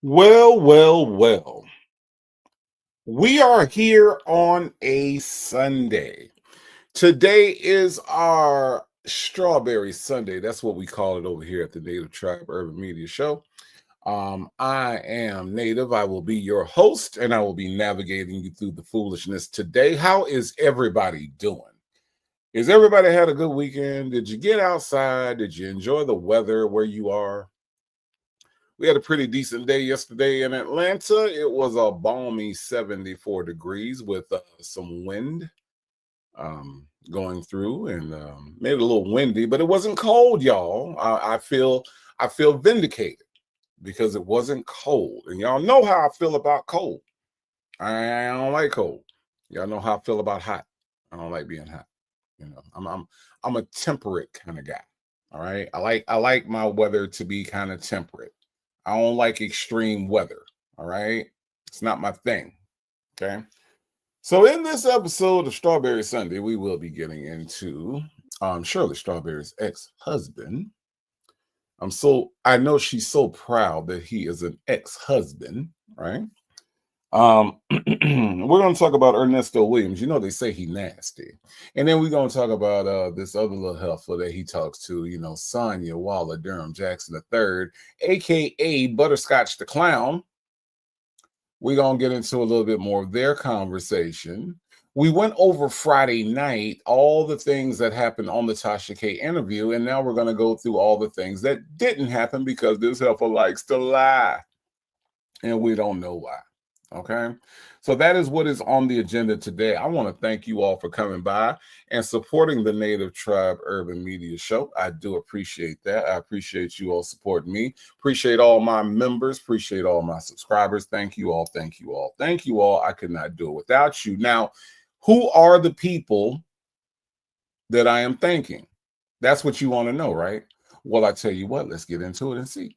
Well, well, well. We are here on a Sunday. Today is our Strawberry Sunday. That's what we call it over here at the Native Tribe Urban Media Show. I am Native. I will be your host and I will be navigating you through the foolishness today. How is everybody doing? Is everybody had a good weekend? Did you get outside? Did you enjoy the weather where you are? We had a pretty decent day yesterday in Atlanta. It was a balmy 74 degrees with some wind going through and made it a little windy, but it wasn't cold, y'all. I feel vindicated because it wasn't cold. And y'all know how I feel about cold. I don't like cold. Y'all know how I feel about hot. I don't like being hot. You know, I'm a temperate kind of guy. All right. I like my weather to be kind of temperate. I don't like extreme weather. All right. It's not my thing. Okay. So in this episode of Strawberry Sunday, we will be getting into Shirley Strawberry's ex-husband. I know she's so proud that he is an ex-husband, right? We're going to talk about Ernesto Williams. You know, they say he nasty. And then we're going to talk about this other little helpful that he talks to, you know, Sonia Waller Durham Jackson III, aka Butterscotch the Clown. We're going to get into a little bit more of their conversation. We went over Friday night, all the things that happened on the Tasha K interview, and now we're going to go through all the things that didn't happen because this helper likes to lie. And we don't know why. Okay, so that is what is on the agenda today. I want to thank you all for coming by and supporting the Native Tribe Urban Media Show. I do appreciate that. I appreciate you all supporting me. Appreciate all my members. Appreciate all my subscribers. Thank you all. Thank you all. Thank you all. I could not do it without you. Now, who are the people that I am thanking? That's what you want to know, right? Well, I tell you what, let's get into it and see.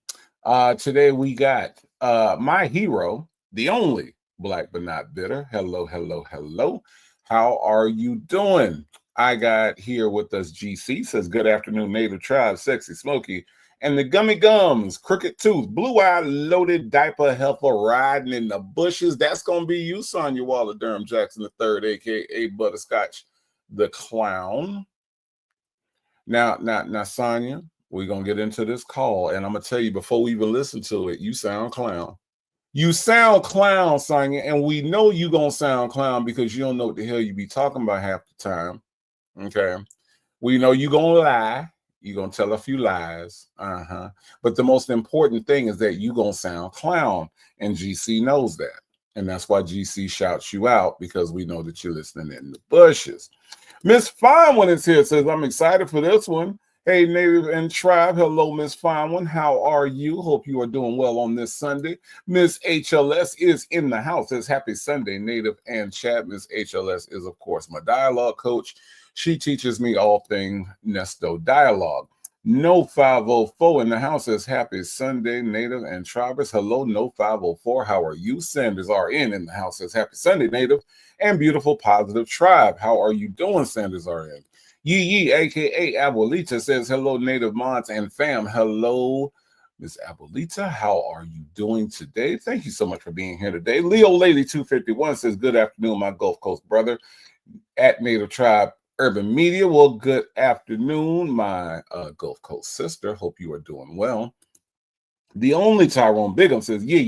Today we got my hero, the only Black but not bitter. Hello, hello, hello. How are you doing? I got here with us GC, says good afternoon, Native Tribe, Sexy Smoky, and the Gummy Gums, Crooked Tooth, Blue Eye Loaded Diaper Helper riding in the bushes. That's going to be you, Sonia Waller Durham Jackson III, aka Butterscotch the Clown. Now, Sonia, we're going to get into this call, and I'm going to tell you before we even listen to it, you sound clown. You sound clown, Sonia, and we know you going to sound clown because you don't know what the hell you be talking about half the time, okay? We know you going to lie. You're going to tell a few lies, But the most important thing is that you going to sound clown, and GC knows that. And that's why GC shouts you out, because we know that you're listening in the bushes. Miss Fine One is here, says, I'm excited for this one. Hey, Native and Tribe. Hello, Miss Fine One. How are you? Hope you are doing well on this Sunday. Miss HLS is in the house. Says, happy Sunday, Native and Chat. Miss HLS is, of course, my dialogue coach. She teaches me all things Nesto dialogue. No 504 in the house says, happy Sunday, Native and Tribers. Hello, No 504. How are you? Sanders RN in the house says, happy Sunday, Native and beautiful positive tribe. How are you doing, Sanders RN? Yee, aka Abuelita, says, hello, Native Mods and fam. Hello, Miss Abuelita. How are you doing today? Thank you so much for being here today. Leo Lady 251 says, good afternoon, my Gulf Coast brother at Native Tribe Urban Media. Well, good afternoon, my Gulf Coast sister. Hope you are doing well. The only Tyrone Bigham says, yeah.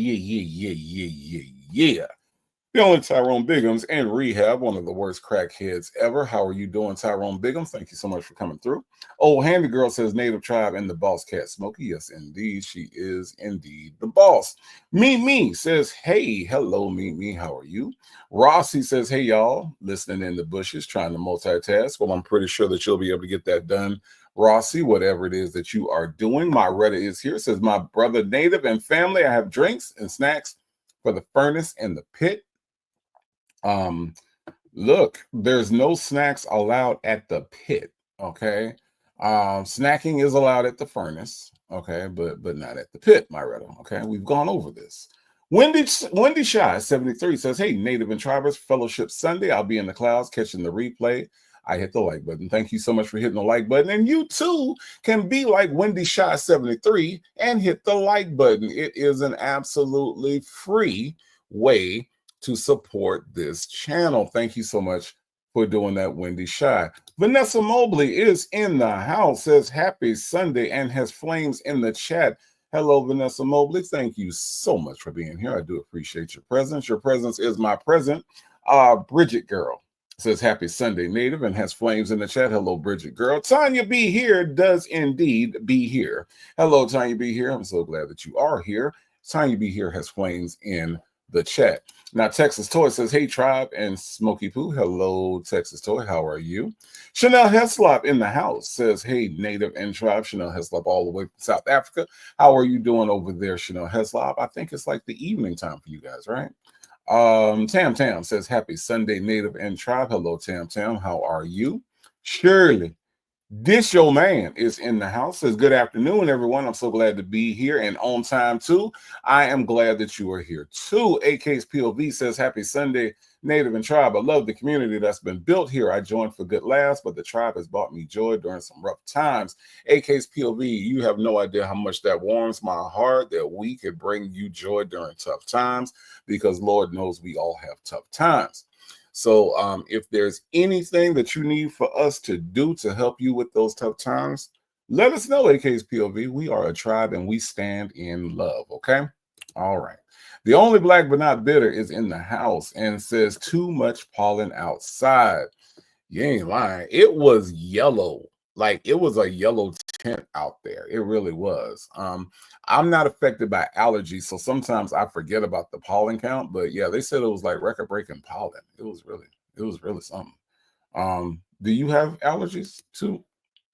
The only Tyrone Biggums in rehab, one of the worst crackheads ever. How are you doing, Tyrone Biggums? Thank you so much for coming through. Oh, Handy Girl says, Native Tribe and the boss cat Smokey. Yes, indeed. She is indeed the boss. Me says, hey, hello, me. How are you? Rossi says, hey, y'all, listening in the bushes, trying to multitask. Well, I'm pretty sure that you'll be able to get that done, Rossi, whatever it is that you are doing. My Retta is here, says, my brother Native and family, I have drinks and snacks for the furnace and the pit. Look, there's no snacks allowed at the pit, okay? Snacking is allowed at the furnace, okay, but not at the pit, my Retta, okay? We've gone over this. Wendy Shy 73 says, "Hey, Native and Tribers Fellowship Sunday. I'll be in the clouds catching the replay." I hit the like button. Thank you so much for hitting the like button. And you too can be like Wendy Shy 73 and hit the like button. It is an absolutely free way to support this channel. Thank you so much for doing that, Wendy Shy. Vanessa Mobley is in the house, says happy Sunday, and has flames in the chat. Hello, Vanessa Mobley. Thank you so much for being here. I do appreciate your presence. Your presence is my present. Bridget Girl says happy Sunday, Native, and has flames in the chat. Hello, Bridget Girl. Tanya B here does indeed be here. Hello, Tanya B here. I'm so glad that you are here. Tanya B here has flames in the chat. Now, Texas Toy says, "Hey, Tribe and Smoky Poo." Hello, Texas Toy. How are you? Chanel Heslop in the house says, "Hey, Native and Tribe." Chanel Heslop all the way from South Africa. How are you doing over there, Chanel Heslop? I think it's like the evening time for you guys, right? Tam Tam says, "Happy Sunday, Native and Tribe." Hello, Tam Tam. How are you? Shirley, this your man is in the house. Says, "Good afternoon, everyone. I'm so glad to be here and on time too. I am glad that you are here too." AK's POV says, "Happy Sunday, Native and Tribe. I love the community that's been built here. I joined for good laughs, but the tribe has brought me joy during some rough times." AK's POV, you have no idea how much that warms my heart that we could bring you joy during tough times, because Lord knows we all have tough times. So if there's anything that you need for us to do to help you with those tough times, let us know, AK's POV. We are a tribe and we stand in love, okay? All right. The only black but not bitter is in the house and says, "Too much pollen outside." You ain't lying. It was yellow. Like, it was a yellow tint out there. It really was. I'm not affected by allergies, so sometimes I forget about the pollen count. But yeah, they said it was like record-breaking pollen. It was really something. Do you have allergies too?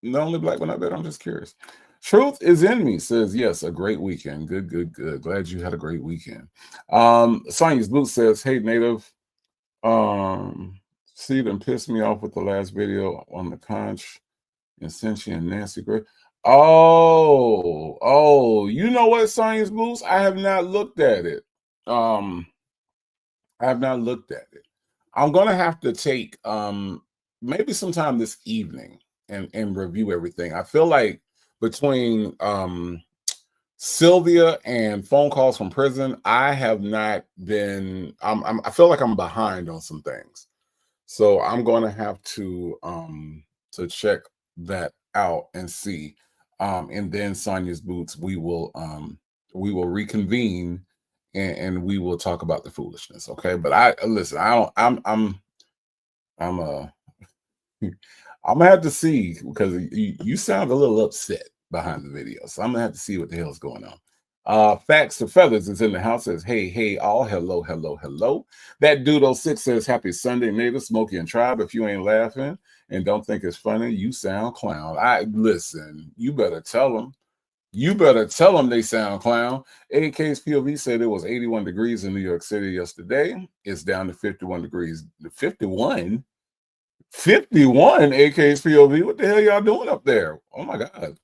Not only black but not better. I'm just curious. Truth is in me says, "Yes, a great weekend." Good, good, good. Glad you had a great weekend. Sonia's Boot says, "Hey, Native. See them piss me off with the last video on the conch and Cincy and Nancy Gray." Oh, you know what, Science Boost? I have not looked at it. I have not looked at it. I'm gonna have to take maybe sometime this evening and review everything. I feel like between Sylvia and phone calls from prison, I have not been. I feel like I'm behind on some things, so I'm going to have to check that out and see. And then Sonia's Boots, we will reconvene and we will talk about the foolishness. Okay, but I listen. I don't. I'm I'm gonna have to see, because you sound a little upset behind the video, so I'm gonna have to see what the hell's going on. Facts to Feathers is in the house, says, "Hey, all, hello, hello, hello." That Dude 06 says, "Happy Sunday, Native, Smokey, and Tribe. If you ain't laughing and don't think it's funny, you sound clown." I listen, you better tell them. You better tell them they sound clown. AK's POV said it was 81 degrees in New York City yesterday. It's down to 51 degrees. 51? 51, AK's POV. What the hell y'all doing up there? Oh my God.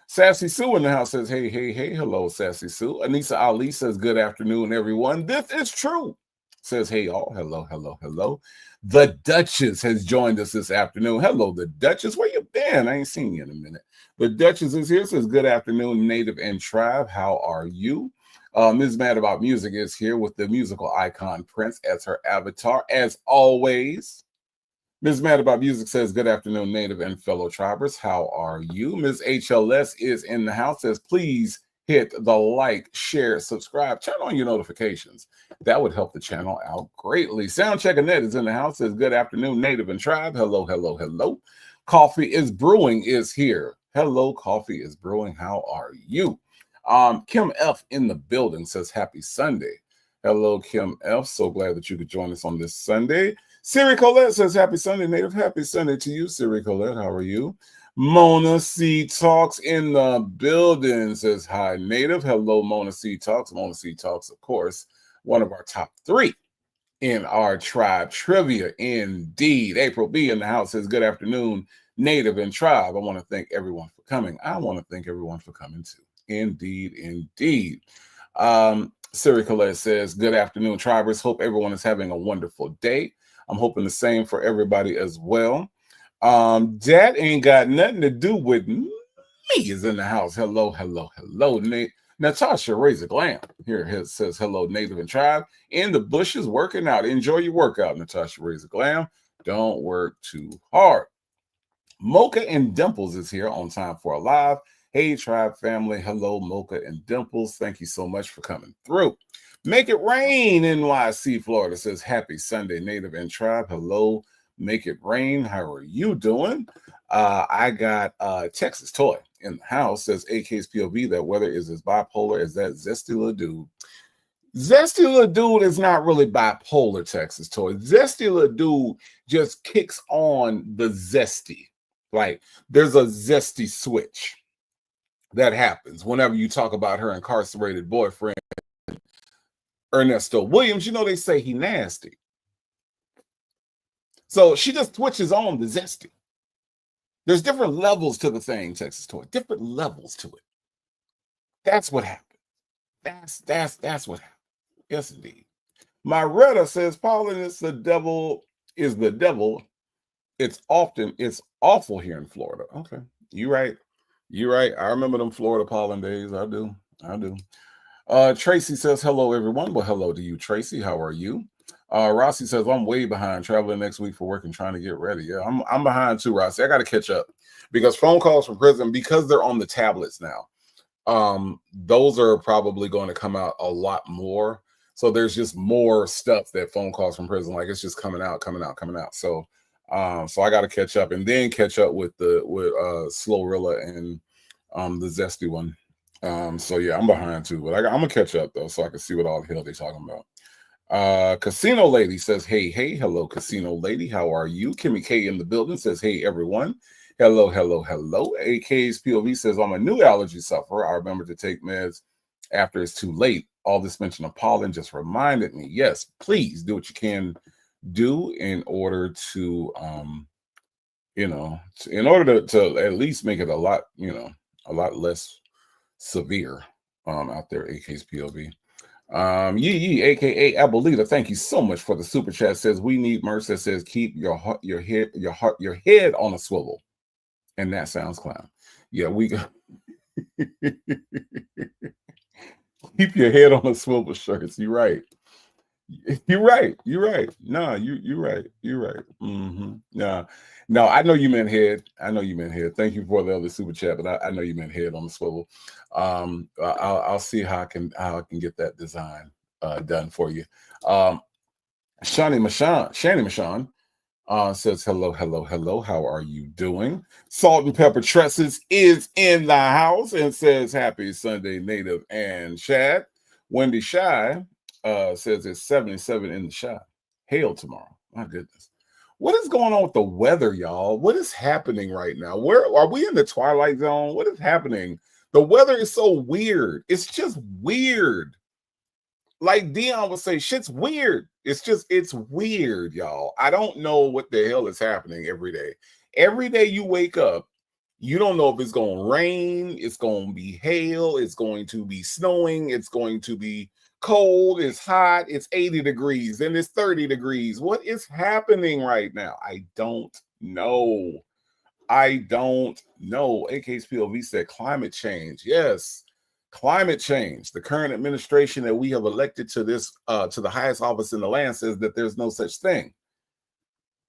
Sassy Sue in the house says, "Hey, hello, Sassy Sue." Anissa Ali says, "Good afternoon, everyone. This is true." Says, "Hey, all, hello, hello, hello." The Duchess has joined us this afternoon. Hello, the Duchess. Where you been? I ain't seen you in a minute. The Duchess is here, says, "Good afternoon, Native and Tribe. How are you?" Ms. Mad About Music is here with the musical icon Prince as her avatar, as always. Ms. Mad About Music says, "Good afternoon, Native and fellow tribers. How are you?" Ms. HLS is in the house, says, "Please hit the like, share, subscribe, turn on your notifications. That would help the channel out greatly." Soundcheck Annette is in the house, says, "Good afternoon, Native and Tribe. Hello, hello, hello. Coffee is Brewing is here. Hello, Coffee is Brewing. How are you?" Kim F in the building says, "Happy Sunday." Hello, Kim F. So glad that you could join us on this Sunday. Siri Colette says, "Happy Sunday, Native." Happy Sunday to you, Siri Colette. How are you? Mona C Talks in the building says, "Hi, Native." Hello, Mona C Talks. Mona C Talks, of course, one of our top 3 in our tribe trivia. Indeed. April B in the house says, "Good afternoon, Native and Tribe. I want to thank everyone for coming." I want to thank everyone for coming too. Indeed, indeed. Siri Colette says, good afternoon, Tribers. Hope everyone is having a wonderful day. I'm hoping the same for everybody as well. That ain't got nothing to do with me is in the house. Hello, hello, hello, Nate. Natasha Razor Glam here says hello, Native and Tribe. In the bushes working out. Enjoy your workout, Natasha Razor Glam. Don't work too hard. Mocha and Dimples is here on Time for a Live. Hey, Tribe family. Hello, Mocha and Dimples. Thank you so much for coming through. Make It Rain, NYC, Florida says happy Sunday, Native and Tribe. Hello, Make It Rain. How are you doing? I got Texas Toy in the house, says AK's POV, that weather is as bipolar as that zesty little dude. Zesty little dude is not really bipolar, Texas Toy. Zesty little dude just kicks on the zesty. Like there's a zesty switch that happens whenever you talk about her incarcerated boyfriend, Ernesto Williams. You know, they say he nasty. So she just switches on the zesty. There's different levels to the thing, Texas Toy. Different levels to it. That's what happened. That's what happened. Yes, indeed. My Retta says, Paulin is the devil. It's awful here in Florida. Okay. You're right. I remember them Florida pollen days. I do. Tracy says, hello, everyone. Well, hello to you, Tracy. How are you? Rossi says, I'm way behind, traveling next week for work and trying to get ready. Yeah, I'm behind too, Rossi. I got to catch up because phone calls from prison, because they're on the tablets now, those are probably going to come out a lot more. So there's just more stuff that phone calls from prison, like it's just coming out. So I got to catch up and then catch up with Slowrilla and the zesty one. So yeah, I'm behind too, but I'm gonna catch up though, so I can see what all the hell they're talking about. Casino Lady says, hey, hello, Casino Lady. How are you? Kimmy K in the building says, hey, everyone. Hello. AK's POV says, I'm a new allergy sufferer. I remember to take meds after it's too late. All this mention of pollen just reminded me. Yes, please do what you can do in order to, in order to at least make it a lot less severe out there, AK's POV. Yee, aka Abuelita, thank you so much for the super chat. Says we need Mercer, says keep your head on a swivel. And that sounds clown. Yeah, we got keep your head on a swivel shirts. You're right. No, you're right. Mm-hmm. No, I know you meant head. Thank you for the other super chat, but I know you meant head on the swivel. I'll see how I can get that design done for you. Shani Mashan says hello. How are you doing? Salt and Pepper Tresses is in the house and says happy Sunday, Native and Shad. Wendy Shy says it's 77 in the shot. Hail tomorrow. My goodness. What is going on with the weather, y'all? What is happening right now? Where are we in the twilight zone? What is happening? The weather is so weird. It's just weird. Like Dion would say, shit's weird. It's weird, y'all. I don't know what the hell is happening every day. Every day you wake up, you don't know if it's going to rain, it's going to be hail, it's going to be snowing, it's going to be cold, it's hot, it's 80 degrees, and it's 30 degrees. What is happening right now? I don't know. AK's POV said climate change. Yes, climate change. The current administration that we have elected to the highest office in the land says that there's no such thing.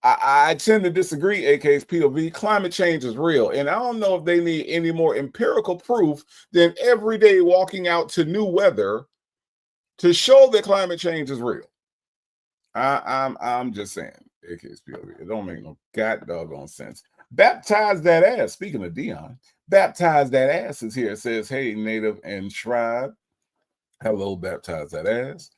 I tend to disagree, AK's POV. Climate change is real. And I don't know if they need any more empirical proof than every day walking out to new weather to show that climate change is real. I'm just saying, AK's POV. It don't make no god doggone sense. Baptize that ass. Speaking of Dion, Baptize that ass is here. It says, hey, Native and Tribe. Hello, Baptize that ass.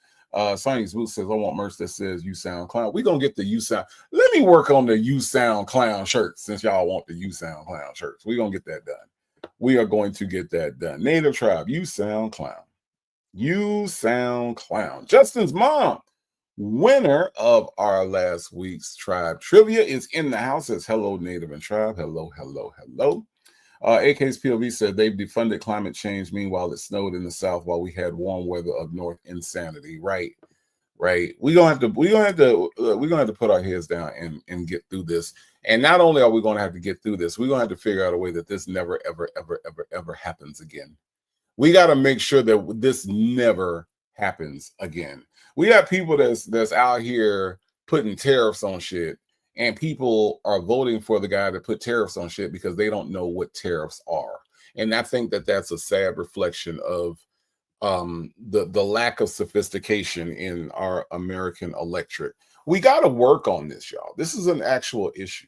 Sonny's Boot says, I want merch that says you sound clown. We're going to get the you sound. Let me work on the you sound clown shirts since y'all want the you sound clown shirts. We're going to get that done. We are going to get that done. Native Tribe, you sound clown. You sound clown. Justin's mom, winner of our last week's Tribe Trivia, is in the house. Says, hello, Native and Tribe. Hello. AK's POV said they've defunded climate change. Meanwhile, it snowed in the South while we had warm weather up north. Insanity, right? Right. We're gonna have to put our heads down and get through this. And not only are we gonna have to get through this, we're gonna have to figure out a way that this never, ever, ever, ever, ever happens again. We got to make sure that this never happens again. We got people that's out here putting tariffs on shit, and people are voting for the guy that put tariffs on shit because they don't know what tariffs are. And I think that that's a sad reflection of the lack of sophistication in our American electorate. We got to work on this, y'all. This is an actual issue.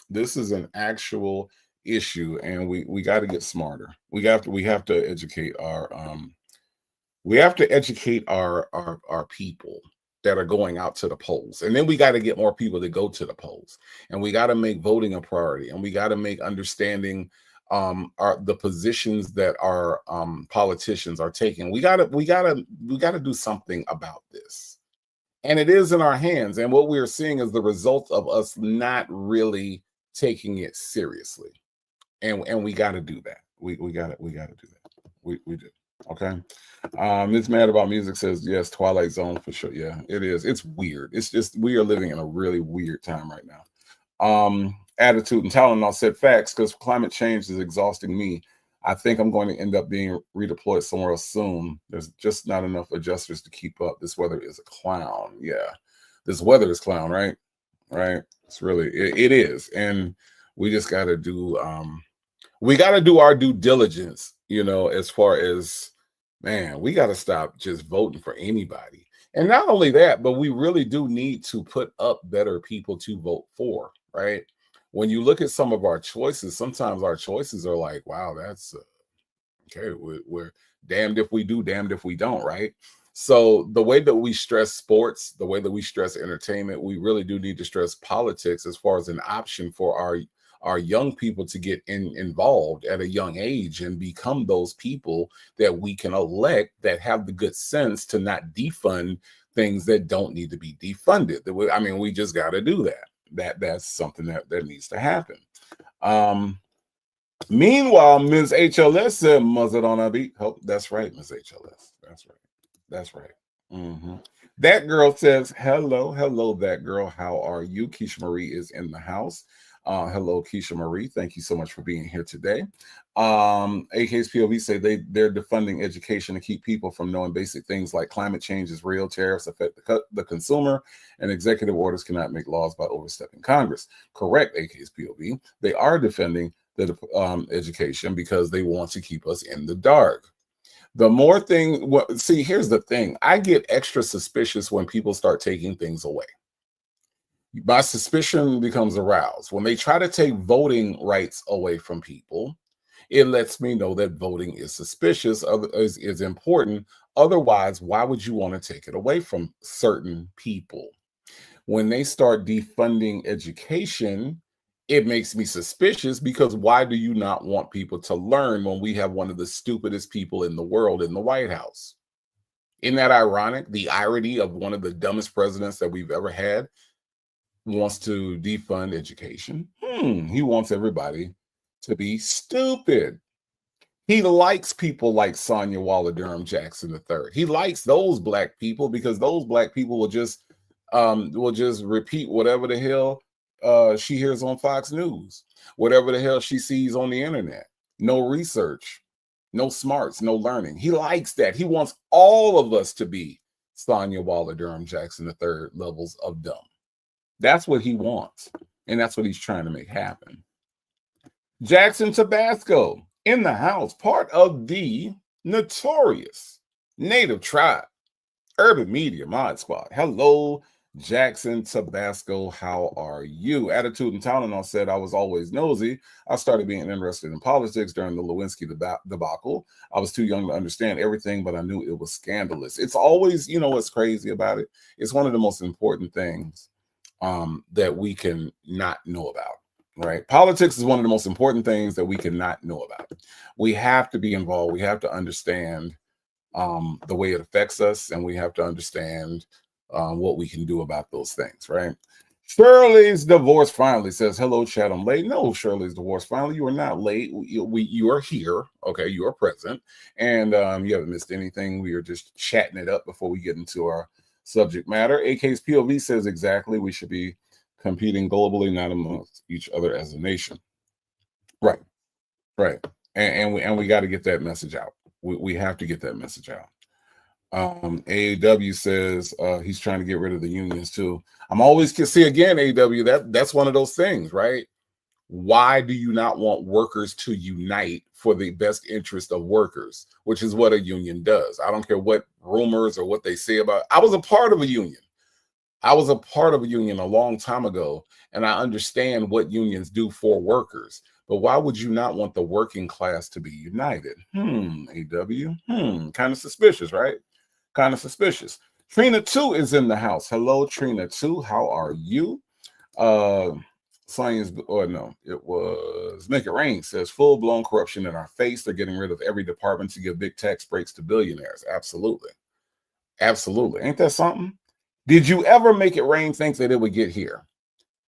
This is an actual issue, and we got to get smarter. We have to educate our our people that are going out to the polls, and then we got to get more people to go to the polls, and we got to make voting a priority, and we got to make understanding the positions that our politicians are taking. We gotta do something about this, and it is in our hands. And what we are seeing is the result of us not really taking it seriously, and we got to do that. We got to do that. We do. Okay. It's Mad About Music says yes, Twilight Zone for sure. Yeah, it is. It's weird. It's just we are living in a really weird time right now. Attitude and Tylenol said facts, because climate change is exhausting me. I think I'm going to end up being redeployed somewhere else soon. There's just not enough adjusters to keep up. This weather is a clown. Yeah, this weather is clown, right? Right. It's really it is, and we just got to do our due diligence. You know, as far as we got to stop just voting for anybody. And not only that, but we really do need to put up better people to vote for, right? When you look at some of our choices, sometimes our choices are like, wow, that's okay. We're damned if we do, damned if we don't, right? So the way that we stress sports, the way that we stress entertainment, we really do need to stress politics as far as an option for our young people to get involved at a young age and become those people that we can elect that have the good sense to not defund things that don't need to be defunded. I mean, we just got to do that. That's something that needs to happen. Meanwhile, Ms. HLS said, "Muzzle on a beat." Oh, that's right, Ms. HLS. That's right. Mm-hmm. That girl says, hello, that girl. How are you? Keisha Marie is in the house. Hello, Keisha Marie. Thank you so much for being here today. AK's POV say they're defunding education to keep people from knowing basic things like climate change is real, tariffs affect the consumer, and executive orders cannot make laws by overstepping Congress. Correct, AK's POV. They are defending the education because they want to keep us in the dark. The more see, here's the thing. I get extra suspicious when people start taking things away. My suspicion becomes aroused. When they try to take voting rights away from people, it lets me know that voting is suspicious, is important. Otherwise, why would you want to take it away from certain people? When they start defunding education, it makes me suspicious, because why do you not want people to learn when we have one of the stupidest people in the world in the White House? Isn't that ironic? The irony of one of the dumbest presidents that we've ever had wants to defund education. He wants everybody to be stupid. He likes people like Sonia Waller-Durham Jackson III. He likes those black people because those black people will just repeat whatever the hell she hears on Fox News, whatever the hell she sees on the internet. No research, no smarts, no learning. He likes that. He wants all of us to be Sonia Waller-Durham Jackson III levels of dumb. That's what he wants, and that's what he's trying to make happen. Jackson Tabasco in the house, part of the notorious Native Tribe Urban Media Mod Squad. Hello, Jackson Tabasco. How are you? Attitude and Tylenol said, I was always nosy. I started being interested in politics during the Lewinsky debacle. I was too young to understand everything, but I knew it was scandalous. It's always, you know what's crazy about it? It's one of the most important things that we can not know about, right? Politics is one of the most important things that we cannot know about. We have to be involved. We have to understand the way it affects us, and we have to understand what we can do about those things, right? Shirley's divorce finally says, "Hello, chat. I'm late." No, Shirley's divorce finally. You are not late. You are here. Okay, you are present, and you haven't missed anything. We are just chatting it up before we get into our subject matter. AK's POV says exactly. We should be competing globally, not amongst each other as a nation. Right, right, and we got to get that message out. We have to get that message out. AAW says he's trying to get rid of the unions too. I'm always see again, AW, that's one of those things, right? Why do you not want workers to unite for the best interest of workers, which is what a union does? I don't care what rumors or what they say about. I was a part of a union. I was a part of a union a long time ago, and I understand what unions do for workers. But why would you not want the working class to be united? AW. Kind of suspicious, right? Kind of suspicious. Trina 2 is in the house. Hello, Trina 2. How are you? Science, or no, it was Make It Rain says full-blown corruption in our face. They're getting rid of every department to give big tax breaks to billionaires. Absolutely. Absolutely. Ain't that something? Did you ever Make It Rain think that it would get here?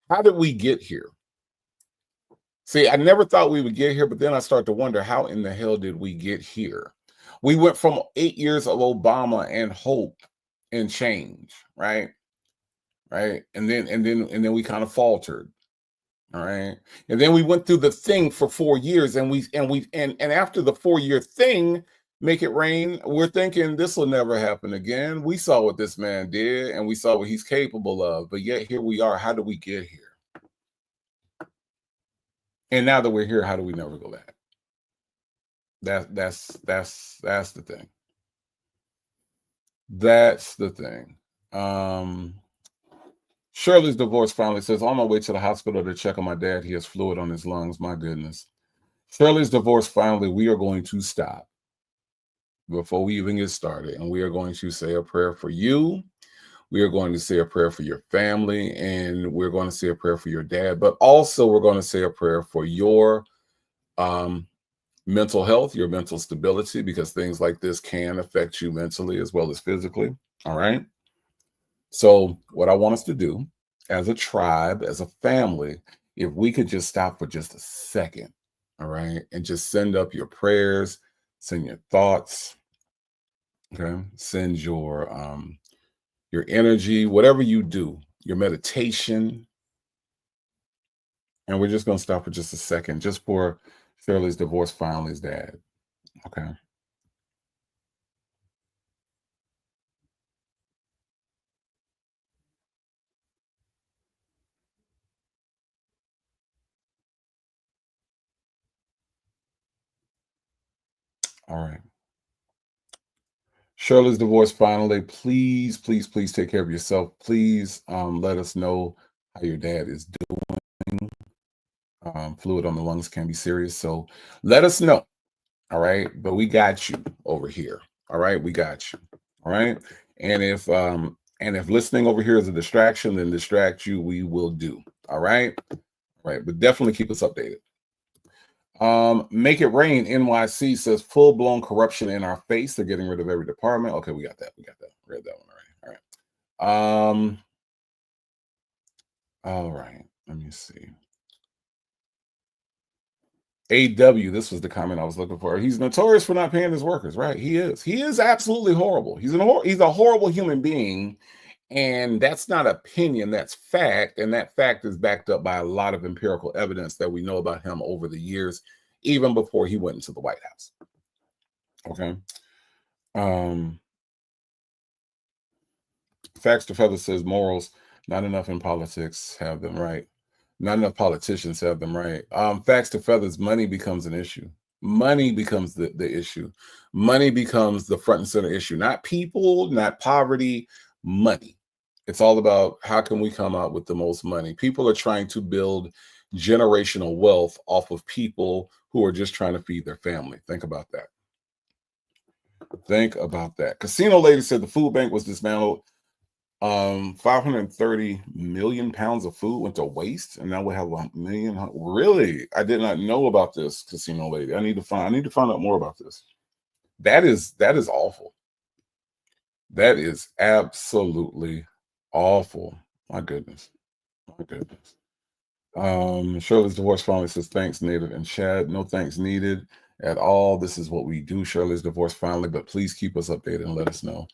How did we get here? See, I never thought we would get here, but then I start to wonder, how in the hell did we get here? We went from 8 years of Obama and hope and change, right? Right. And then we kind of faltered. All right. And then we went through the thing for 4 years, and after the 4-year thing, Make It Rain, we're thinking this will never happen again. We saw what this man did and we saw what he's capable of, but yet here we are. How do we get here? And now that we're here, how do we never go back? That's the thing. That's the thing. Shirley's divorce finally says, on my way to the hospital to check on my dad. He has fluid on his lungs. My goodness. Shirley's divorce finally, we are going to stop before we even get started. And we are going to say a prayer for you. We are going to say a prayer for your family. And we're going to say a prayer for your dad. But also we're going to say a prayer for your mental health, your mental stability, because things like this can affect you mentally as well as physically. All right. So what I want us to do as a tribe, as a family, if we could just stop for just a second, all right, and just send up your prayers, send your thoughts, okay, send your energy, whatever you do, your meditation, and we're just going to stop for just a second, just for Shirley's divorce family's dad, okay. All right. Shirley's divorce finally. Please, please, please take care of yourself. Please let us know how your dad is doing. Fluid on the lungs can be serious. So let us know. All right. But we got you over here. All right. We got you. All right. And if listening over here is a distraction, then distract you, we will do. All right. All right. But definitely keep us updated. Make It Rain NYC says full-blown corruption in our face. They're getting rid of every department. Okay, we got that. We got that. Read that one already. All right. All right. Let me see. AW, this was the comment I was looking for. He's notorious for not paying his workers, right? He is. He is absolutely horrible. He's a horrible human being. And that's not opinion, that's fact. And that fact is backed up by a lot of empirical evidence that we know about him over the years, even before he went into the White House. Okay. Facts to Feather says morals, not enough in politics have them right. Not enough politicians have them right. Facts to Feathers, money becomes an issue. Money becomes the issue. Money becomes the front and center issue. Not people, not poverty, money. It's all about how can we come out with the most money. People are trying to build generational wealth off of people who are just trying to feed their family. Think about that. Think about that. Casino Lady said the food bank was dismantled. 530 million pounds of food went to waste, and now we have 1 million. Really? I did not know about this, Casino Lady. I need to find out more about this. That is awful. That is absolutely awful. My goodness. My goodness. Shirley's divorce finally says thanks, Native and Chad. No thanks needed at all. This is what we do. Shirley's divorce finally, but please keep us updated and let us know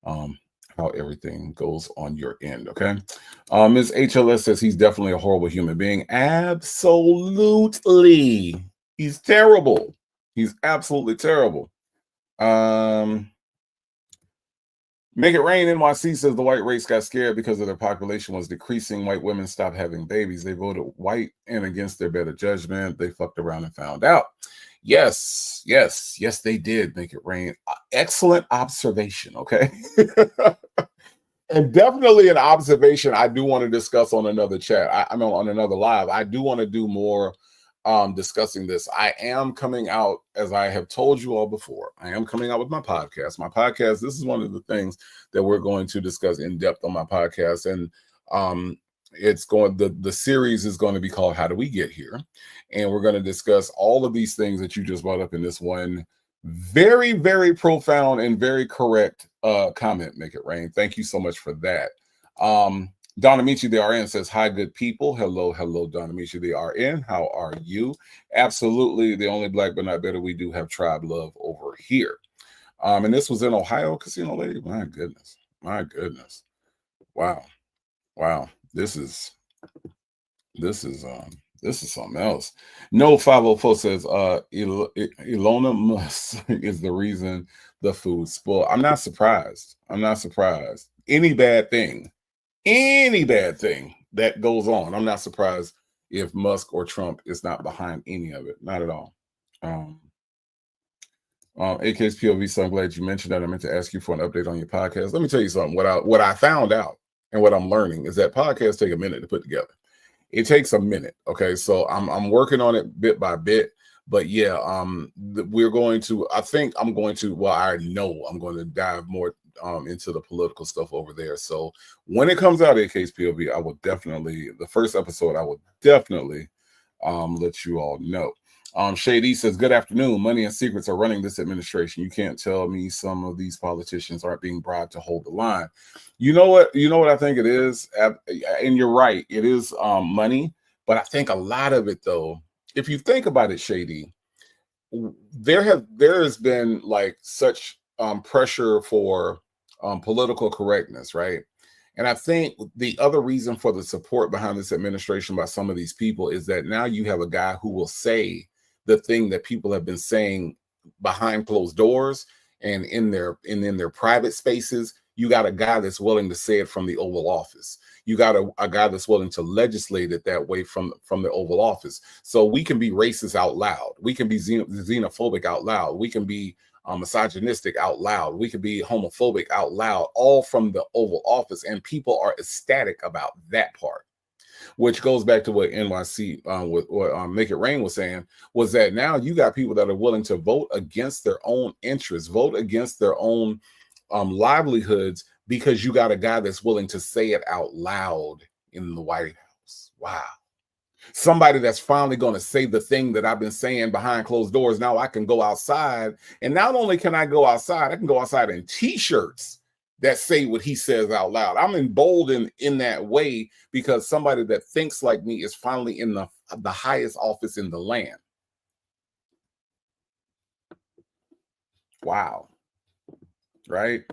um, how everything goes on your end. Okay. Ms. HLS says he's definitely a horrible human being. Absolutely. He's terrible. He's absolutely terrible. Make It Rain NYC says the white race got scared because of their population was decreasing. White women stopped having babies. They voted white and against their better judgment. They fucked around and found out. Yes, yes, yes, they did. Make It Rain. Excellent observation. Okay. And definitely an observation I do want to discuss on another chat. I mean, on another live. I do want to do more discussing this. I am coming out, as I have told you all before, I am coming out with my podcast. My podcast, this is one of the things that we're going to discuss in depth on my podcast. And it's going, the series is going to be called How Do We Get Here? And we're going to discuss all of these things that you just brought up in this one very, very profound and very correct comment, Make It Rain. Thank you so much for that. Demetria, the RN, says, hi, good people. Hello, hello, Demetria, the RN. How are you? Absolutely. The only black but not better. We do have tribe love over here. And this was in Ohio, Casino Lady. My goodness. My goodness. Wow. Wow. This is something else. No 504 says Ilona Musk is the reason the food spoiled. I'm not surprised. I'm not surprised. Any bad thing that goes on, I'm not surprised if Musk or Trump is not behind any of it. Not at all. AK's POV, so I'm glad you mentioned that. I meant to ask you for an update on your podcast. Let me tell you something. What I found out and what I'm learning is that podcasts take a minute to put together. It takes a minute. Okay. So I'm working on it bit by bit. But yeah, we're going to, I think I'm going to, well, I know I'm going to dive more into the political stuff over there. So when it comes out, AK's POV, I will definitely, the first episode, I will definitely let you all know. Shady says, good afternoon. Money and secrets are running this administration. You can't tell me some of these politicians aren't being bribed to hold the line. You know what I think it is? And you're right. It is money. But I think a lot of it, though, if you think about it, Shady, there has been like such pressure for political correctness, right? And I think the other reason for the support behind this administration by some of these people is that now you have a guy who will say the thing that people have been saying behind closed doors and in their private spaces. You got a guy that's willing to say it from the Oval Office. You got a guy that's willing to legislate it that way from the Oval Office. So we can be racist out loud. We can be xenophobic out loud. We can be misogynistic out loud. We could be homophobic out loud, all from the Oval Office. And people are ecstatic about that part, which goes back to what NYC with what Make It Rain was saying, was that now you got people that are willing to vote against their own interests, vote against their own livelihoods, because you got a guy that's willing to say it out loud in the White House. Wow. Somebody that's finally going to say the thing that I've been saying behind closed doors. Now I can go outside, and not only can I go outside, I can go outside in t-shirts that say what he says out loud. I'm emboldened in that way because somebody that thinks like me is finally in the highest office in the land. Wow. Right?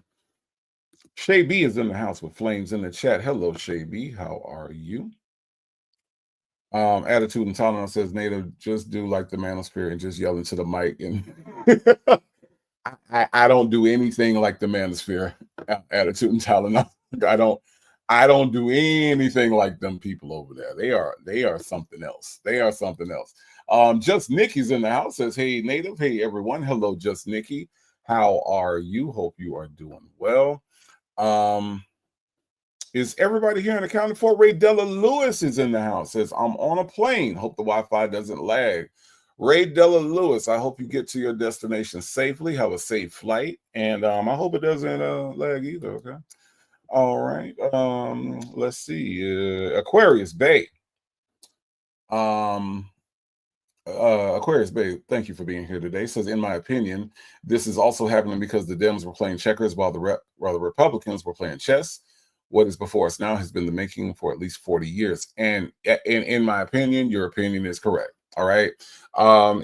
Shay B is in the house with flames in the chat. Hello, Shay B. How are you? Attitude and Tolerance says, Native, just do like the manosphere and just yell into the mic. And I don't do anything like the manosphere. Attitude and Tolerance. I don't do anything like them people over there. They are something else. They are something else. Just Nikki's in the house, says, hey, Native. Hey, everyone. Hello, Just Nikki. How are you? Hope you are doing well. Is everybody here in accounted for? Ray Della Lewis is in the house. Says, I'm on a plane. Hope the Wi-Fi doesn't lag. Ray Della Lewis, I hope you get to your destination safely. Have a safe flight. And I hope it doesn't lag either, okay? All right. Let's see. Aquarius Bay. Aquarius Bay, thank you for being here today. Says, in my opinion, this is also happening because the Dems were playing checkers while the Republicans were playing chess. What is before us now has been the making for at least 40 years. And in my opinion, your opinion is correct. All right.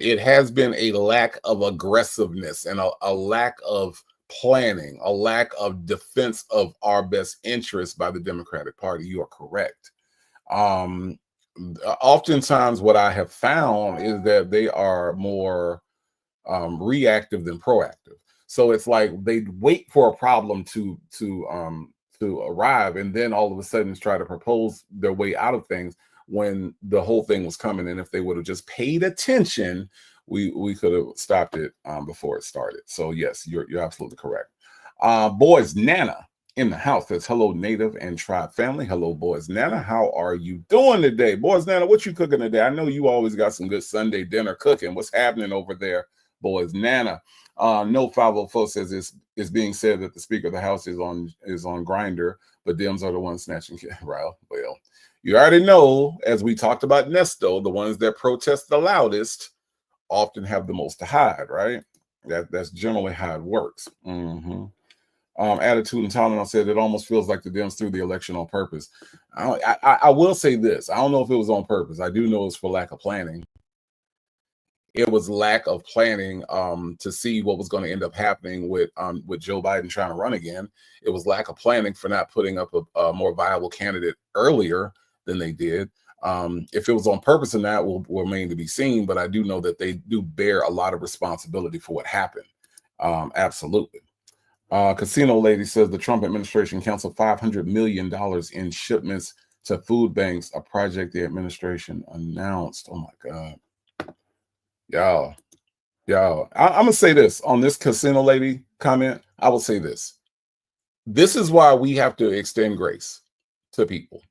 It has been a lack of aggressiveness and a lack of planning, a lack of defense of our best interests by the Democratic Party. You are correct. Um, Oftentimes, what I have found is that they are more reactive than proactive. So it's like they wait for a problem to arrive, and then all of a sudden try to propose their way out of things when the whole thing was coming. And if they would have just paid attention, we could have stopped it before it started. So yes, you're absolutely correct. Boys Nana in the house says hello, Native and Tribe family. Hello, Boys Nana. How are you doing today? Boys Nana, what you cooking today? I know you always got some good Sunday dinner cooking. What's happening over there, Boys Nana? No 504 says it's being said that the Speaker of the House is on Grinder, but Dems are the ones snatching. Well, you already know, as we talked about Nesto, the ones that protest the loudest often have the most to hide, right? That's generally how it works. Attitude and Tylenol said it almost feels like the Dems threw the election on purpose. I will say this. I don't know if it was on purpose. I do know it's for lack of planning. It was lack of planning to see what was going to end up happening with Joe Biden trying to run again. It was lack of planning for not putting up a more viable candidate earlier than they did. If it was on purpose or not will remain to be seen, but I do know that they do bear a lot of responsibility for what happened. Absolutely. Casino Lady says the Trump administration canceled $500 million in shipments to food banks, a project the administration announced. Oh my God. Y'all. I'm going to say this on this Casino Lady comment. I will say this. This is why we have to extend grace to people.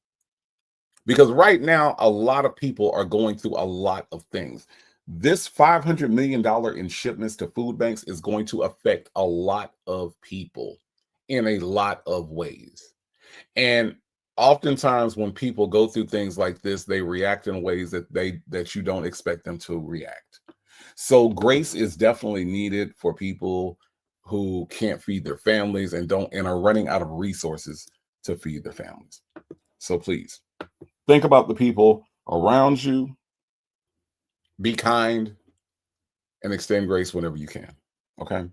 Because right now, a lot of people are going through a lot of things. This $500 million in shipments to food banks is going to affect a lot of people in a lot of ways. And oftentimes when people go through things like this, they react in ways that you don't expect them to react. So grace is definitely needed for people who can't feed their families and are running out of resources to feed their families. So please think about the people around you. Be kind and extend grace whenever you can. Okay.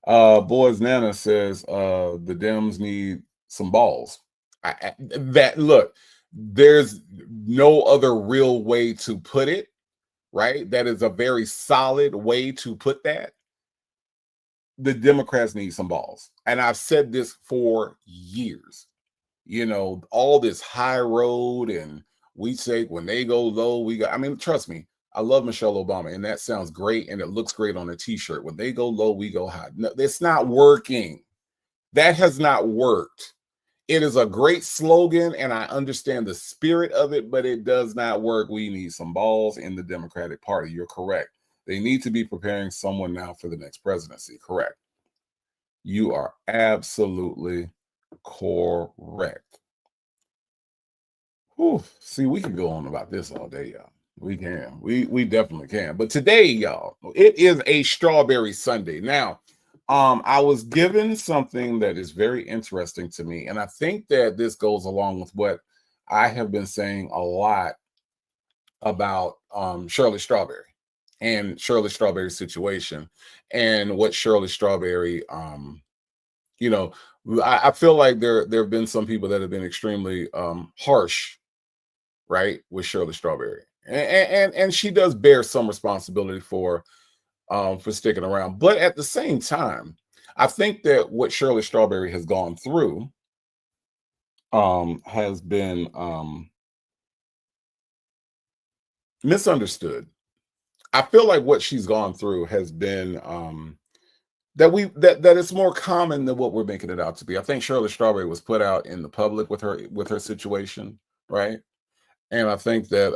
Boys Nana says the Dems need some balls. Look, there's no other real way to put it, right? That is a very solid way to put that. The Democrats need some balls. And I've said this for years. You know, all this high road, and we say when they go low, we got, I mean, trust me, I love Michelle Obama, and that sounds great, and it looks great on a t-shirt. When they go low, we go high. No, it's not working. That has not worked. It is a great slogan, and I understand the spirit of it, but it does not work. We need some balls in the Democratic Party. You're correct. They need to be preparing someone now for the next presidency. Correct. You are absolutely correct. Whew. See, we can go on about this all day, y'all. We can. We definitely can. But today, y'all, it is a Strawberry Sunday. Now, I was given something that is very interesting to me, and I think that this goes along with what I have been saying a lot about Shirley Strawberry and Shirley Strawberry's situation, and what Shirley Strawberry, you know, I feel like there have been some people that have been extremely harsh, right, with Shirley Strawberry, and she does bear some responsibility for sticking around. But at the same time, I think that what Shirley Strawberry has gone through has been misunderstood. I feel like what she's gone through has been that it's more common than what we're making it out to be. I think Shirley Strawberry was put out in the public with her situation, right? And I think that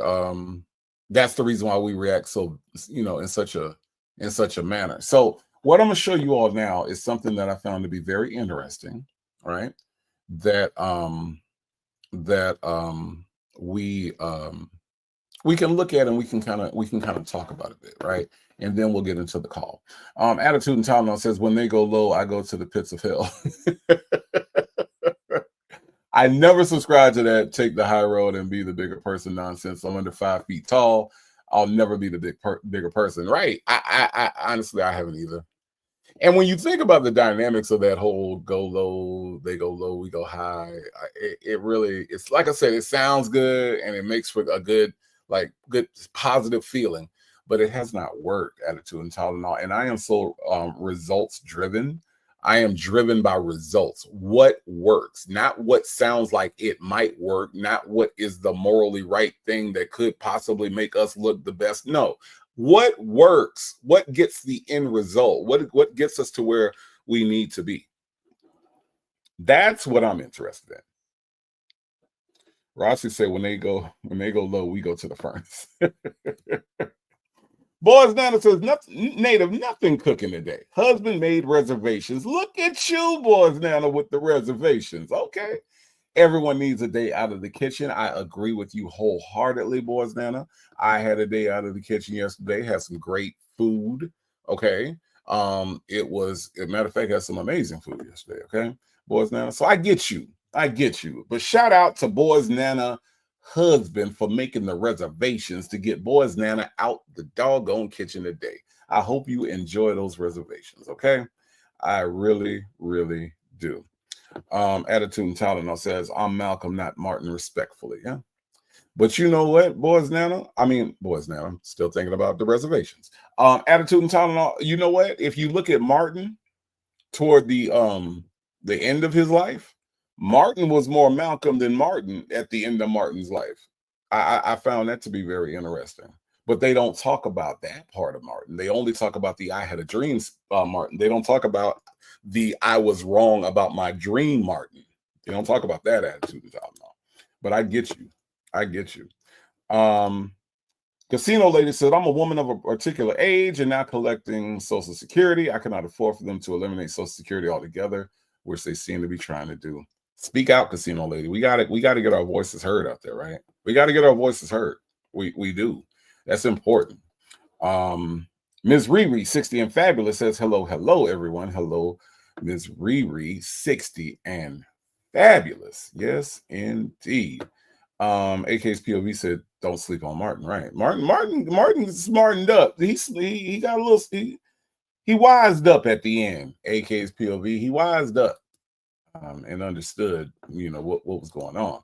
that's the reason why we react so, in such a manner. So what I'm going to show you all now is something that I found to be very interesting, right? That we can look at, and we can kind of talk about a bit, right? And then we'll get into the call. Attitude and Tylenol says, when they go low, I go to the pits of hell. I never subscribe to that take the high road and be the bigger person nonsense. I'm under 5 feet tall. I'll never be the bigger person. Right. I honestly I haven't either. And when you think about the dynamics of that whole go low, they go low, we go high, it really, it's like I said, it sounds good and it makes for a good, like good positive feeling, but it has not worked, attitude and Tylenol. And I am so results driven. I am driven by results. What works, not what sounds like it might work, not what is the morally right thing that could possibly make us look the best. No, what works, what gets the end result, what gets us to where we need to be. That's what I'm interested in. Rossi said when they go low, we go to the furnace. Boys Nana says nothing native, nothing cooking today. Husband made reservations. Look at you, Boys Nana, with the reservations. Okay. Everyone needs a day out of the kitchen. I agree with you wholeheartedly, Boys Nana. I had a day out of the kitchen yesterday, had some great food. Okay. It was, as a matter of fact, had some amazing food yesterday. Okay, Boys Nana. So I get you. I get you. But shout out to Boys Nana husband for making the reservations to get Boys Nana out the doggone kitchen today. I hope you enjoy those reservations. Okay. I really, really do. Attitude and Tylenol says, I'm Malcolm, not Martin, respectfully. Yeah. But you know what, Boys Nana? I mean, Boys Nana, I'm still thinking about the reservations. Attitude and Tylenol, you know what? If you look at Martin toward the end of his life, Martin was more Malcolm than Martin at the end of Martin's life. I found that to be very interesting. But they don't talk about that part of Martin. They only talk about the I had a dream Martin. They don't talk about the I was wrong about my dream Martin. They don't talk about that attitude and Tylenol. But I get you. I get you. Um, Casino lady said, I'm a woman of a particular age and now collecting Social Security. I cannot afford for them to eliminate Social Security altogether, which they seem to be trying to do. Speak out, casino lady. We gotta get our voices heard out there, right? We gotta get our voices heard. We do. That's important. Um, Ms. Riri, 60 and fabulous, says hello, hello, everyone. Hello, Ms. Riri, 60 and fabulous. Yes, indeed. AK's POV said, "Don't sleep on Martin." Right, Martin smartened up. He got a little he wised up at the end. AK's POV, he wised up and understood, what was going on.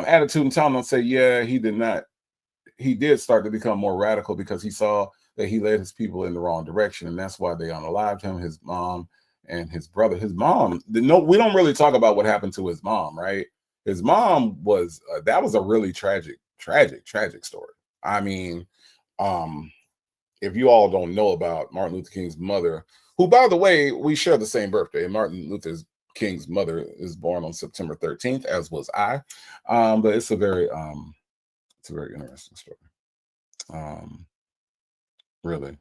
Attitude and Tom don't say, yeah, he did not. He did start to become more radical because he saw that he led his people in the wrong direction, and that's why they unalived him. His mom and his brother. His mom. No, we don't really talk about what happened to his mom, right? His mom was that was a really tragic story. I mean, um, if you all don't know about Martin Luther King's mother, who, by the way, we share the same birthday. Martin Luther King's mother is born on September 13th, as was I. But it's a very interesting story. Um, really.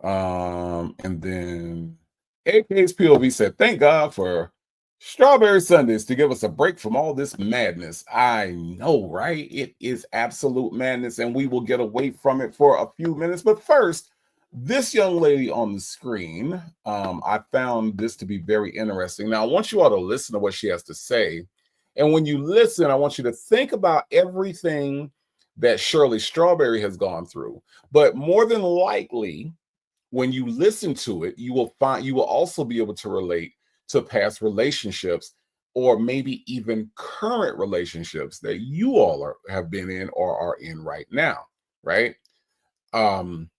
And then AK's POV said, thank God for Strawberry Sundays to give us a break from all this madness. I know, right? It is absolute madness, and we will get away from it for a few minutes. But first, this young lady on the screen, I found this to be very interesting. Now, I want you all to listen to what she has to say. And when you listen, I want you to think about everything that Shirley Strawberry has gone through. But more than likely, when you listen to it, you will also be able to relate to past relationships or maybe even current relationships that you all have been in or are in right now, right? Um,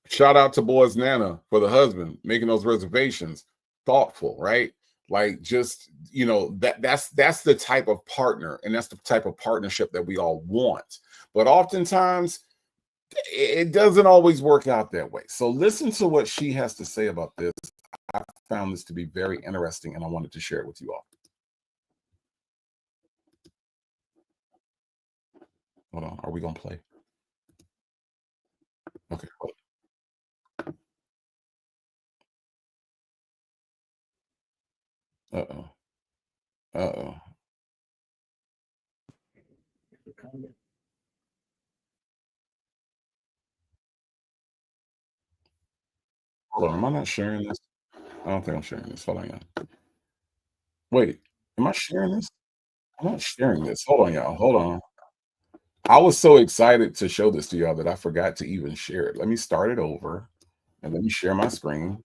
Shout out to Boys Nana for the husband making those reservations, thoughtful, right? Like just that's the type of partner and that's the type of partnership that we all want. But oftentimes it doesn't always work out that way. So listen to what she has to say about this. I found this to be very interesting and I wanted to share it with you all. Hold on. Are we going to play? Okay. Uh-oh. Uh-oh. Hold on. Am I not sharing this? I don't think I'm sharing this. Hold on. Wait. Am I sharing this? I'm not sharing this. Hold on, y'all. Hold on. I was so excited to show this to y'all that I forgot to even share it. Let me start it over and let me share my screen.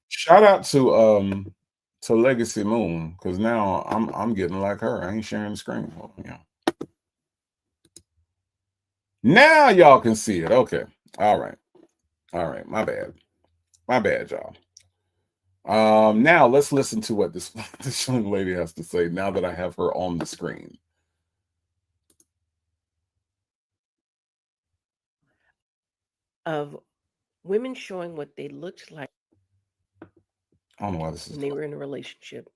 Shout out to Legacy Moon because now I'm getting like her. I ain't sharing the screen. Hold on, y'all. Now y'all can see it. Okay. All right. All right. My bad. My bad, y'all. Now let's listen to what this this young lady has to say now that I have her on the screen. Of women showing what they looked like I don't know why this is when they were in a relationship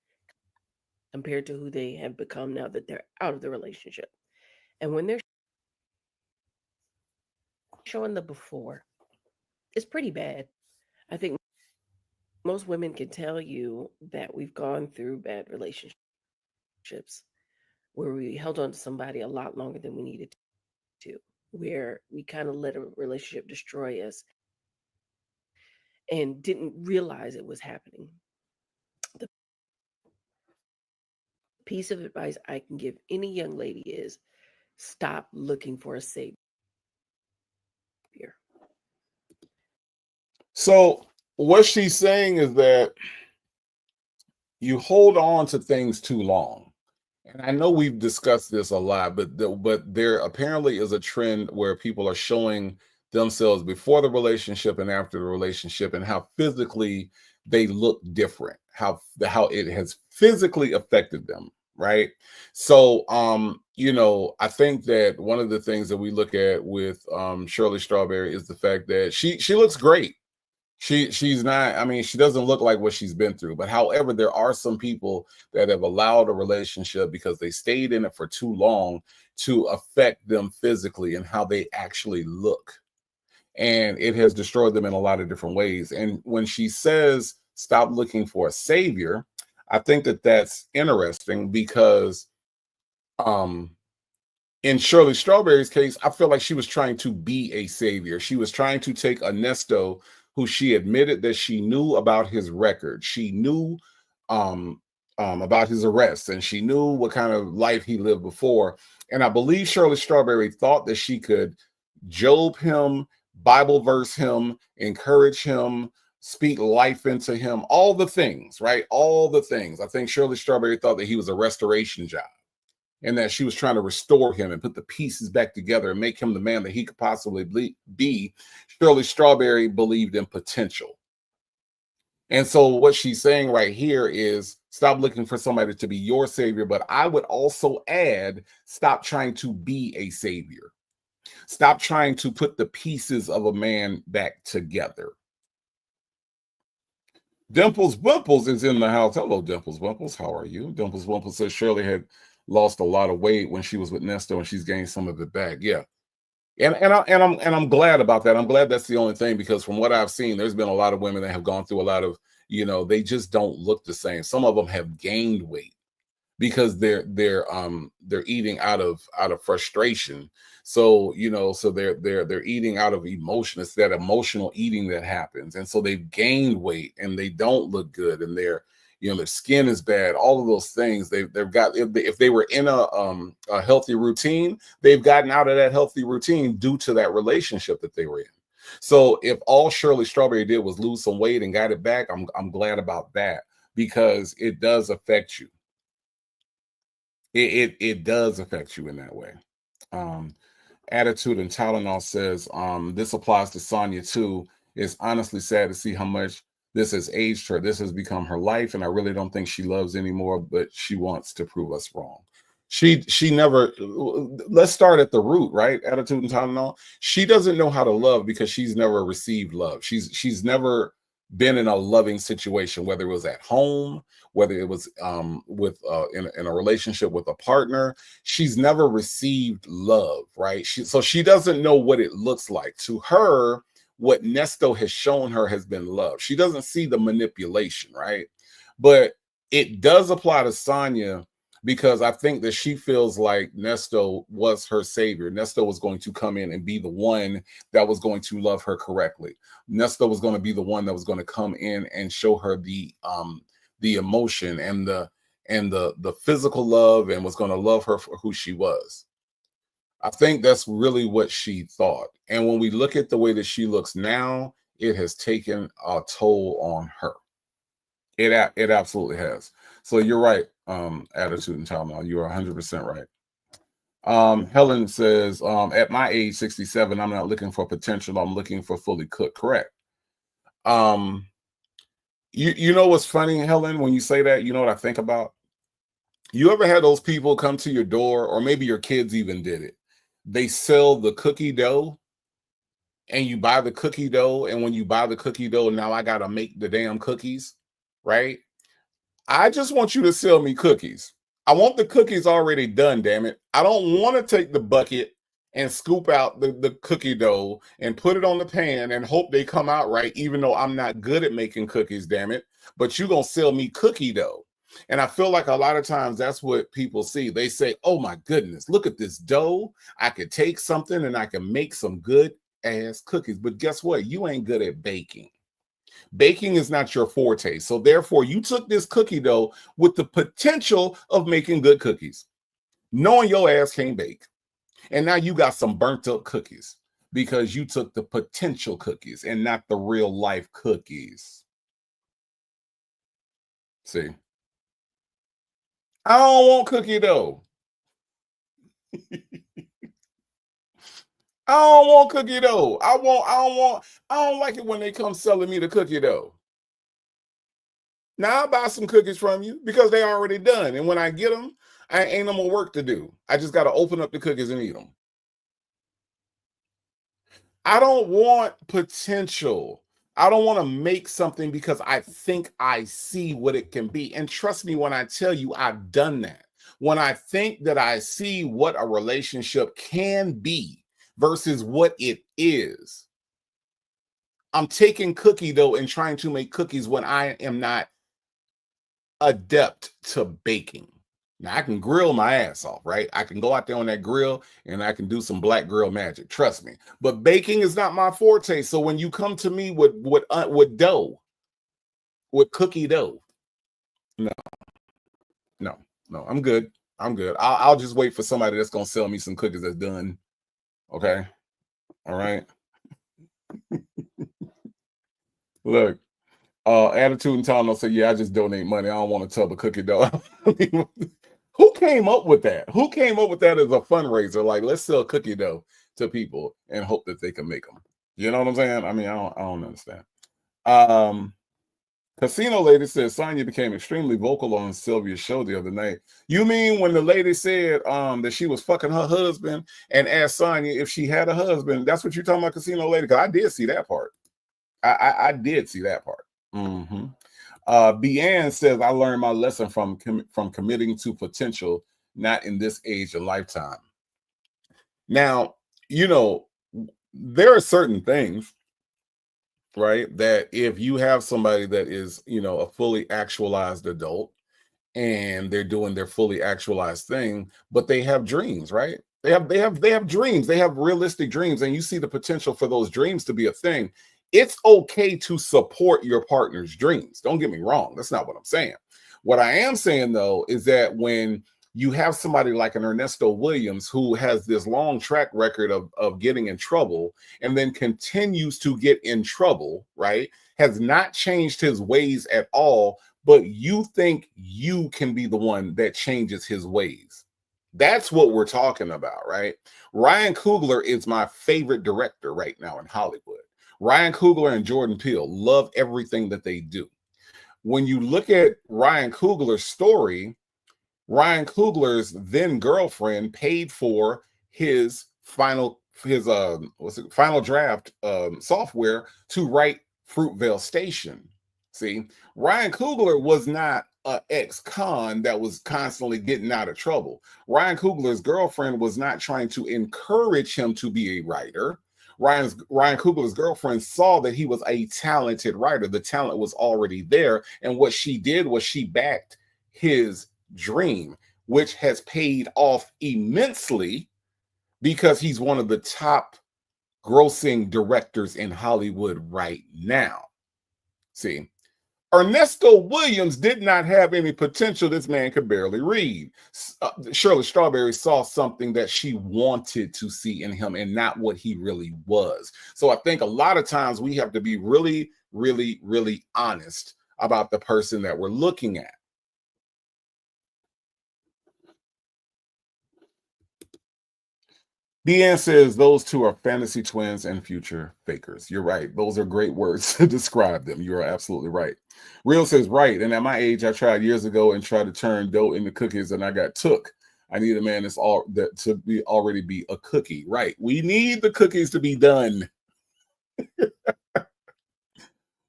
compared to who they have become now that they're out of the relationship. And when they're showing the before, it's pretty bad. I think most women can tell you that we've gone through bad relationships where we held on to somebody a lot longer than we needed to, where we kind of let a relationship destroy us and didn't realize it was happening. The piece of advice I can give any young lady is stop looking for a savior. So what she's saying is that you hold on to things too long. And I know we've discussed this a lot, but there apparently is a trend where people are showing themselves before the relationship and after the relationship and how physically they look different, how it has physically affected them, right? So I think that one of the things that we look at with Shirley Strawberry is the fact that she looks great. She's not, I mean, she doesn't look like what she's been through. But however, there are some people that have allowed a relationship because they stayed in it for too long to affect them physically and how they actually look. And it has destroyed them in a lot of different ways. And when she says stop looking for a savior, I think that that's interesting because um in Shirley Strawberry's case, I feel like she was trying to be a savior. She was trying to take Ernesto, who she admitted that she knew about his record. She knew um, about his arrests, and she knew what kind of life he lived before. And I believe Shirley Strawberry thought that she could Job him, Bible verse him, encourage him, speak life into him, all the things, right? All the things. I think Shirley Strawberry thought that he was a restoration job and that she was trying to restore him and put the pieces back together and make him the man that he could possibly be. Shirley Strawberry believed in potential. And so what she's saying right here is stop looking for somebody to be your savior, but I would also add stop trying to be a savior. Stop trying to put the pieces of a man back together. Dimples Wimples is in the house. Hello, Dimples Wimples. How are you? Dimples Wimples says Shirley had lost a lot of weight when she was with Nesto, and she's gained some of it back. Yeah, and I'm glad about that. I'm glad that's the only thing because from what I've seen, there's been a lot of women that have gone through a lot of they just don't look the same. Some of them have gained weight because they're eating out of frustration. So so they're eating out of emotion. It's that emotional eating that happens, and so they've gained weight and they don't look good, and their skin is bad. All of those things they've got. If they were in a healthy routine, they've gotten out of that healthy routine due to that relationship that they were in. So if all Shirley Strawberry did was lose some weight and got it back, I'm glad about that because it does affect you. It does affect you in that way. Um, Attitude and Tylenol says this applies to Sonia too. It's honestly sad to see how much this has aged her. This has become her life, and I really don't think she loves anymore. But she wants to prove us wrong. She never. Let's start at the root, right? Attitude and Tylenol. She doesn't know how to love because she's never received love. She's never been in a loving situation, whether it was at home, whether it was with in a relationship with a partner. She's never received love, right? So she doesn't know what it looks like. To her, what Nesto has shown her has been love. She doesn't see the manipulation, right? But it does apply to Sonia because I think that she feels like Nesto was her savior. Nesto was going to come in and be the one that was going to love her correctly. Nesto was going to be the one that was going to come in and show her the emotion and the physical love and was going to love her for who she was. I think that's really what she thought. And when we look at the way that she looks now, it has taken a toll on her. It absolutely has. So you're right, attitude and child. You are 100% right. Helen says, at my age, 67, I'm not looking for potential. I'm looking for fully cooked. Correct. Um, you know what's funny, Helen, when you say that, you know what I think about? You ever had those people come to your door, or maybe your kids even did it? They sell the cookie dough, and you buy the cookie dough, and when you buy the cookie dough, now I gotta make the damn cookies, right? I just want you to sell me cookies. I want the cookies already done, damn it. I don't want to take the bucket and scoop out the cookie dough and put it on the pan and hope they come out right, even though I'm not good at making cookies, damn it. But you're going to sell me cookie dough. And I feel like a lot of times that's what people see. They say, oh my goodness, look at this dough. I could take something and I can make some good ass cookies. But guess what? You ain't good at baking. Baking is not your forte. So therefore, you took this cookie dough with the potential of making good cookies, knowing your ass can't bake. And now you got some burnt up cookies because you took the potential cookies and not the real life cookies. See, I don't want cookie dough. I don't want cookie dough. I don't like it when they come selling me the cookie dough. Now I'll buy some cookies from you because they already done. And when I get them, I ain't no more work to do. I just got to open up the cookies and eat them. I don't want potential. I don't want to make something because I think I see what it can be. And trust me when I tell you I've done that. When I think that I see what a relationship can be versus what it is, I'm taking cookie dough and trying to make cookies when I am not adept to baking. Now I can grill my ass off, right? I can go out there on that grill and I can do some black girl magic. Trust me. But baking is not my forte. So when you come to me with dough, with cookie dough, no, no, no. I'm good. I'm good. I'll just wait for somebody that's gonna sell me some cookies that's done. Okay. All right. Look, attitude and time. They'll say, "Yeah, I just donate money. I don't want a tub of cookie dough." Who came up with that? Who came up with that as a fundraiser? Like, let's sell cookie dough to people and hope that they can make them. You know what I'm saying? I mean, I don't understand. Um, Casino lady says Sonia became extremely vocal on Sylvia's show the other night. You mean when the lady said that she was fucking her husband and asked Sonia if she had a husband? That's what you're talking about, Casino lady? Because I did see that part. I did see that part. Mm-hmm. Beanne says, I learned my lesson from committing to potential, not in this age and lifetime. Now, you know, there are certain things, right, that if you have somebody that is, you know, a fully actualized adult and they're doing their fully actualized thing, but they have dreams, right? They have dreams, they have realistic dreams, and you see the potential for those dreams to be a thing. It's okay to support your partner's dreams. Don't get me wrong. That's not what I'm saying. What I am saying, though, is that when you have somebody like an Ernesto Williams who has this long track record of getting in trouble and then continues to get in trouble, right? Has not changed his ways at all, but you think you can be the one that changes his ways. That's what we're talking about, right? Ryan Coogler is my favorite director right now in Hollywood. Ryan Coogler and Jordan Peele love everything that they do. When you look at Ryan Coogler's story, Ryan Coogler's then girlfriend paid for his final draft software to write Fruitvale Station. See, Ryan Coogler was not an ex-con that was constantly getting out of trouble. Ryan Coogler's girlfriend was not trying to encourage him to be a writer. Ryan Coogler's girlfriend saw that he was a talented writer. The talent was already there. And what she did was she backed his dream, which has paid off immensely because he's one of the top grossing directors in Hollywood right now. See, Ernesto Williams did not have any potential. This man could barely read. Shirley Strawberry saw something that she wanted to see in him and not what he really was. So I think a lot of times we have to be really, really, really honest about the person that we're looking at. Deanne says those two are fantasy twins and future fakers. You're right. Those are great words to describe them. You are absolutely right. Real says, right. And at my age, I tried years ago and tried to turn dough into cookies and I got took. I need a man that's all that to be already be a cookie. Right. We need the cookies to be done.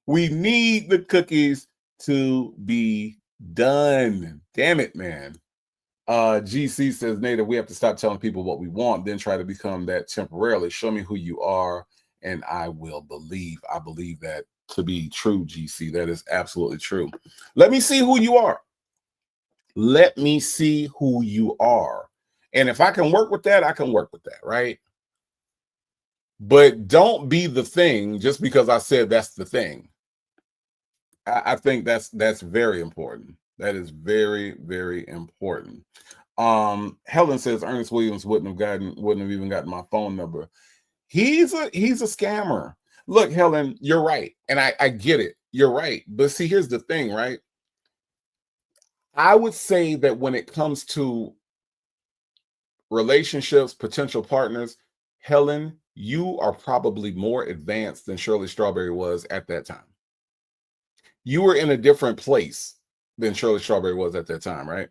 We need the cookies to be done. Damn it, man. GC says, Native, we have to stop telling people what we want, then try to become that temporarily. Show me who you are, and I will believe. I believe that to be true, GC. That is absolutely true. Let me see who you are. Let me see who you are. And if I can work with that, I can work with that, right? But don't be the thing just because I said that's the thing. I think that's very important. That is very, very important. Helen says Ernest Williams wouldn't have even gotten my phone number. He's a scammer. Look, Helen, you're right. And I get it. You're right. But see, here's the thing, right? I would say that when it comes to relationships, potential partners, Helen, you are probably more advanced than Shirley Strawberry was at that time. You were in a different place than Shirley Strawberry was at that time, right?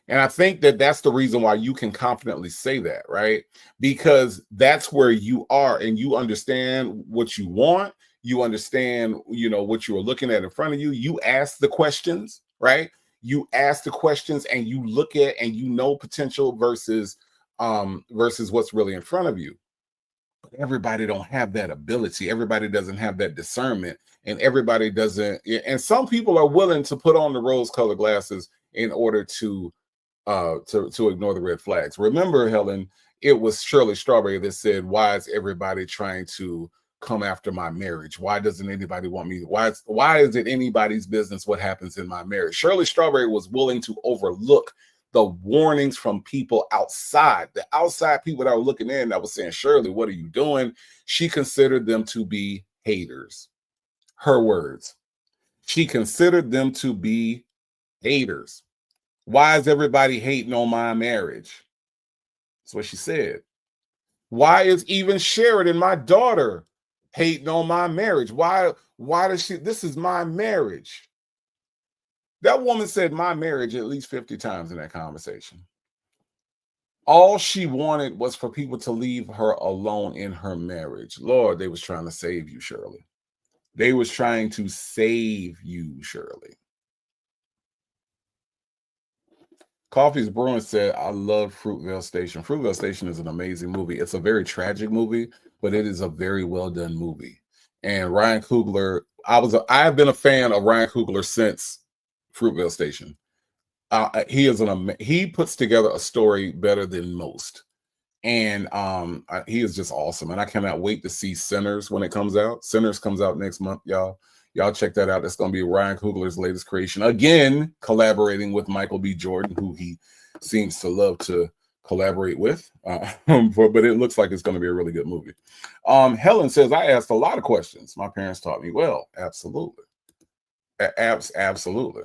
And I think that that's the reason why you can confidently say that, right? Because that's where you are and you understand what you want. You understand, what you are looking at in front of you. You ask the questions, right? You ask the questions and you look at and potential versus what's really in front of you. But everybody don't have that ability. Everybody doesn't have that discernment, and everybody doesn't. And some people are willing to put on the rose-colored glasses in order to ignore the red flags. Remember, Helen, it was Shirley Strawberry that said, "Why is everybody trying to come after my marriage? Why doesn't anybody want me? Why is it anybody's business what happens in my marriage?" Shirley Strawberry was willing to overlook the warnings from people outside, the outside people that were looking in that was saying, "Shirley, what are you doing?" She considered them to be haters. Her words. She considered them to be haters. Why is everybody hating on my marriage? That's what she said. Why is even Sheridan, my daughter, hating on my marriage? Why does she? This is my marriage. That woman said my marriage at least 50 times in that conversation. All she wanted was for people to leave her alone in her marriage. Lord, they was trying to save you, Shirley. They was trying to save you, Shirley. Coffee's Brewing said, I love Fruitvale Station. Fruitvale Station is an amazing movie. It's a very tragic movie, but it is a very well done movie. And Ryan Coogler, I have been a fan of Ryan Coogler since Fruitvale Station. He puts together a story better than most. And he is just awesome. And I cannot wait to see Sinners when it comes out. Sinners comes out next month, y'all. Y'all check that out. That's going to be Ryan Coogler's latest creation. Again, collaborating with Michael B. Jordan, who he seems to love to collaborate with. But it looks like it's going to be a really good movie. Helen says, I asked a lot of questions. My parents taught me well. Absolutely. Absolutely.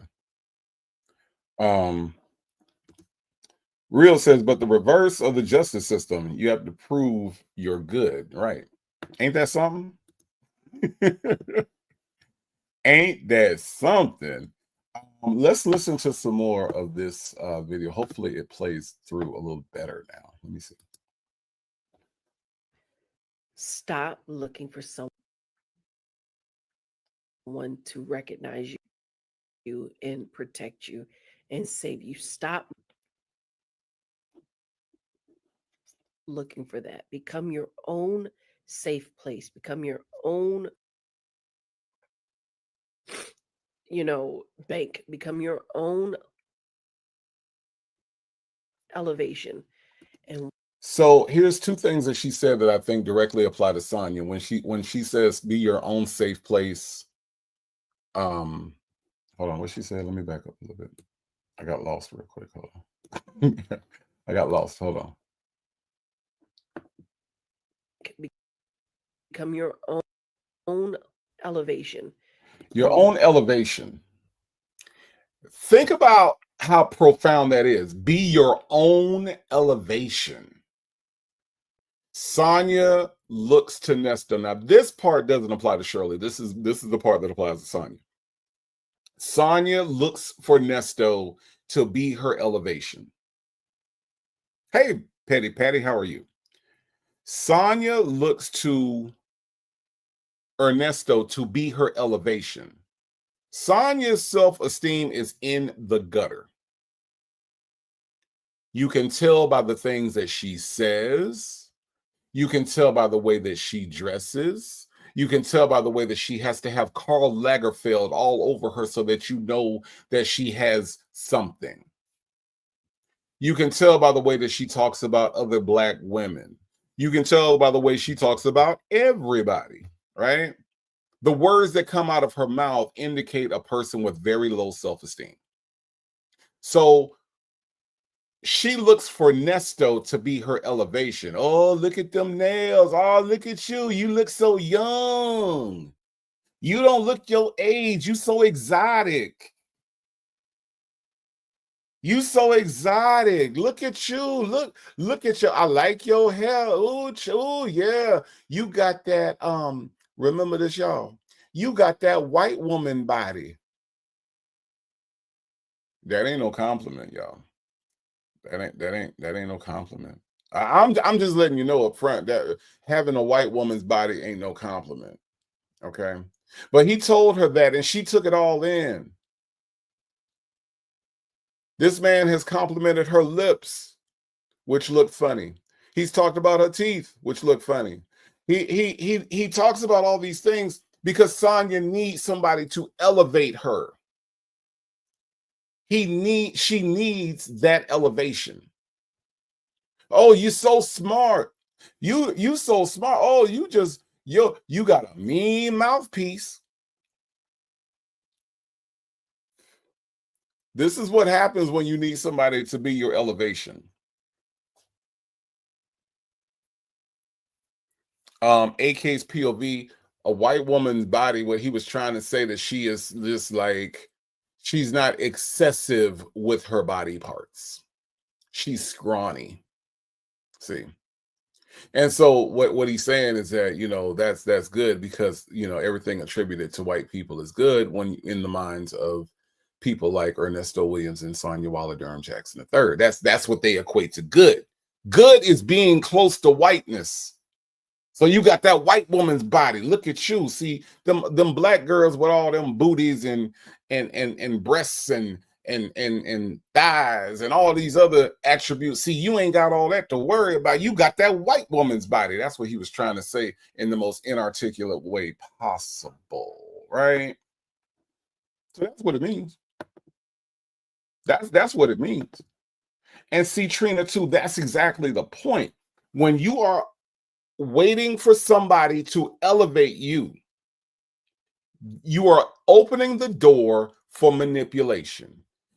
Real says, but the reverse of the justice system, you have to prove you're good, right? Ain't that something? Ain't that something? Let's listen to some more of this video. Hopefully it plays through a little better now. Let me see. Stop looking for someone to recognize you and protect you and save you. Stop looking for that. Become your own safe place. Become your own, bank. Become your own elevation. And so here's two things that she said that I think directly apply to Sonia. When she says be your own safe place, Hold on. What she said? Let me back up a little bit. I got lost real quick. Hold on. I got lost. Hold on. Become your own elevation. Your own elevation. Think about how profound that is. Be your own elevation. Sonia looks to Nesta. Now, this part doesn't apply to Shirley. This is the part that applies to Sonia. Sonia looks for Nesto to be her elevation. Hey, Petty Patty, how are you? Sonia looks to Ernesto to be her elevation. Sonia's self-esteem is in the gutter. You can tell by the things that she says. You can tell by the way that she dresses. You can tell by the way that she has to have Karl Lagerfeld all over her so that you know that she has something. You can tell by the way that she talks about other Black women. You can tell by the way she talks about everybody, right? The words that come out of her mouth indicate a person with very low self-esteem. So she looks for Nesto to be her elevation. Oh, look at them nails. Oh, look at you. You look so young. You don't look your age. You so exotic. You so exotic. Look at you. Look at you. I like your hair. Ooh, yeah. You got that. Remember this, y'all. You got that white woman body. That ain't no compliment, y'all. That ain't no compliment. I'm just letting you know up front that having a white woman's body ain't no compliment. Okay. But he told her that and she took it all in. This man has complimented her lips, which look funny. He's talked about her teeth, which look funny. He talks about all these things because Sonia needs somebody to elevate her. She needs that elevation. Oh, you so smart. You so smart. Oh, you got a mean mouthpiece. This is what happens when you need somebody to be your elevation. AK's POV, a white woman's body, where he was trying to say that she is just like, she's not excessive with her body parts. She's scrawny. See. And so what he's saying is that, you know, that's good because, you know, everything attributed to white people is good when in the minds of people like Ernesto Williams and Sonia Waller Durham Jackson III. That's what they equate to good. Good is being close to whiteness. So you got that white woman's body. Look at you. See them Black girls with all them booties and breasts and thighs and all these other attributes. See, you ain't got all that to worry about. You got that white woman's body. That's what he was trying to say in the most inarticulate way possible, right? So that's what it means. That's what it means. And see, Trina, too, that's exactly the point. When you are waiting for somebody to elevate you, you are opening the door for manipulation.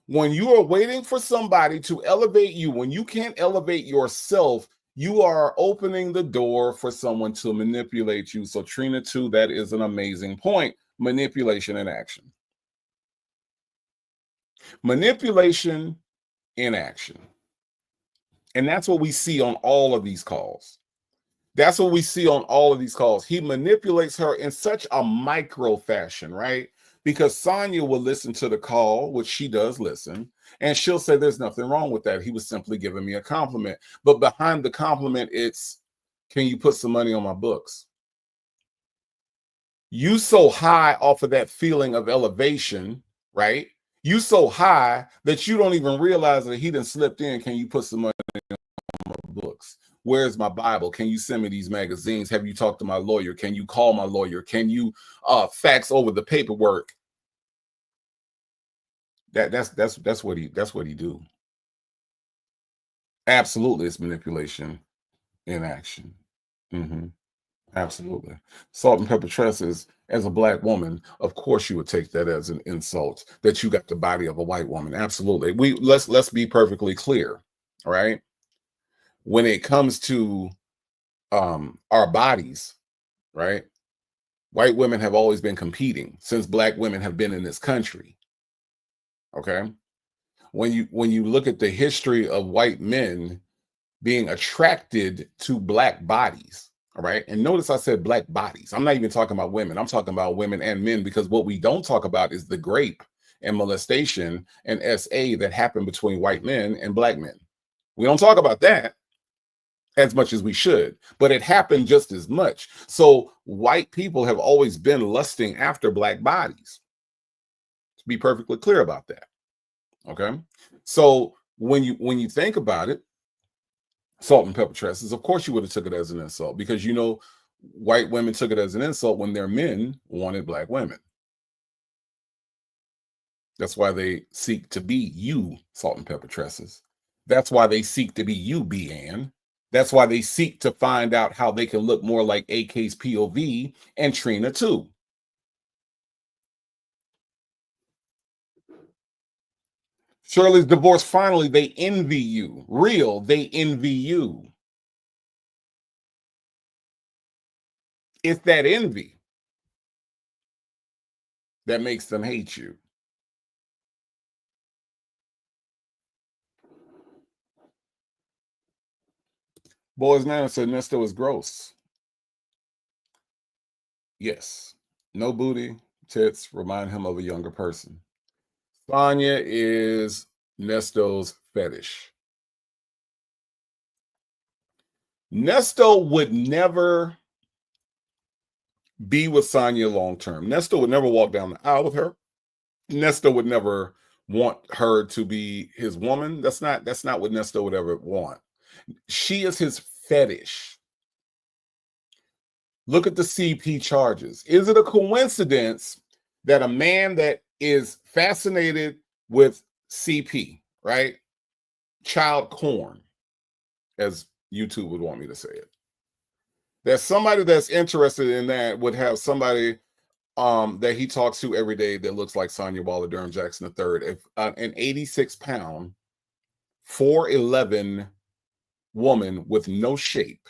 When you are waiting for somebody to elevate you, when you can't elevate yourself, you are opening the door for someone to manipulate you. So Trina, too, that is an amazing point. Manipulation in action. Manipulation in action. And that's what we see on all of these calls. That's what we see on all of these calls. He manipulates her in such a micro fashion, right? Because Sonia will listen to the call, which she does listen, and she'll say, there's nothing wrong with that. He was simply giving me a compliment. But behind the compliment, it's, can you put some money on my books? You so high off of that feeling of elevation, right? You so high that you don't even realize that he done slipped in. Can you put some money on my books? Where's my Bible? Can you send me these magazines? Have you talked to my lawyer? Can you call my lawyer? Can you fax over the paperwork? That's what he do. Absolutely, it's manipulation in action. Absolutely. Salt and pepper tresses, as a black woman, of course you would take that as an insult that you got the body of a white woman. Absolutely. Let's be perfectly clear, all right? When it comes to our bodies, right? White women have always been competing since black women have been in this country. Okay? When you look at the history of white men being attracted to black bodies, all right? And notice I said black bodies. I'm not even talking about women. I'm talking about women and men, because what we don't talk about is the grape and molestation and SA that happened between white men and black men. We don't talk about that as much as we should, but it happened just as much. So white people have always been lusting after black bodies. To be perfectly clear about that. Okay? So when you think about it, salt and pepper tresses, of course you would have took it as an insult, because white women took it as an insult when their men wanted black women. That's why they seek to be you, salt and pepper tresses. That's why they seek to be you, Ann. That's why they seek to find out how they can look more like AK's POV and Trina too. Shirley's divorce, finally, they envy you. Real, they envy you. It's that envy that makes them hate you. Boys Nana said Nesto is gross. Yes. No booty, tits remind him of a younger person. Sonia is Nesto's fetish. Nesto would never be with Sonia long term. Nesto would never walk down the aisle with her. Nesto would never want her to be his woman. That's not what Nesto would ever want. She is his fetish. Look at the CP charges. Is it a coincidence that a man that is fascinated with CP, right? Child corn, as YouTube would want me to say it. That somebody that's interested in that would have somebody that he talks to every day that looks like Sonia Waller Durham Jackson III. If an 86-pound, 4'11" woman with no shape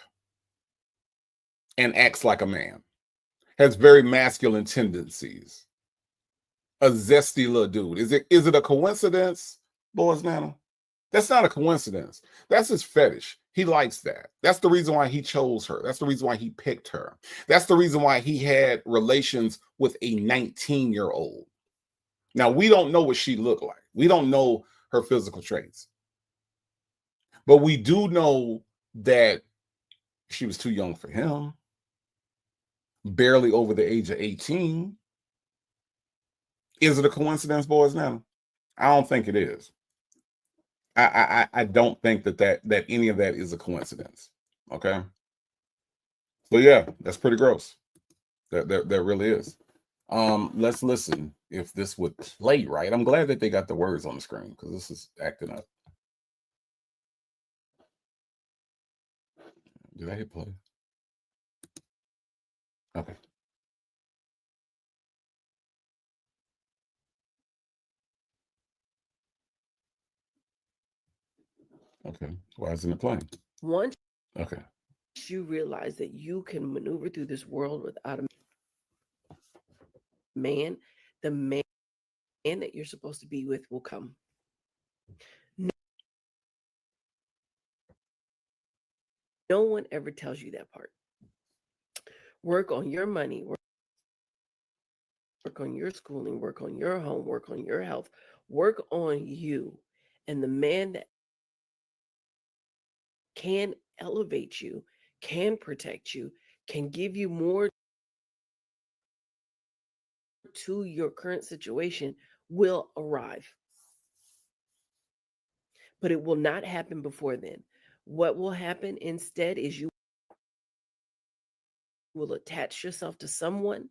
and acts like a man, has very masculine tendencies, a zesty little dude. Is it a coincidence, Boys Nana? That's not a coincidence. That's his fetish. He likes that. That's the reason why he chose her. That's the reason why he picked her. That's the reason why he had relations with a 19-year-old. Now, we don't know what she looked like. We don't know her physical traits. But we do know that she was too young for him, barely over the age of 18. Is it a coincidence, Boys Now? I don't think it is. I don't think that any of that is a coincidence. Okay. So yeah, that's pretty gross. That really is. Let's listen if this would play right. I'm glad that they got the words on the screen, because this is acting up. Did I hit play? Okay. Okay. Why isn't it playing? Once Okay. you realize that you can maneuver through this world without a man, the man that you're supposed to be with will come. No one ever tells you that part. Work on your money, work on your schooling, work on your home, work on your health, work on you. And the man that can elevate you, can protect you, can give you more to your current situation will arrive. But it will not happen before then. What will happen instead is you will attach yourself to someone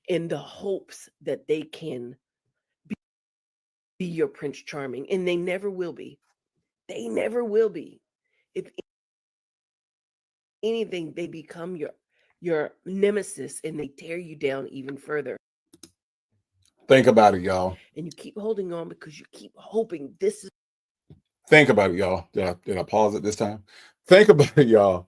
in the hopes that they can be your Prince Charming, and they never will be. They never will be. If anything, they become your nemesis and they tear you down even further. Think about it, y'all. And you keep holding on because you keep hoping this is. Think about it, y'all. Did I pause it this time? Think about it, y'all.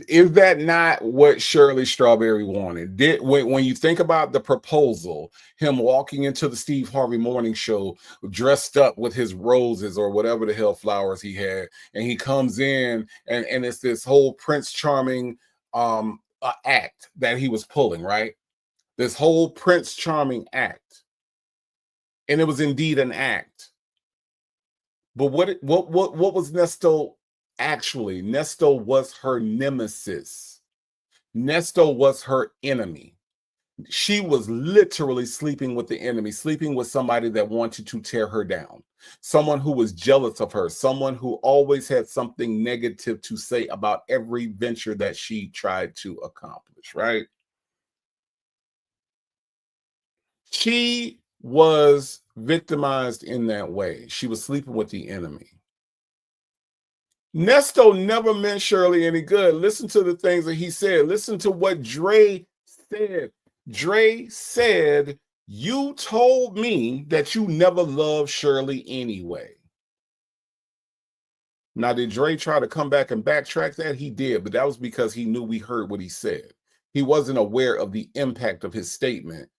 Is that not what Shirley Strawberry wanted? When you think about the proposal, him walking into the Steve Harvey morning show dressed up with his roses or whatever the hell flowers he had, and he comes in and it's this whole Prince Charming act that he was pulling, right? This whole Prince Charming act. And it was indeed an act. But what was Nesto actually? Nesto was her nemesis. Nesto was her enemy. She was literally sleeping with the enemy, sleeping with somebody that wanted to tear her down, someone who was jealous of her, someone who always had something negative to say about every venture that she tried to accomplish, right? She was victimized in that way. She was sleeping with the enemy. Nesto never meant Shirley any good. Listen to the things that he said. Listen to what Dre said. Dre said, "You told me that you never loved Shirley anyway." Now, did Dre try to come back and backtrack that? He did, but that was because he knew we heard what he said. He wasn't aware of the impact of his statement.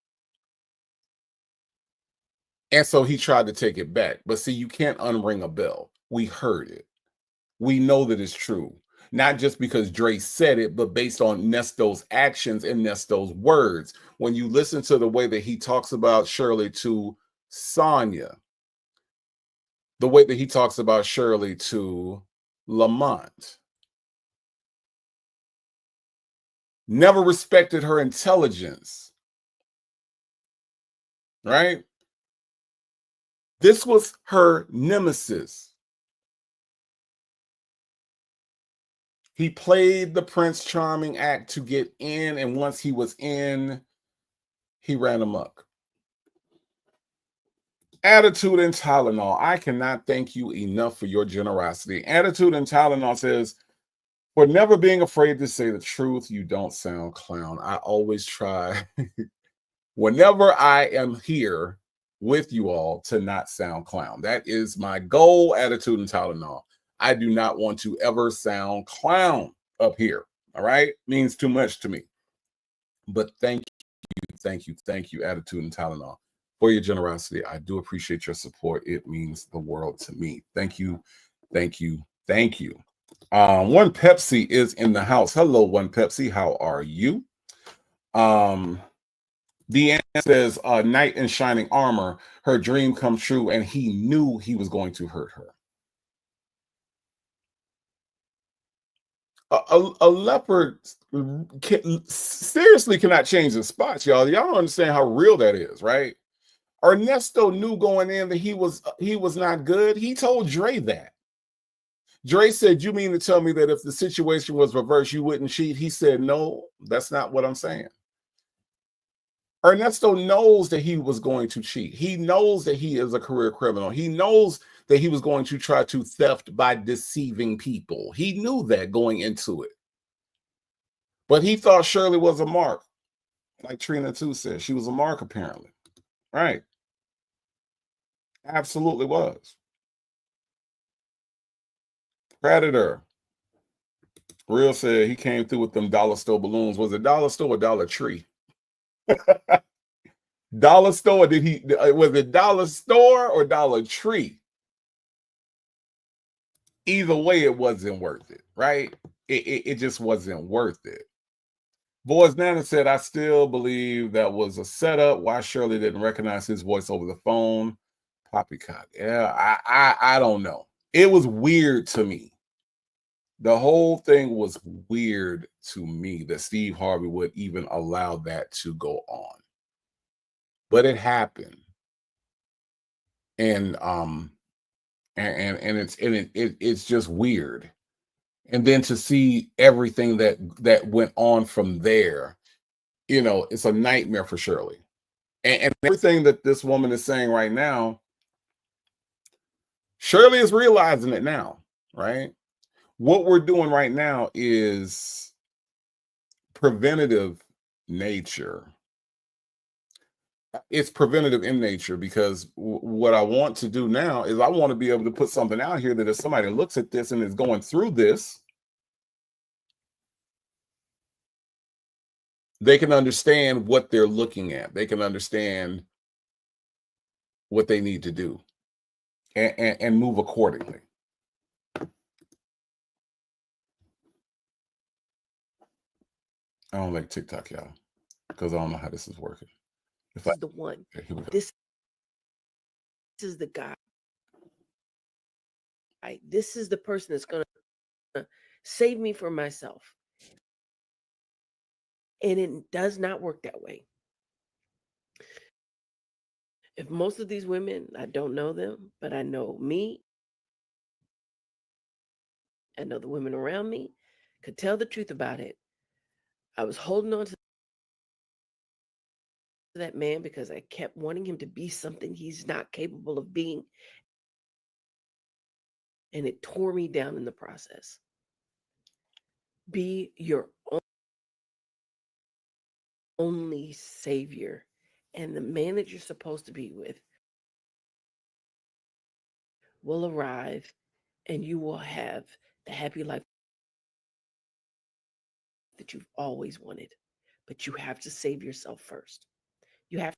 And so he tried to take it back. But see, you can't unring a bell. We heard it. We know that it's true. Not just because Dre said it, but based on Nesto's actions and Nesto's words. When you listen to the way that he talks about Shirley to Sonia, the way that he talks about Shirley to Lamont, never respected her intelligence, right? This was her nemesis. He played the Prince Charming act to get in, and once he was in, he ran amok. Attitude and Tylenol. I cannot thank you enough for your generosity. Attitude and Tylenol says, for never being afraid to say the truth, you don't sound clown. I always try, whenever I am here with you all, to not sound clown. That is my goal, Attitude and Tylenol. I do not want to ever sound clown up here. All right? Means too much to me. But thank you, Attitude and Tylenol, for your generosity. I do appreciate your support. It means the world to me. Thank you. One Pepsi is in the house. Hello, One Pepsi. How are you? Deanne says, knight in shining armor, her dream come true, and he knew he was going to hurt her. A leopard seriously cannot change his spots, y'all. Y'all don't understand how real that is, right? Ernesto knew going in that he was not good. He told Dre that. Dre said, "You mean to tell me that if the situation was reversed, you wouldn't cheat?" He said, "No, that's not what I'm saying." Ernesto knows that he was going to cheat. He knows that he is a career criminal. He knows that he was going to try to theft by deceiving people. He knew that going into it. But he thought Shirley was a mark. Like Trina too said, she was a mark apparently. Right. Absolutely was. Predator. Real said he came through with them dollar store balloons. Was it dollar store or Dollar Tree? Dollar store, was it dollar store or Dollar Tree? Either way, it wasn't worth it, right? It just wasn't worth it. Boys Nana said, I still believe that was a setup. Why Shirley didn't recognize his voice over the phone? Poppycock. Yeah, I don't know. It was weird to me. The whole thing was weird to me that Steve Harvey would even allow that to go on. But it happened. And it's just weird. And then to see everything that went on from there, it's a nightmare for Shirley. And everything that this woman is saying right now, Shirley is realizing it now, right? What we're doing right now is preventative nature. It's preventative in nature because what I want to do now is I want to be able to put something out here that if somebody looks at this and is going through this, they can understand what they're looking at. They can understand what they need to do and move accordingly. I don't like TikTok, y'all, because I don't know how this is working. This is the one. Okay, here we go. This is the guy. This is the person that's going to save me from myself. And it does not work that way. If most of these women, I don't know them, but I know me, I know the women around me, could tell the truth about it. I was holding on to that man because I kept wanting him to be something he's not capable of being. And it tore me down in the process. Be your only savior. And the man that you're supposed to be with will arrive and you will have the happy life that you've always wanted. But you have to save yourself first. You have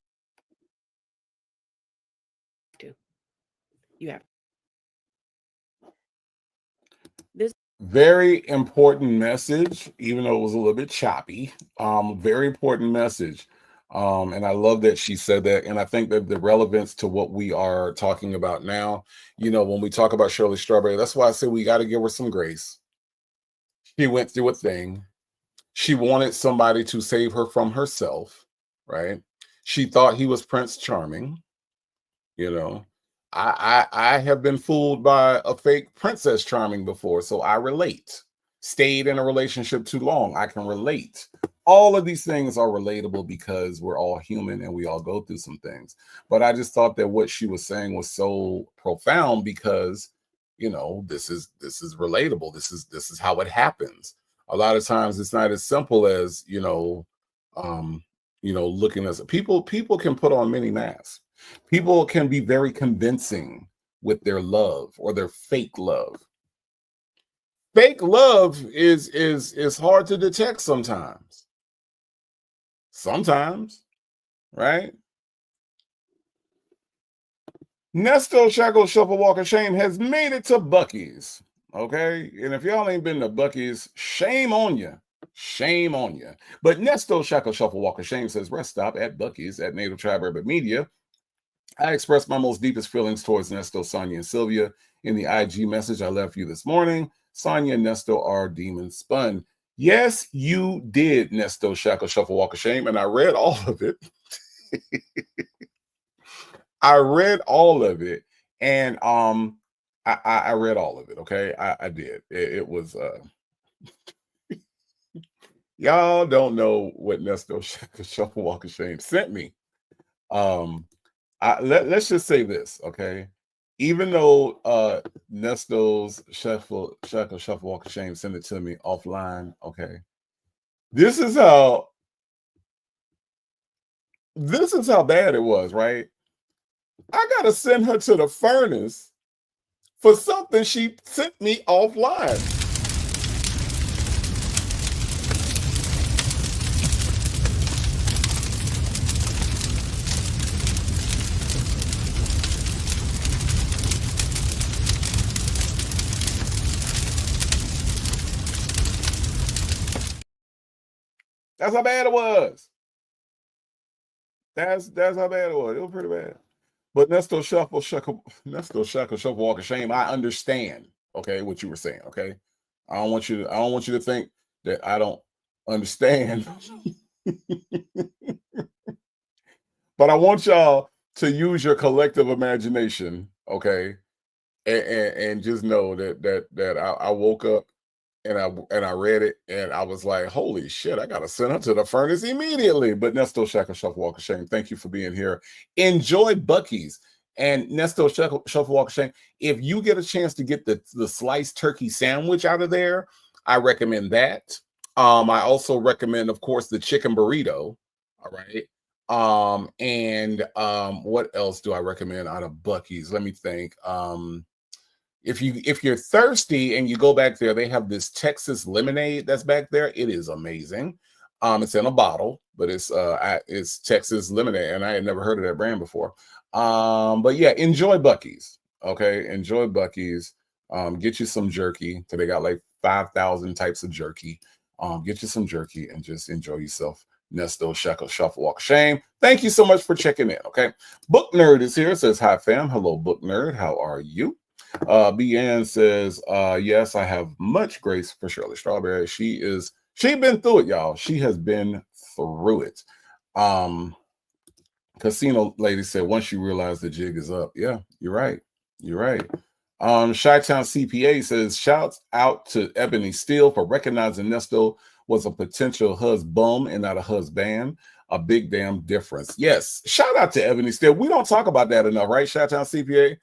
to. You have to. This very important message, even though it was a little bit choppy. Very important message. And I love that she said that. And I think that the relevance to what we are talking about now, when we talk about Shirley Strawberry, that's why I say we got to give her some grace. She went through a thing. She wanted somebody to save her from herself, right? She thought he was Prince Charming. I have been fooled by a fake Princess Charming before, so I relate. Stayed in a relationship too long, I can relate. All of these things are relatable because we're all human and we all go through some things. But I just thought that what she was saying was so profound because, this is relatable. This is how it happens. A lot of times it's not as simple as, looking as people can put on many masks. People can be very convincing with their love or their fake love. Fake love is hard to detect sometimes. Right? Nesto Shackle Shuffle Walk of Shame has made it to Buc-ee's. Okay? And if y'all ain't been to Buc-ee's, shame on you. Shame on you. But Nesto Shackle Shuffle Walk of Shame says rest stop at Buc-ee's at Native Tribe Urban Media. I expressed my most deepest feelings towards Nesto, Sonia, and Sylvia in the IG message I left you this morning. Sonia and Nesto are demon spun. Yes, you did, Nesto Shackle Shuffle Walk of Shame, and I read all of it. I read all of it, and I read all of it. Okay, I did. It was y'all don't know what Nesto Shackle Shuffle Walk of Shame sent me. Let's just say this, okay? Even though Nesto's Shackle Shuffle Walk of Shame sent it to me offline, okay? This is how bad it was, right? I gotta send her to the furnace for something she sent me offline. That's how bad it was. That's how bad it was. It was pretty bad. But Nesto Shackle Shuffle Walk of Shame, I understand, okay, what you were saying, okay? I don't want you to think that I don't understand. But I want y'all to use your collective imagination, okay? And just know that I woke up and I read it and I was like, holy shit, I gotta send her to the furnace immediately. But Nesto Shackle Shuffle Walk of Shame, thank you for being here. Enjoy Buc-ee's. And Nesto Shuffle Walk of Shame, if you get a chance to get the sliced turkey sandwich out of there, I recommend that. I also recommend, of course, the chicken burrito. All right. What else do I recommend out of Bucky's? Let me think. If you're thirsty and you go back there, they have this Texas lemonade that's back there. It is amazing. It's in a bottle, but it's Texas lemonade, and I had never heard of that brand before. But yeah, enjoy Bucky's. Okay, enjoy Bucky's. Get you some jerky. So they got like 5,000 types of jerky. Get you some jerky and just enjoy yourself. Nesto Shekel Shuffle Walk of Shame. Thank you so much for checking in. Okay, Book Nerd is here. Says hi, fam. Hello, Book Nerd. How are you? BN says, yes, I have much grace for Shirley Strawberry. She been through it, y'all. She has been through it. Casino lady said, once you realize the jig is up. Yeah, you're right. You're right. Chi-Town CPA says, shouts out to Ebony Steele for recognizing Nesto was a potential husband and not a husband. A big damn difference. Yes. Shout out to Ebony Steele. We don't talk about that enough, right? Chi-Town CPA.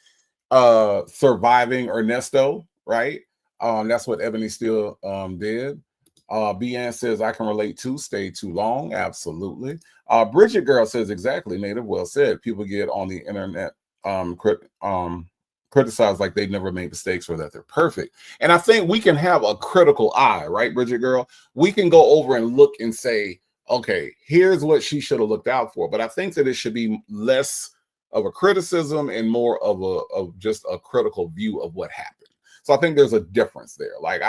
Surviving Ernesto, right? That's what Ebony Steele did. BN says, I can relate to stay too long. Absolutely. Bridget Girl says, exactly, Native. Well said. People get on the internet criticized like they've never made mistakes or that they're perfect. And I think we can have a critical eye, right, Bridget Girl? We can go over and look and say, okay, here's what she should have looked out for. But I think that it should be less of a criticism and more of just a critical view of what happened. So I think there's a difference there. Like,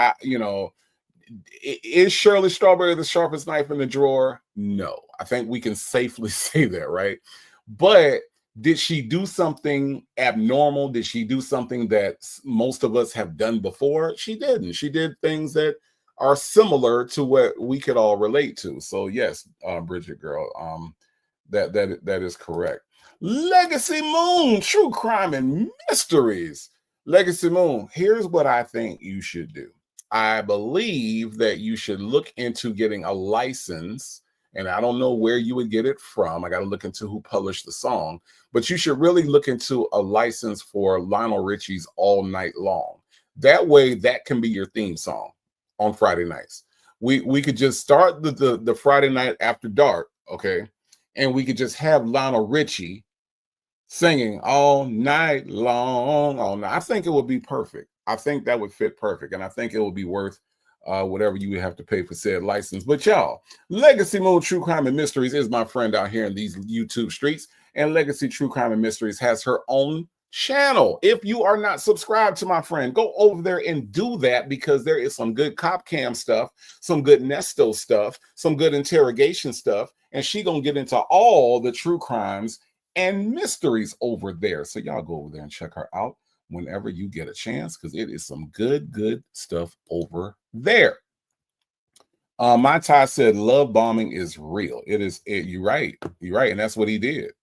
is Shirley Strawberry the sharpest knife in the drawer? No. I think we can safely say that, right? But did she do something abnormal? Did she do something that most of us have done before? She didn't. She did things that are similar to what we could all relate to. So yes, Bridget Girl, that is correct. Legacy Moon, true crime and mysteries. Legacy Moon, here's what I think you should do. I believe that you should look into getting a license, and I don't know where you would get it from. I got to look into who published the song, but you should really look into a license for Lionel Richie's All Night Long. That way, that can be your theme song on Friday nights. We could just start the Friday night after dark, okay? And we could just have Lionel Richie singing all night long. All night. I think it would be perfect. I think that would fit perfect. And I think it would be worth whatever you would have to pay for said license. But y'all, Legacy Moon True Crime and Mysteries is my friend out here in these YouTube streets. And Legacy True Crime and Mysteries has her own channel. If you are not subscribed to my friend, go over there and do that, because there is some good cop cam stuff, some good Nesto stuff, some good interrogation stuff. And she gonna get into all the true crimes and mysteries over there. So y'all go over there and check her out whenever you get a chance, because it is some good stuff over there. My Ty said love bombing is real. You're right. You're right. And that's what he did.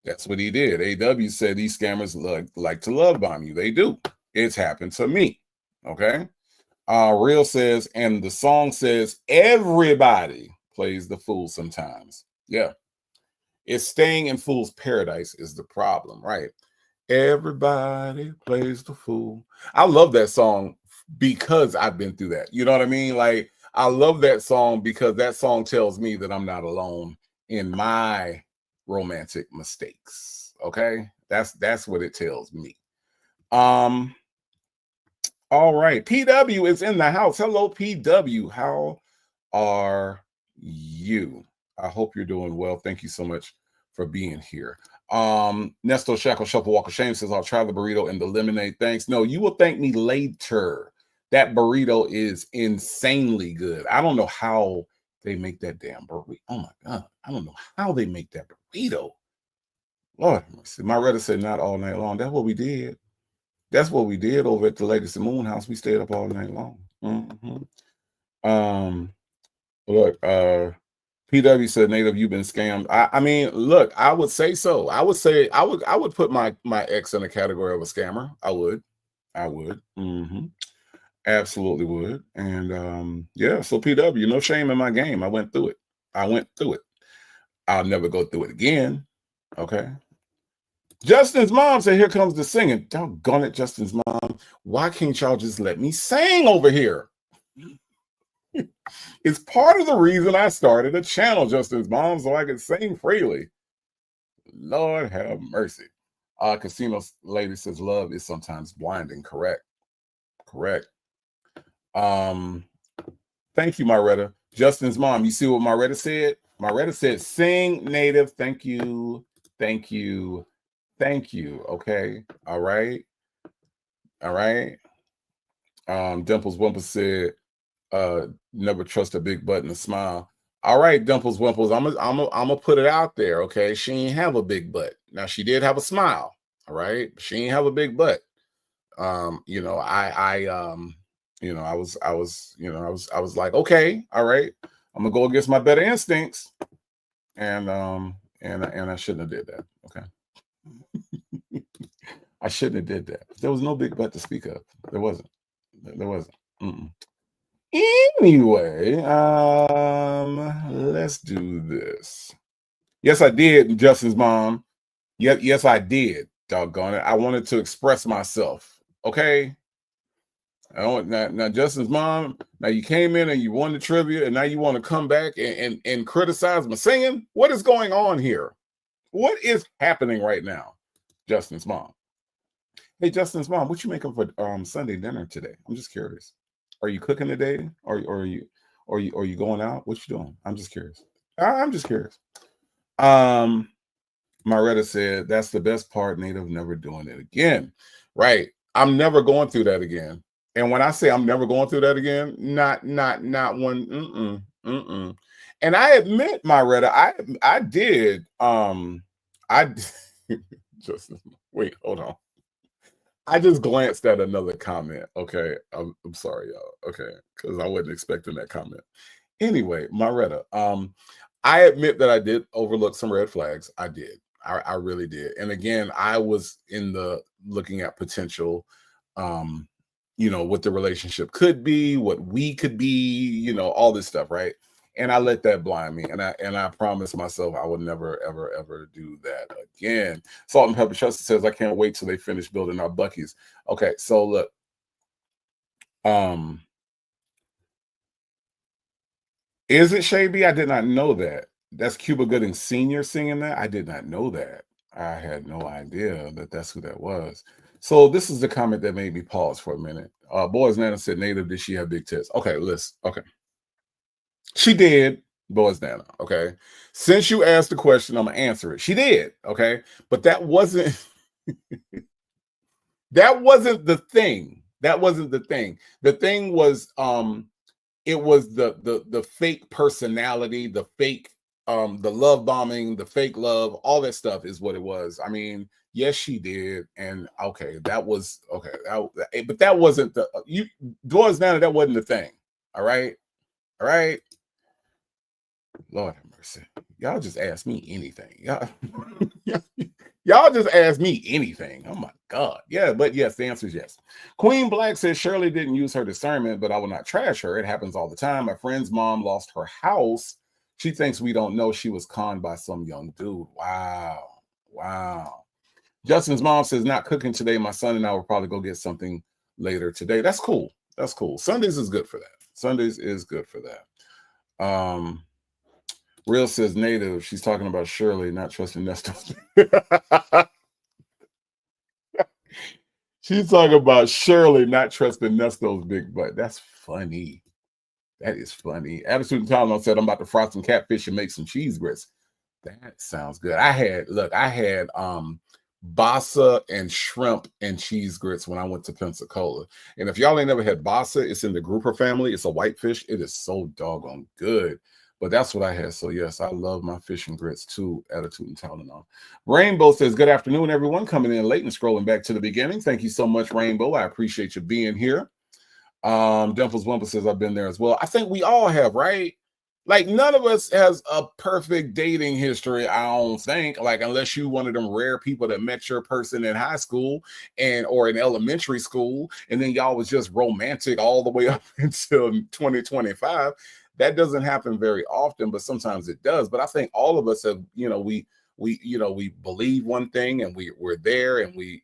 That's what he did. AW said these scammers like to love bomb you. They do. It's happened to me. Okay. Real says, and the song says everybody plays the fool sometimes. Yeah. It's staying in fool's paradise is the problem, right? Everybody plays the fool. I love that song because I've been through that. You know what I mean? Like, I love that song because that song tells me that I'm not alone in my romantic mistakes. Okay? That's what it tells me. All right. PW is in the house. Hello, PW. How are you? I hope you're doing well. Thank you so much for being here. Nesto Shackle Shuffle Walk of Shame says, I'll try the burrito and the lemonade. Thanks. No, you will thank me later. That burrito is insanely good. I don't know how they make that damn burrito. Oh my God. I don't know how they make that burrito. Lord, my Reddit said not all night long. That's what we did. That's what we did over at the Legacy Moon House. We stayed up all night long. Look, PW said, Native, you've been scammed. I mean, look, I would say so. I would say I would put my ex in a category of a scammer. I would. Absolutely would. And yeah, so PW, no shame in my game. I went through it. I'll never go through it again. Okay. Justin's mom said, here comes the singing. Doggone it, Justin's mom. Why can't y'all just let me sing over here? It's part of the reason I started a channel, Justin's mom, so I could sing freely. Lord have mercy. Casino lady says love is sometimes blinding. Correct. Correct. Thank you, Maretta. Justin's mom. You see what Maretta said? Maretta said, sing native. Thank you. Thank you. Thank you. Okay. All right. All right. Dimples Wimples said, never trust a big butt and a smile. All right, Dimples Wimples. I'm gonna put it out there. Okay. She ain't have a big butt. Now she did have a smile. All right. She ain't have a big butt. You know, you know, I was like, okay, all right, I'm gonna go against my better instincts, and I shouldn't have did that. Okay, I shouldn't have did that. There was no big butt to speak of. There wasn't. There wasn't. Anyway, let's do this. Yes, I did, Justin's mom. Yes, I did. Doggone it. I wanted to express myself. Okay. I don't now Justin's mom. Now you came in and you won the trivia, and now you want to come back and criticize my singing. What is going on here? What is happening right now, Justin's mom? Hey, Justin's mom, what you making for Sunday dinner today? I'm just curious. Are you cooking today, or are you going out? What you doing? I'm just curious. I'm just curious. Maretta said that's the best part. Native never doing it again. Right. I'm never going through that again. And when I say I'm never going through that again, not one. And I admit, Maretta, I did. I just wait. Hold on. I just glanced at another comment. Okay, I'm sorry, y'all. Okay, because I wasn't expecting that comment. Anyway, Maretta, I admit that I did overlook some red flags. I did. I really did. And again, I was in the looking at potential. You know, what the relationship could be, what we could be, you know, all this stuff, right? And I let that blind me, and I promised myself I would never, ever do that again. Salt and Pepper Chester says, I can't wait till they finish building our Buc-ee's. Okay, so look, is it Shay? I did not know that. That's Cuba Gooding Sr. singing that. I did not know that. I had no idea that that's who that was. So this is the comment that made me pause for a minute. Boys Nana said, Native, did she have big tits? Okay, listen. Okay. She did, Boys Nana. Okay. Since you asked the question, I'm gonna answer it. She did, okay. But that wasn't that wasn't the thing. That wasn't the thing. The thing was it was the fake personality, the fake the love bombing, the fake love, all that stuff is what it was. I mean, yes, she did, and okay, that was okay. But that wasn't the you Boys Nana. That wasn't the thing. All right, all right. Lord have mercy. Y'all just ask me anything. Y'all just ask me anything. Oh my God. Yeah, but yes, the answer is yes. Queen Black says Shirley didn't use her discernment, but I will not trash her. It happens all the time. My friend's mom lost her house. She thinks we don't know she was conned by some young dude. Wow. Wow. Justin's mom says, not cooking today. My son and I will probably go get something later today. That's cool. That's cool. Sundays is good for that. Sundays is good for that. Real says Native. She's talking about Shirley, not trusting Nestor. She's talking about Shirley, not trusting Nestor's big butt. That's funny. That is funny. Attitude and Tylenol said, I'm about to fry some catfish and make some cheese grits. That sounds good. I had bassa and shrimp and cheese grits when I went to Pensacola. And if y'all ain't never had bassa, it's in the grouper family. It's a whitefish. It is so doggone good. But that's what I had. So yes, I love my fish and grits too. Attitude and Tylenol. Rainbow says, good afternoon, everyone. Coming in late and scrolling back to the beginning. Thank you so much, Rainbow. I appreciate you being here. Dimples Wimple says, I've been there as well. I think we all have, right? Like, none of us has a perfect dating history, I don't think. Like, unless you one of them rare people that met your person in high school or in elementary school, and then y'all was just romantic all the way up until 2025. That doesn't happen very often, but sometimes it does. But I think all of us have, we believe one thing and we're there, and we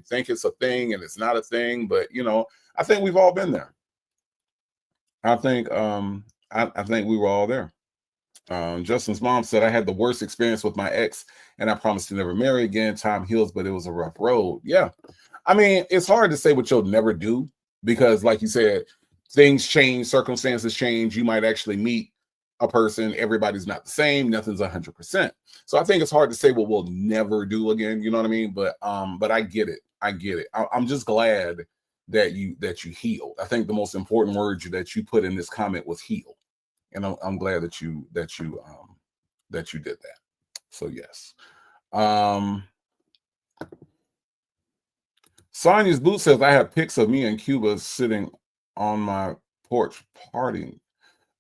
think it's a thing and it's not a thing. But I think we've all been there. I think I think we were all there. Justin's mom said, I had the worst experience with my ex and I promised to never marry again. Time heals, but it was a rough road. Yeah. I mean, it's hard to say what you'll never do because, like you said, things change, circumstances change. You might actually meet a person. Everybody's not the same. Nothing's 100%. So I think it's hard to say what we'll never do again. You know what I mean? But I get it. I get it. I'm just glad that you healed. I think the most important word that you put in this comment was heal, and I'm glad that you did that. So yes. Sonia's boot says, I have pics of me and Cuba sitting on my porch partying.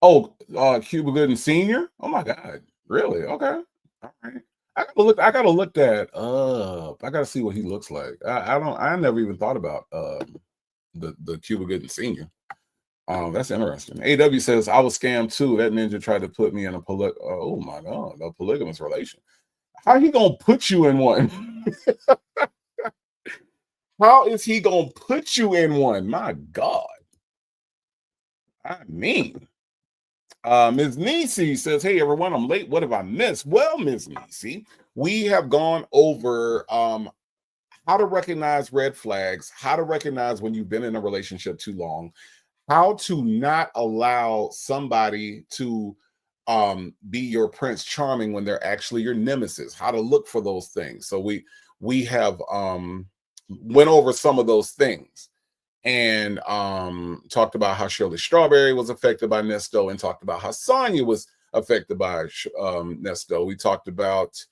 Oh, Cuba Gooden Sr.? Oh my God. Really? Okay. All right. I gotta look that up. I gotta see what he looks like. I never even thought about the Cuba Gooden Sr. That's interesting. AW says, I was scammed too. That ninja tried to put me in a oh my God, a polygamous relation. How he gonna put you in one? How is he gonna put you in one? My God. I mean, Ms. Nisi says, hey everyone, I'm late. What have I missed? Well, Ms. Nisi, we have gone over how to recognize red flags, how to recognize when you've been in a relationship too long, how to not allow somebody to be your Prince Charming when they're actually your nemesis, how to look for those things. So we have went over some of those things and talked about how Shirley Strawberry was affected by Nesto and talked about how Sonia was affected by Nesto. We talked about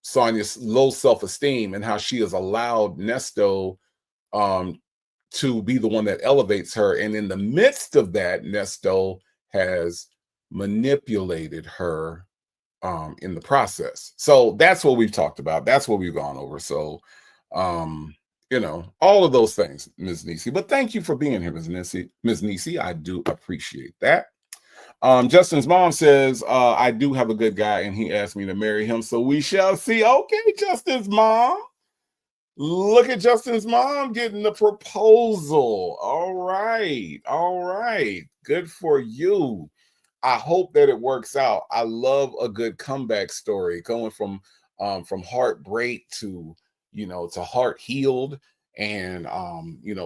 Sonia's low self-esteem and how she has allowed Nesto to be the one that elevates her. And in the midst of that, Nesto has manipulated her in the process. So that's what we've talked about. That's what we've gone over. So, all of those things, Ms. Nisi. But thank you for being here, Ms. Nisi. Ms. Nisi, I do appreciate that. Justin's mom says, I do have a good guy and he asked me to marry him. So we shall see. Okay, Justin's mom. Look at Justin's mom getting the proposal. All right. All right. Good for you. I hope that it works out. I love a good comeback story going from heartbreak to, to heart healed and,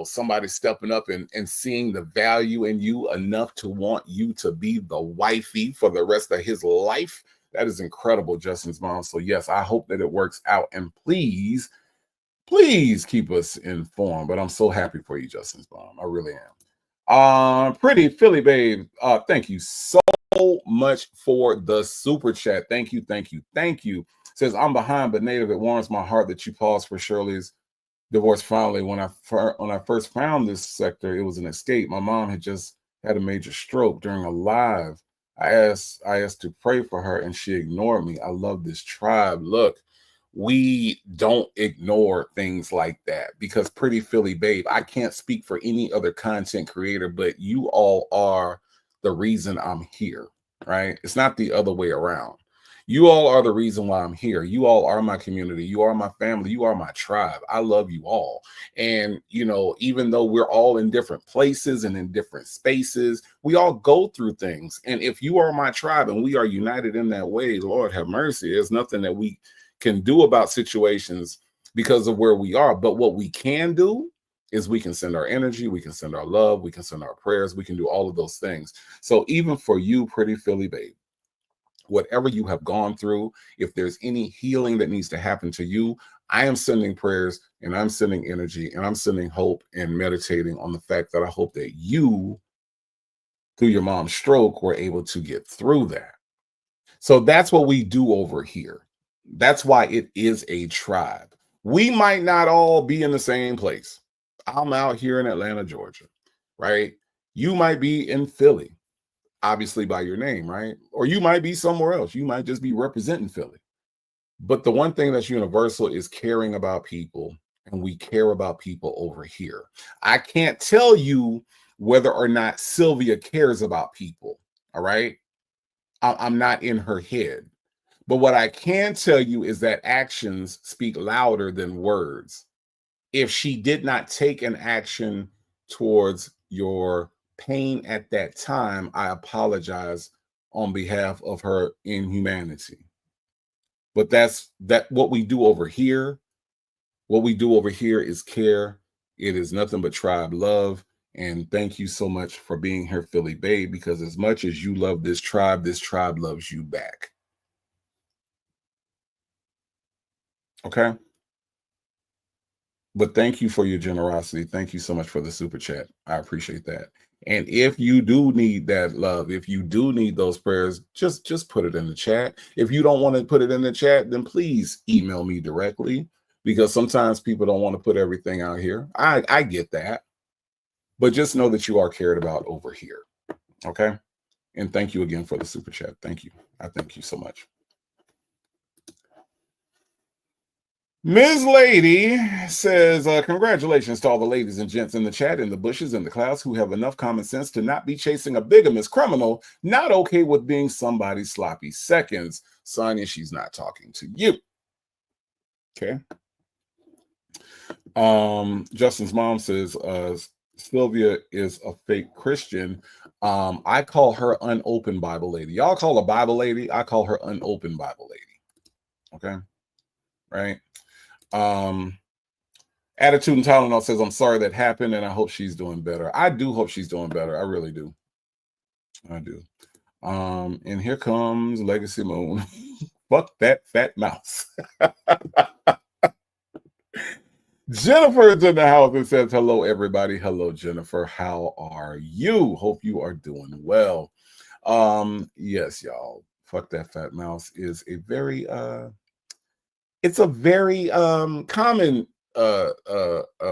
somebody stepping up and seeing the value in you enough to want you to be the wifey for the rest of his life. That is incredible, Justin's mom. So yes, I hope that it works out and please keep us informed. But I'm so happy for you, Justin's mom. I really am. Pretty Philly babe. Thank you so much for the super chat. Thank you. Says I'm behind, but native. It warms my heart that you paused for Shirley's divorce finally. When I first found this sector, it was an escape. My mom had just had a major stroke during a live. I asked to pray for her, and she ignored me. I love this tribe. Look. We don't ignore things like that because Pretty Philly babe, I can't speak for any other content creator, but you all are the reason I'm here, right? It's not the other way around. You all are the reason why I'm here. You all are my community. You are my family. You are my tribe. I love you all. And, even though we're all in different places and in different spaces, we all go through things. And if you are my tribe and we are united in that way, Lord have mercy, there's nothing that we can do about situations because of where we are. But what we can do is we can send our energy, we can send our love, we can send our prayers, we can do all of those things. So even for you, Pretty Philly babe, whatever you have gone through, if there's any healing that needs to happen to you, I am sending prayers and I'm sending energy and I'm sending hope and meditating on the fact that I hope that you, through your mom's stroke, were able to get through that. So that's what we do over here. That's why it is a tribe. We might not all be in the same place. I'm out here in Atlanta, Georgia, right? You might be in Philly, obviously by your name, right? Or you might be somewhere else. You might just be representing Philly. But the one thing that's universal is caring about people, and we care about people over here. I can't tell you whether or not Sylvia cares about people, all right? I'm not in her head. But what I can tell you is that actions speak louder than words. If she did not take an action towards your pain at that time, I apologize on behalf of her inhumanity. But that's what we do over here. What we do over here is care. It is nothing but tribe love. And thank you so much for being here, Philly Babe, because as much as you love this tribe loves you back. Okay? But thank you for your generosity. Thank you so much for the super chat. I appreciate that. And if you do need that love, if you do need those prayers, just put it in the chat. If you don't want to put it in the chat, then please email me directly, because sometimes people don't want to put everything out here. I get that. But just know that you are cared about over here. Okay? And thank you again for the super chat. Thank you. I thank you so much. Ms. Lady says, congratulations to all the ladies and gents in the chat, in the bushes, in the clouds, who have enough common sense to not be chasing a bigamous criminal, not okay with being somebody's sloppy seconds. Sonia, she's not talking to you. Okay. Justin's mom says, Sylvia is a fake Christian. I call her unopened Bible lady. Y'all call her Bible lady. I call her unopened Bible lady. Okay. Right. Attitude and Tylenol says, I'm sorry that happened, and I hope she's doing better. I do hope she's doing better. I really do. I do. And here comes Legacy Moon. Fuck that fat mouse. Jennifer's in the house and says, hello, everybody. Hello, Jennifer. How are you? Hope you are doing well. Yes, y'all. Fuck that fat mouse is a very it's a very common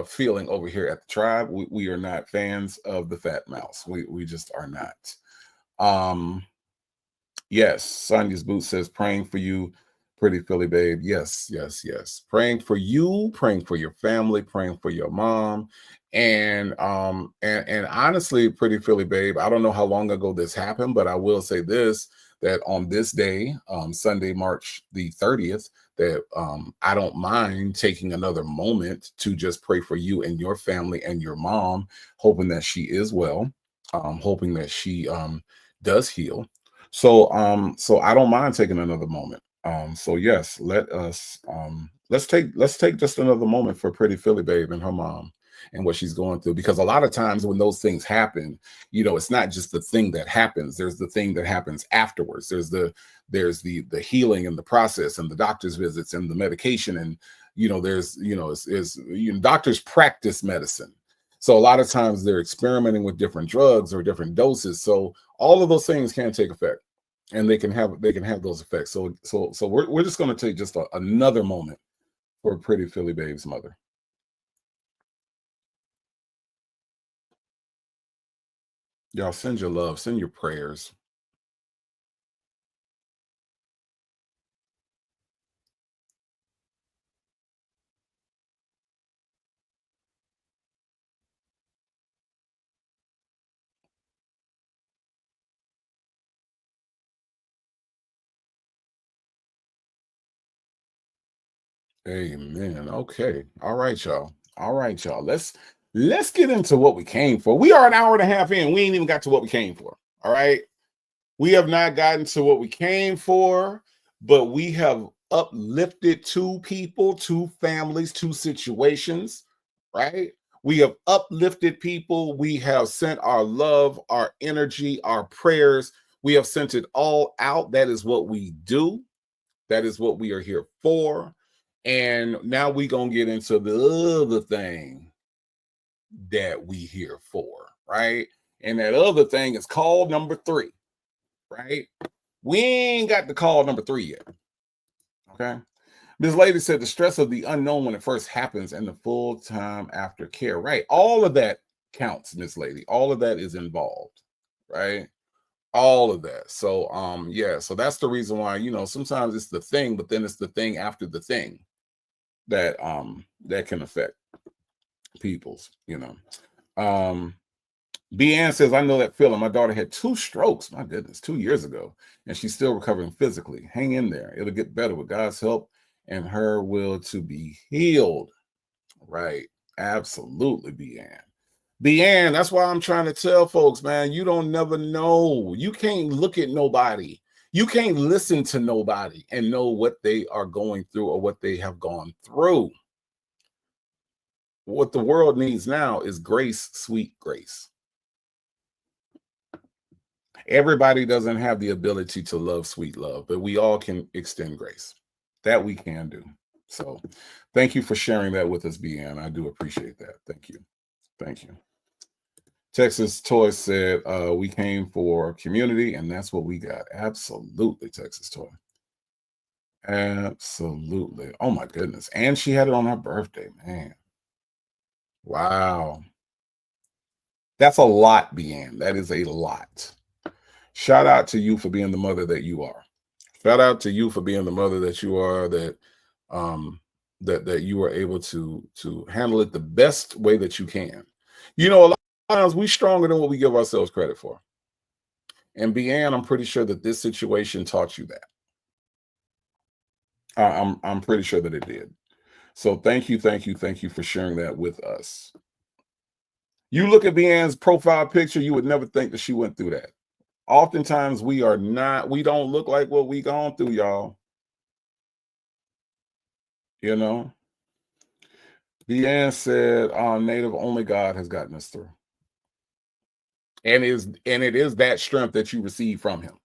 feeling over here at the tribe. We are not fans of the fat mouse. We just are not. Yes, Sonia's boot says, praying for you, pretty Philly babe. Yes, yes, yes. Praying for you, praying for your family, praying for your mom. And honestly, pretty Philly babe, I don't know how long ago this happened, but I will say this, that on this day, Sunday, March the 30th, that I don't mind taking another moment to just pray for you and your family and your mom, hoping that she is well, hoping that she does heal. So I don't mind taking another moment. So yes, let's take just another moment for pretty Philly babe and her mom and what she's going through, because a lot of times when those things happen, it's not just the thing that happens. There's the thing that happens afterwards. There's the healing and the process and the doctor's visits and the medication, and doctors practice medicine. So a lot of times they're experimenting with different drugs or different doses. So all of those things can take effect, and they can have those effects. So we're just going to take just another moment for pretty Philly babe's mother. Y'all send your love, send your prayers. Amen. Okay. All right, y'all. All right, y'all. Let's get into what we came for. We are an hour and a half in. We ain't even got to what we came for. All right. We have not gotten to what we came for, but we have uplifted two people, two families, two situations, right? We have uplifted people. We have sent our love, our energy, our prayers. We have sent it all out. That is what we do. That is what we are here for. And now we're going to get into the other thing that we here for, right? And that other thing is call number 3, right? We ain't got the call number 3 yet, okay? This lady said the stress of the unknown when it first happens and the full time after care, right? All of that counts, Miss Lady. All of that is involved, right? All of that. So, yeah, so that's the reason why, sometimes it's the thing, but then it's the thing after the thing that can affect people's, Ann says, I know that feeling. My daughter had 2 strokes, my goodness, 2 years ago, and she's still recovering physically. Hang in there. It'll get better with God's help and her will to be healed. Right. Absolutely, Ann. Deanne, that's why I'm trying to tell folks, man, you don't never know. You can't look at nobody. You can't listen to nobody and know what they are going through or what they have gone through. What the world needs now is grace, sweet grace. Everybody doesn't have the ability to love sweet love, but we all can extend grace. That we can do. So thank you for sharing that with us, BN. I do appreciate that. Thank you. Thank you. Texas Toy said, we came for community, and that's what we got. Absolutely, Texas Toy. Absolutely. Oh, my goodness. And she had it on her birthday, man. Wow. That's a lot, BN. That is a lot. Shout out to you for being the mother that you are. Shout out to you for being the mother that you are, that that you are able to handle it the best way that you can. You know, a lot of times we're stronger than what we give ourselves credit for. And Deanne, I'm pretty sure that this situation taught you that. I'm pretty sure that it did. So thank you for sharing that with us. You look at Deanne's profile picture, you would never think that she went through that. Oftentimes we don't look like what we gone through, y'all. You know, Deanne said, native only God has gotten us through. And it is that strength that you receive from him.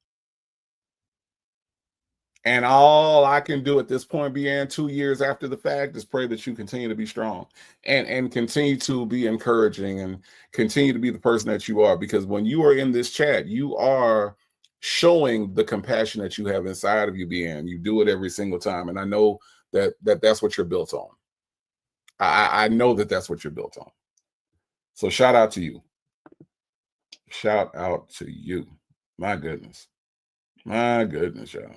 And all I can do at this point, Deanne, 2 years after the fact, is pray that you continue to be strong and continue to be encouraging and continue to be the person that you are. Because when you are in this chat, you are showing the compassion that you have inside of you, Deanne. You do it every single time. And I know that's what you're built on. I know that's what you're built on. So shout out to you. Shout out to you. My goodness. My goodness, y'all.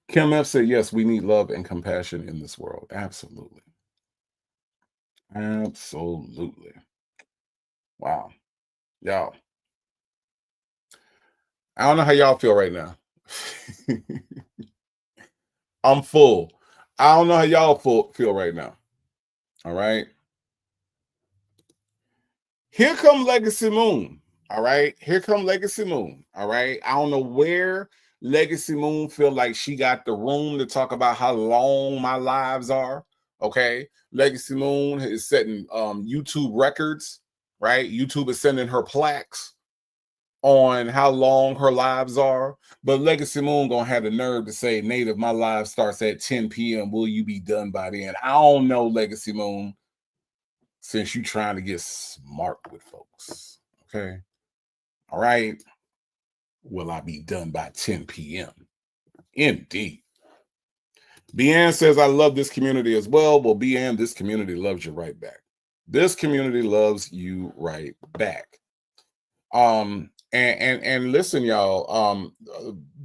Kim F said, yes, we need love and compassion in this world. Absolutely. Absolutely. Wow. Y'all. I don't know how y'all feel right now. I'm full. I don't know how y'all feel right now. All right. Here come Legacy Moon. All right. Here come Legacy Moon. All right. I don't know where Legacy Moon feel like she got the room to talk about how long my lives are. Okay. Legacy Moon is setting YouTube records, right? YouTube is sending her plaques on how long her lives are. But Legacy Moon gonna have the nerve to say, native, my live starts at 10 p.m. Will you be done by then? I don't know, Legacy Moon, since you trying to get smart with folks. Okay. All right. Will I be done by 10 p.m.? Indeed. Deanne says, I love this community as well. Well, Deanne, this community loves you right back. This community loves you right back. And listen, y'all,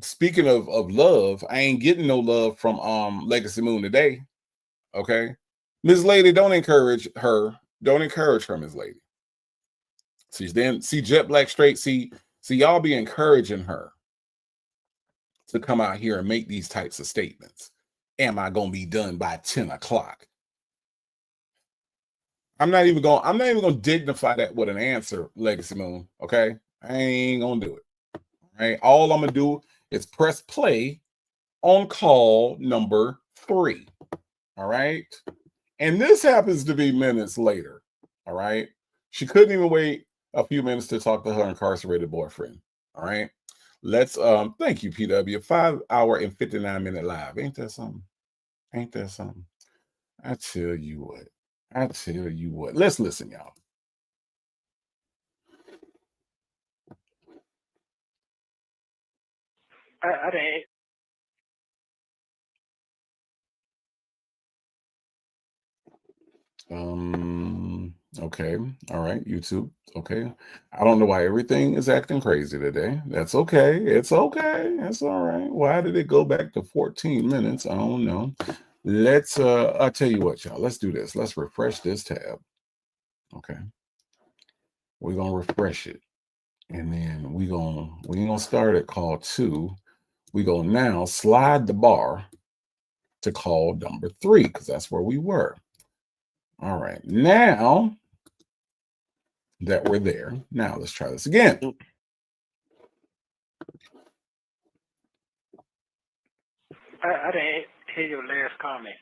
speaking of love, I ain't getting no love from Legacy Moon today. Okay. Ms. Lady, don't encourage her. Don't encourage her, Ms. Lady. See Jet Black Straight, see y'all be encouraging her to come out here and make these types of statements. Am I gonna be done by 10 o'clock? I'm not even gonna dignify that with an answer, Legacy Moon. Okay. I ain't gonna do it. All right. All I'm gonna do is press play on call number 3. All right. And this happens to be minutes later. All right. She couldn't even wait a few minutes to talk to her incarcerated boyfriend. All right. Let's thank you, PW. 5 hour and 59-minute live. Ain't that something? Ain't that something? I tell you what. I tell you what. Let's listen, y'all. I didn't. Okay. All right, YouTube. Okay. I don't know why everything is acting crazy today. That's okay. It's okay. It's all right. Why did it go back to 14 minutes? I don't know. Let's I'll tell you what, y'all. Let's do this. Let's refresh this tab. Okay. We're gonna refresh it. And then we ain't gonna start at call 2. We go now slide the bar to call number 3, because that's where we were. All right. Now that we're there, now let's try this again. I didn't hear your last comment.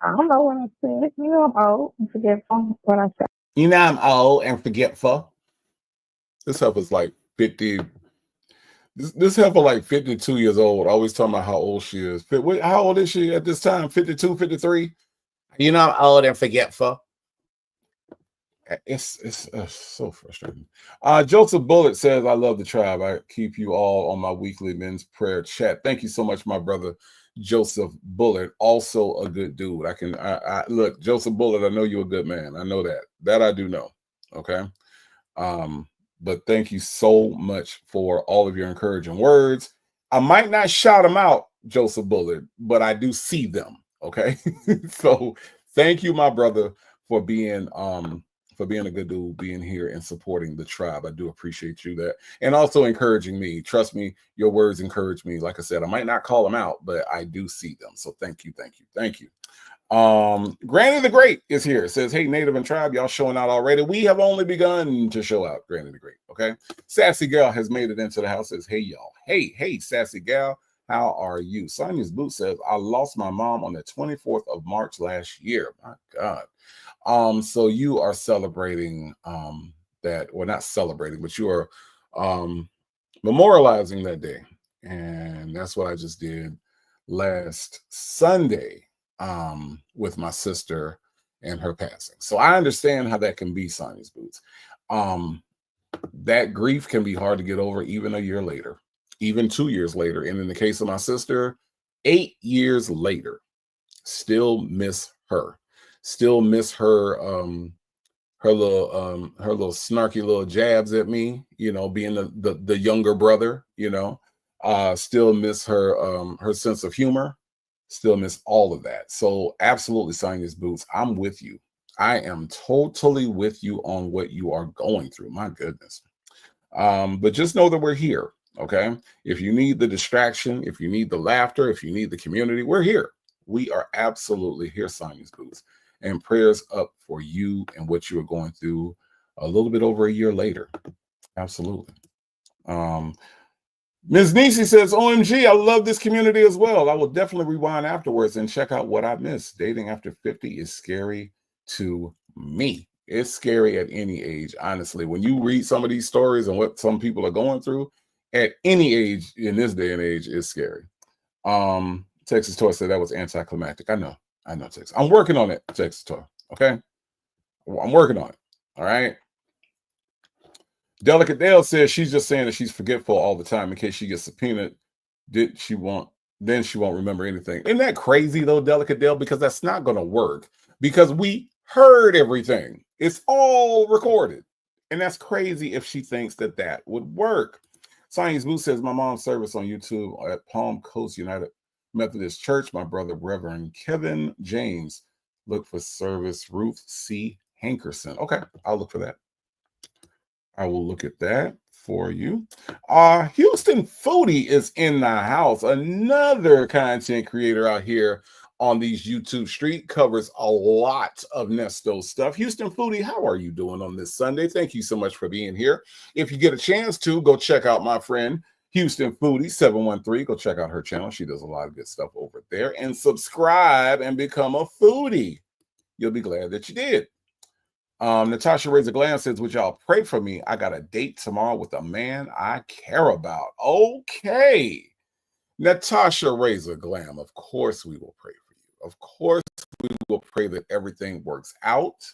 I don't know what I said. You know, I'm old and forgetful what I said. You know, I'm old and forgetful. This heifer's like 50. This heifer like 52 years old. Always talking about how old she is. How old is she at this time? 52, 53? You know, I'm old and forgetful. It's so frustrating. Joseph Bullet says, I love the tribe. I keep you all on my weekly men's prayer chat. Thank you so much, my brother Joseph Bullet. Also a good dude. I look, Joseph Bullet, I know you're a good man. I know that I do know. Okay. But thank you so much for all of your encouraging words. I might not shout them out, Joseph Bullet, but I do see them. Okay. So thank you, my brother, for being a good dude, being here and supporting the tribe. I do appreciate you that. And also encouraging me. Trust me, your words encourage me. Like I said, I might not call them out, but I do see them. So thank you, thank you, thank you. Granny the Great is here. It says, hey, Native and Tribe, y'all showing out already. We have only begun to show out, Granny the Great. Okay. Sassy Gal has made it into the house. Says, hey, y'all. Hey, Sassy Gal, how are you? Sonia's Boot says, I lost my mom on the 24th of March last year. My God. So you are celebrating that, well, not celebrating, but you are memorializing that day. And that's what I just did last Sunday with my sister and her passing. So I understand how that can be, Sonny's Boots. That grief can be hard to get over even a year later, even 2 years later. And in the case of my sister, 8 years later, still miss her. Still miss her her little snarky little jabs at me, being the younger brother, still miss her sense of humor, still miss all of that. So absolutely, Sonia's Boots, I'm with you. I am totally with you on what you are going through. My goodness. But just know that we're here. Okay. If you need the distraction, if you need the laughter, if you need the community, we're here. We are absolutely here, Sonia's Boots. And prayers up for you and what you are going through a little bit over a year later. Absolutely. Ms. Nisi says, OMG, I love this community as well. I will definitely rewind afterwards and check out what I missed. Dating after 50 is scary to me. It's scary at any age, honestly. When you read some of these stories and what some people are going through, at any age in this day and age, it's scary. Texas Toy said that was anticlimactic. I know, Texas. I'm working on it, Texas Toy. Okay. I'm working on it. All right. Delicate Dale says she's just saying that she's forgetful all the time in case she gets subpoenaed. Then she won't remember anything. Isn't that crazy though, Delicate Dale? Because that's not going to work because we heard everything. It's all recorded. And that's crazy if she thinks that would work. Science Boo says, my mom's service on YouTube at Palm Coast United Methodist Church. My brother, Reverend Kevin James, look for service. Ruth C. Hankerson. Okay, I'll look for that. I will look at that for you. Houston Foodie is in the house. Another content creator out here on these YouTube street, covers a lot of Nesto stuff. Houston Foodie, how are you doing on this Sunday? Thank you so much for being here. If you get a chance to, go check out my friend Houston Foodie 713. Go check out her channel. She does a lot of good stuff over there. And subscribe and become a foodie. You'll be glad that you did. Natasha Razor Glam says, would y'all pray for me? I got a date tomorrow with a man I care about. Okay. Natasha Razor Glam, of course we will pray for you. Of course we will pray that everything works out.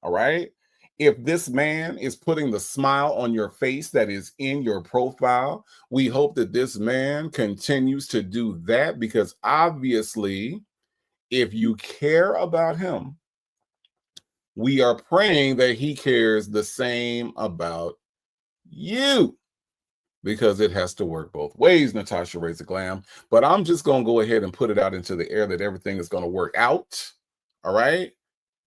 All right. If this man is putting the smile on your face that is in your profile, we hope that this man continues to do that, because obviously, if you care about him, we are praying that he cares the same about you, because it has to work both ways, Natasha Razor Glam. But I'm just going to go ahead and put it out into the air that everything is going to work out. All right.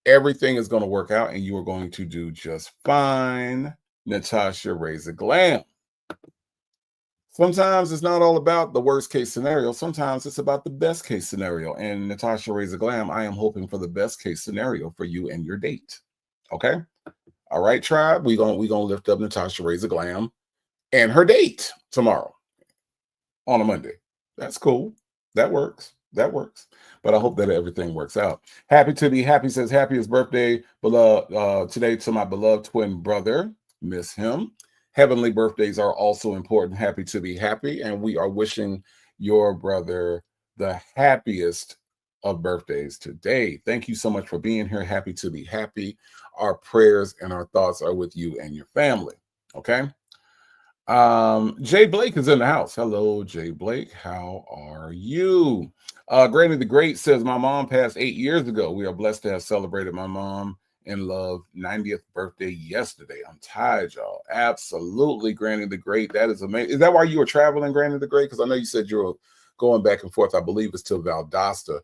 Everything is going to work out and you are going to do just fine, Natasha Razor Glam. Sometimes it's not all about the worst case scenario. Sometimes it's about the best case scenario. And Natasha Razor Glam, I am hoping for the best case scenario for you and your date. Okay. All right, tribe. We're gonna lift up Natasha Razor Glam and her date tomorrow on a Monday. That's cool. That works. That works. But I hope that everything works out. Happy to be happy says happiest birthday today to my beloved twin brother. Miss him. Heavenly birthdays are also important. Happy to be happy. And we are wishing your brother the happiest of birthdays today. Thank you so much for being here. Happy to be happy. Our prayers and our thoughts are with you and your family. Okay. Jay Blake is in the house. Hello, Jay Blake. How are you? Granny the Great says, my mom passed 8 years ago. We are blessed to have celebrated my mom in love 90th birthday yesterday. I'm tired, y'all. Absolutely, Granny the Great. That is amazing. Is that why you were traveling, Granny the Great? Because I know you said you were going back and forth. I believe it's to Valdosta.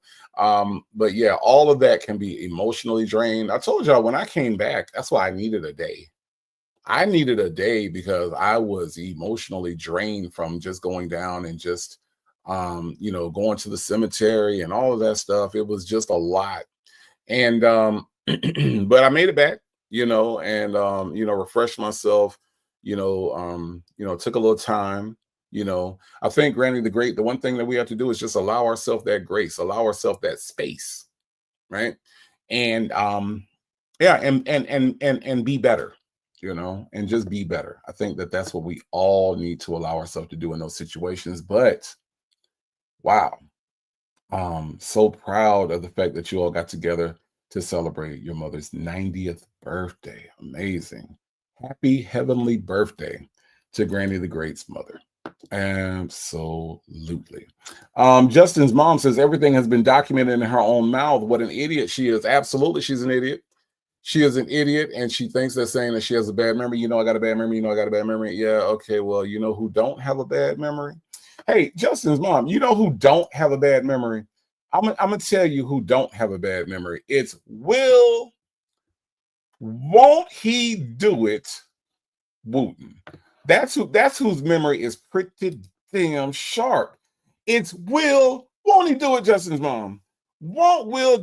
But yeah, all of that can be emotionally drained. I told y'all when I came back, that's why I needed a day. I needed a day because I was emotionally drained from just going down and just, going to the cemetery and all of that stuff. It was just a lot. And, but I made it back, and, refreshed myself, took a little time, I think Granny the Great, the one thing that we have to do is just allow ourselves that grace, allow ourselves that space. Right. And, yeah, and be better. And just be better. I think that that's what we all need to allow ourselves to do in those situations. But wow, so proud of the fact that you all got together to celebrate your mother's 90th birthday. Amazing. Happy heavenly birthday to Granny the Great's mother. Absolutely. Justin's mom says everything has been documented in her own mouth. What an idiot she is. Absolutely, she's an idiot. She is an idiot, and she thinks they're saying that she has a bad memory. I got a bad memory. I got a bad memory. Yeah, okay, well, you know who don't have a bad memory? Hey, Justin's mom, you know who don't have a bad memory? I'm going to tell you who don't have a bad memory. It's Will. Won't he do it? Wooten. That's whose memory is pretty damn sharp. It's Will. Won't he do it, Justin's mom? Won't Will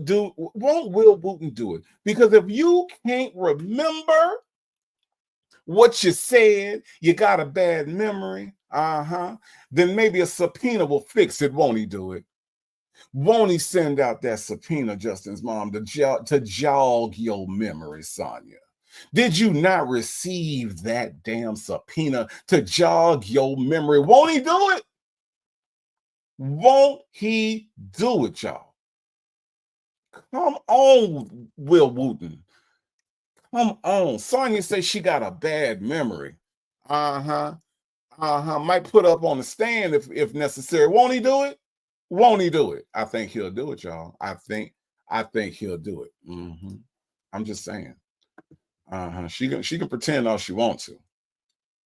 Wooten do it? Because if you can't remember what you said, you got a bad memory, then maybe a subpoena will fix it. Won't he do it? Won't he send out that subpoena, Justin's mom, to jog your memory, Sonia? Did you not receive that damn subpoena to jog your memory? Won't he do it? Won't he do it, y'all? Come on, Will Wooten. Come on. Sonia says she got a bad memory. Might put up on the stand if necessary. Won't he do it? Won't he do it? I think he'll do it, y'all. I think he'll do it. I'm just saying. She can pretend all she wants to.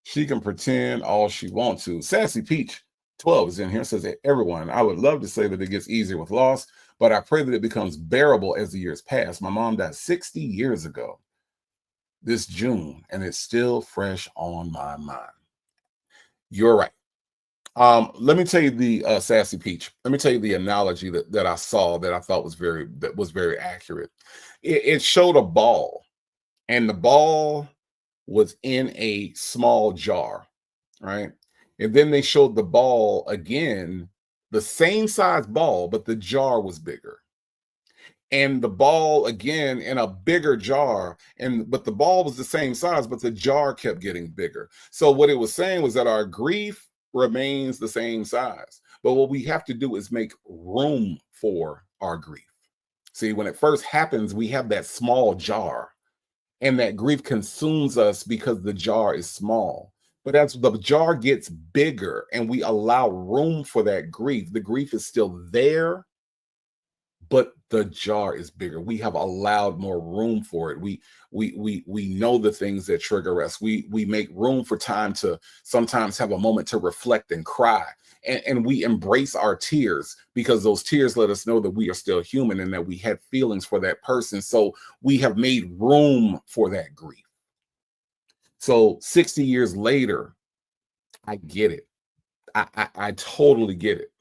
She can pretend all she wants to. Sassy Peach 12 is in here. Says, everyone, I would love to say that it gets easier with loss, but I pray that it becomes bearable as the years pass. My mom died 60 years ago this June, and it's still fresh on my mind. You're right. Let me tell you the Sassy Peach. Let me tell you the analogy that I saw that I thought was very accurate. It showed a ball, and the ball was in a small jar, right? And then they showed the ball again, the same size ball, but the jar was bigger. And the ball again in a bigger jar, but the ball was the same size, but the jar kept getting bigger. So what it was saying was that our grief remains the same size, but what we have to do is make room for our grief. See, when it first happens, we have that small jar, and that grief consumes us because the jar is small. But as the jar gets bigger and we allow room for that grief, the grief is still there, but the jar is bigger. We have allowed more room for it. We know the things that trigger us. We make room for time to sometimes have a moment to reflect and cry. And we embrace our tears because those tears let us know that we are still human and that we had feelings for that person. So we have made room for that grief. So 60 years later, I get it. I totally get it.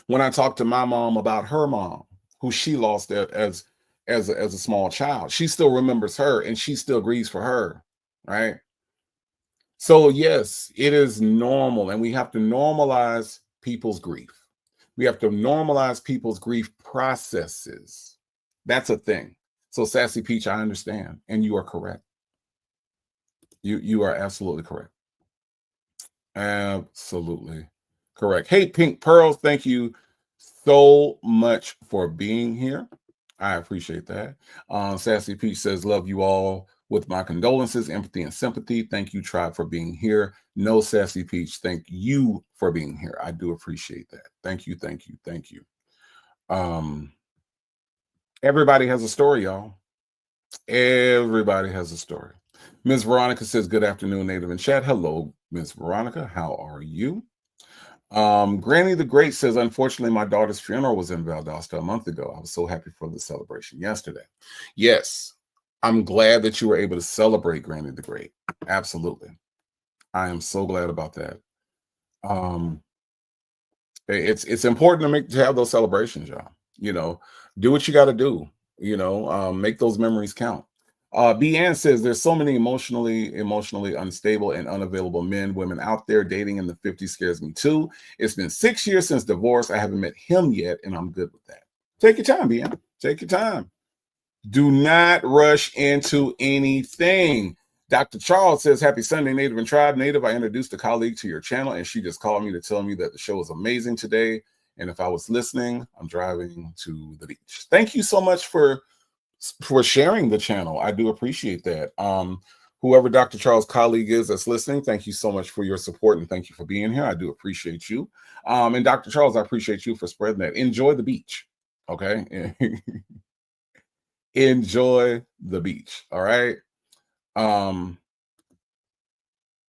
When I talk to my mom about her mom, who she lost as a small child, she still remembers her and she still grieves for her, right? So yes, it is normal, and we have to normalize people's grief. We have to normalize people's grief processes. That's a thing. So Sassy Peach, I understand, and you are correct. You are absolutely correct. Absolutely correct. Hey, Pink Pearls, thank you so much for being here. I appreciate that. Sassy Peach says, love you all with my condolences, empathy, and sympathy. Thank you, Tribe, for being here. No, Sassy Peach, thank you for being here. I do appreciate that. Thank you, thank you, thank you. Everybody has a story, y'all. Everybody has a story. Ms. Veronica says, good afternoon, Native in chat. Hello, Ms. Veronica. How are you? Granny the Great says, unfortunately, my daughter's funeral was in Valdosta a month ago. I was so happy for the celebration yesterday. Yes, I'm glad that you were able to celebrate Granny the Great. Absolutely. I am so glad about that. It's important to have those celebrations, y'all. You know, do what you got to do. You know, make those memories count. B. Ann says there's so many emotionally unstable and unavailable men, women out there. Dating in the 50s scares me too. It's been 6 years since divorce. I haven't met him yet, and I'm good with that. Take your time, B. Ann. Take your time. Do not rush into anything. Dr. Charles says, happy Sunday, Native and Tribe. Native, I introduced a colleague to your channel, and she just called me to tell me that the show is amazing today. And if I was listening, I'm driving to the beach. Thank you so much for sharing the channel. I do appreciate that. Whoever Dr. Charles' colleague is that's listening, thank you so much for your support, and thank you for being here. I do appreciate you. And Dr. Charles, I appreciate you for spreading that. Enjoy the beach, okay? Enjoy the beach, all right?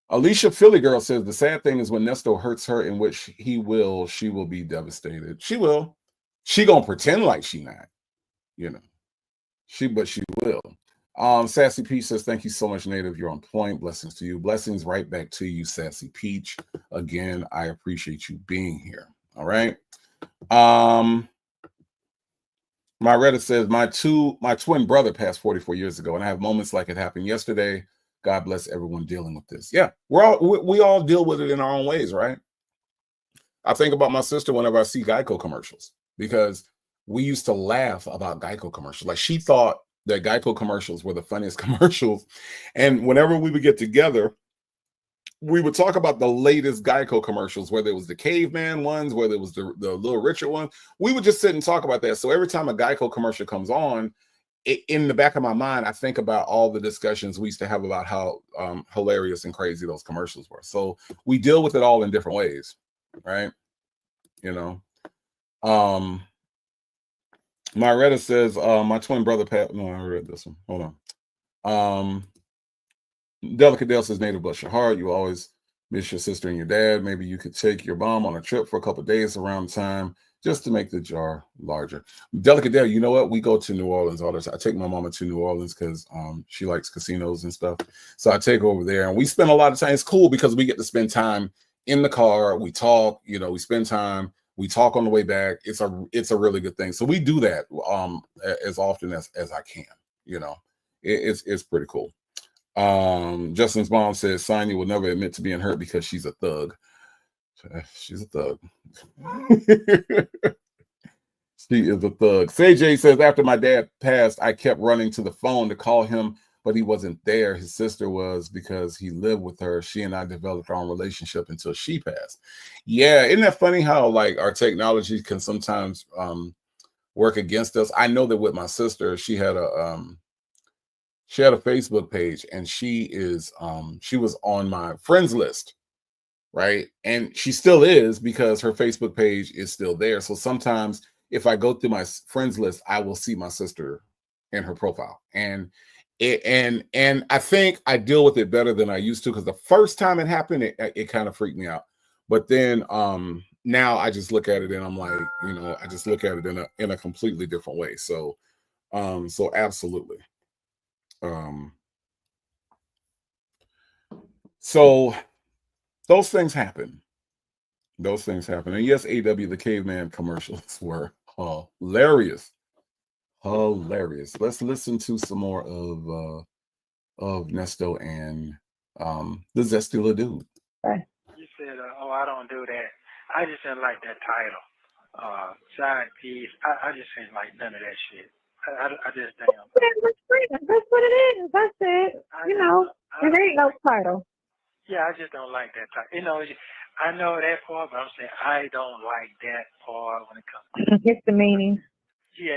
Alicia Philly Girl says the sad thing is when Nesto hurts her, in which she will be devastated. She will. She gonna pretend like she not, you know. But she will. Sassy Peach says, thank you so much, Native. You're on point. Blessings to you. Blessings right back to you, Sassy Peach. Again, I appreciate you being here. All right. Myretta says, my twin brother passed 44 years ago, and I have moments like it happened yesterday. God bless everyone dealing with this. Yeah, we all deal with it in our own ways, right? I think about my sister whenever I see Geico commercials, because we used to laugh about Geico commercials. Like, she thought that Geico commercials were the funniest commercials. And whenever we would get together, we would talk about the latest Geico commercials, whether it was the caveman ones, whether it was the Little Richard one. We would just sit and talk about that. So every time a Geico commercial comes on, in the back of my mind, I think about all the discussions we used to have about how hilarious and crazy those commercials were. So we deal with it all in different ways, right? You know. Myretta says, my twin brother Pat. No, I read this one. Hold on. Delicate Dale says, Native, bless your heart. You always miss your sister and your dad. Maybe you could take your mom on a trip for a couple of days around time just to make the jar larger. Delicate Dale, you know what? We go to New Orleans all the time. I take my mama to New Orleans because she likes casinos and stuff. So I take her over there, and we spend a lot of time. It's cool because we get to spend time in the car. We talk, you know, we spend time. We talk on the way back. It's a really good thing. So we do that as often as I can. You know, it's pretty cool. Justin's mom says Sonia will never admit to being hurt because she's a thug. She's a thug. She is a thug. CJ says, after my dad passed, I kept running to the phone to call him, but he wasn't there. His sister was, because he lived with her. She and I developed our own relationship until she passed. Yeah, isn't that funny how like our technology can sometimes work against us? I know that with my sister, she had a Facebook page, and she was on my friends list, right? And she still is, because her Facebook page is still there. So sometimes if I go through my friends list, I will see my sister in her profile. And I think I deal with it better than I used to, because the first time it happened, it kind of freaked me out. But then now I just look at it and I'm like, you know, I just look at it in a completely different way. So absolutely. So those things happen. Those things happen. And yes, AW the caveman commercials were hilarious. Hilarious. Let's listen to some more of Nesto and the Zesty La Dude. You said, "Oh, I don't do that." I just didn't like that title. Side piece. I just didn't like none of that shit. I just damn. That's what it is. That's it. You know, there ain't no title. Yeah, I just don't like that title. You know, I know that part, but I'm saying I don't like that part when it comes. It's the meaning. Yeah,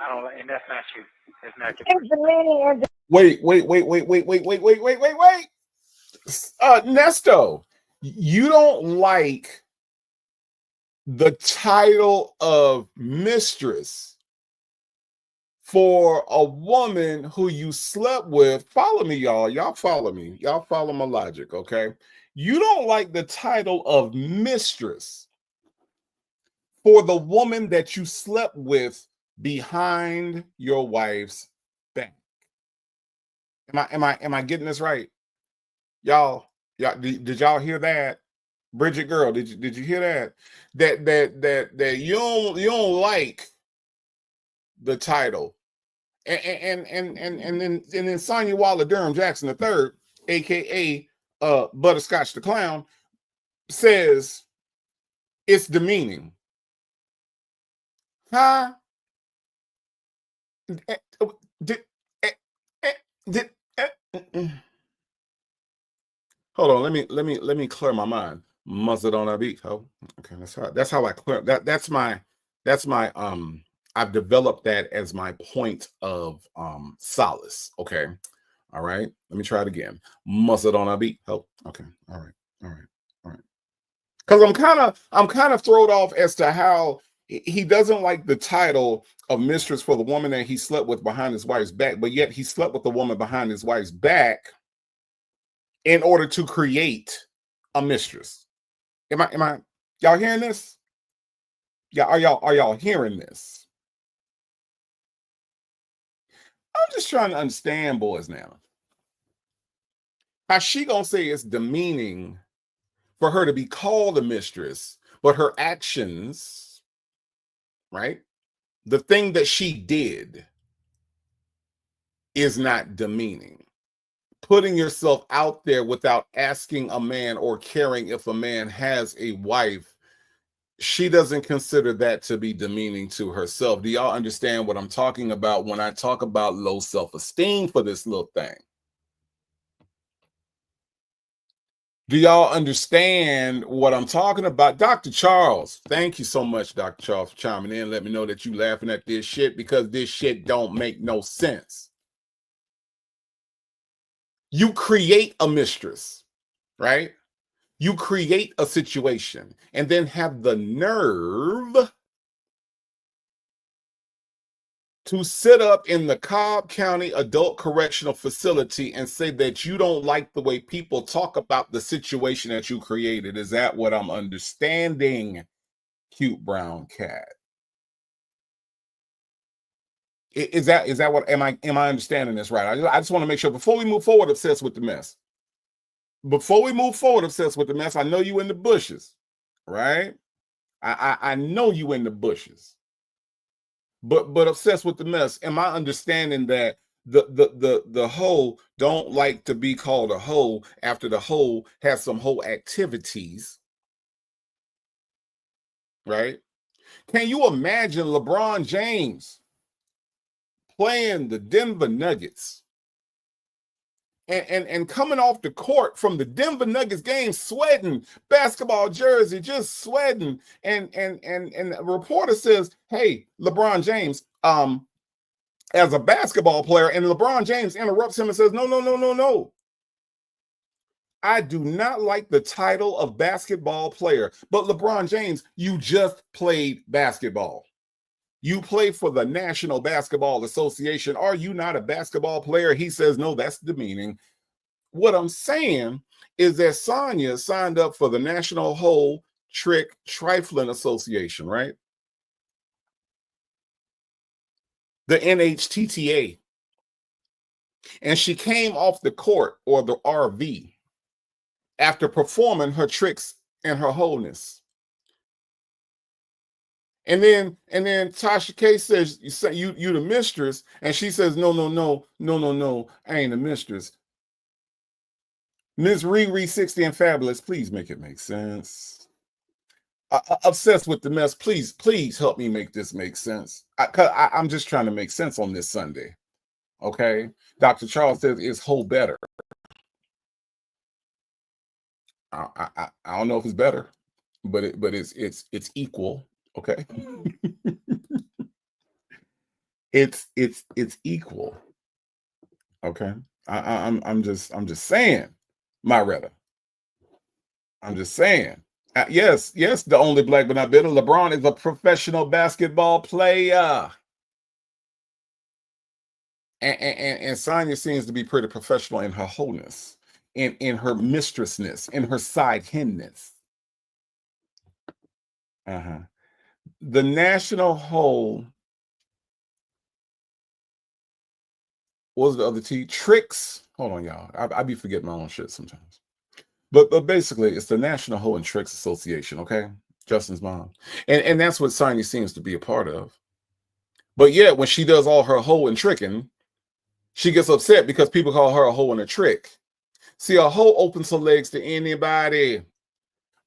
I don't like, and that's not you. That's not your. It's the meaning of the. Wait. Nesto, you don't like the title of mistress for a woman who you slept with. Follow me, y'all. Y'all follow me. Y'all follow my logic, okay? You don't like the title of mistress for the woman that you slept with behind your wife's back. Am I getting this right? Y'all, did y'all hear that? Bridget girl, did you hear that? That you don't like the title. And then Sonia Waller Durham Jackson III, aka Butterscotch the Clown, says it's demeaning. Huh? Hold on, let me clear my mind. Mustard on a beat. Oh, okay, that's how I clear that's my I've developed that as my point of solace. Okay. All right. Let me try it again. Mustard on a beat. Oh, okay. All right. Because I'm kind of thrown off as to how he doesn't like the title of mistress for the woman that he slept with behind his wife's back, but yet he slept with the woman behind his wife's back in order to create a mistress. Am I y'all hearing this? Yeah, are y'all hearing this? I'm just trying to understand, boys, now. How she gonna say it's demeaning for her to be called a mistress, but her actions, right? The thing that she did is not demeaning. Putting yourself out there without asking a man or caring if a man has a wife, she doesn't consider that to be demeaning to herself. Do y'all understand what I'm talking about when I talk about low self-esteem for this little thing? Do y'all understand what I'm talking about? Dr. Charles, thank you so much, Dr. Charles, for chiming in. Let me know that you laughing at this shit because this shit don't make no sense. You create a mistress, right? You create a situation and then have the nerve to sit up in the Cobb County Adult Correctional Facility and say that you don't like the way people talk about the situation that you created. Is that what I'm understanding, cute brown cat? Is that what am I understanding this right? I just want to make sure before we move forward, obsessed with the mess. Before we move forward, obsessed with the mess, I know you in the bushes, right? I know you in the bushes. But obsessed with the mess. Am I understanding that the hoe don't like to be called a hoe after the hoe has some hoe activities, right? Can you imagine LeBron James playing the Denver Nuggets and coming off the court from the Denver Nuggets game, sweating, basketball jersey, just sweating, and a reporter says, "Hey, LeBron James, as a basketball player," and LeBron James interrupts him and says, "No. I do not like the title of basketball player, but LeBron James, you just played basketball. You play for the National Basketball Association. Are you not a basketball player?" He says, "No, that's demeaning." What I'm saying is that Sonia signed up for the National Hole Trick Trifling Association, right? The NHTTA. And she came off the court or the RV after performing her tricks and her wholeness. And then Tasha K says, you the mistress, and she says, no, I ain't the mistress. Ms. Riri 60 and Fabulous, please make it make sense. Obsessed with the mess, please help me make this make sense. I'm just trying to make sense on this Sunday. Okay, Dr. Charles says it's whole better. I don't know if it's better, but it's equal. Okay. it's equal. Okay. I'm just saying, Myretta. I'm just saying. Yes, the only black but not bitter. LeBron is a professional basketball player. And Sonia seems to be pretty professional in her wholeness, in her mistressness, in her side henness. The national whole, what was the other T? Tricks. Hold on, y'all. I be forgetting my own shit sometimes. But basically, it's the National Hoe and Tricks Association, okay? Justin's mom. And that's what Sonya seems to be a part of. But yet, when she does all her hoe and tricking, she gets upset because people call her a hoe and a trick. See, a hoe opens her legs to anybody.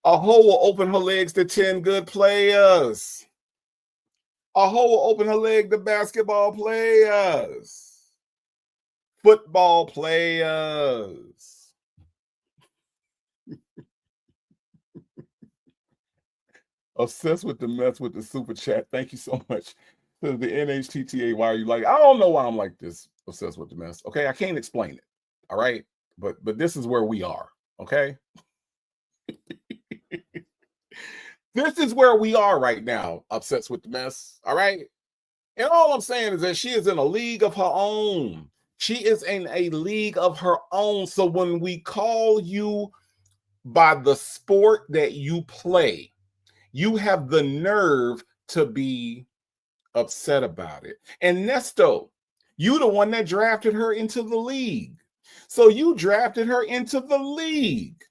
A hoe will open her legs to 10 good players. A hoe will open her leg to basketball players. Football players. Obsessed with the mess with the super chat. Thank you so much. The NHTTA, why are you like? I don't know why I'm like this. Obsessed with the mess. Okay, I can't explain it. All right, but this is where we are. Okay, this is where we are right now. Obsessed with the mess. All right, and all I'm saying is that she is in a league of her own. She is in a league of her own. So when we call you by the sport that you play, you have the nerve to be upset about it. And Nesto, you the one that drafted her into the league. So you drafted her into the league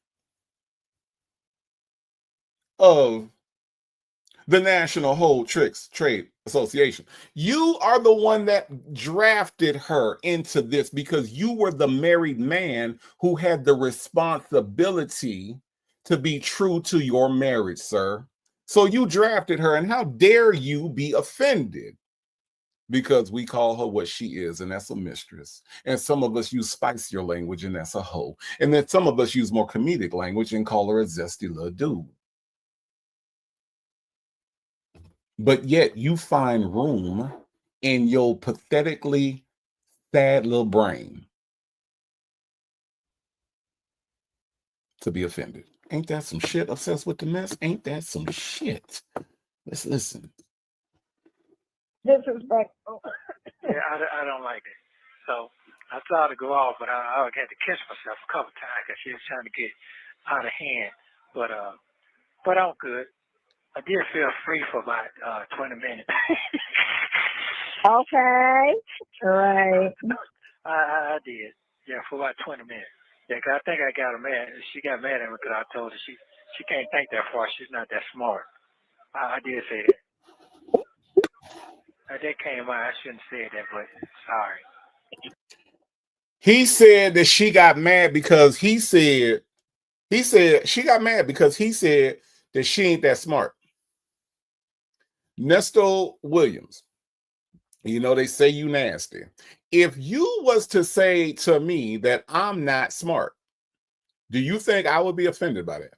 of the National Hoe Tricks Trade Association. You are the one that drafted her into this because you were the married man who had the responsibility to be true to your marriage, sir. So you drafted her, and how dare you be offended? Because we call her what she is, and that's a mistress. And some of us use spicier language, and that's a hoe. And then some of us use more comedic language and call her a zesty little dude. But yet you find room in your pathetically sad little brain to be offended. Ain't that some shit? Obsessed with the mess? Ain't that some shit? Let's listen. Disrespectful. Yeah, I don't like it. So I tried to go off, but I had to catch myself a couple times because she was trying to get out of hand. But I'm good. I did feel free for about 20 minutes. Okay. Right. I did. Yeah, for about 20 minutes. Yeah, 'cause I think I got her mad. She got mad at me because I told her she can't think that far. She's not that smart. I did say that. That came out. I shouldn't have said that, but sorry. He said that she got mad because he said she got mad because he said that she ain't that smart. Nesto Williams, you know, they say you nasty. If you was to say to me that I'm not smart, do you think I would be offended by that?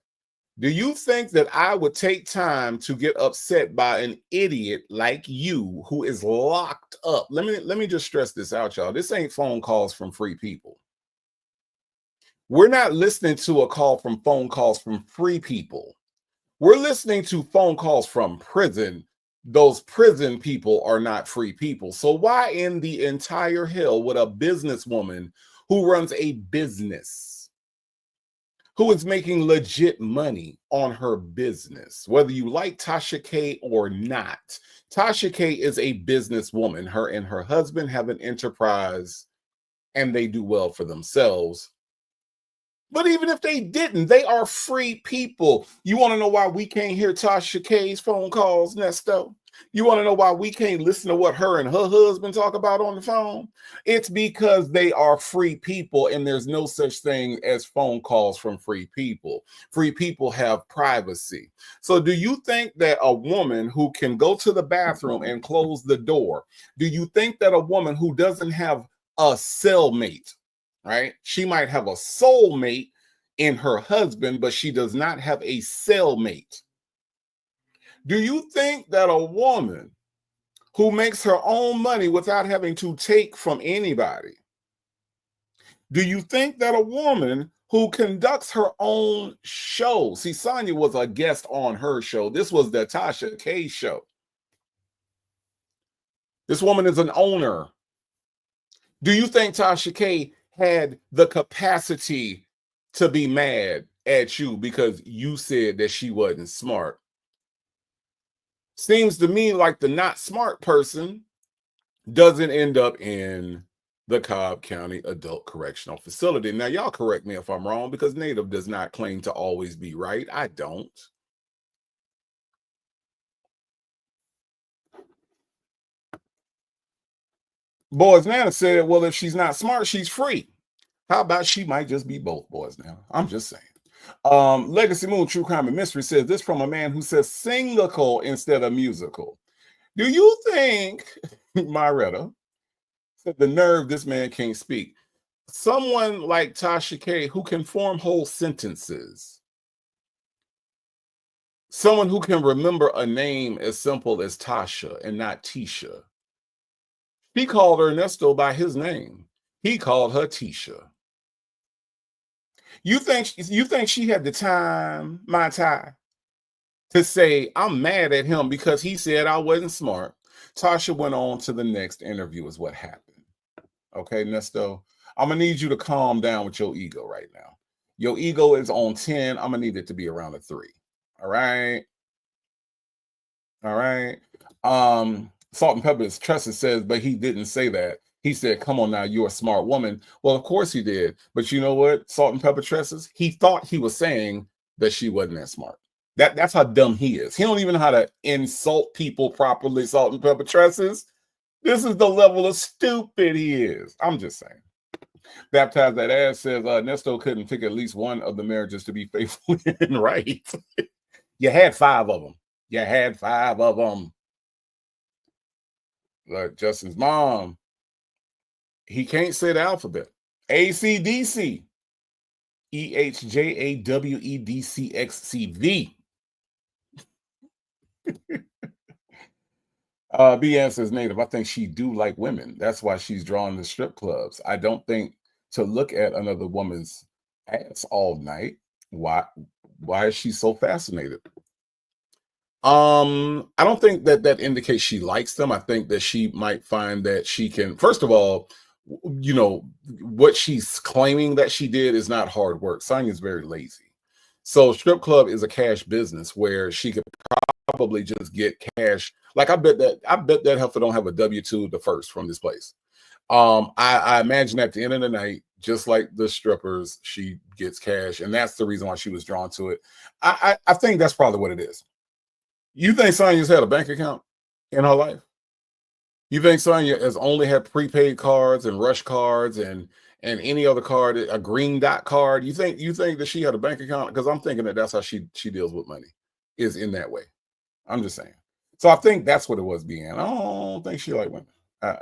Do you think that I would take time to get upset by an idiot like you who is locked up? Let me just stress this out, y'all. This ain't phone calls from free people. We're not listening to a call from phone calls from free people. We're listening to phone calls from prison. Those prison people are not free people. So why in the entire hell would a businesswoman who runs a business, who is making legit money on her business, whether you like Tasha K or not, Tasha K is a businesswoman. Her and her husband have an enterprise and they do well for themselves. But even if they didn't, they are free people. You want to know why we can't hear Tasha K's phone calls, Nesto? You want to know why we can't listen to what her and her husband talk about on the phone? It's because they are free people, and there's no such thing as phone calls from free people. Free people have privacy. So do you think that a woman who can go to the bathroom and close the door, do you think that a woman who doesn't have a cellmate, right? She might have a soulmate in her husband, but she does not have a cellmate. Do you think that a woman who makes her own money without having to take from anybody, do you think that a woman who conducts her own show, see, Sonia was a guest on her show. This was the Tasha K show. This woman is an owner. Do you think Tasha K had the capacity to be mad at you because you said that she wasn't smart? Seems to me like the not smart person doesn't end up in the Cobb County Adult Correctional Facility. Now, y'all correct me if I'm wrong, because Native does not claim to always be right. I don't. Boys Nana said, well, if she's not smart, she's free. How about she might just be both, Boys Now? I'm just saying. Legacy Moon True Crime and Mystery says this from a man who says singlical instead of musical. Do you think, Myretta, the nerve this man can't speak, someone like Tasha K who can form whole sentences, someone who can remember a name as simple as Tasha and not Tisha? He called Ernesto by his name. He called her Tisha. You think she had the time, my time, to say, I'm mad at him because he said I wasn't smart? Tasha went on to the next interview is what happened. Okay, Nesto, I'm going to need you to calm down with your ego right now. Your ego is on 10. I'm going to need it to be around a 3. All right? All right? Salt and Pepper's Tressa says, but he didn't say that. He said, come on now, you're a smart woman. Well, of course he did. But you know what, Salt and Pepper Tresses? He thought he was saying that she wasn't that smart. That's how dumb he is. He don't even know how to insult people properly, Salt and Pepper Tresses. This is the level of stupid he is. I'm just saying. Baptized That Ass says, Nesto couldn't pick at least one of the marriages to be faithful in, right? You had 5 of them. You had 5 of them. Like Justin's mom, he can't say the alphabet. ACDC. EHJAWEDCXCV. BN says, Native, I think she do like women. That's why she's drawn to strip clubs. I don't think to look at another woman's ass all night. Why is she so fascinated? I don't think that indicates she likes them. I think that she might find that she can, first of all, you know, what she's claiming that she did is not hard work. Sonia's very lazy. So strip club is a cash business where she could probably just get cash. Like I bet that heifer don't have a W-2 the first from this place. I imagine at the end of the night, just like the strippers, she gets cash, and that's the reason why she was drawn to it. I think that's probably what it is. You think Sonia's had a bank account in her life? You think Sonia has only had prepaid cards and rush cards and any other card, a green dot card? You think that she had a bank account? Because I'm thinking that that's how she deals with money, is in that way. I'm just saying. So I think that's what it was being. I don't think she liked women. I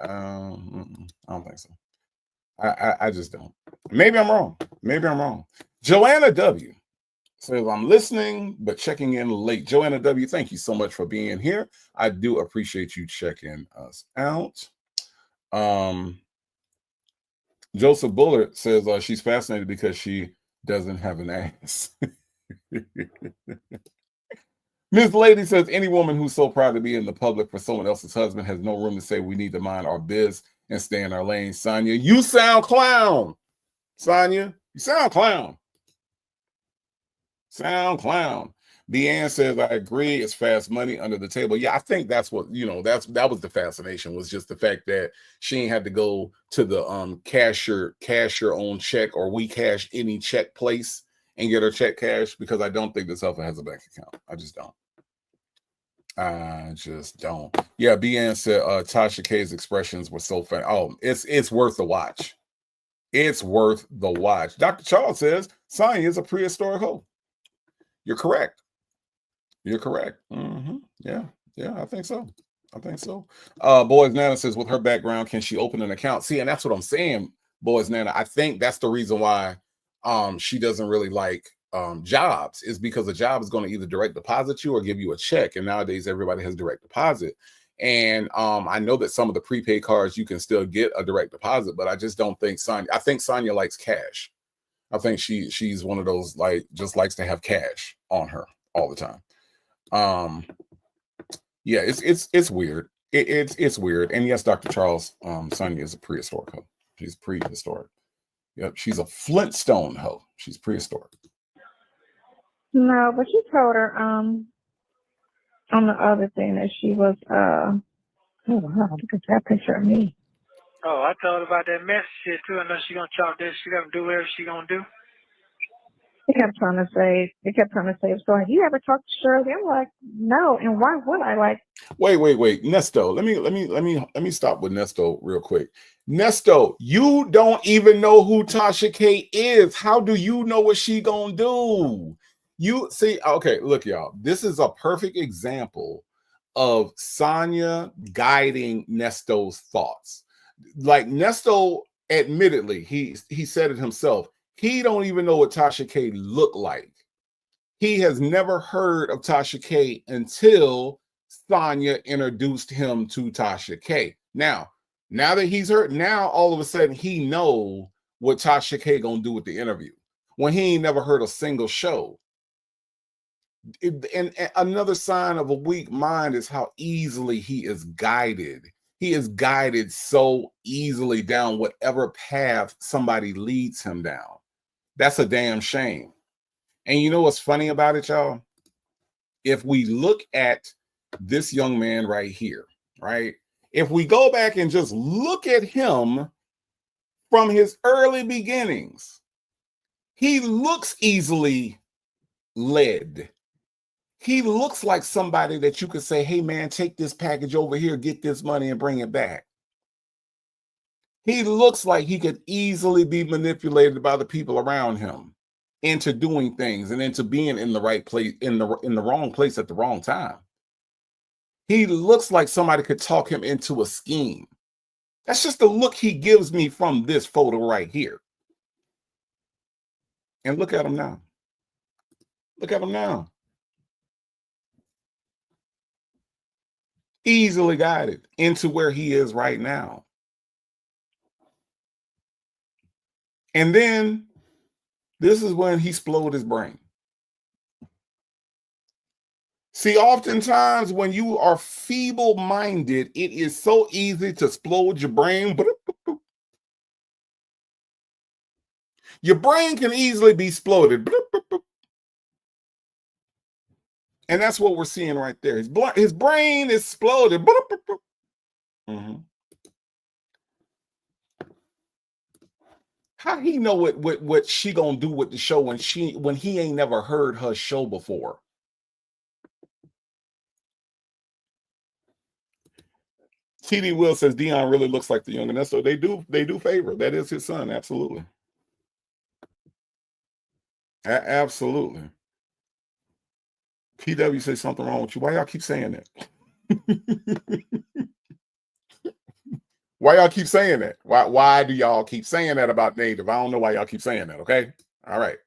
don't think so. I just don't. Maybe I'm wrong. Maybe I'm wrong. Joanna W says, I'm listening, but checking in late. Joanna W, thank you so much for being here. I do appreciate you checking us out. Joseph Bullard says she's fascinated because she doesn't have an ass. Miss Lady says, any woman who's so proud to be in the public for someone else's husband has no room to say we need to mind our biz and stay in our lane. Sonia, you sound clown. Sonia, you sound clown. Sound clown. Deanne says, I agree, it's fast money under the table. Yeah, I think that's what, that was the fascination, was just the fact that she ain't had to go to the cash your own check, or we cash any check place and get her check cashed, because I don't think this helper has a bank account. I just don't. Yeah, Deanne said Tasha K's expressions were so funny. Oh, it's worth the watch. It's worth the watch. Dr. Charles says Sonia is a prehistoric hoe. You're correct. You're correct. Yeah, I think so. Boys Nana says, with her background, can she open an account? See, and that's what I'm saying, Boys Nana. I think that's the reason why she doesn't really like jobs, is because a job is going to either direct deposit you or give you a check. And nowadays everybody has direct deposit. And I know that some of the prepaid cards you can still get a direct deposit, but I just don't think I think Sonia likes cash. I think she's one of those, like, just likes to have cash on her all the time. Yeah, it's weird. It's weird. And yes, Dr. Charles, Sonia is a prehistoric hoe. She's prehistoric. Yep, she's a Flintstone hoe. She's prehistoric. No, but you told her on the other thing that she was oh wow, look at that picture of me. Oh, I told her about that mess shit too. I know she gonna chop this. She gonna do whatever she gonna do. They kept trying to say, so have you ever talked to Shirley? I'm like, no, and why would I? Like, wait, Nesto, let me stop with Nesto real quick. Nesto, you don't even know who Tasha K is. How do you know what she gonna do? You see, okay, look, y'all, this is a perfect example of Sonia guiding Nesto's thoughts. Like, Nesto, admittedly, he said it himself, he don't even know what Tasha K looked like. He has never heard of Tasha K until Sonia introduced him to Tasha K. Now that he's heard, now all of a sudden he know what Tasha K gonna do with the interview, when he ain't never heard a single show. And another sign of a weak mind is how easily he is guided. He is guided so easily down whatever path somebody leads him down. That's a damn shame. And you know what's funny about it, y'all? If we look at this young man right here, right? If we go back and just look at him from his early beginnings, he looks easily led. He looks like somebody that you could say, hey man, take this package over here, get this money and bring it back. He looks like he could easily be manipulated by the people around him into doing things and into being in the right place, in the wrong place at the wrong time. He looks like somebody could talk him into a scheme. That's just the look he gives me from this photo right here. And look at him now. Look at him now. Easily guided into where he is right now. And then this is when he exploded his brain. See, oftentimes when you are feeble-minded, it is so easy to explode your brain. Your brain can easily be exploded. And that's what we're seeing right there. His brain is exploded. How he know what she gonna do with the show when he ain't never heard her show before? TD Will says Dion really looks like the young, and so they do favor. That is his son, absolutely. Absolutely. PW says something wrong with you. Why y'all keep saying that? Why y'all keep saying that? Why do y'all keep saying that about Native? I don't know why y'all keep saying that. Okay, all right.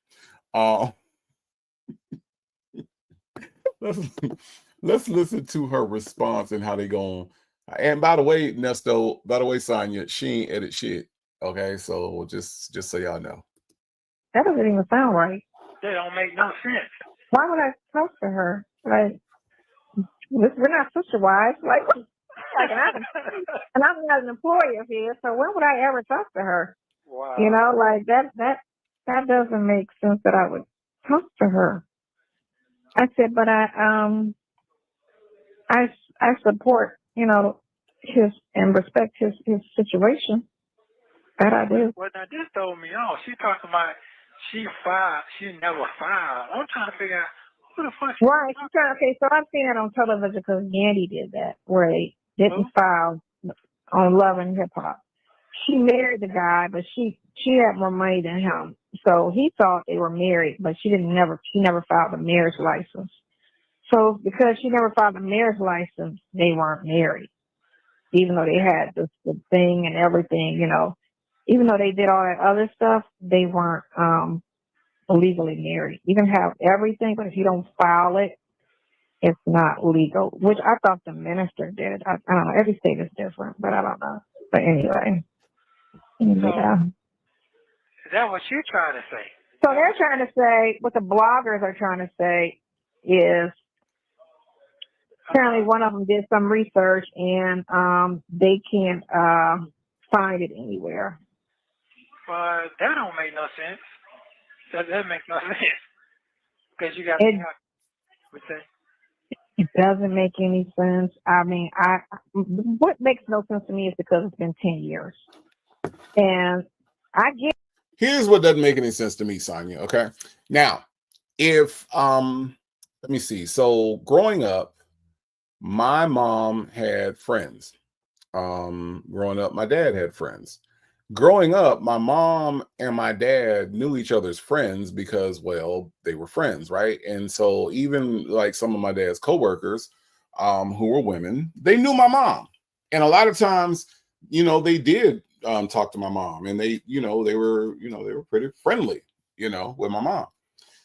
Let's listen to her response and how they going. And by the way, Nesto, by the way, Sonia, she ain't edit shit. Okay, so just so y'all know. that doesn't even sound right. That don't make no sense. Why would I talk to her? Like, we're not sister wives. Like and I'm not an employee of his, so when would I ever talk to her? Wow. You know, like that doesn't make sense that I would talk to her. I said, but I support, his and respect his situation. That I do. Well, now this throw me off. She talking about she filed. She never filed. I'm trying to figure out who the fuck she Right. Okay, so I've seen it on television because Yandy did that, where they didn't file on Love and Hip Hop. She married the guy, but she had more money than him. So he thought they were married, but she never filed a marriage license. So because she never filed a marriage license, they weren't married. Even though they had the thing and everything, even though they did all that other stuff, they weren't legally married. You can have everything, but if you don't file it, it's not legal, which I thought the minister did. I don't know. Every state is different, but I don't know. But anyway. So, is that what you're trying to say? So they're trying to say, what the bloggers are trying to say is, apparently one of them did some research and they can't find it anywhere. Well, that don't make no sense. That makes no sense. Because you got it doesn't make any sense. I mean, what makes no sense to me is because it's been 10 years. And I get. Here's what doesn't make any sense to me, Sonia. Okay. Now, if let me see. So growing up, my mom had friends. Growing up, my dad had friends. Growing up, my mom and my dad knew each other's friends because, well, they were friends, right? And so even like some of my dad's coworkers, who were women, they knew my mom. And a lot of times, they did talk to my mom, and they were pretty friendly, with my mom.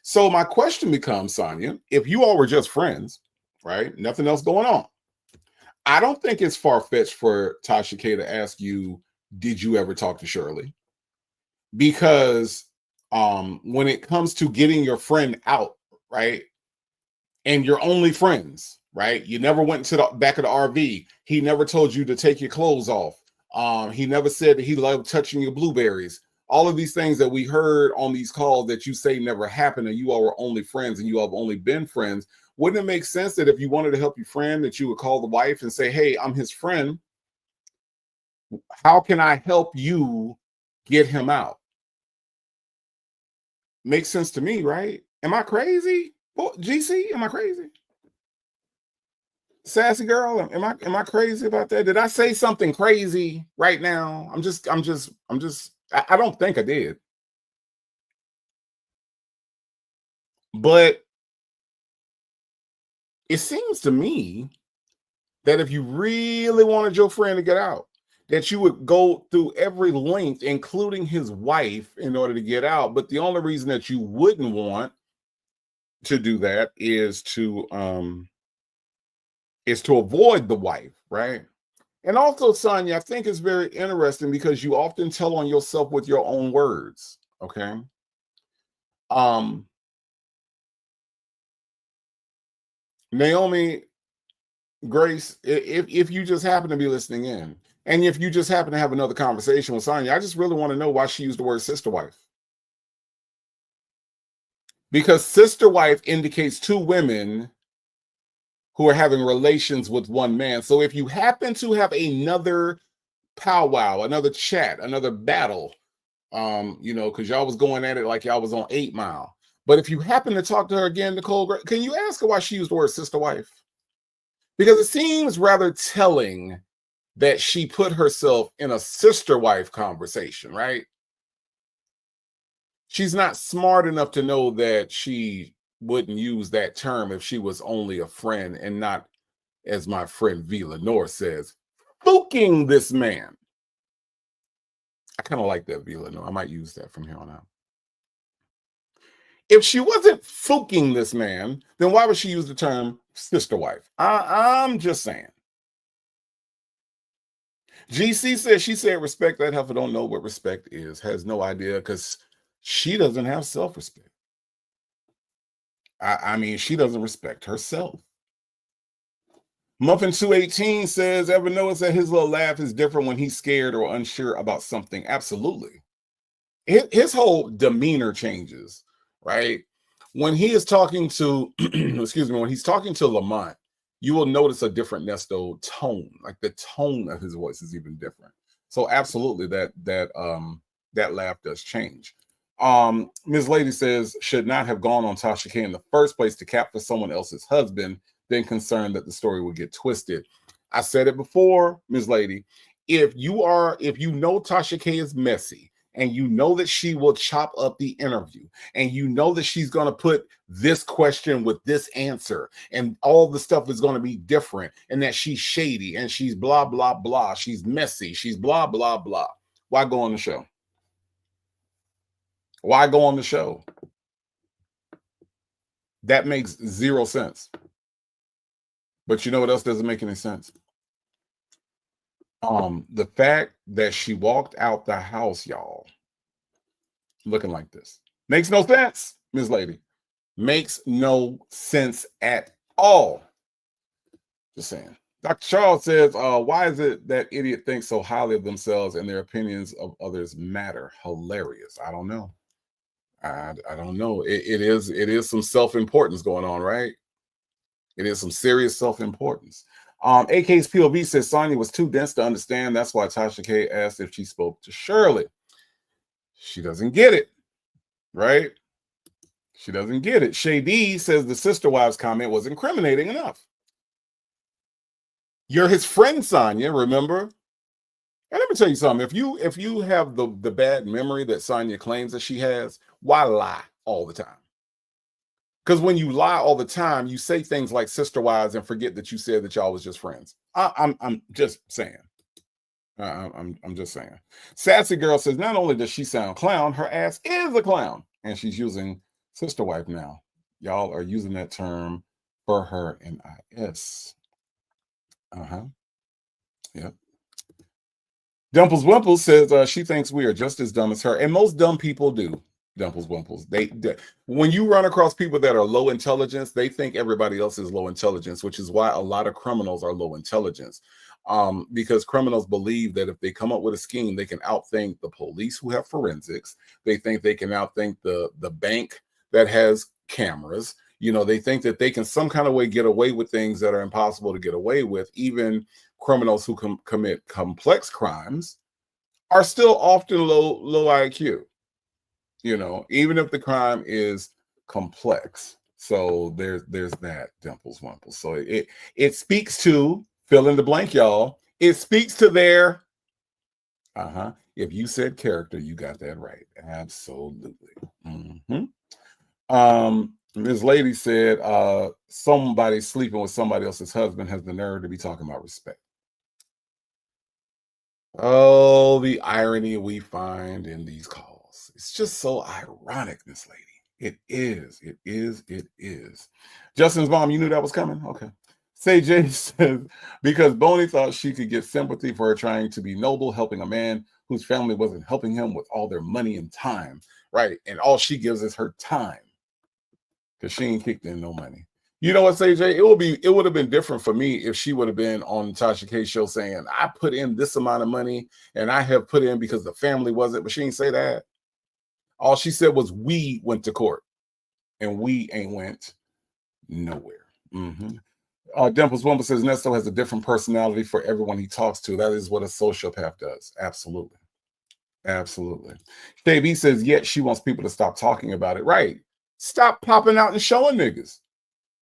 So my question becomes, Sonia, if you all were just friends, right? Nothing else going on. I don't think it's far-fetched for Tasha K to ask you, did you ever talk to Shirley? Because when it comes to getting your friend out, right? And you're only friends, right? You never went to the back of the RV. He never told you to take your clothes off. He never said that he loved touching your blueberries. All of these things that we heard on these calls that you say never happened and you all were only friends and you all have only been friends. Wouldn't it make sense that if you wanted to help your friend that you would call the wife and say, hey, I'm his friend. How can I help you get him out? Makes sense to me, right? Am I crazy? Well, GC, am I crazy? Sassy girl, am I crazy about that? Did I say something crazy right now? I don't think I did. But it seems to me that if you really wanted your friend to get out, that you would go through every length, including his wife, in order to get out. But the only reason that you wouldn't want to do that is to avoid the wife, right? And also, Sonia, I think it's very interesting because you often tell on yourself with your own words, okay? Naomi, Grace, if you just happen to be listening in, and if you just happen to have another conversation with Sonia, I just really want to know why she used the word sister wife. Because sister wife indicates two women who are having relations with one man. So if you happen to have another powwow, another chat, another battle, because y'all was going at it like y'all was on 8 Mile. But if you happen to talk to her again, Nicole, can you ask her why she used the word sister wife? Because it seems rather telling that she put herself in a sister wife conversation, right? She's not smart enough to know that she wouldn't use that term if she was only a friend and not, as my friend V. Lenore says, fooking this man. I kind of like that, V. Lenore. I might use that from here on out. If she wasn't fooking this man, then why would she use the term sister wife? I'm just saying. GC says, she said, respect that heifer don't know what respect is, has no idea because she doesn't have self-respect. I mean, she doesn't respect herself. Muffin 218 says, ever notice that his little laugh is different when he's scared or unsure about something? Absolutely. His whole demeanor changes, right? When he is talking to, excuse me, when he's talking to Lamont, you will notice a different Nesto tone. Like the tone of his voice is even different. So absolutely, that laugh does change. Ms. Lady says should not have gone on Tasha K in the first place to capture someone else's husband, then concerned that the story would get twisted. I said it before, Ms. Lady. If you know Tasha K is messy, and you know that she will chop up the interview, and you know that she's going to put this question with this answer, and all the stuff is going to be different, and that she's shady, and she's blah, blah, blah, she's messy, she's blah, blah, blah. Why go on the show? Why go on the show? That makes zero sense. But you know what else doesn't make any sense? The fact that she walked out the house, y'all, looking like this makes no sense, Ms. Lady. Makes no sense at all. Just saying. Dr. Charles says, why is it that idiot thinks so highly of themselves and their opinions of others matter? Hilarious. I don't know. I don't know. It is some self-importance going on, right? It is some serious self-importance. AK's POV says Sonia was too dense to understand. That's why Tasha K asked if she spoke to Shirley. She doesn't get it, right? She doesn't get it. Shady says the sister wives comment was incriminating enough. You're his friend, Sonia, remember? And let me tell you something. If you have the bad memory that Sonia claims that she has, why lie all the time? Because when you lie all the time, you say things like sister wives and forget that you said that y'all was just friends. I'm just saying. I'm just saying. Sassy Girl says not only does she sound clown, her ass is a clown, and she's using sister wife now. Y'all are using that term for her in IS. Yep. Dimples Wimples says she thinks we are just as dumb as her, and most dumb people do. Dimples Wimples. They when you run across people that are low intelligence, they think everybody else is low intelligence, which is why a lot of criminals are low intelligence. Because criminals believe that if they come up with a scheme, they can outthink the police who have forensics. They think they can outthink the bank that has cameras. You know, they think that they can some kind of way get away with things that are impossible to get away with. Even criminals who commit complex crimes are still often low IQ. You know, even if the crime is complex. So there's that, Dimples Wimples. So it speaks to, fill in the blank, y'all. It speaks to their if you said character, you got that right. Absolutely. Ms. Lady said somebody sleeping with somebody else's husband has the nerve to be talking about respect. Oh, the irony we find in these calls. It's just so ironic, Miss Lady. It is. Justin's mom, you knew that was coming? Okay. Say Jay says, because Boney thought she could get sympathy for her trying to be noble, helping a man whose family wasn't helping him with all their money and time, right? And all she gives is her time because she ain't kicked in no money. You know what, CJ? It would have been different for me if she would have been on Tasha K show saying, I put in this amount of money and I have put in because the family wasn't, but she didn't say that. All she said was we went to court and we ain't went nowhere. Dimples Wumble says Nesto has a different personality for everyone he talks to. That is what a sociopath does. Absolutely. Dave E says, yet she wants people to stop talking about it. Right. Stop popping out and showing niggas.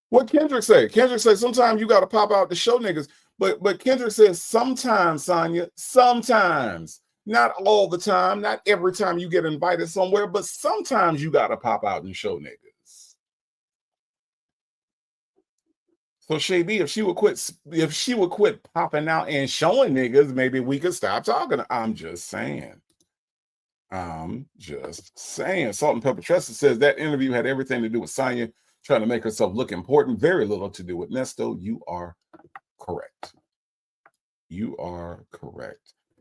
What Kendrick say? Kendrick says sometimes you got to pop out to show niggas. But Kendrick says sometimes, Sonia, sometimes. Not all the time, not every time you get invited somewhere, but sometimes you got to pop out and show niggas. So Shay-B, if she would quit popping out and showing niggas, maybe we could stop talking. I'm just saying. Salt and Pepper Tressa says that interview had everything to do with Sonia trying to make herself look important. Very little to do with Nesto. You are correct.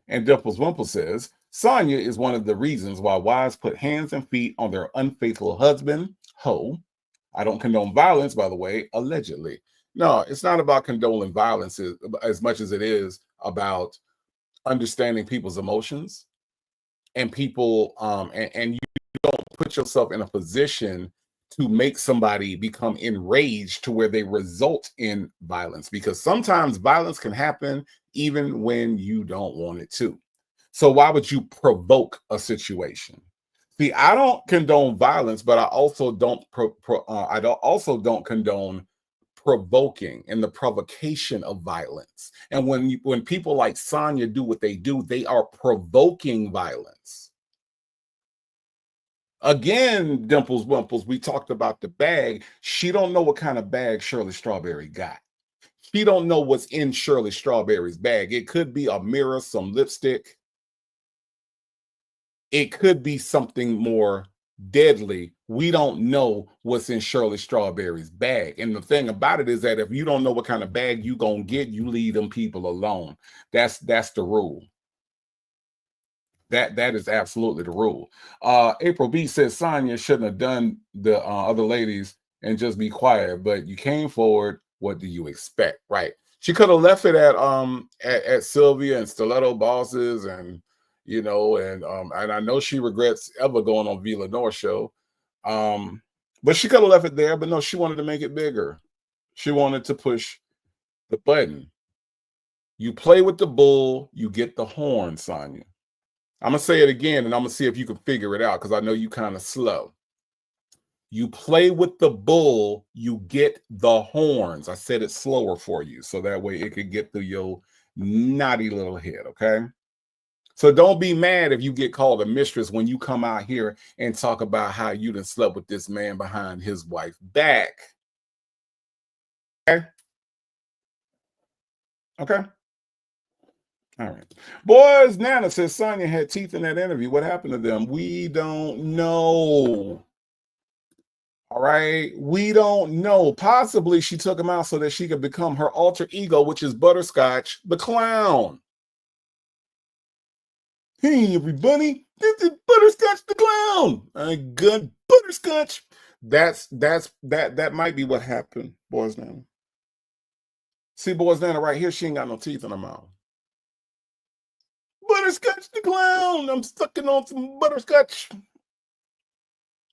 And Dimples Wimple says, Sonia is one of the reasons why wives put hands and feet on their unfaithful husband. I don't condone violence, by the way, allegedly. No, it's not about condoning violence as much as it is about understanding people's emotions and people, and you don't put yourself in a position to make somebody become enraged to where they result in violence, because sometimes violence can happen even when you don't want it to. So why would you provoke a situation? See, I don't condone violence, but I also don't condone provoking and the provocation of violence. And when people like Sonia do what they do, they are provoking violence. Again, Dimples Wimples, we talked about the bag. She don't know what kind of bag Shirley Strawberry got. She don't know what's in Shirley Strawberry's bag. It could be a mirror, some lipstick. It could be something more deadly. We don't know what's in Shirley Strawberry's bag. And the thing about it is that if you don't know what kind of bag you gonna get, you leave them people alone. That's the rule. That is absolutely the rule. April B says Sonia shouldn't have done the other ladies and just be quiet, but you came forward. What do you expect? Right. She could have left it at Sylvia and Stiletto Bosses, and and I know she regrets ever going on V Lenore show. But she could have left it there, but no, she wanted to make it bigger. She wanted to push the button. You play with the bull, you get the horn, Sonia. I'm going to say it again, and I'm going to see if you can figure it out, because I know you kind of slow. You play with the bull, you get the horns. I said it slower for you, so that way it could get through your naughty little head, okay? So don't be mad if you get called a mistress when you come out here and talk about how you done slept with this man behind his wife's back. Okay? Okay? All right. Boys, Nana says Sonia had teeth in that interview. What happened to them? We don't know. All right. We don't know. Possibly she took them out so that she could become her alter ego, which is Butterscotch the Clown. Hey, everybody. This is Butterscotch the Clown. I got Butterscotch. That might be what happened, Boys Nana. See, Boys Nana right here, she ain't got no teeth in her mouth. Butterscotch the Clown. I'm sucking on some butterscotch.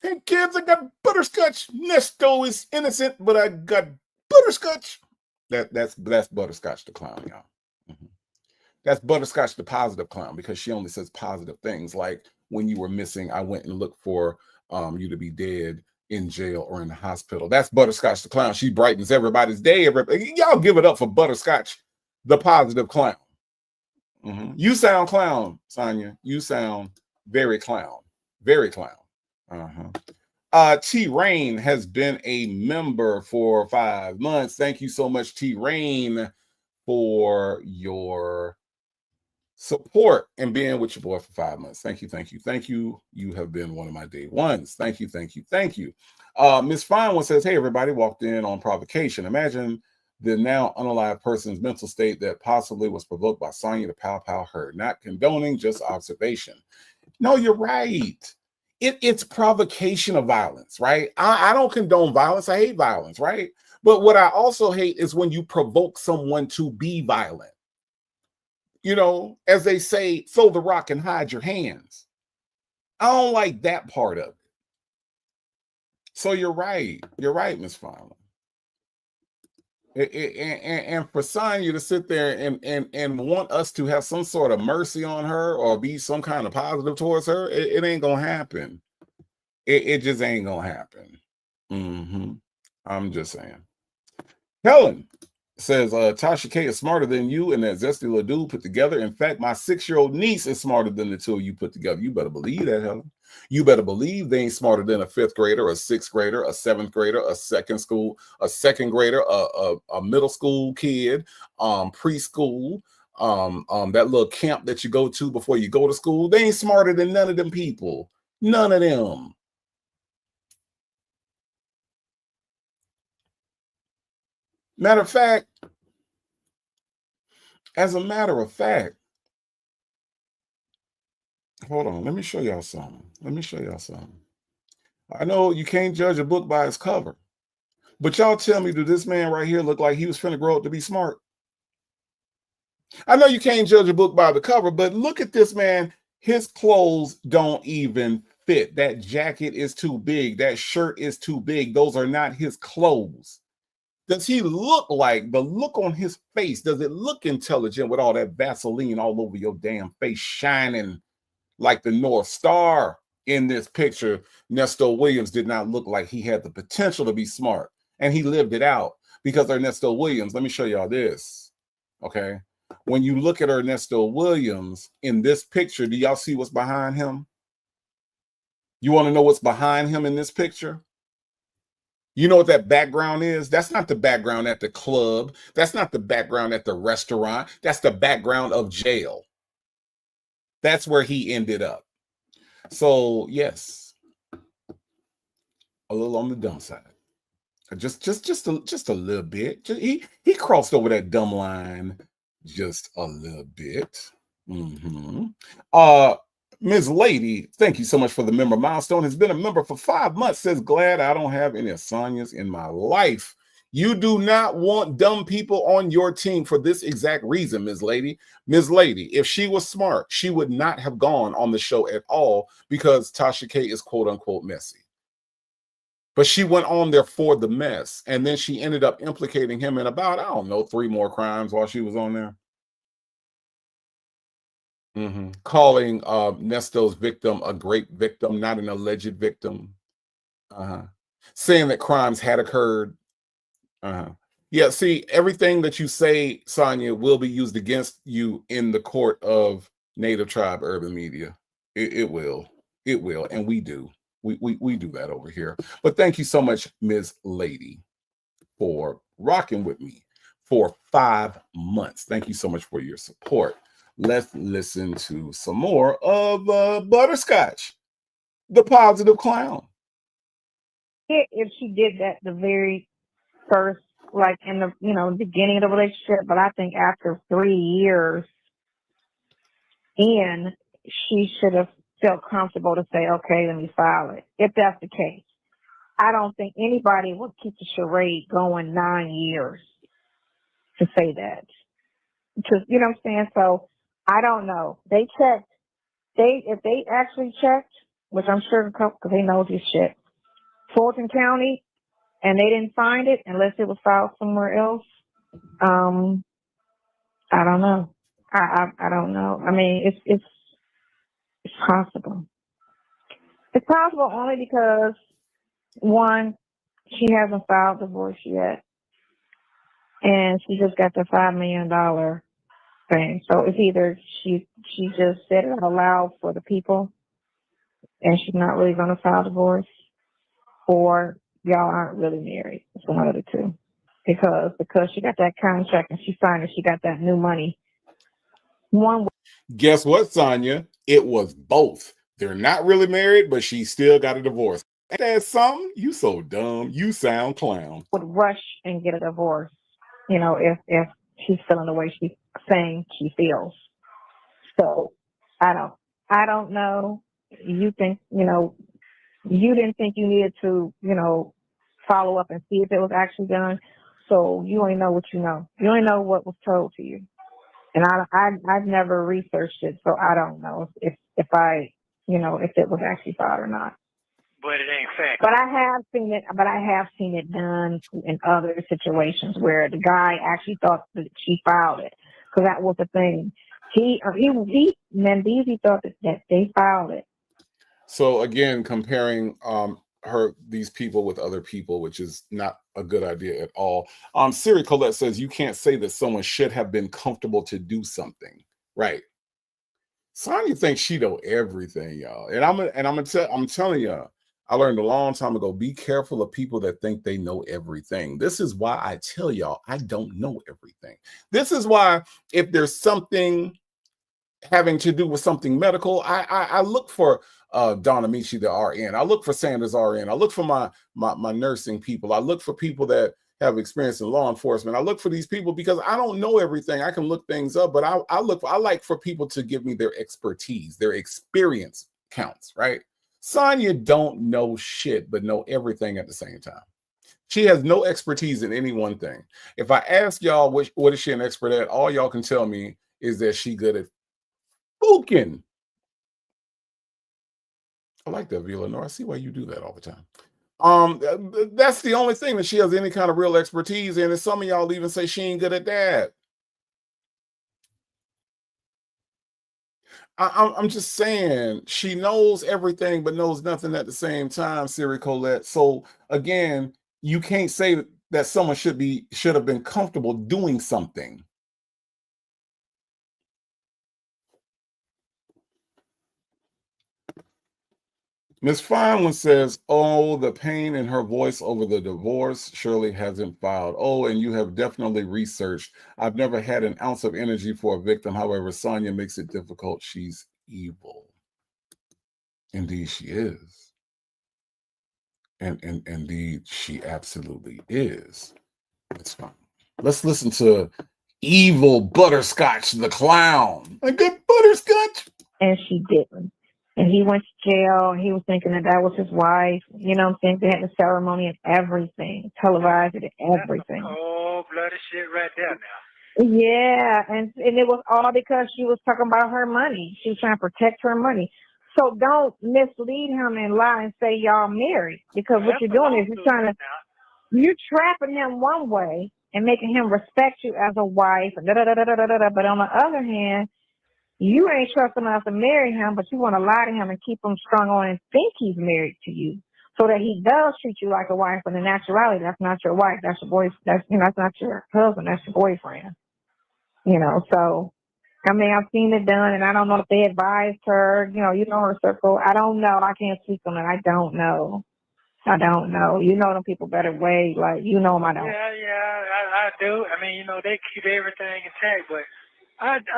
Hey, kids, I got butterscotch. Nesto is innocent, but I got butterscotch. That's Butterscotch the Clown, y'all. Mm-hmm. That's Butterscotch the positive clown, because she only says positive things, like when you were missing, I went and looked for you to be dead in jail or in the hospital. That's Butterscotch the Clown. She brightens everybody's day. Y'all give it up for Butterscotch the positive clown. Mm-hmm. You sound clown, Sonia. You sound very clown. Very clown. T Rain has been a member for 5 months. Thank you so much, T Rain, for your support and being with your boy for 5 months. Thank you, thank you, thank you. You have been one of my day ones. Thank you, thank you, thank you. Miss Fine One says, hey, everybody, walked in on provocation. Imagine the now unalive person's mental state that possibly was provoked by Sonia to pow her. Not condoning, just observation. No, you're right. It's provocation of violence, right? I don't condone violence. I hate violence, right? But what I also hate is when you provoke someone to be violent. You know, as they say, throw the rock and hide your hands. I don't like that part of it. So you're right. You're right, Miss Fine. And for Sonia to sit there and want us to have some sort of mercy on her or be some kind of positive towards her, it ain't gonna happen. It just ain't gonna happen. I'm just saying. Helen says Tasha K is smarter than you and that zesty little dude put together. In fact, my 6-year-old niece is smarter than the two of you put together. You better believe that, Helen. You better believe they ain't smarter than a 5th grader, a 6th grader, a 7th grader, a second grader, a middle school kid, preschool, that little camp that you go to before you go to school. They ain't smarter than none of them people. None of them. As a matter of fact, hold on. Let me show y'all something. I know you can't judge a book by its cover, but y'all tell me, do this man right here look like he was finna grow up to be smart? I know you can't judge a book by the cover, but look at this man. His clothes don't even fit. That jacket is too big. That shirt is too big. Those are not his clothes. Does he look like, the look on his face, does it look intelligent with all that Vaseline all over your damn face shining like the North Star? In this picture, Ernesto Williams did not look like he had the potential to be smart, and he lived it out because Ernesto Williams, let me show y'all this, okay? When you look at Ernesto Williams in this picture, do y'all see what's behind him? You want to know what's behind him in this picture? You know what that background is? That's not the background at the club. That's not the background at the restaurant. That's the background of jail. That's where he ended up. So yes, a little on the dumb side. Just a little bit. He crossed over that dumb line just a little bit. Ms. Lady, thank you so much for the member milestone. Has been a member for 5 months. Says, glad I don't have any Sonias in my life. You do not want dumb people on your team for this exact reason, Ms. Lady. Ms. Lady, if she was smart, she would not have gone on the show at all because Tasha K is quote unquote messy. But she went on there for the mess. And then she ended up implicating him in about, I don't know, 3 more crimes while she was on there. Calling Nesto's victim a great victim, not an alleged victim. Saying that crimes had occurred. Yeah, see, everything that you say, Sonia, will be used against you in the court of Native Tribe Urban Media. It will. It will. And we do. We do that over here. But thank you so much, Ms. Lady, for rocking with me for 5 months. Thank you so much for your support. Let's listen to some more of Butterscotch, the positive clown. If she did that the very first, like in the beginning of the relationship, but I think after 3 years in, she should have felt comfortable to say, okay, let me file it. If that's the case, I don't think anybody would keep the charade going 9 years to say that. Because you know what I'm saying. So I don't know. They checked. If they actually checked, which I'm sure because they know this shit, Fulton County, and they didn't find it unless it was filed somewhere else. I don't know. I don't know. I mean, it's possible. It's possible only because one, she hasn't filed divorce yet, and she just got the $5 million thing. So it's either she just said it out loud for the people, and she's not really going to file divorce, or y'all aren't really married. It's one of the two. Because she got that contract and she signed it, she got that new money. Guess what, Sonia? It was both. They're not really married, but she still got a divorce. Ain't that something? You so dumb. You sound clown. Would rush and get a divorce, if she's feeling the way she's saying she feels. So I don't know. You think, you didn't think you needed to, follow up and see if it was actually done. So you only know what you know. You only know what was told to you. And I've never researched it, so I don't know if I, if it was actually filed or not. But it ain't fact. But I have seen it done in other situations where the guy actually thought that she filed it, because that was the thing. Mendeezy thought that they filed it. So again, comparing these people with other people, which is not a good idea at all. Siri Colette says you can't say that someone should have been comfortable to do something, right? Sonya thinks she know everything, y'all, and I'm telling y'all, I learned a long time ago. Be careful of people that think they know everything. This is why I tell y'all I don't know everything. This is why if there's something having to do with something medical, I look for Donna Michi, the RN. I look for Sanders RN. I look for my nursing people. I look for people that have experience in law enforcement. I look for these people because I don't know everything. I can look things up, but I like for people to give me their expertise. Their experience counts, right? Sonya don't know shit, but know everything at the same time. She has no expertise in any one thing. If I ask y'all what is she an expert at, all y'all can tell me is that she good at spooking. I like that, Villanor. I see why you do that all the time. That's the only thing that she has any kind of real expertise in, and some of y'all even say she ain't good at that. I'm just saying she knows everything but knows nothing at the same time, Siri Colette. So again, you can't say that someone should have been comfortable doing something. Miss Fine says, "Oh, the pain in her voice over the divorce. Shirley hasn't filed. Oh, and you have definitely researched. I've never had an ounce of energy for a victim. However, Sonia makes it difficult. She's evil. Indeed, she is. And indeed, she absolutely is. It's fine. Let's listen to Evil Butterscotch the Clown. I got butterscotch." And she didn't. And he went to jail, and he was thinking that was his wife. You know what I'm saying? They had the ceremony and everything, televised it and everything. Oh, bloody shit right there now. Yeah, and it was all because she was talking about her money. She was trying to protect her money. So don't mislead him and lie and say y'all married, because what you're doing is you're trapping him one way and making him respect you as a wife. But on the other hand, you ain't trusting enough to marry him, but you want to lie to him and keep him strung on and think he's married to you, so that he does treat you like a wife. But in actuality, that's not your wife. That's your boy. That's not your husband. That's your boyfriend. So I mean, I've seen it done, and I don't know if they advised her. You know her circle. I don't know. I can't speak on it. I don't know. You know them people better way. Like, you know them, I don't. Yeah, I do. I mean, they keep everything intact, but I just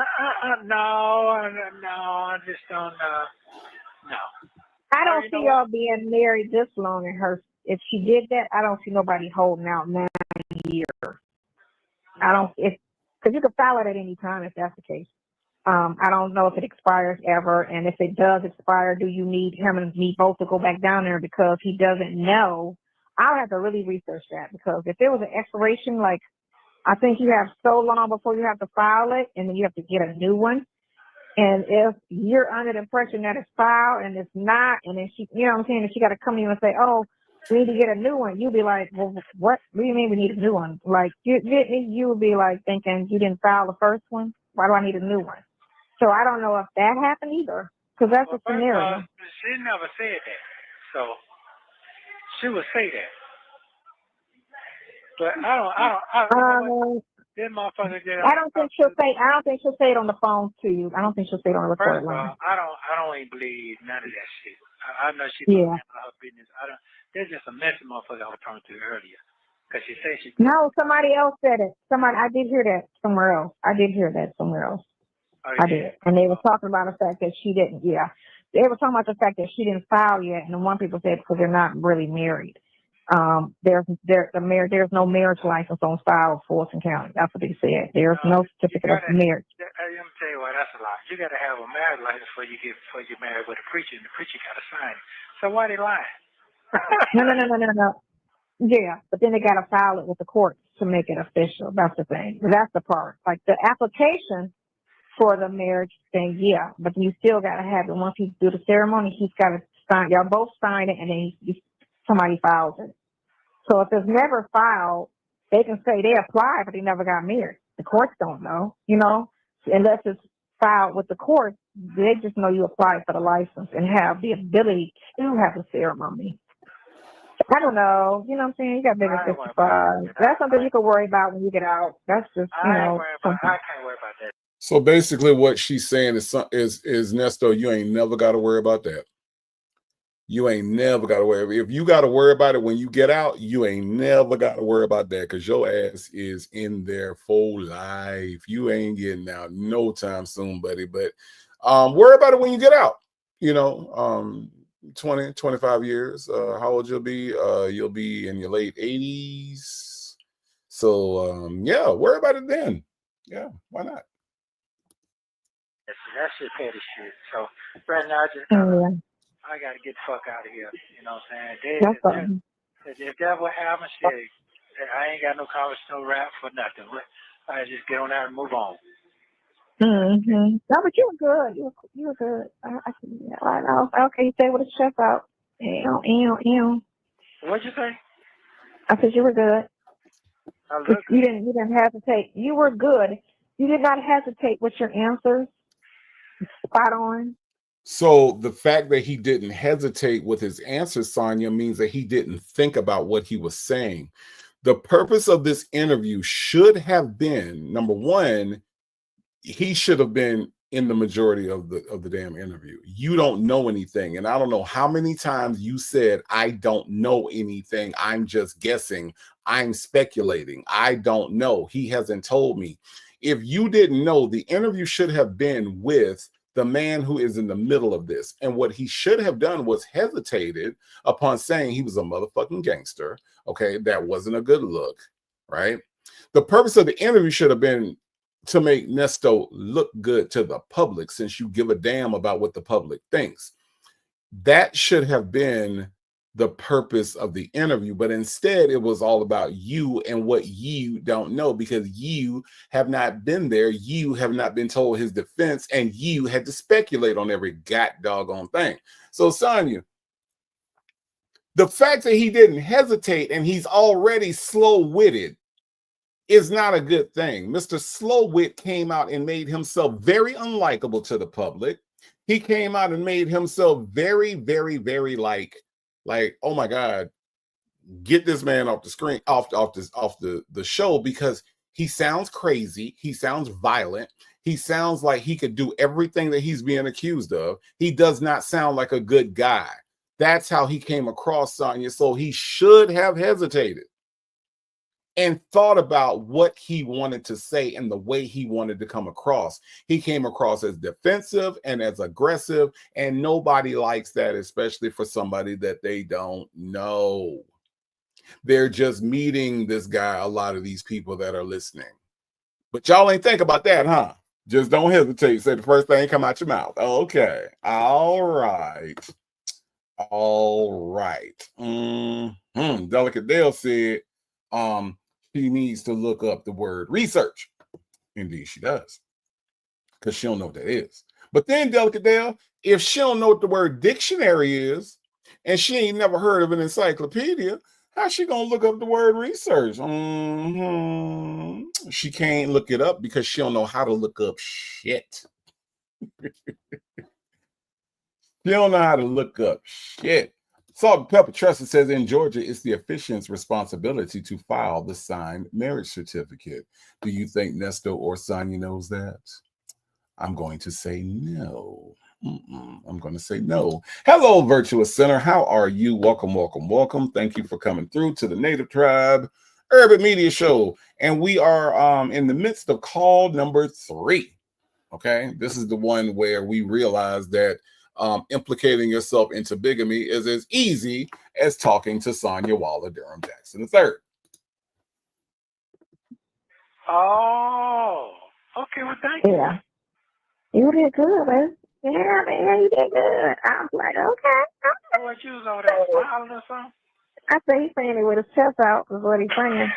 don't. No. I don't see y'all being married this long in her. If she did that, I don't see nobody holding out 9 years. I don't. Because you can file it at any time if that's the case. I don't know if it expires ever, and if it does expire, do you need him and me both to go back down there because he doesn't know? I'll have to really research that, because if there was an expiration, like, I think you have so long before you have to file it, and then you have to get a new one. And if you're under the impression that it's filed and it's not, and then she, you know what I'm saying, and she got to come to you and say, "Oh, we need to get a new one," you'll be like, "Well, what do you mean we need a new one?" Like, you would be like thinking, "You didn't file the first one. Why do I need a new one?" So I don't know if that happened either, because that's a scenario. She never said that, so she would say that. But I don't. This motherfucker I don't think she'll say it on the phone to you. I don't think she'll say it on the recorded line. I don't even believe none of that shit. I know she's handling her business. There's just a messy motherfucker I was talking to earlier, because she said she. No, somebody else said it. I did hear that somewhere else. I did. And they were talking about the fact that she didn't. Yeah, they were talking about the fact that she didn't file yet, and one people said because they're not really married. There's no marriage license on file for Fulton County. That's what they said. There's no certificate of marriage. Let me tell you what, that's a lie. You got to have a marriage license before you marry with a preacher, and the preacher got to sign it. So why they lying? No. Yeah, but then they got to file it with the court to make it official. That's the thing. That's the part. Like the application for the marriage thing, yeah, but you still got to have it. Once you do the ceremony, he's got to sign. Y'all both sign it, and then somebody files it. So if it's never filed, they can say they applied, but they never got married. The courts don't know, unless it's filed with the courts. They just know you applied for the license and have the ability to have a ceremony. I don't know. You know what I'm saying? You got bigger fish to fry. That's something you can worry about when you get out. That's just, I can't worry about that. So basically what she's saying is Nestor, you ain't never got to worry about that. You ain't never got to worry. If you got to worry about it when you get out, you ain't never got to worry about that, because your ass is in there for life. You ain't getting out no time soon, buddy. But worry about it when you get out. 20, 25 years. How old you'll be? You'll be in your late 80s. So, yeah, worry about it then. Yeah, why not? That's just petty shit. So right now, I got to get the fuck out of here. You know what I'm saying? If that would happen, shit, I ain't got no college, no rap for nothing. I just get on out and move on. Mm-hmm. No, but you were good. You were good. I know. Okay, you say with a chest out. Ew. What'd you say? I said you were good. I look You good. didn't hesitate. You were good. You did not hesitate with your answers. Spot on. So the fact that he didn't hesitate with his answer, Sonia, means that he didn't think about what he was saying. The purpose of this interview should have been, number one, he should have been in the majority of the damn interview. You don't know anything. And I don't know how many times you said, I don't know anything. I'm just guessing. I'm speculating. I don't know. He hasn't told me. If you didn't know, the interview should have been with the man who is in the middle of this. And what he should have done was hesitated upon saying he was a motherfucking gangster. Okay, that wasn't a good look, right? The purpose of the interview should have been to make Nesto look good to the public, since you give a damn about what the public thinks. That should have been the purpose of the interview, but instead it was all about you and what you don't know, because you have not been there, you have not been told his defense, and you had to speculate on every doggone thing. So Sonia, the fact that he didn't hesitate and he's already slow-witted is not a good thing. Mr. Slowwit came out and made himself very unlikable to the public. He came out and made himself very, very, very like, oh my God, get this man off the screen, off the show, because he sounds crazy. He sounds violent. He sounds like he could do everything that he's being accused of. He does not sound like a good guy. That's how he came across, Sonia. So he should have hesitated and thought about what he wanted to say and the way he wanted to come across. He came across as defensive and as aggressive, and nobody likes that, especially for somebody that they don't know. They're just meeting this guy, a lot of these people that are listening. But y'all ain't think about that, huh? Just don't hesitate. Say the first thing come out your mouth. Okay. All right. Delicate Dale said, she needs to look up the word research. Indeed, she does, because she don't know what that is. But then, Delicate Dale, if she don't know what the word dictionary is, and she ain't never heard of an encyclopedia, how's she gonna look up the word research? She can't look it up because she don't know how to look up shit. She don't know how to look up shit. Salt and Pepper Trusted says in Georgia, it's the officiant's responsibility to file the signed marriage certificate. Do you think Nesto or Sonia knows that? I'm going to say no. I'm going to say no. Hello, Virtuous Center. How are you? Welcome. Thank you for coming through to the Native Tribe Urban Media Show. And we are in the midst of call number 3. Okay, this is the one where we realize that implicating yourself into bigamy is as easy as talking to Sonia Waller Durham Jackson III. Oh, okay. Well, thank you. Yeah. You did good, man. Yeah, man, you did good. I was like, okay. So what you was over there smiling or something? I said he's saying it with his chest out is what he's saying.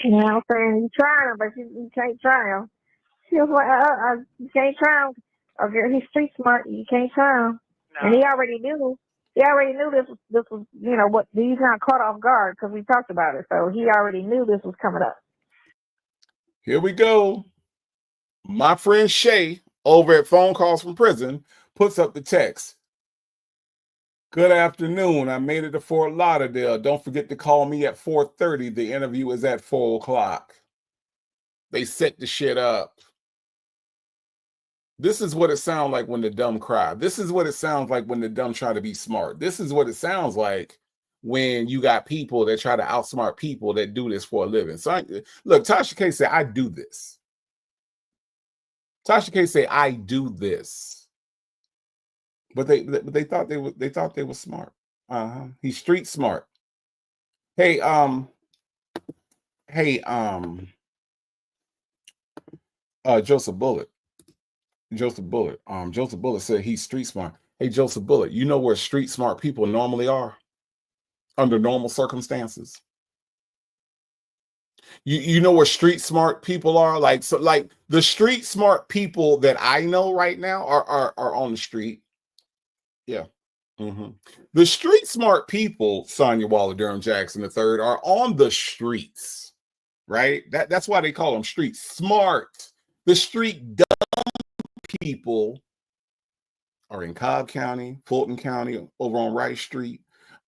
You know what I'm saying? You trying him, but you can't try him. She was like, you can't try him. Oh, girl, he's street smart. You can't try him. No. And he already knew. He already knew this was, you know, what he's not caught off guard because we talked about it. So he already knew this was coming up. Here we go. My friend Shay over at Phone Calls from Prison puts up the text. Good afternoon. I made it to Fort Lauderdale. Don't forget to call me at 4:30. The interview is at 4 o'clock. They set the shit up. This is what it sounds like when the dumb cry. This is what it sounds like when the dumb try to be smart. This is what it sounds like when you got people that try to outsmart people that do this for a living. So look, Tasha K said, I do this. Tasha K said, I do this. But they thought they were smart. He's street smart. Hey, Joseph Bullitt. Joseph Bullitt said he's street smart. Hey, Joseph Bullitt, you know where street smart people normally are under normal circumstances? You know where street smart people are? Like, so like the street smart people that I know right now are on the street. Yeah. Mm-hmm. The street smart people, Sonia Waller Durham Jackson III, are on the streets, right? That's why they call them street smart. The street dumb people are in Cobb County, Fulton County, over on Rice Street.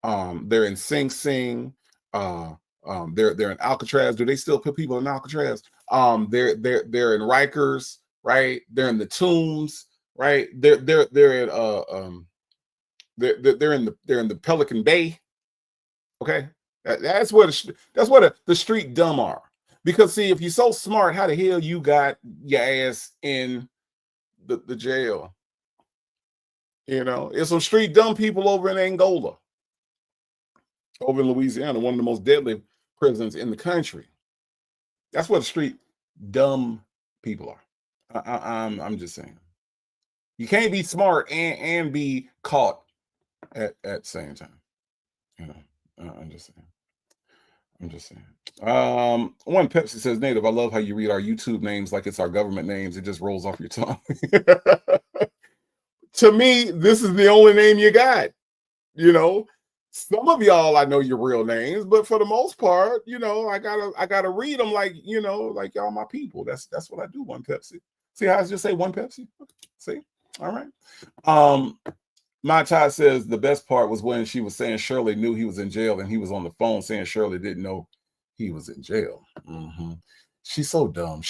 They're in Sing Sing. They're in Alcatraz. Do they still put people in Alcatraz? They're in Rikers, right? They're in the Tombs, right? They're in they're in the Pelican Bay. Okay, that's where the street dumb are. Because see, if you're so smart, how the hell you got your ass in the jail? You know, it's some street dumb people over in Angola, over in Louisiana, one of the most deadly prisons in the country. That's where the street dumb people are. I'm just saying. You can't be smart and be caught at the same time. You know, I'm just saying. I'm just saying. One Pepsi says, Native, I love how you read our YouTube names like it's our government names. It just rolls off your tongue. To me, this is the only name you got. You know, some of y'all I know your real names, but for the most part, you know, I gotta read them like, you know, like y'all my people. That's what I do. One Pepsi. See how I just say one Pepsi? See? All right. My Todd says the best part was when she was saying Shirley knew he was in jail and he was on the phone saying Shirley didn't know he was in jail. Mm-hmm. She's so dumb.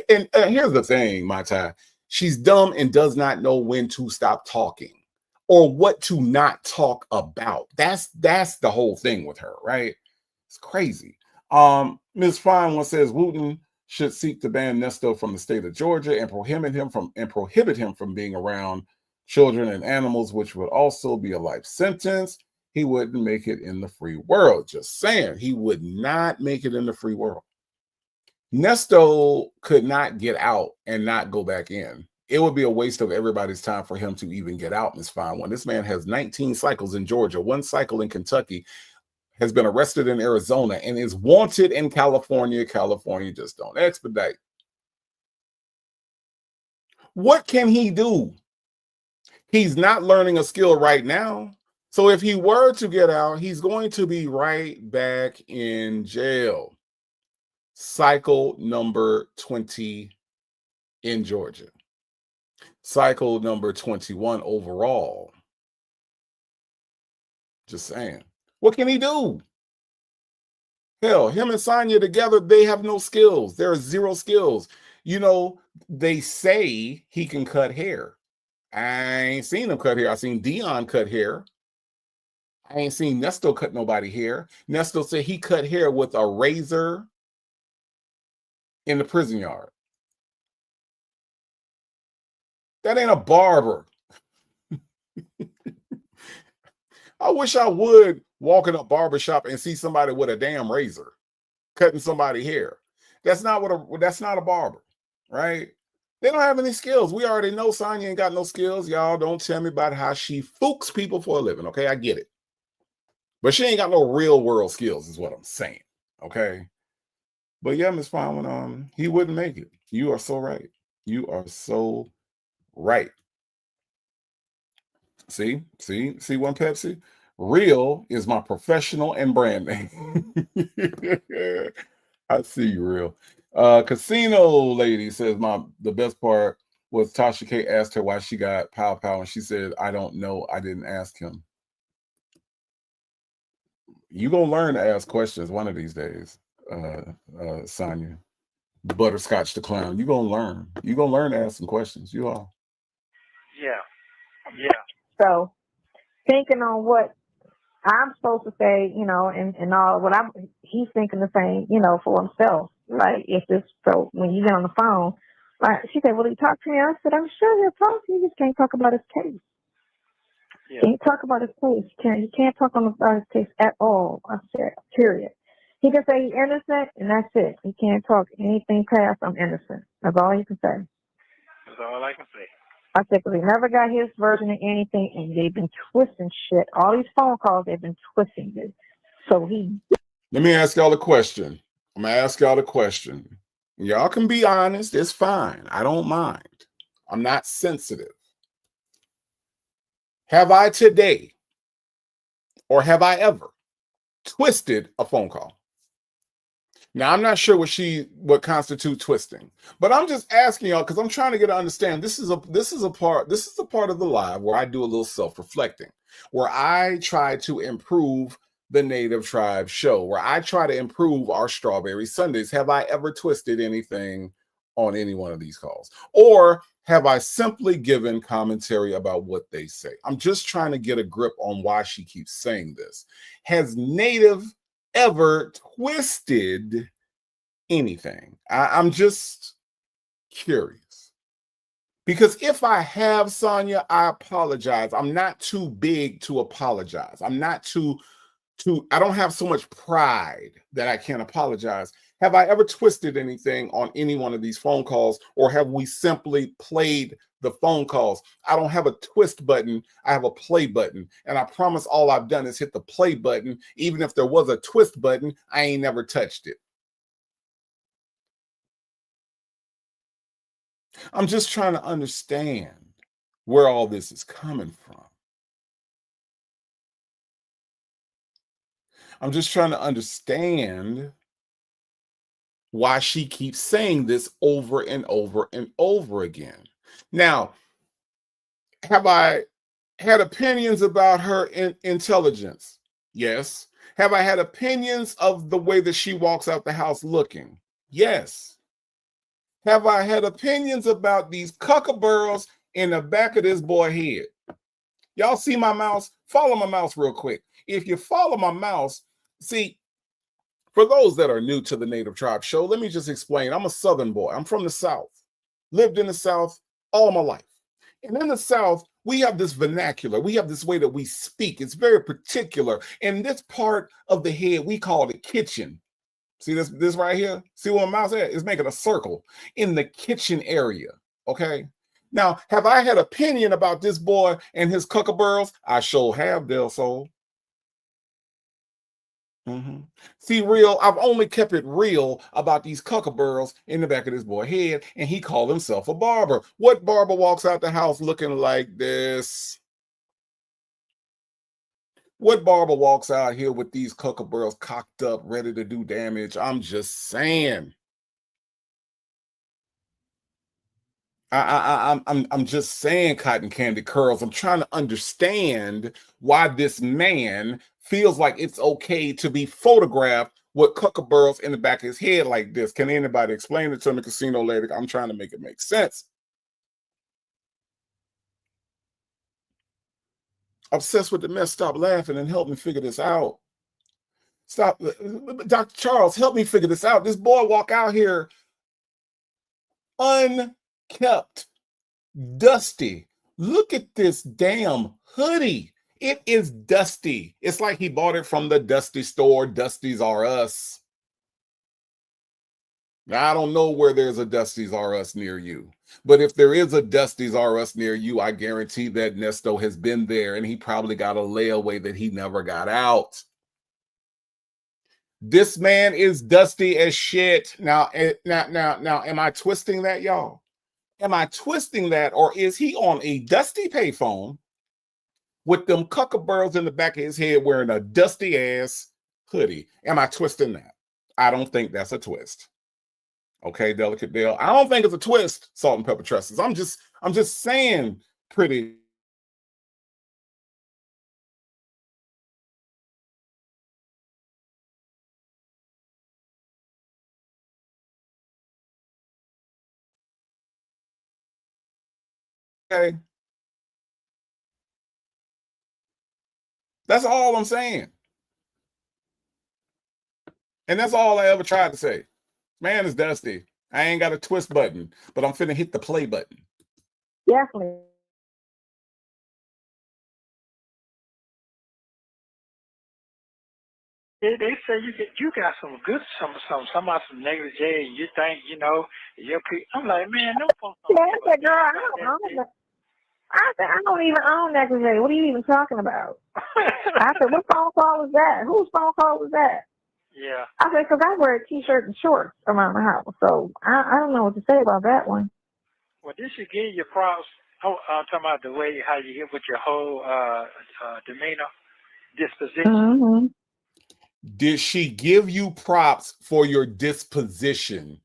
And here's the thing, my Todd. She's dumb and does not know when to stop talking or what to not talk about. That's the whole thing with her, right? It's crazy. Ms. Fine one says Wooten should seek to ban Nesto from the state of Georgia and prohibit him from being around children and animals, which would also be a life sentence. He wouldn't make it in the free world. Just saying, he would not make it in the free world. Nesto could not get out and not go back in. It would be a waste of everybody's time for him to even get out, Ms. Fine One. This man has 19 cycles in Georgia, 1 cycle in Kentucky, has been arrested in Arizona, and is wanted in California. California just don't expedite. What can he do? He's not learning a skill right now. So if he were to get out, he's going to be right back in jail. Cycle number 20 in Georgia. Cycle number 21 overall. Just saying. What can he do? Hell, him and Sonia together, they have no skills. There are 0 skills. You know, they say he can cut hair. I ain't seen him cut hair. I seen Dion cut hair. I ain't seen Nesto cut nobody hair. Nesto said he cut hair with a razor in the prison yard. That ain't a barber. I wish I would walk in a barber shop and see somebody with a damn razor cutting somebody's hair. That's not a barber, right? They don't have any skills. We already know Sonya ain't got no skills. Y'all don't tell me about how she fooks people for a living, okay? I get it. But she ain't got no real world skills is what I'm saying, okay? But yeah, Miss Fine, he wouldn't make it. You are so right. You are so right. See, one Pepsi? Real is my professional and brand name. I see you, Real. Casino Lady says the best part was Tasha K asked her why she got pow and she said, I don't know. I didn't ask him. You gonna learn to ask questions one of these days, Sonia. Butterscotch the Clown. You gonna learn. You gonna learn to ask some questions. You are. Yeah. So thinking on what I'm supposed to say, you know, and all what he's thinking the same, you know, for himself. Like if this, so when you get on the phone, like she said, will he talk to me? I said, I'm sure he'll talk to you. He just can't talk about his case. Yeah. Can't talk about his case. He can't talk about his case at all. I said, period. He can say he's innocent, and that's it. He can't talk anything past I'm innocent. That's all he can say. That's all I can say. I said, because he never got his version of anything, and they've been twisting shit. All these phone calls, they've been twisting it. So Let me ask y'all a question. I'm going to ask y'all the question. Y'all can be honest. It's fine. I don't mind. I'm not sensitive. Have I today, or have I ever, twisted a phone call? Now, I'm not sure what constitutes twisting, but I'm just asking y'all because I'm trying to get to understand. This is a part of the live where I do a little self-reflecting, where I try to improve the Native Tribe show, where I try to improve our Strawberry Sundays. Have I ever twisted anything on any one of these calls? Or have I simply given commentary about what they say? I'm just trying to get a grip on why she keeps saying this. Has Native ever twisted anything? I'm just curious. Because if I have, Sonia, I apologize. I'm not too big to apologize. I don't have so much pride that I can't apologize. Have I ever twisted anything on any one of these phone calls, or have we simply played the phone calls? I don't have a twist button. I have a play button. And I promise all I've done is hit the play button. Even if there was a twist button, I ain't never touched it. I'm just trying to understand where all this is coming from. I'm just trying to understand why she keeps saying this over and over and over again. Now, have I had opinions about her intelligence? Yes. Have I had opinions of the way that she walks out the house looking? Yes. Have I had opinions about these cuckaburls in the back of this boy's head? Y'all see my mouse? Follow my mouse real quick. If you follow my mouse, see, for those that are new to the Native Tribe show, let me just explain. I'm a Southern boy. I'm from the South. Lived in the South all my life. And in the South, we have this vernacular. We have this way that we speak. It's very particular. And this part of the head, we call the kitchen. See this right here? See where my mouse at? It's making a circle in the kitchen area. Okay. Now, have I had opinion about this boy and his cuckaburls? I sure have, Del Sol. See, real, I've only kept it real about these cuckaburls in the back of this boy's head, and he called himself a barber. What barber walks out the house looking like this? What barber walks out here with these cuckaburls cocked up, ready to do damage? I'm just saying. I'm just saying, cotton candy curls. I'm trying to understand why this man feels like it's okay to be photographed with cuckaburls in the back of his head like this. Can anybody explain it to me, Casino Lady? I'm trying to make it make sense. Obsessed with the mess. Stop laughing and help me figure this out. Stop. Dr. Charles, help me figure this out. This boy walk out here unkept, dusty. Look at this damn hoodie. It is dusty. It's like he bought it from the dusty store. Dusties R Us. Now, I don't know where there's a Dusties R Us near you, but if there is a Dusties R Us near you, I guarantee that Nesto has been there and he probably got a layaway that he never got out. This man is dusty as shit. Now, am I twisting that, y'all? Am I twisting that, or is he on a dusty payphone with them cuckaburls in the back of his head wearing a dusty ass hoodie? Am I twisting that? I don't think that's a twist. Okay, Delicate Dale. I don't think it's a twist, Salt and Pepper Tresses. I'm just saying, pretty. Okay. That's all I'm saying. And that's all I ever tried to say. Man is dusty. I ain't got a twist button, but I'm finna hit the play button. Definitely. They say you got some good some negligee, and you think your people. I'm like, man, no folks don't. Yeah, I said, girl, I don't even own negligee. What are you even talking about? I said, what phone call was that? Whose phone call was that? Yeah. I said, because I wear a t-shirt and shorts around the house, so I don't know what to say about that one. Well, this should give you props. Oh, I'm talking about the way how you get with your whole demeanor, disposition. Mm-hmm. Did she give you props for your disposition?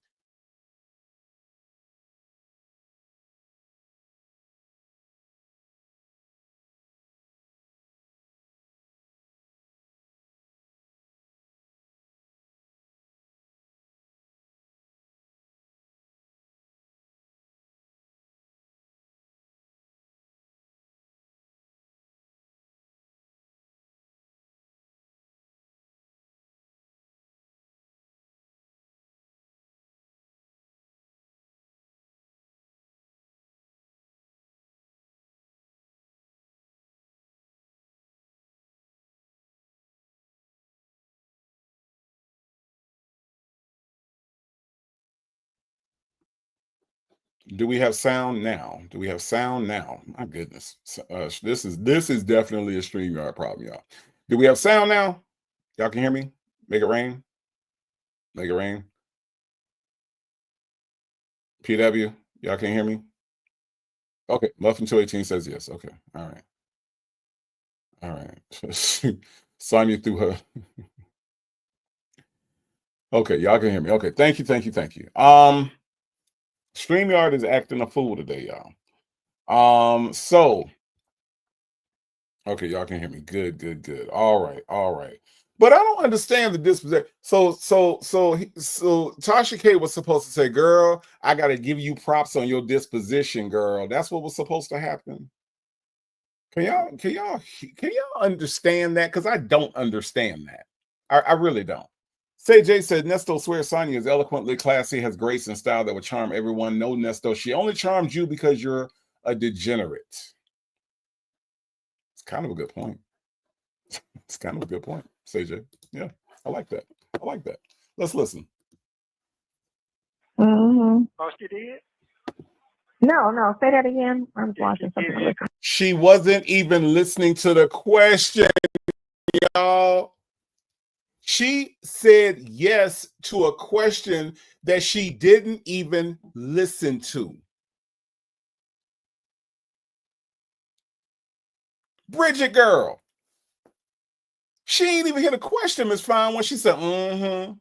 Do we have sound now? Do we have sound now? My goodness, this is definitely a StreamYard problem, y'all. Do we have sound now? Y'all can hear me? Make it rain. Make it rain. PW, y'all can hear me? Okay, Muffin 218 says yes. Okay, all right. All right. Sonia threw her. Okay, y'all can hear me. Okay, thank you. StreamYard is acting a fool today, y'all. So okay, y'all can hear me. Good. All right. But I don't understand the disposition. So Tasha K was supposed to say, "Girl, I got to give you props on your disposition, girl." That's what was supposed to happen. Can y'all understand that? Because I don't understand that. I really don't. Say Jay said Nesto swears Sonia is eloquently classy, has grace and style that would charm everyone. No, Nesto, she only charms you because you're a degenerate. It's kind of a good point. It's kind of a good point, CJ. Yeah, I like that. Let's listen. Mm-hmm. Oh, she did? No, say that again. I'm watching something. She wasn't even listening to the question, y'all. She said yes to a question that she didn't even listen to. Bridget girl. She ain't even hear the question, Miss Fine, when she said, mm-hmm.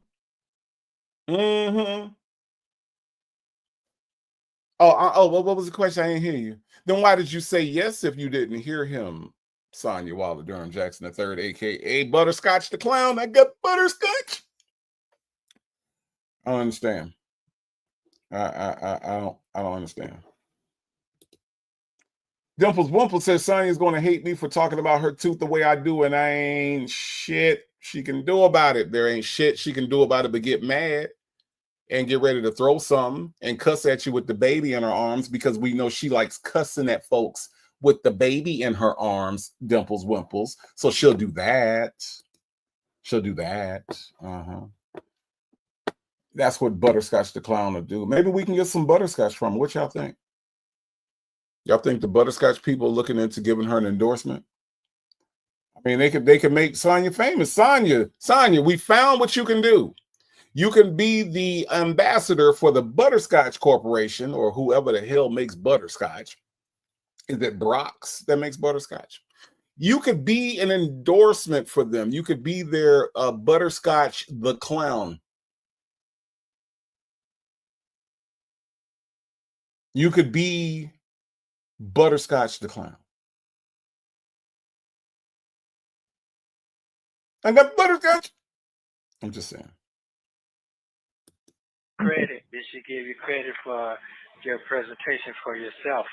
Oh, what was the question? I didn't hear you. Then why did you say yes if you didn't hear him, Sonia Waller Durham Jackson III, aka Butterscotch the Clown? I got butterscotch. I don't understand. I don't understand. Dimples Wimple says Sonia's going to hate me for talking about her tooth the way I do, and I ain't shit she can do about it. There ain't shit she can do about it but get mad and get ready to throw something and cuss at you with the baby in her arms, because we know she likes cussing at folks with the baby in her arms, Dimples Wimples. So she'll do that. That's what Butterscotch the Clown will do. Maybe we can get some butterscotch from her. What y'all think? Y'all think the butterscotch people are looking into giving her an endorsement? I mean, they could make Sonia famous. Sonia, we found what you can do. You can be the ambassador for the Butterscotch Corporation, or whoever the hell makes butterscotch. Is it Brock's that makes butterscotch? You could be an endorsement for them. You could be their Butterscotch the Clown. You could be Butterscotch the Clown. I got butterscotch. I'm just saying. Credit. They should give you credit for your presentation for yourself.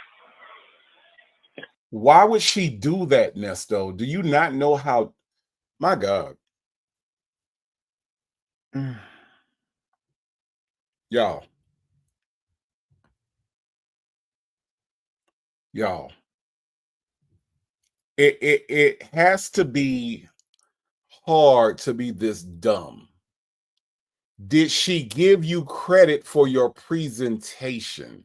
Why would she do that, Nesto? Do you not know how? My God. Y'all. It has to be hard to be this dumb. Did she give you credit for your presentation?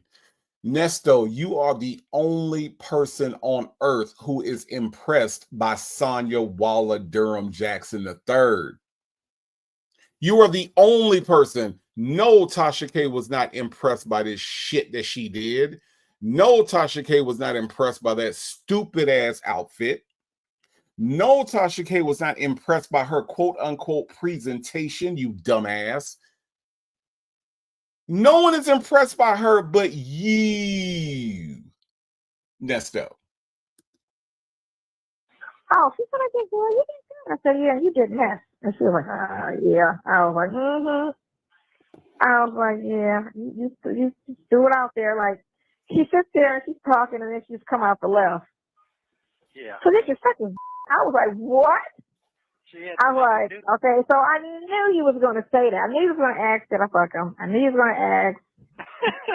Nesto, you are the only person on earth who is impressed by Sonia Waller Durham Jackson III. You are the only person. No, Tasha K was not impressed by this shit that she did. No, Tasha K was not impressed by that stupid ass outfit. No, Tasha K was not impressed by her quote unquote presentation, you dumbass. No one is impressed by her but you, Nesto. Oh, she said, I did good. You did good. I said, yeah, you did mess. And she was like, yeah. I was like, mm-hmm. I was like, yeah, you just threw it out there. Like, she sits there and she's talking and then she just come out the left. Yeah. So this is fucking, I was like, what? I was like, okay, so I knew you was going to say that. I knew you was going to ask that I fuck him. I knew you was going to ask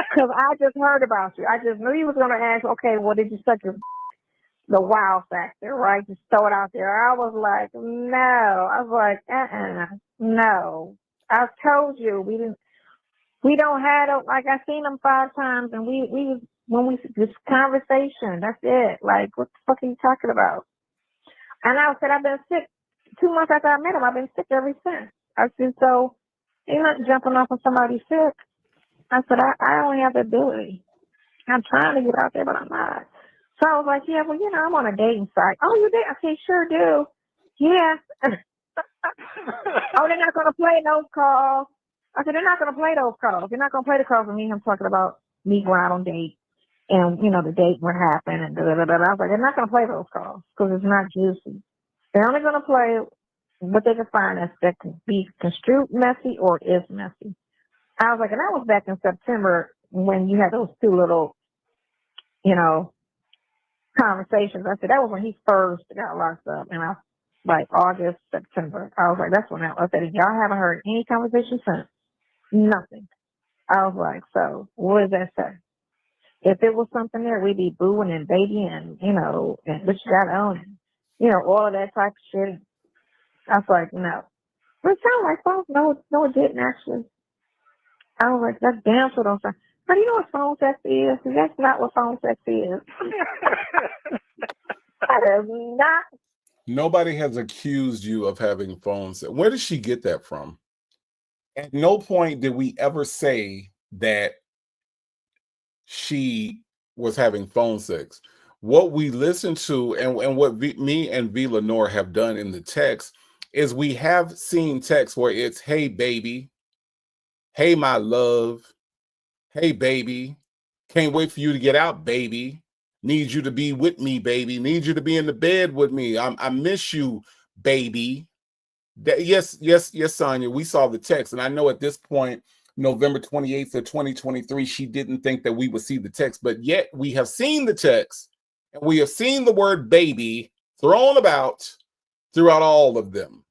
because I just heard about you. I just knew you was going to ask, okay, well, did you suck your the wow factor, right? Just throw it out there. I was like, no. I was like, no. I told you we don't have it. Like, I seen them 5 times and this conversation, that's it. Like, what the fuck are you talking about? And I said, I've been sick 2 months after I met him. I've been sick ever since. I said, so you're not jumping off of somebody sick. I said, I only have the ability. I'm trying to get out there, but I'm not. So I was like, yeah, well, I'm on a dating site. Oh, you did? I said, sure do. Yeah. Oh, they're not going to play those calls. I said, they're not going to play those calls. They're not going to play the calls with me. I'm talking about me going out on dates and, the date what happened and da-da-da-da. I was like, they're not going to play those calls because it's not juicy. They're only going to play what they can find that can be construed messy or is messy. I was like, and that was back in September when you had those 2 little, conversations. I said, that was when he first got locked up. And I like August, September. I was like, that's when I said, y'all haven't heard any conversation since. Nothing. I was like, so what does that say? If it was something there, we'd be booing and babying and, and what you got on, all of that type of shit. I was like, no. But it sounded like phone. No, it didn't actually. I was like, that's damn sure don't sound. But you know what phone sex is? That's not what phone sex is. That is not. Nobody has accused you of having phone sex. Where did she get that from? At no point did we ever say that she was having phone sex. What we listened to and what me and V. Lenore have done in the text is we have seen text where it's, hey, baby. Hey, my love. Hey, baby. Can't wait for you to get out, baby. Need you to be with me, baby. Need you to be in the bed with me. I miss you, baby. Yes, Sonia. We saw the text. And I know at this point, November 28th of 2023, she didn't think that we would see the text. But yet we have seen the text. And we have seen the word baby thrown about throughout all of them.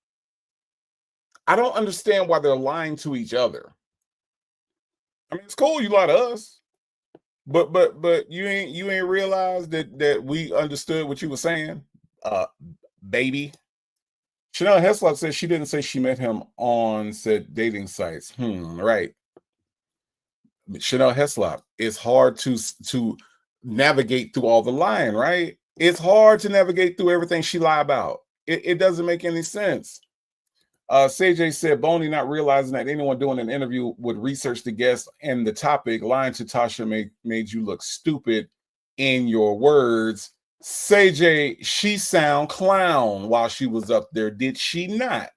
I don't understand why they're lying to each other. I mean, it's cool you lie to us, but you ain't realized that we understood what you were saying, baby. Chanel Heslop says she didn't say she met him on said dating sites. Right. Chanel Heslop, it's hard to navigate through all the lying, right? It's hard to navigate through everything she lied about. It doesn't make any sense. CJ said, Boney not realizing that anyone doing an interview would research the guest and the topic. Lying to Tasha made you look stupid in your words. CJ, she sound clown while she was up there. Did she not?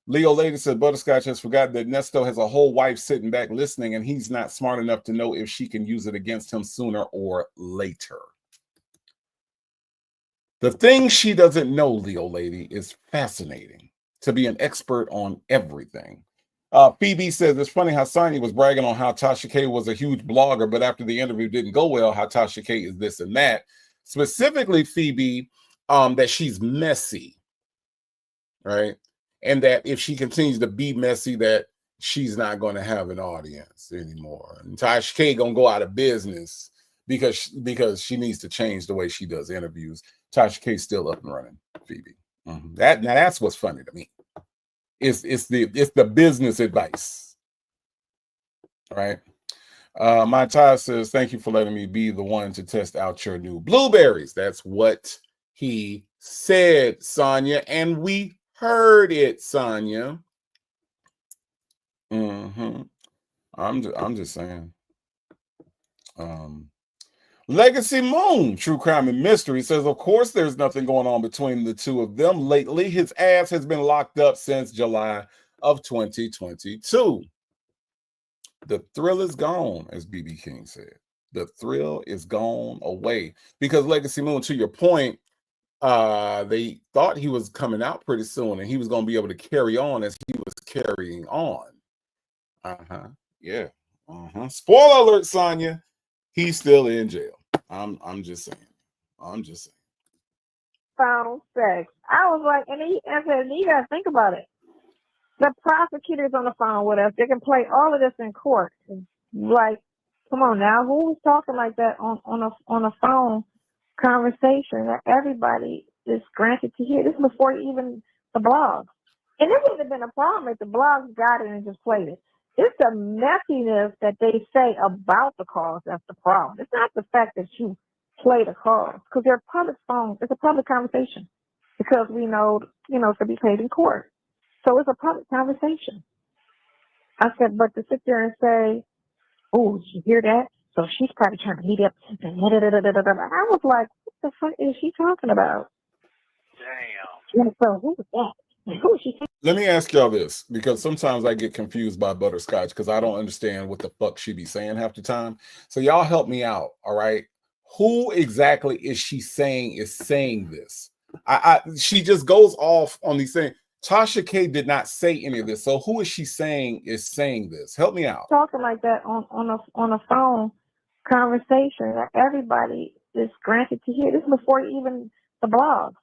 Leo Lady said, Butterscotch has forgotten that Nesto has a whole wife sitting back listening, and he's not smart enough to know if she can use it against him sooner or later. The thing she doesn't know, Leo Lady, is fascinating. To be an expert on everything. Phoebe says, it's funny how Sonia was bragging on how Tasha K was a huge blogger, but after the interview didn't go well, how Tasha K is this and that. Specifically, Phoebe, that she's messy, right? And that if she continues to be messy, that she's not going to have an audience anymore. And Tasha K going to go out of business because she needs to change the way she does interviews. Tasha K's still up and running, Phoebe. That's what's funny to me. It's the business advice, right? My Ty says, thank you for letting me be the one to test out your new blueberries. That's what he said, Sonia, and we heard it, Sonia. I'm just saying. Legacy Moon, True Crime and Mystery, says, of course, there's nothing going on between the two of them lately. His ass has been locked up since July of 2022. The thrill is gone, as BB King said. The thrill is gone away. Because Legacy Moon, to your point, they thought he was coming out pretty soon and he was going to be able to carry on as he was carrying on. Yeah. Spoiler alert, Sonia. He's still in jail. I'm just saying. Final sex. I was like, and I said, you gotta think about it. The prosecutor's on the phone with us. They can play all of this in court. Like, come on now, who was talking like that on a phone conversation that everybody is granted to hear? This is before even the blogs. And it wouldn't have been a problem if the blogs got it and just played it. It's the messiness that they say about the calls that's the problem. It's not the fact that you play the calls, because they're public phones. It's a public conversation because we know, to be paid in court. So it's a public conversation. I said, but to sit there and say, oh, did you hear that? So she's probably trying to meet up. I was like, what the fuck is she talking about? Damn. So who was that? Who is she? Let me ask y'all this, because sometimes I get confused by Butterscotch because I don't understand what the fuck she be saying half the time. So y'all help me out, all right? Who exactly is she saying is saying this? She just goes off on these things. Tasha K did not say any of this. So who is she saying is saying this? Help me out. Talking like that on a phone conversation that everybody is granted to hear. This is before even the blogs.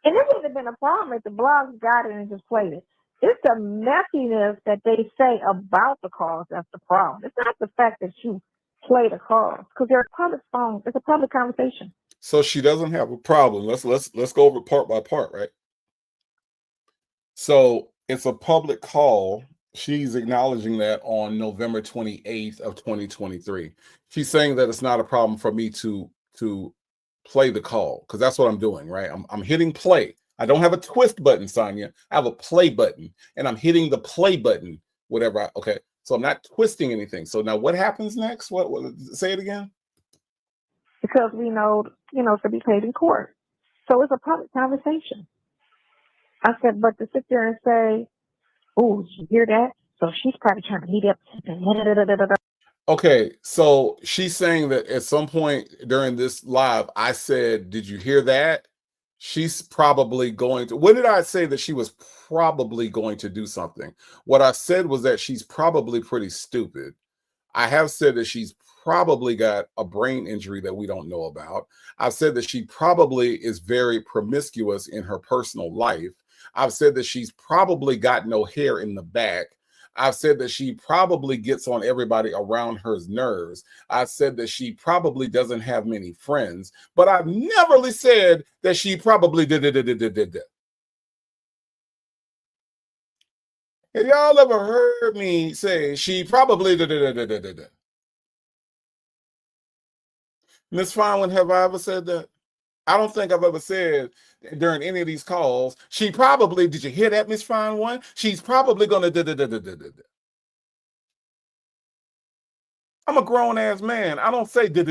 And it wouldn't have been a problem if the blogs got it and just played it. It's the messiness that they say about the calls that's the problem. It's not the fact that you play the calls, because they're public phones. It's a public conversation. So she doesn't have a problem. Let's go over part by part, right? So it's a public call. She's acknowledging that on November 28th of 2023. She's saying that it's not a problem for me to play the call, because that's what I'm doing, right? I'm hitting play. I don't have a twist button, Sonia. I have a play button, and I'm hitting the play button, whatever. Okay, so I'm not twisting anything. So now what happens next? What say it again? Because we know, to be paid in court. So it's a public conversation. I said, but to sit there and say, oh, did you hear that? So she's probably trying to meet up. Okay, so she's saying that at some point during this live, I said, did you hear that? She's probably going to, when did I say that she was probably going to do something? What I said was that she's probably pretty stupid. I have said that she's probably got a brain injury that we don't know about. I've said that she probably is very promiscuous in her personal life. I've said that she's probably got no hair in the back. I've said that she probably gets on everybody around her nerves. I've said that she probably doesn't have many friends, but I've never said that she probably did. Have y'all ever heard me say she probably did? Miss Fine, have I ever said that? I don't think I've ever said during any of these calls, she probably, did you hear that, Miss Fine One? She's probably going to I'm a grown ass man. I don't say What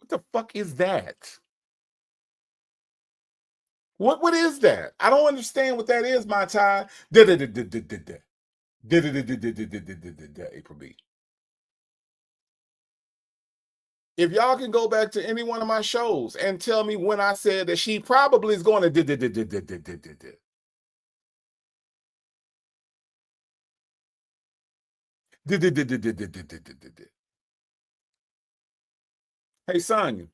the fuck is that? What is that? I don't understand what that is, my tie. April B. If y'all can go back to any one of my shows and tell me when I said that she probably is going to Hey, Sonia,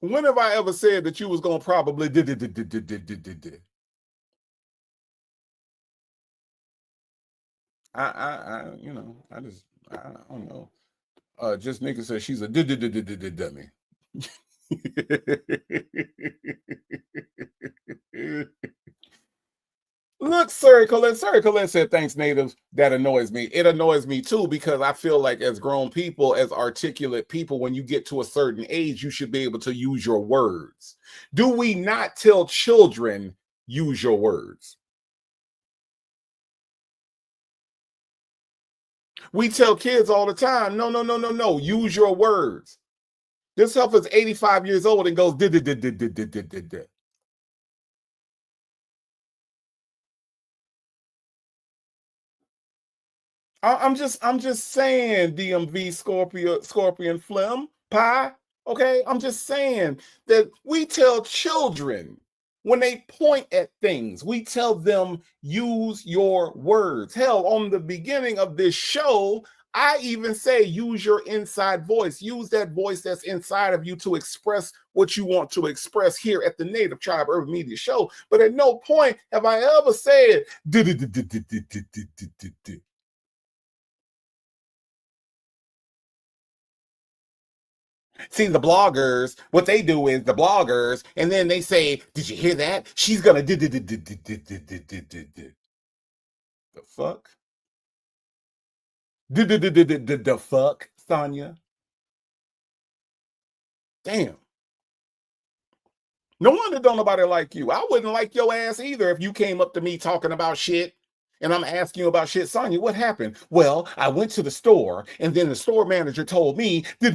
when have I ever said that you was going to probably I don't know. Just nigga says she's a dummy. Look, Sir Colette said, thanks, natives. That annoys me. It annoys me too, because I feel like as grown people, as articulate people, when you get to a certain age, you should be able to use your words. Do we not tell children use your words? We tell kids all the time, no. Use your words. This heifer is 85 years old and goes, did. I'm just saying, DMV Scorpion Phlegm Pie. Okay, I'm just saying that we tell children when they point at things, we tell them use your words. Hell, on the beginning of this show, I even say use your inside voice. Use that voice that's inside of you to express what you want to express here at the Native Tribe Urban Media Show. But at no point have I ever said See, the bloggers, what they do is the bloggers, and then they say, did you hear that? She's gonna the fuck? The fuck, Sonia? Damn. No wonder don't nobody like you. I wouldn't like your ass either if you came up to me talking about shit and I'm asking you about shit. Sonia, what happened? Well, I went to the store and then the store manager told me. I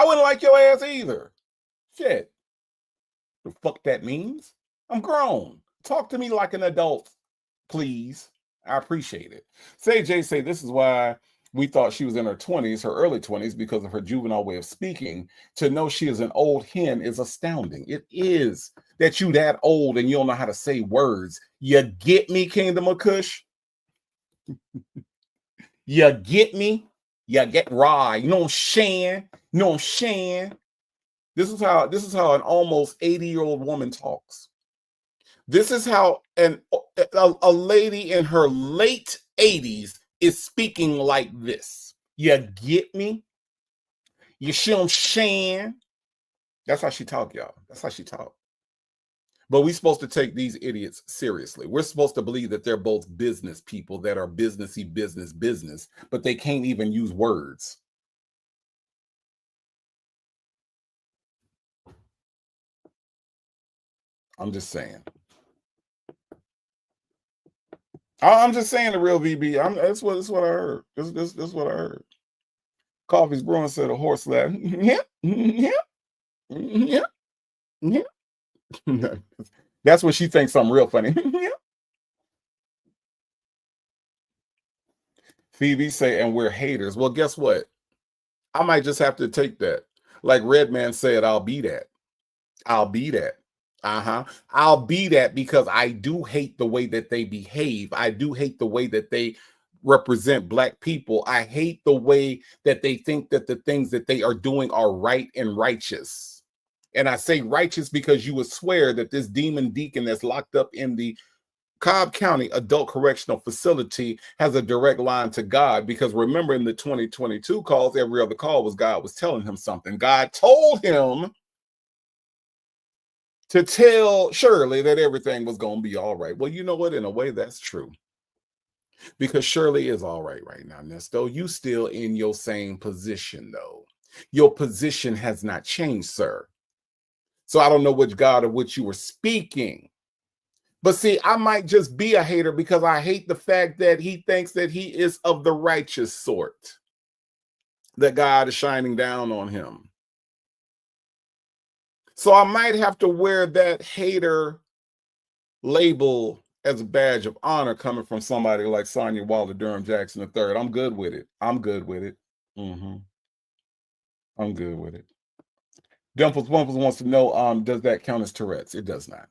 wouldn't like your ass either. Shit. The fuck that means? I'm grown. Talk to me like an adult, please. I appreciate it. Say this is why we thought she was in her 20s, her early 20s, because of her juvenile way of speaking. To know she is an old hen is astounding. It is that you that old and you don't know how to say words. You get me, Kingdom of Kush? You get me? You get right. You know what I'm saying? You know what I'm saying? This is how an almost 80-year-old woman talks. This is how a lady in her late 80s is speaking like this. You get me? You see what I'm saying? That's how she talk, y'all. That's how she talk. But we're supposed to take these idiots seriously. We're supposed to believe that they're both business people that are businessy business, but they can't even use words. I'm just saying. I'm just saying the real VB. That's what I heard. This what I heard. Coffee's Brewing said a horse laugh. Yeah. That's what she thinks something real funny. Phoebe say, and we're haters. Well, guess what? I might just have to take that. Like Redman said, I'll be that. I'll be that. I'll be that because I do hate the way that they behave. I do hate the way that they represent Black people. I hate the way that they think that the things that they are doing are right and righteous. And I say righteous because you would swear that this demon deacon that's locked up in the Cobb County Adult Correctional Facility has a direct line to God, because remember in the 2022 calls, every other call was God was telling him something. God told him to tell Shirley that everything was going to be all right. Well, you know what? In a way, that's true. Because Shirley is all right now, Nesto. You still in your same position, though. Your position has not changed, sir. So I don't know which God or which you were speaking. But see, I might just be a hater because I hate the fact that he thinks that he is of the righteous sort, that God is shining down on him. So I might have to wear that hater label as a badge of honor coming from somebody like Sonia Walter Durham Jackson III. I'm good with it. I'm good with it. I'm good with it. Dimples Wumples wants to know, does that count as Tourette's? It does not.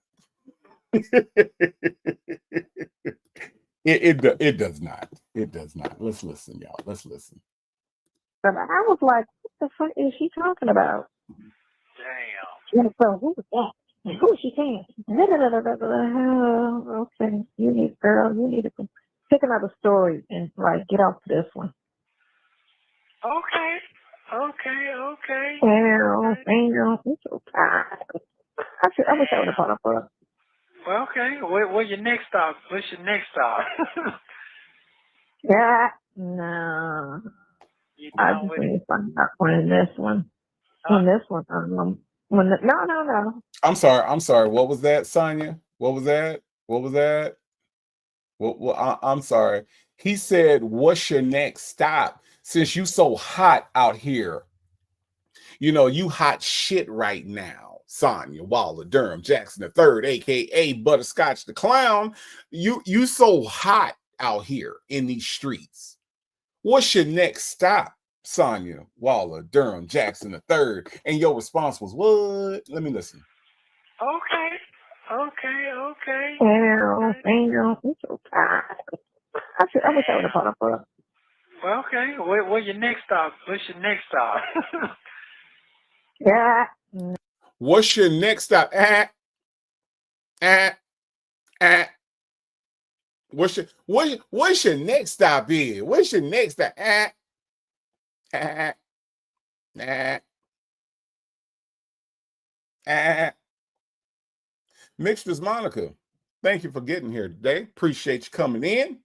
It does not. It does not. Let's listen, y'all. Let's listen. But I was like, what the fuck is she talking about? Damn. Yeah, so who was that? Who is she saying? Okay, you need to pick another story and like get off this one. Okay. Well, I'm so tired. I wish I would have caught up with her. Well, okay. What's your next stop? Yeah, no. I just need to find out when this one. No. I'm sorry. What was that, Sonia? What was that? I'm sorry. He said, "What's your next stop? Since you so hot out here, you hot shit right now." Sonia, Waller, Durham, Jackson the third, aka Butterscotch the Clown. You so hot out here in these streets. What's your next stop? Sonia, Waller, Durham, Jackson the third. And your response was what? Let me listen. Okay. I'm so tired. I wish I would have caught up for her. Well, okay. What's your next stop? Yeah. What's your next stop? What's your next stop is? What's your next stop? Mistress Monica, thank you for getting here today. Appreciate you coming in.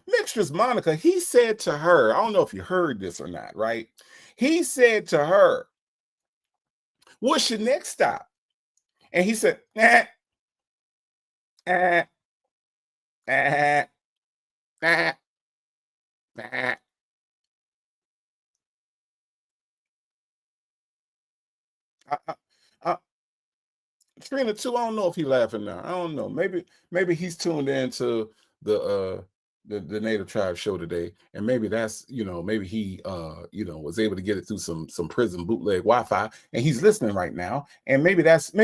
Mistress Monica, he said to her, I don't know if you heard this or not, right? He said to her, "What's your next stop?" And he said, I Trina too. I don't know if he's laughing now. I don't know. Maybe he's tuned into the Native Tribe show today, and maybe that's maybe he was able to get it through some prison bootleg Wi-Fi, and he's listening right now, and maybe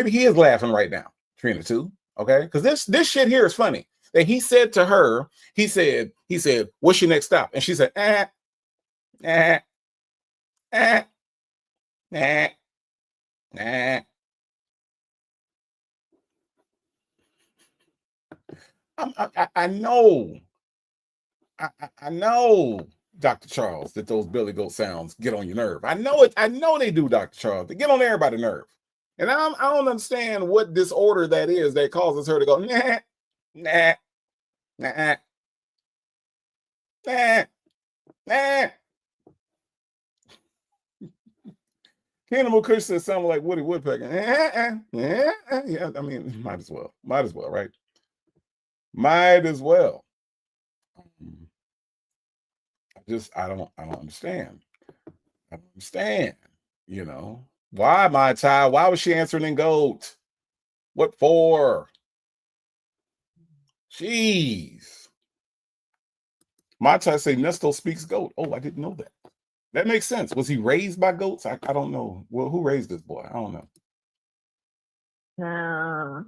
he is laughing right now. Trina too. Okay, because this shit here is funny. That he said to her, he said, "What's your next stop?" And she said, I know, I know, Dr. Charles, that those Billy Goat sounds get on your nerve. I know it. I know they do, Dr. Charles. They get on everybody's nerve. And I don't understand what disorder that is that causes her to go, nah, nah, nah, nah, nah. Cannibal Kush says something like Woody Woodpecker. Yeah, I mean, might as well, right? Might as well. I don't understand. I don't understand. Why, my child? Why was she answering in goat? What for? Jeez. My child say Nesto speaks goat. Oh, I didn't know that. That makes sense. Was he raised by goats? I don't know. Well, who raised this boy? I don't know. No.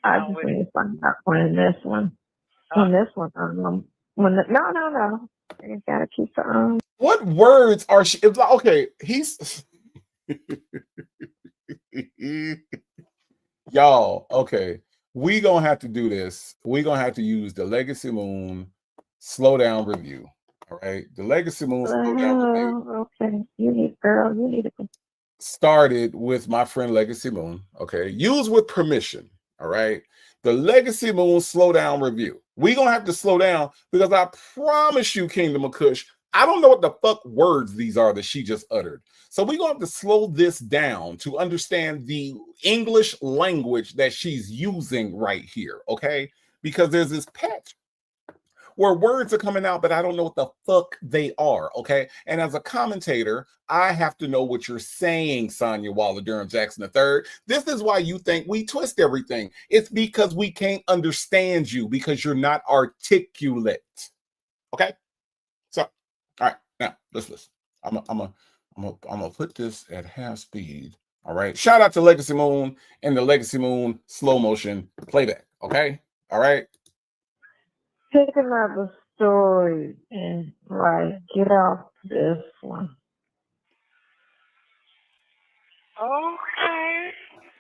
I just need to find out when this one. On this one, no. You gotta keep the What words are she? Okay, he's y'all. Okay, we gonna have to do this. We gonna have to use the Legacy Moon slow down review. All right, the Legacy Moon slow down review. Okay, you need to started with my friend Legacy Moon. Okay, use with permission. All right, the Legacy Moon slow down review. We gonna have to slow down because I promise you, Kingdom of Kush, I don't know what the fuck words these are that she just uttered. So we're gonna have to slow this down to understand the English language that she's using right here. Okay, because there's this patch where words are coming out, but I don't know what the fuck they are. Okay. And as a commentator, I have to know what you're saying, Sonia, Waller, Durham, Jackson III. This is why you think we twist everything. It's because we can't understand you because you're not articulate. Okay. So, all right. Now let's listen. I'm gonna put this at half speed. All right. Shout out to Legacy Moon and the Legacy Moon slow motion playback. Okay. All right. pick another story and get off this one. Okay.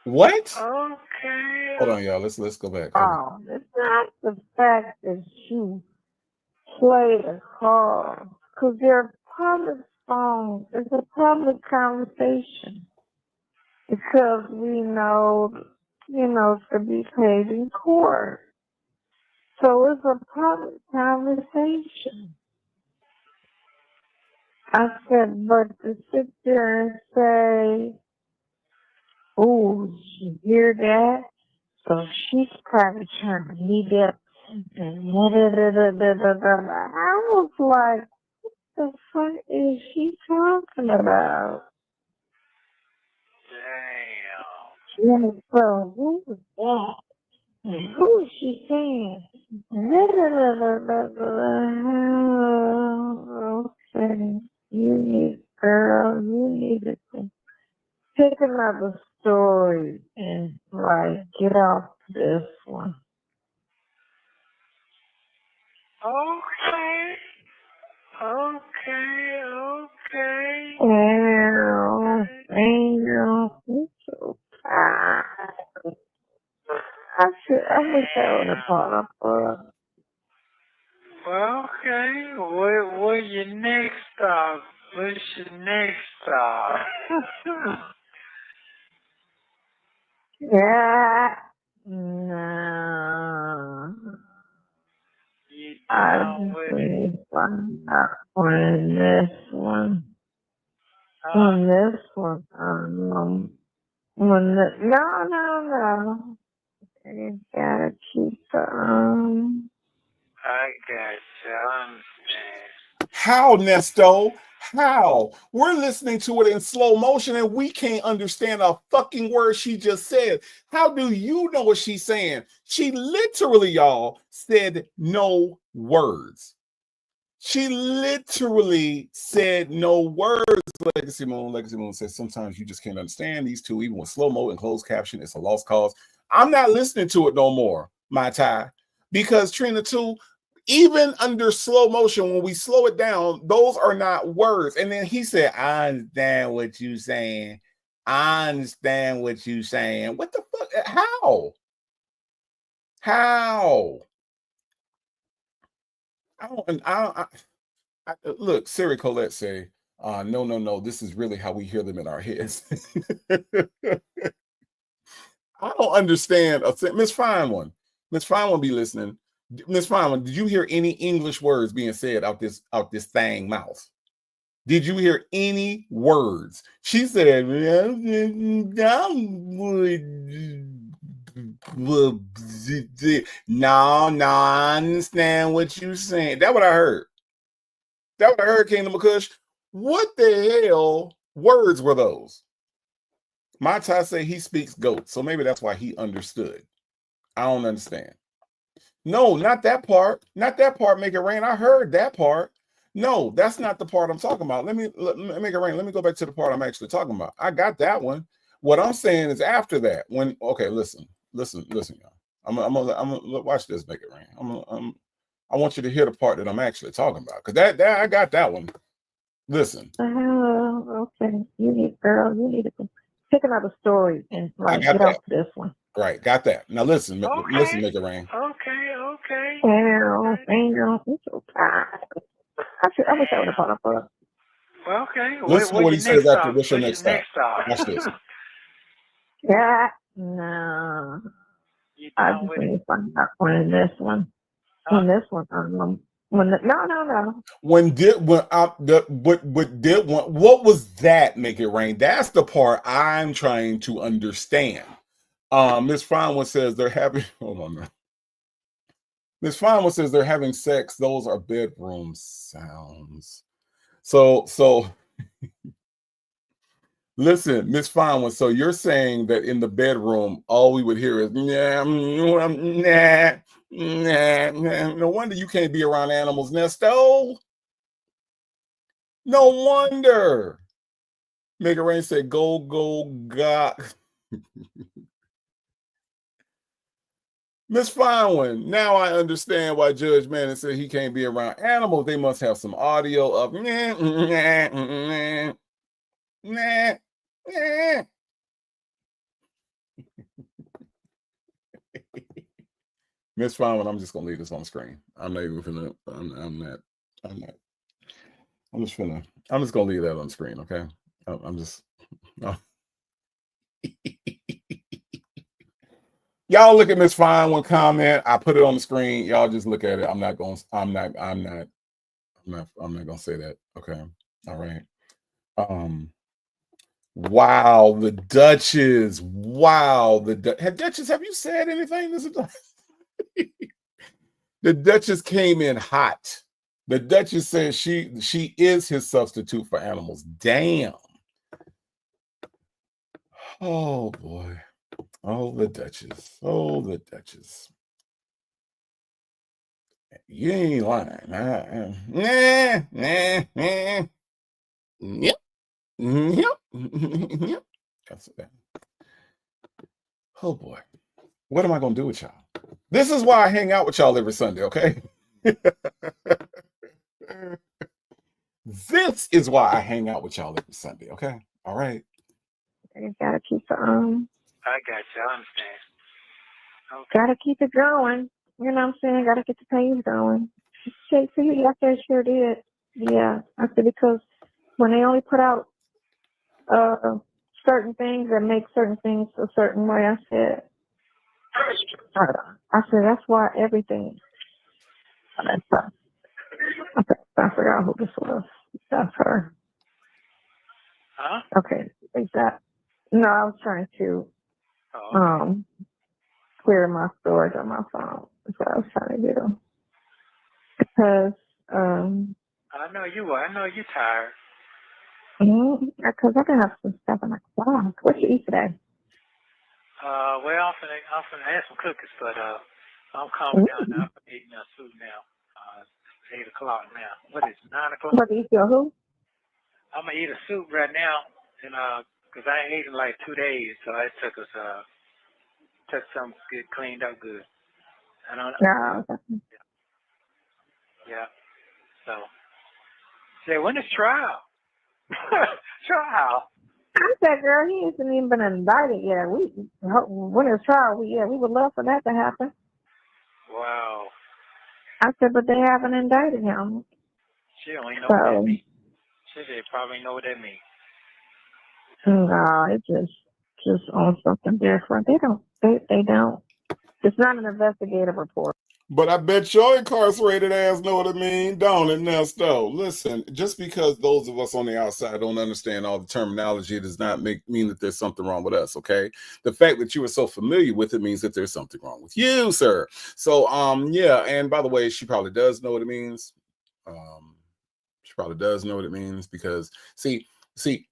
What? Okay. Hold on, y'all. Let's go back. Oh, it's not the fact that you played a call, because they're public phones. It's a public conversation. Because we know, to be paid in court. So it's a public conversation. I said, but to sit there and say, "Oh, you hear that?" So she's probably trying to meet up was like, the fuck is she talking about? Damn. Yeah, so who was that? And who is she saying? Okay, girl, you need to pick another story and like get off this one. Okay. Damn, I'm so tired. I wish I would have bought a book. Well, okay. What's your next stop? Yeah. No. You I down just with it? need one on this one. Huh? On this one. No. You gotta keep I got you. I understand. How, Nesto? How? We're listening to it in slow motion and we can't understand a fucking word she just said. How do you know what she's saying? She literally, y'all, said no words. She literally said no words. Legacy Moon says sometimes you just can't understand these two, even with slow mo and closed caption. It's a lost cause. I'm not listening to it no more, my tie, because Trina 2, even under slow motion, when we slow it down, those are not words. And then he said, I understand what you're saying. I understand what you're saying. What the fuck? How? Look, Siri Colette say, no. This is really how we hear them in our heads. I don't understand. Miss Fine One be listening. Miss Fine One, did you hear any English words being said out this thing mouth? Did you hear any words? She said, no, I understand what you're saying. That's what I heard. Kingdom McCush. What the hell words were those? My Ty say he speaks goat, so maybe that's why he understood. I don't understand. No, not that part. Not that part. Make it rain. I heard that part. No, that's not the part I'm talking about. Let me make it rain. Let me go back to the part I'm actually talking about. I got that one. What I'm saying is after that. When okay, listen, y'all. I'm gonna watch this. Make it rain. I want you to hear the part that I'm actually talking about because that I got that one. Listen. Okay. You need to pick another story and like get off this one. Right, got that. Now listen, listen, make it rain. Okay. Damn, I'm so tired. I wish I would have bought a book. Okay. Listen to what he says after. What's your next stop? Watch this. Yeah. No. I just need to find out on this one. On this one. No. What was that? Make it rain. That's the part I'm trying to understand. Miss Fine One says they're having. Hold on now. Miss Fine One says they're having sex. Those are bedroom sounds. So. Listen, Miss Fine One. So you're saying that in the bedroom, all we would hear is nah. No wonder you can't be around animals, Nesto. No wonder. Make it rain said, go, God. Miss Fine One, now I understand why Judge Manning said he can't be around animals. They must have some audio of Miss Fine One, I'm just gonna leave this on screen. I'm not even gonna. I'm just gonna leave that on screen. Okay. I'm just. Y'all look at Miss Fine One comment. I put it on the screen. Y'all just look at it. I'm not gonna say that. Okay. All right. Wow, the Duchess. Wow, Duchess, have you said anything this time? The Duchess came in hot. The Duchess said she is his substitute for animals. Damn. Oh boy. Oh, the Duchess. Oh, the Duchess. You ain't lying. Yep. Yep. That's it. Oh boy. What am I gonna do with y'all? This is why I hang out with y'all every Sunday, okay? This is why I hang out with y'all every Sunday, okay? All right. You gotta keep I got you. I understand. Okay. gotta keep it going. You know what I'm saying? Gotta get the page going. Shake for you, yes, I sure did. Yeah, I said because when they only put out certain things and make certain things a certain way, I said that's why everything. I forgot who this was. That's her. Huh? Okay, is that? No, I was trying to Oh, clear my storage on my phone. That's what I was trying to do. Because I know you are. I know you're tired. because I can have some stuff in my clock. What you eat today? Well, I'm finna have some cookies, but I'm calming down now. I'm eating a soup now. It's 8 o'clock now. What is it, 9 o'clock? What do you feel? Who? I'm gonna eat a soup right now, and cause I ain't eaten like 2 days, so it took us took something get cleaned up good. I don't. No. Yeah. So, say when is trial? Trial. I said, girl, he hasn't even been indicted yet. When his trial, we would love for that to happen. Wow. I said, but they haven't indicted him. She don't even know what that means. She probably know what that means. No, it's just on something different. They don't. It's not an investigative report. But I bet your incarcerated ass know what it means, don't it, Nesto? Listen, just because those of us on the outside don't understand all the terminology does not mean that there's something wrong with us, okay? The fact that you are so familiar with it means that there's something wrong with you, sir. So, yeah, and by the way, she probably does know what it means. She probably does know what it means because, see,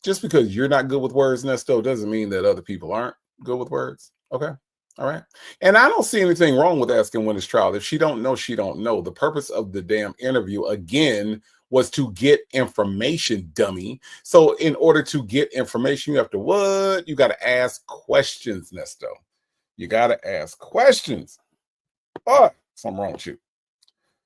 just because you're not good with words, Nesto, doesn't mean that other people aren't good with words, okay? All right. And I don't see anything wrong with asking when it's trial. If she don't know, she don't know. The purpose of the damn interview, again, was to get information, dummy. So in order to get information, you have to what? You got to ask questions, Nesto. You got to ask questions. Oh, something wrong with you.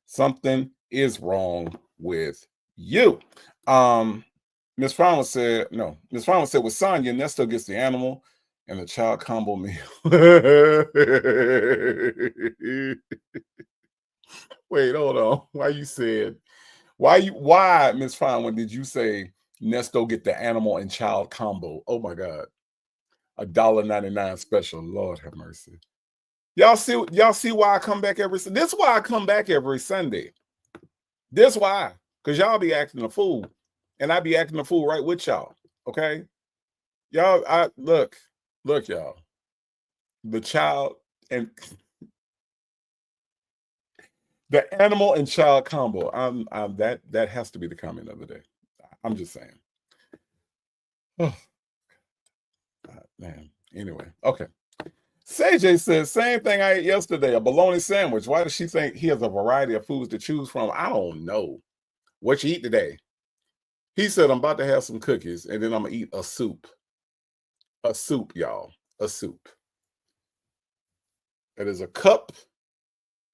Something is wrong with you. Miss Fowler said, with Sonia, Nesto gets the animal and the child combo meal. Wait, hold on. Why, Miss Fine, did you say Nesto get the animal and child combo? Oh my God. $1.99 special. Lord have mercy. Y'all see why I come back every Sunday? This is why I come back every Sunday. This why. Because y'all be acting a fool. And I be acting a fool right with y'all. Okay? Y'all, look, y'all. The child and the animal and child combo. That has to be the comment of the day. I'm just saying. Oh, man. Anyway, okay. CJ says, same thing I ate yesterday, a bologna sandwich. Why does she think he has a variety of foods to choose from? I don't know. What you eat today? He said, I'm about to have some cookies, and then I'm going to eat a soup. A soup, y'all. A soup. It is a cup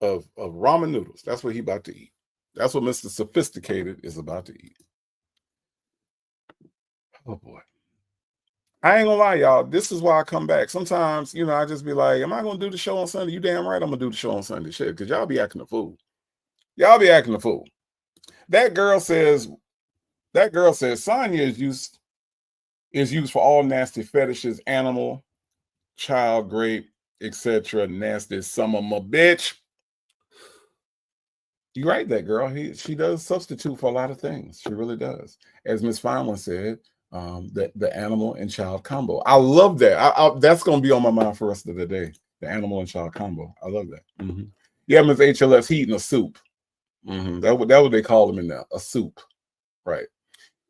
of ramen noodles. That's what he about to eat. That's what Mr. Sophisticated is about to eat. Oh, boy. I ain't gonna lie, y'all. This is why I come back. Sometimes, I just be like, am I gonna do the show on Sunday? You damn right I'm gonna do the show on Sunday. Shit, because y'all be acting a fool. Y'all be acting a fool. That girl says Sonia is used for all nasty fetishes, animal, child, grape, etc. Nasty some of my bitch. You right, that girl. She does substitute for a lot of things. She really does. As Miss Feinman said, the animal and child combo. I love that. That's going to be on my mind for the rest of the day. The animal and child combo. I love that. Yeah, Miss HLS, he eating a soup. That what they call him in there, a soup. Right.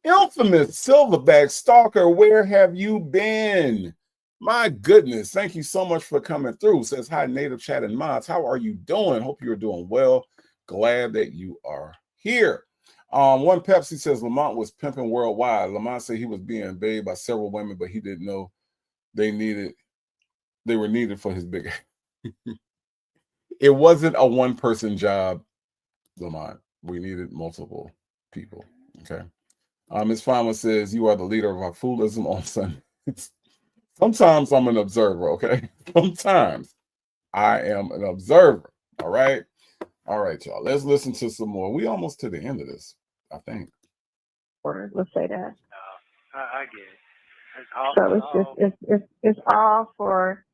Infamous Silverback Stalker, where have you been? My goodness, thank you so much for coming through. Says, hi, Native Chat and Mods. How are you doing? Hope you're doing well. Glad that you are here. One Pepsi says Lamont was pimping worldwide. Lamont said he was being bathed by several women, but he didn't know they were needed for his big. It wasn't a one-person job, Lamont. We needed multiple people. Okay. Ms. Fama says, you are the leader of our foolism on Sundays. Sometimes I'm an observer, okay? Sometimes I am an observer, all right? All right, y'all. Let's listen to some more. We almost to the end of this, I think. Or let's say that. I get it. It's all, So it's all for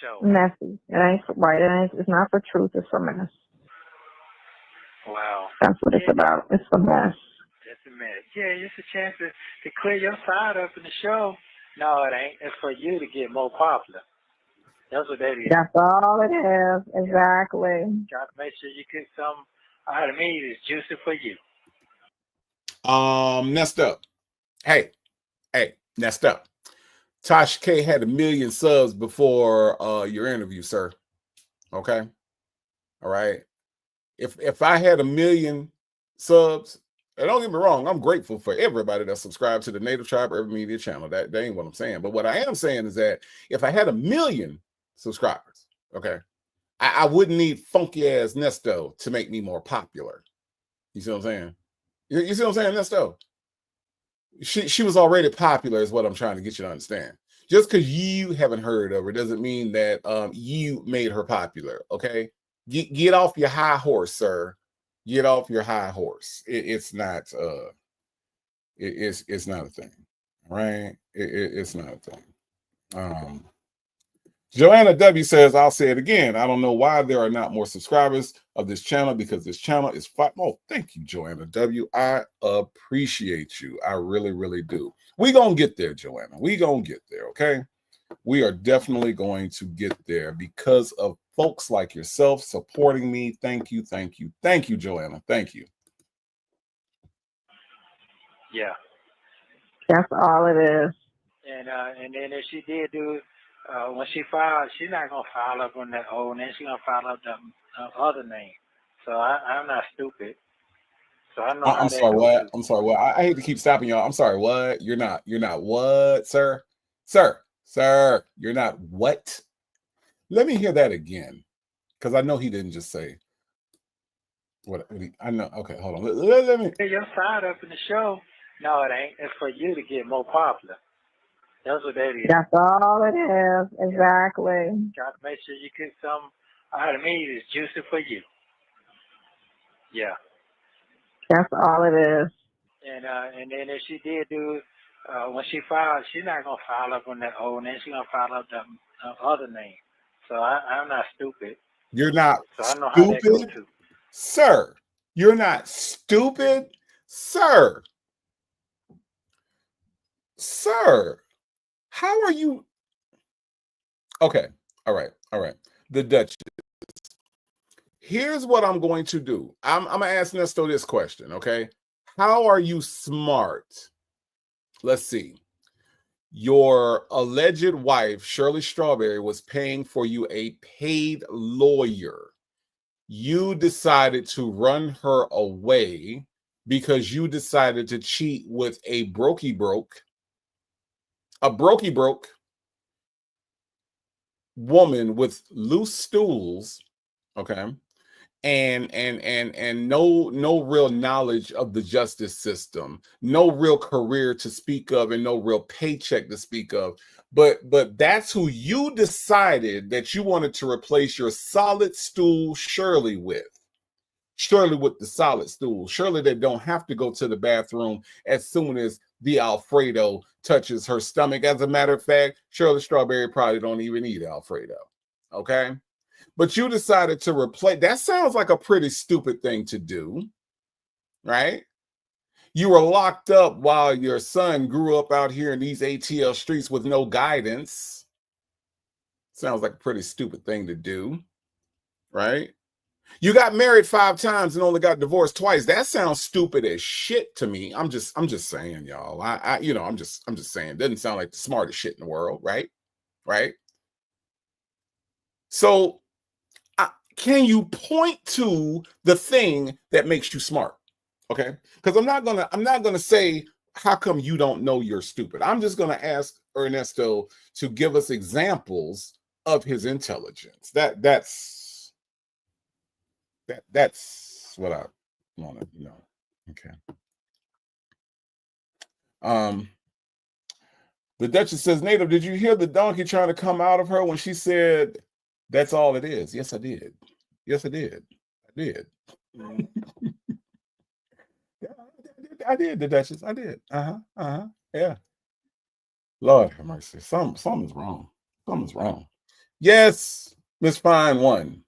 show. messy. It ain't for, right. It's not for truth. It's for mess. Wow. That's what it's about. It's for mess. That's a mess. Yeah, it's a chance to clear your side up in the show. No, it ain't. It's for you to get more popular. That's what that is. That's all it is. Exactly. Try to make sure you get some out of me that's juicy for you. Next up. Hey, next up. Tasha K had 1 million subs before your interview, sir. Okay. All right. If I had 1 million subs, and don't get me wrong, I'm grateful for everybody that subscribed to the Native Tribe Urban Media channel. That ain't what I'm saying. But what I am saying is that if I had 1 million subscribers, okay, I wouldn't need funky ass Nesto to make me more popular. You see what I'm saying? You see what I'm saying, Nesto? She was already popular, is what I'm trying to get you to understand. Just because you haven't heard of her doesn't mean that you made her popular. Okay, get off your high horse, sir. Get off your high horse. It's not it's not a thing, right? It's not a thing. Joanna W says, I'll say it again. I don't know why there are not more subscribers of this channel, because this channel is flat. Oh, thank you, Joanna W. I appreciate you. I really, really do. We're going to get there, Joanna. We're going to get there, okay? We are definitely going to get there because of folks like yourself supporting me. Thank you, thank you, thank you, Joanna. Thank you. Yeah. That's all it is. And then if she did do when she filed, she's not gonna file up on that old name. She's gonna file up the other name. So I'm not stupid. So I know how I'm that sorry, goes. what? I'm sorry, what? I hate to keep stopping y'all. I'm sorry, what? You're not what, sir? Sir, you're not what? Let me hear that again, because I know he didn't just say what. I know. Okay, hold on. Let me. Your side up in the show. No, it ain't. It's for you to get more popular. That's what that is. That's all it is. Exactly. Try to make sure you get some out of me that's juicy for you. Yeah. That's all it is. And then if she did do when she filed, she's not gonna file up on that old name. She's gonna file up the other name. So I'm not stupid. You're not so I know how that goes stupid, too. sir. You're not stupid, sir. Sir, how are you? Okay, all right. The Duchess. Here's what I'm going to do. I'm going to ask Nesto this question, okay? How are you smart? Let's see. Your alleged wife, Shirley Strawberry, was paying for you a paid lawyer. You decided to run her away because you decided to cheat with a brokey broke woman with loose stools, okay, and no real knowledge of the justice system, no real career to speak of, and no real paycheck to speak of. But that's who you decided that you wanted to replace your solid stool Shirley with. Shirley with the solid stool. Shirley that don't have to go to the bathroom as soon as the Alfredo touches her stomach. As a matter of fact, Shirley Strawberry probably don't even eat Alfredo. Okay? But you decided to replace. That sounds like a pretty stupid thing to do, right? You were locked up while your son grew up out here in these ATL streets with no guidance. Sounds like a pretty stupid thing to do, right? You got married 5 times and only got divorced twice. That sounds stupid as shit to me. I'm just saying, y'all. I'm just saying. It doesn't sound like the smartest shit in the world, right? Right. So, can you point to the thing that makes you smart? Okay, because I'm not gonna say how come you don't know you're stupid. I'm just gonna ask Ernesto to give us examples of his intelligence. That's what I want to know. Okay. The Duchess says, Native, did you hear the donkey trying to come out of her when she said, that's all it is? Yes, I did. Yes, I did. I did. I did, the Duchess. I did. Yeah. Lord have mercy. Something's wrong. Something's wrong. Yes, Miss Fine One.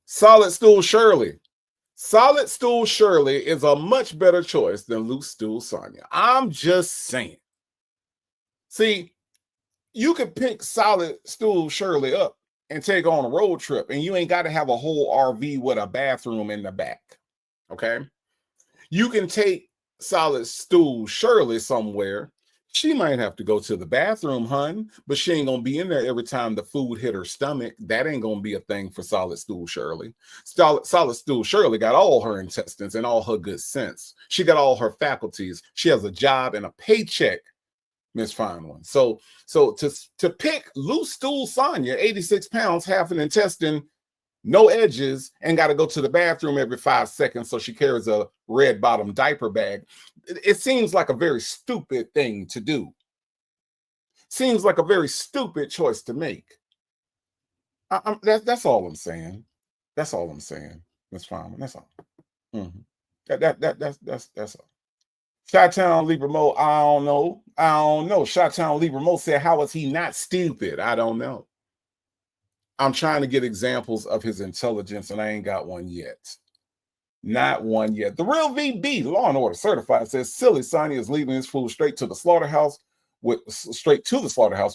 Solid Stool Shirley. Solid Stool Shirley is a much better choice than Loose Stool Sonia. I'm just saying. See, you could pick Solid Stool Shirley up and take on a road trip, and you ain't got to have a whole RV with a bathroom in the back. Okay? You can take Solid Stool Shirley somewhere. She might have to go to the bathroom, hun, but she ain't gonna be in there every time the food hit her stomach. That ain't gonna be a thing for Solid Stool Shirley. Solid Stool Shirley got all her intestines and all her good sense. She got all her faculties. She has a job and a paycheck, Miss Fine One. So to pick Loose Stool Sonia, 86 pounds, half an intestine, no edges, and got to go to the bathroom every 5 seconds, so she carries a red bottom diaper bag. It seems like a very stupid thing to do. Seems like a very stupid choice to make. That's all I'm saying. That's all I'm saying. Miss Fine. That's all. That's all. Chi-Town Libra Mo, I don't know. Chi-Town Libra Mo said, how is he not stupid? I don't know. I'm trying to get examples of his intelligence, and I ain't got one yet. Not one yet. The Real VB, Law and Order Certified, says silly Sonia is leading his fool straight to the slaughterhouse with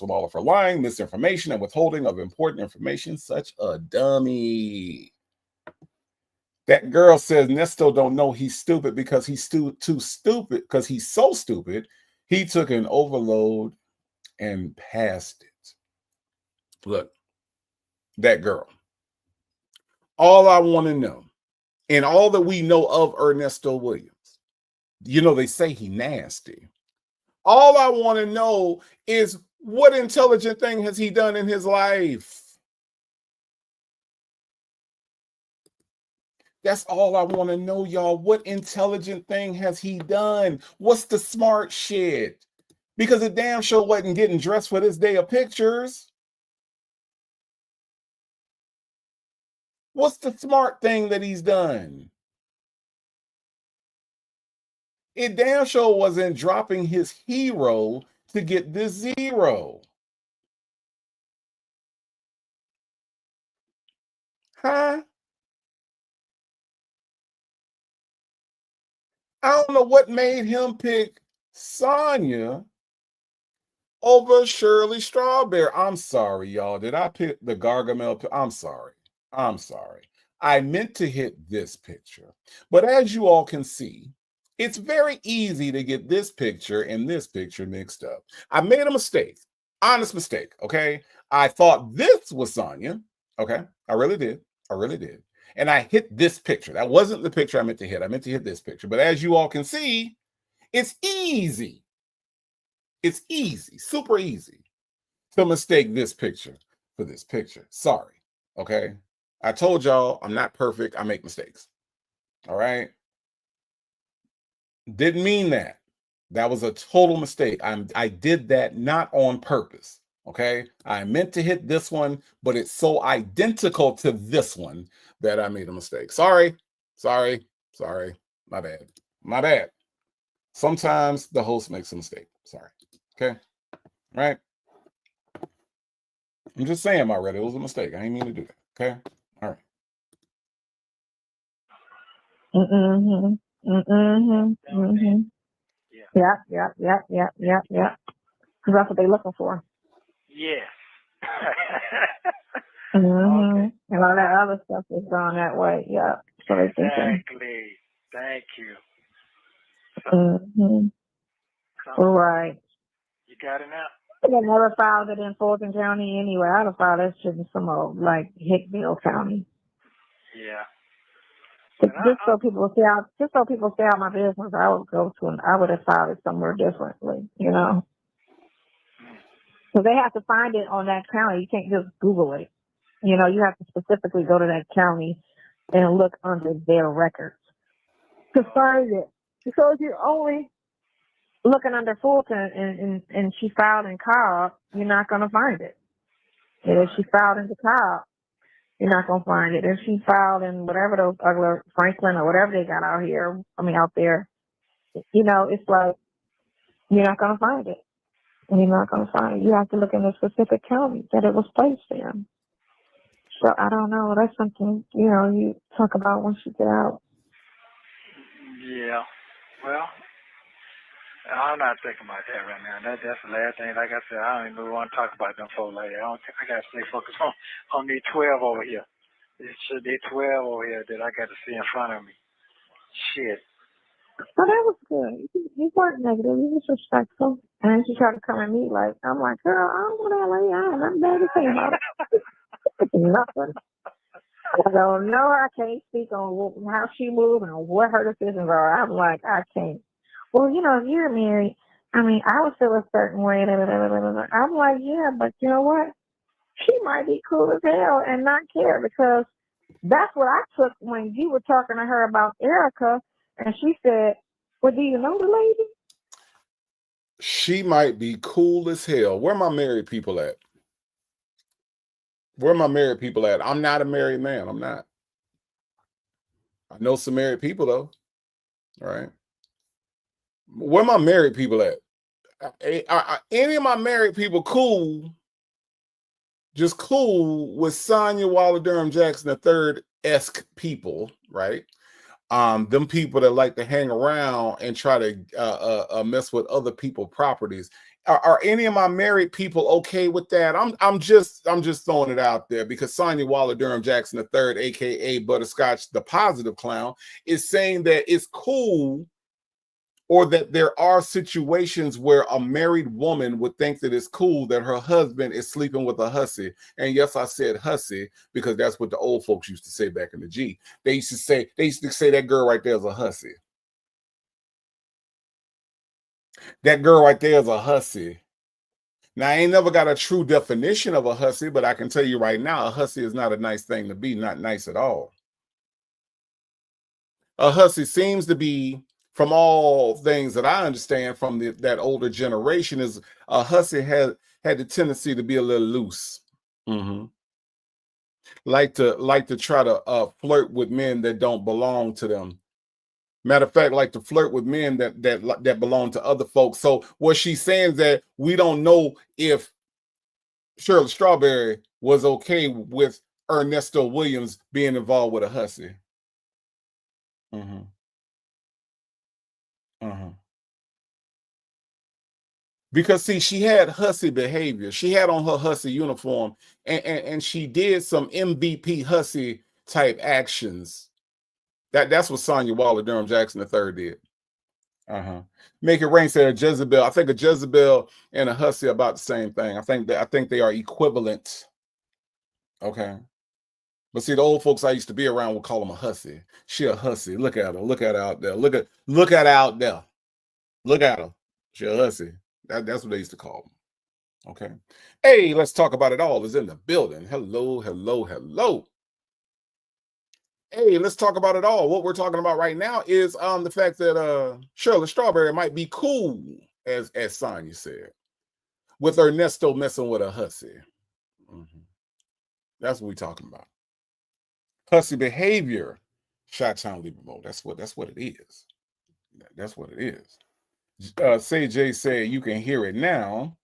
all of her lying, misinformation, and withholding of important information. Such a dummy. That girl says Nesto don't know he's stupid because he's too stupid, because he's so stupid, he took an overload and passed it. Look, that girl. All I want to know, and all that we know of Ernesto Williams, they say he nasty. All I want to know is what intelligent thing has he done in his life? That's all I want to know, y'all. What intelligent thing has he done? What's the smart shit? Because it damn sure wasn't getting dressed for this day of pictures. What's the smart thing that he's done? It damn sure wasn't dropping his hero to get this zero. Huh? I don't know what made him pick Sonia over Shirley Strawberry. I'm sorry, y'all. Did I pick the Gargamel? I'm sorry. I meant to hit this picture. But as you all can see, it's very easy to get this picture and this picture mixed up. I made a mistake. Honest mistake, okay? I thought this was Sonia, okay? I really did. And I hit this picture. That wasn't the picture I meant to hit. I meant to hit this picture. But as you all can see, it's easy. It's easy, super easy to mistake this picture for this picture. Sorry, okay? I told y'all I'm not perfect. I make mistakes, all right? Didn't mean that. That was a total mistake. I did that not on purpose, okay? I meant to hit this one, but it's so identical to this one that I made a mistake. Sorry. My bad. Sometimes the host makes a mistake. Sorry. Okay? Right? I'm just saying already. It was a mistake. I didn't mean to do that. Okay? All right. Yeah. Because that's what they're looking for. Yes. Mm-hmm. Okay. And all that other stuff is gone that way. Yeah. So they thinking. Exactly. Thank you. So, Mm-hmm. Right. you got it now? I never filed it in Fulton County anyway. I'd have filed that shit in some old, like, Hickville County. Yeah. Just so people see out my business, I would have filed it somewhere differently, you know. So they have to find it on that county. You can't just Google it. You know, you have to specifically go to that county and look under their records to find it. Because you're only looking under Fulton and she filed in Cobb, you're not going to find it. And if she filed in Cobb, you're not going to find it. If she filed in whatever those other Franklin or whatever they got out there, you know, it's like you're not going to find it. And you're not going to find it. You have to look in the specific county that it was placed in. So I don't know. That's something, you know, you talk about once you get out. Yeah. Well, I'm not thinking about that right now. That's the last thing. Like I said, I don't even want to talk about them folks like that. I got to stay focused on these 12 over here. These 12 over here that I got to see in front of me. Shit. So that was good. You weren't negative. You was respectful. And she tried to come at me like, I'm like, girl, I don't know that lady. I have nothing bad to say about it. Nothing. I don't know. I can't speak on how she moved and what her decisions are. I'm like, I can't. Well, you know, if you're married, I mean, I would feel a certain way. I'm like, yeah, but you know what? She might be cool as hell and not care, because that's what I took when you were talking to her about Erica, and she said, well, do you know the lady? She might be cool as hell. Where my married people at? Where my married people at? I'm not a married man. I'm not. I know some married people though. All right. Where my married people at? Any of my married people cool? Just cool with Sonia Waller Durham Jackson III-esque people, right? Them people that like to hang around and try to mess with other people's properties. Are any of my married people okay with that? I'm just throwing it out there, because Sonia Waller Durham Jackson III, aka Butterscotch, the positive clown, is saying that it's cool, or that there are situations where a married woman would think that it's cool that her husband is sleeping with a hussy. And yes, I said hussy because that's what the old folks used to say back in the G. They used to say that girl right there is a hussy. That girl right there is a hussy. Now, I ain't never got a true definition of a hussy, but I can tell you right now, a hussy is not a nice thing to be, not nice at all. A hussy seems to be, from all things that I understand from that older generation, is a hussy had the tendency to be a little loose. Mm-hmm. Like to try to flirt with men that don't belong to them. Matter of fact, like to flirt with men that belong to other folks. So what she's saying is that we don't know if Shirley Strawberry was okay with Ernesto Williams being involved with a hussy. Mm-hmm. Uh-huh. Because see, she had hussy behavior. She had on her hussy uniform, and she did some MVP hussy type actions. That's what Sonia Waller Durham Jackson III did. Uh-huh. Make It Rain said a Jezebel. I think a Jezebel and a hussy are about the same thing. I think they are equivalent. Okay. But see, the old folks I used to be around would call them a hussy. She a hussy. Look at her. Look at her out there. Look at her out there. Look at her. She a hussy. That's what they used to call them. Okay. Hey, let's talk about it all is in the building. Hello, hello, hello. Hey, let's talk about it all. What we're talking about right now is the fact that Shirley Strawberry might be cool, as Sonia said, with Ernesto messing with a hussy. Mm-hmm. That's what we're talking about. Hussy behavior. Shot-town Libermo. That's what it is. That's what it is. Say Jay said you can hear it now.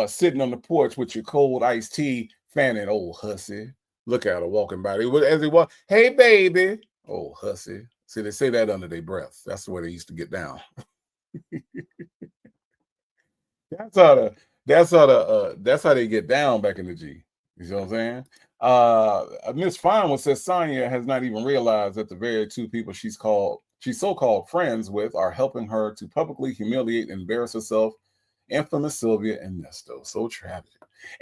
Sitting on the porch with your cold iced tea, fanning old hussy. Look at her walking by. As he walk, hey baby, oh hussy. See, they say that under their breath. That's the way they used to get down. That's how they get down back in the G. You know what I'm saying? Miss Fine says Sonia has not even realized that the very two people she's so-called friends with are helping her to publicly humiliate and embarrass herself. Infamous Sylvia and Nesto. So tragic.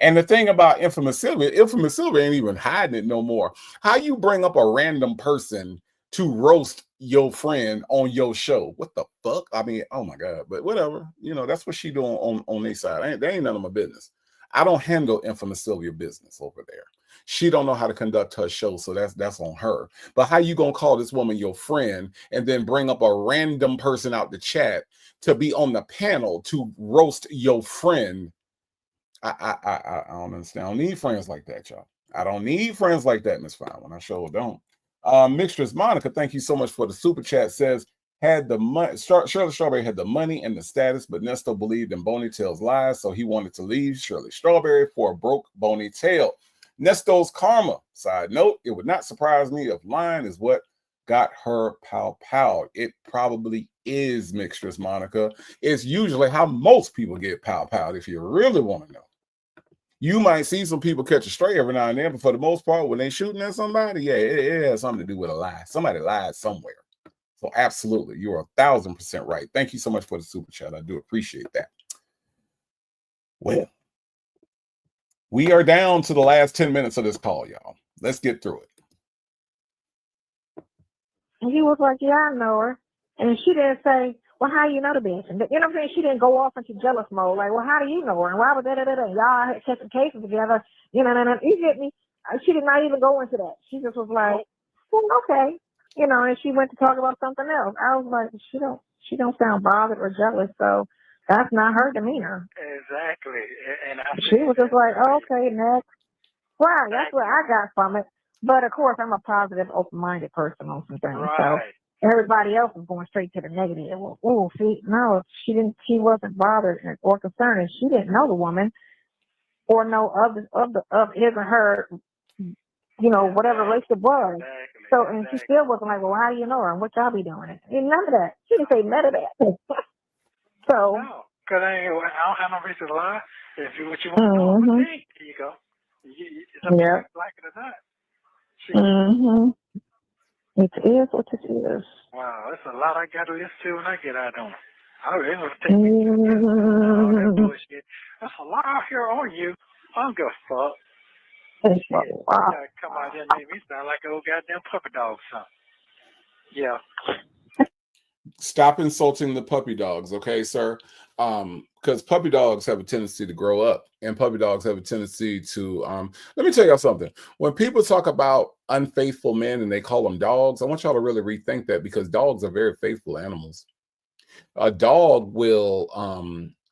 And the thing about Infamous Sylvia ain't even hiding it no more. How you bring up a random person to roast your friend on your show? What the fuck? I mean, oh my God. But whatever. You know, that's what she doing on their side. They ain't none of my business. I don't handle Infamous Sylvia business over there. She don't know how to conduct her show, so that's on her. But how you gonna call this woman your friend and then bring up a random person out the chat to be on the panel to roast your friend? I don't understand. I don't need friends like that, y'all. I don't need friends like that, Miss Fine. When I sure don't. Mixtress Monica, thank you so much for the super chat. Says had the money. Shirley Strawberry had the money and the status, but Nesto believed in Boney Tail's lies, so he wanted to leave Shirley Strawberry for a broke Boney Tail. Nesto's karma. Side note: it would not surprise me if lying is what got her pow. It probably is, Mixtress Monica. It's usually how most people get pow. If you really want to know. You might see some people catch a stray every now and then, but for the most part, when they're shooting at somebody, yeah, it has something to do with a lie. Somebody lied somewhere. So absolutely, you are 1,000% right. Thank you so much for the super chat. I do appreciate that. Well, we are down to the last 10 minutes of this call, y'all. Let's get through it. And he was like, yeah, I know her. And she didn't say, well, how do you know the bitch? And you know what I'm saying? She didn't go off into jealous mode. Like, well, how do you know her? And why was that? Y'all had taken cases together. You know, you get me? She did not even go into that. She just was like, well, okay. You know, and she went to talk about something else. I was like, she don't sound bothered or jealous. So that's not her demeanor. Exactly. And she was just like, oh, okay, next. Right. That's what I got from it. But of course, I'm a positive, open-minded person on some things. Right. So everybody else is going straight to the negative. Well, oh, see, no, she wasn't bothered or concerned, and she didn't know the woman or know of his or her, you know, whatever relationship was. Exactly. So, and she still wasn't like, well, how do you know her and what y'all be doing? And none of that. She didn't say none of that. So. No, because I don't have no reason to lie. If you what you want to know, okay, here you go. It's up to you like it or not. It is what it is. Wow, that's a lot I got to listen to when I get out on it. I don't even take me to all that bullshit. That's a lot out here on you. I don't give a fuck. Shit. You gotta come out here and make me sound like an old goddamn puppy dog or something. Yeah. Stop insulting the puppy dogs, okay, sir? Because puppy dogs have a tendency to grow up, and puppy dogs have a tendency to let me tell y'all something. When people talk about unfaithful men and they call them dogs, I want y'all to really rethink that, because dogs are very faithful animals. A dog will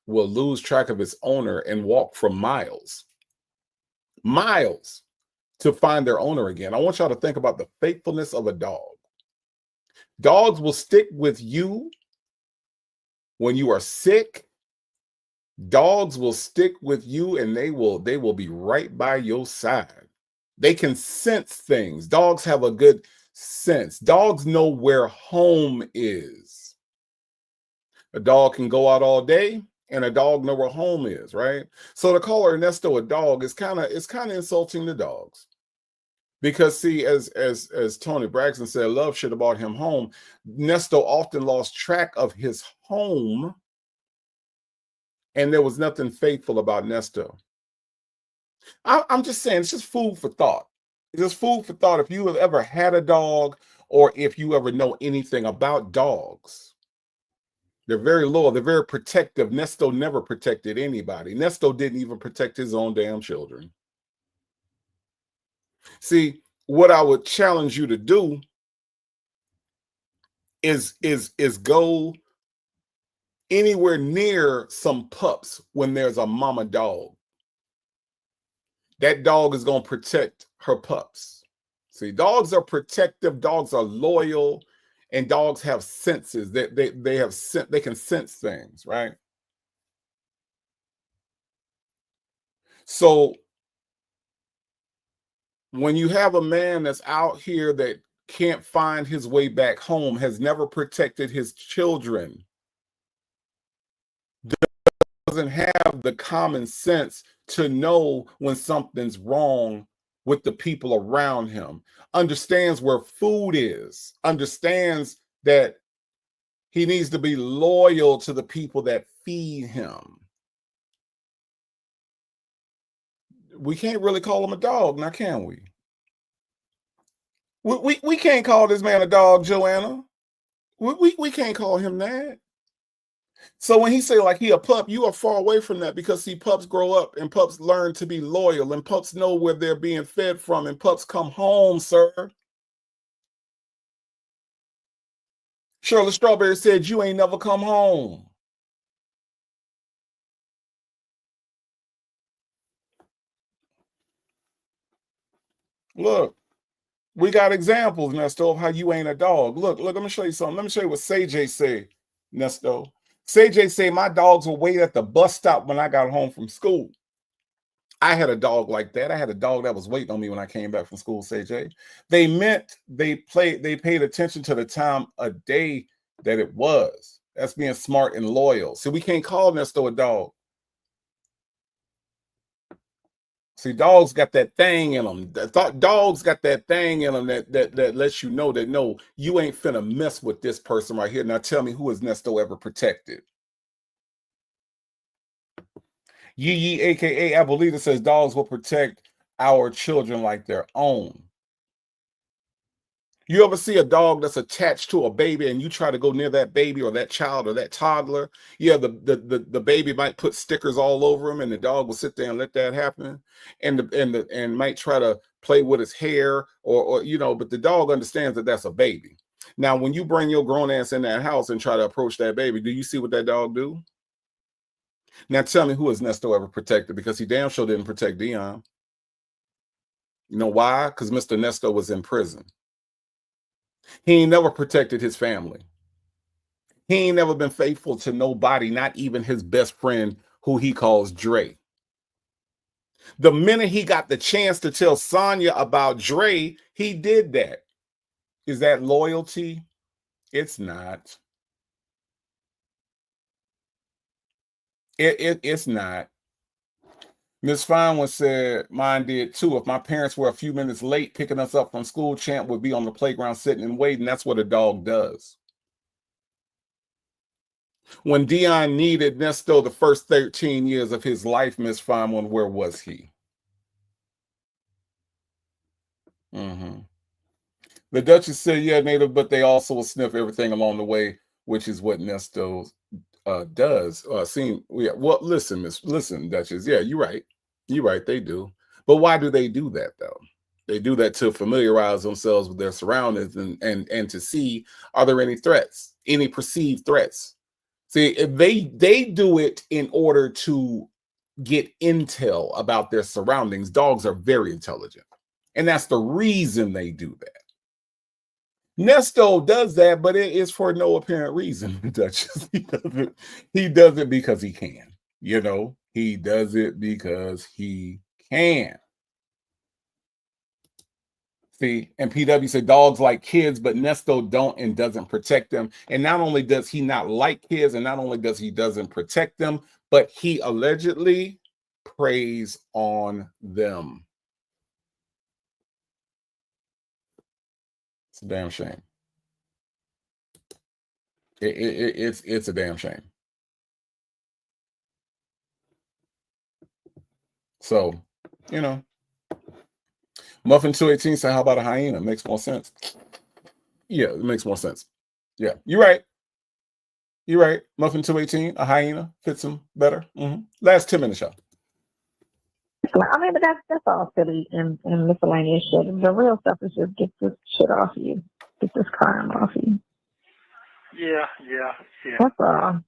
lose track of its owner and walk for miles to find their owner again. I want y'all to think about the faithfulness of a dog. Dogs will stick with you when you are sick. Dogs will stick with you, and they will be right by your side. They can sense things. Dogs have a good sense. Dogs know where home is. A dog can go out all day, and a dog know where home is, right? So to call Ernesto a dog is kind of insulting the dogs. Because see, as Tony Braxton said, love should have brought him home. Nesto often lost track of his home, and there was nothing faithful about Nesto. I'm just saying, it's just food for thought. It's just food for thought. If you have ever had a dog, or if you ever know anything about dogs, they're very loyal. They're very protective. Nesto never protected anybody. Nesto didn't even protect his own damn children. See, what I would challenge you to do is go anywhere near some pups when there's a mama dog. That dog is going to protect her pups. See, dogs are protective, dogs are loyal, and dogs have senses. They can sense things, right? So when you have a man that's out here that can't find his way back home, has never protected his children, doesn't have the common sense to know when something's wrong with the people around him, understands where food is, understands that he needs to be loyal to the people that feed him. We can't really call him a dog now, can we? We can't call this man a dog, Joanna. We can't call him that. So when he say like he a pup, you are far away from that, because see, pups grow up and pups learn to be loyal, and pups know where they're being fed from, and pups come home, sir. Shirley Strawberry said you ain't never come home. Look, we got examples, Nesto, of how you ain't a dog. Look, let me show you something. Let me show you what CJ said, Nesto. CJ said my dogs would wait at the bus stop when I got home from school. I had a dog like that. I had a dog that was waiting on me when I came back from school, CJ. They paid attention to the time of day that it was. That's being smart and loyal. So we can't call Nesto a dog. See, dogs got that thing in them. Dogs got that thing in them that lets you know that, no, you ain't finna mess with this person right here. Now tell me, who has Nesto ever protected? Yee, aka Abuelita, says dogs will protect our children like their own. You ever see a dog that's attached to a baby and you try to go near that baby or that child or that toddler? Yeah, the baby might put stickers all over him, and the dog will sit there and let that happen, and might try to play with his hair or but the dog understands that that's a baby. Now, when you bring your grown ass in that house and try to approach that baby, do you see what that dog do? Now tell me, who has Nesto ever protected? Because he damn sure didn't protect Dion. You know why? Because Mr. Nesto was in prison. He ain't never protected his family. He ain't never been faithful to nobody, not even his best friend, who he calls Dre. The minute he got the chance to tell Sonia about Dre, he did that. Is that loyalty? It's not. It's not. Miss Fine said, mine did too. If my parents were a few minutes late picking us up from school, Champ would be on the playground sitting and waiting. That's what a dog does. When Dion needed Nesto the first 13 years of his life, Miss Fine, where was he? The Duchess said, yeah, Native, but they also will sniff everything along the way, which is what Nesto does. Well, listen, Duchess. Yeah, you're right. You're right. They do. But why do they do that, though? They do that to familiarize themselves with their surroundings and to see, are there any threats, any perceived threats? See, if they do it in order to get intel about their surroundings. Dogs are very intelligent, and that's the reason they do that. Nesto does that, but it is for no apparent reason. He does it because he can. He does it because he can. See, and PW said dogs like kids, but Nesto don't and doesn't protect them. And not only does he not like kids, and not only does he doesn't protect them, but he allegedly preys on them. It's a damn shame. It's a damn shame. So, Muffin 218 said, how about a hyena? Makes more sense. Yeah, it makes more sense. Yeah, you're right. You're right. Muffin 218, a hyena fits him better. Last 10 minutes, y'all. I mean, but that's all silly and miscellaneous shit. The real stuff is just get this shit off of you. Get this crime off of you. Yeah. That's all.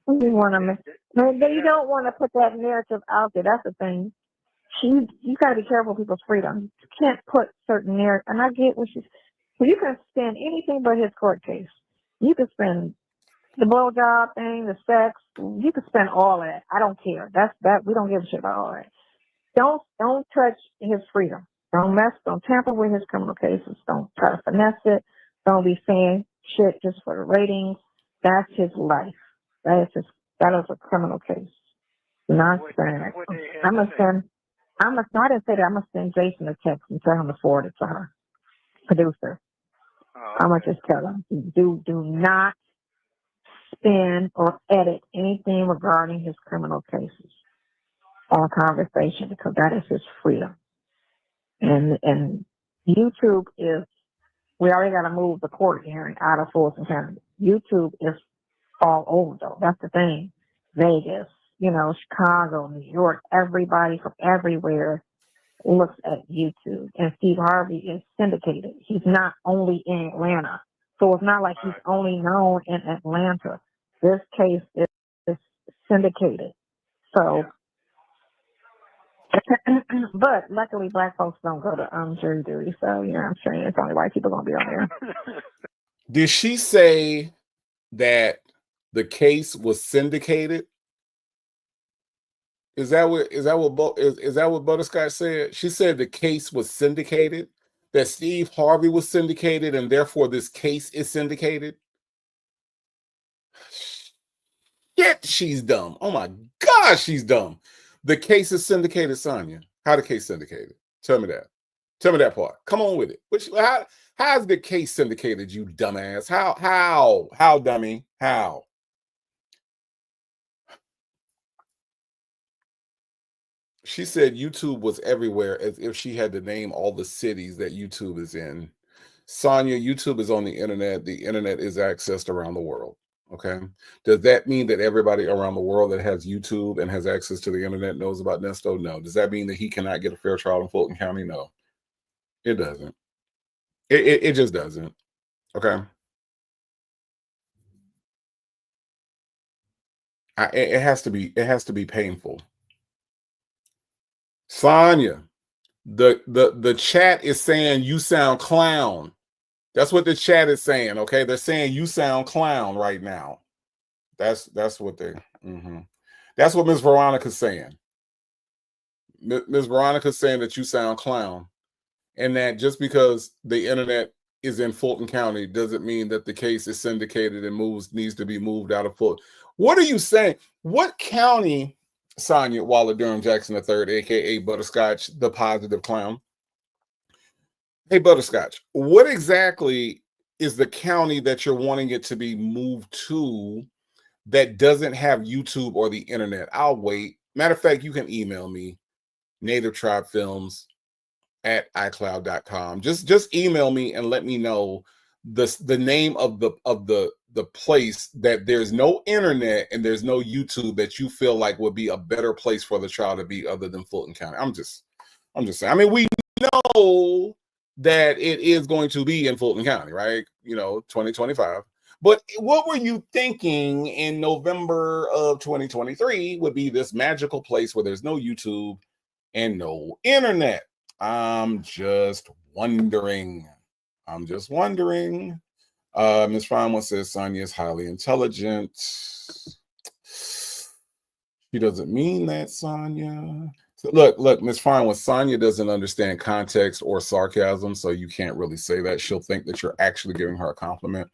You don't want to put that narrative out there. That's the thing. You got to be careful with people's freedom. You can't put certain narrative. And I get what you can spend anything but his court case. You can spend the blowjob thing, the sex. You can spend all of that. I don't care. That we don't give a shit about all that. Don't touch his freedom. Don't tamper with his criminal cases. Don't try to finesse it. Don't be saying shit just for the ratings. That's his life. That is a criminal case. Not saying it. I'm gonna send I didn't say that. I'm going to send Jason a text and tell him to forward it to her, producer. Oh, I'm going okay. to just tell him, do not spin or edit anything regarding his criminal cases on conversation, because that is his freedom. And YouTube is, we already got to move the court hearing out of Fulton County. YouTube is all over, though. That's the thing. Vegas, Chicago, New York, everybody from everywhere looks at YouTube. And Steve Harvey is syndicated. He's not only in Atlanta. So it's not like he's only known in Atlanta. This case is syndicated. So, but luckily black folks don't go to jury duty. So, I'm saying it's only white people going to be on there. Did she say that the case was syndicated? Is that what Butterscotch said? She said the case was syndicated, that Steve Harvey was syndicated, and therefore this case is syndicated. Shit, she's dumb. Oh my gosh, she's dumb. The case is syndicated, Sonia. How the case syndicated? Tell me that. Tell me that part. Come on with it. How's the case syndicated, you dumbass? How, dummy? How? She said YouTube was everywhere, as if she had to name all the cities that YouTube is in. Sonia, YouTube is on the internet. The internet is accessed around the world. Okay. Does that mean that everybody around the world that has YouTube and has access to the internet knows about Nesto? No. Does that mean that he cannot get a fair trial in Fulton County? No, it doesn't. It just doesn't. Okay. It has to be painful. Sonia, the chat is saying you sound clown. That's what the chat is saying. Okay, they're saying you sound clown right now. That's what they. That's what Miss Veronica's saying. Miss Veronica's saying that you sound clown, and that just because the internet is in Fulton County doesn't mean that the case is syndicated and needs to be moved out of Fulton. What are you saying? What county, Sonia Waller Durham Jackson III, aka Butterscotch, the positive clown? Hey, Butterscotch, what exactly is the county that you're wanting it to be moved to that doesn't have YouTube or the internet? I'll wait. Matter of fact, you can email me, nativetribefilms@icloud.com. Just email me and let me know the name of the place that there's no internet and there's no YouTube that you feel like would be a better place for the trial to be other than Fulton County. I'm just saying. I mean, we know that it is going to be in Fulton County, right? 2025. But what were you thinking in November of 2023 would be this magical place where there's no YouTube and no internet? I'm just wondering. Miss Fine says Sonia is highly intelligent. She doesn't mean that, Sonia. So look, Miss Fine, Sonia doesn't understand context or sarcasm, so you can't really say that. She'll think that you're actually giving her a compliment.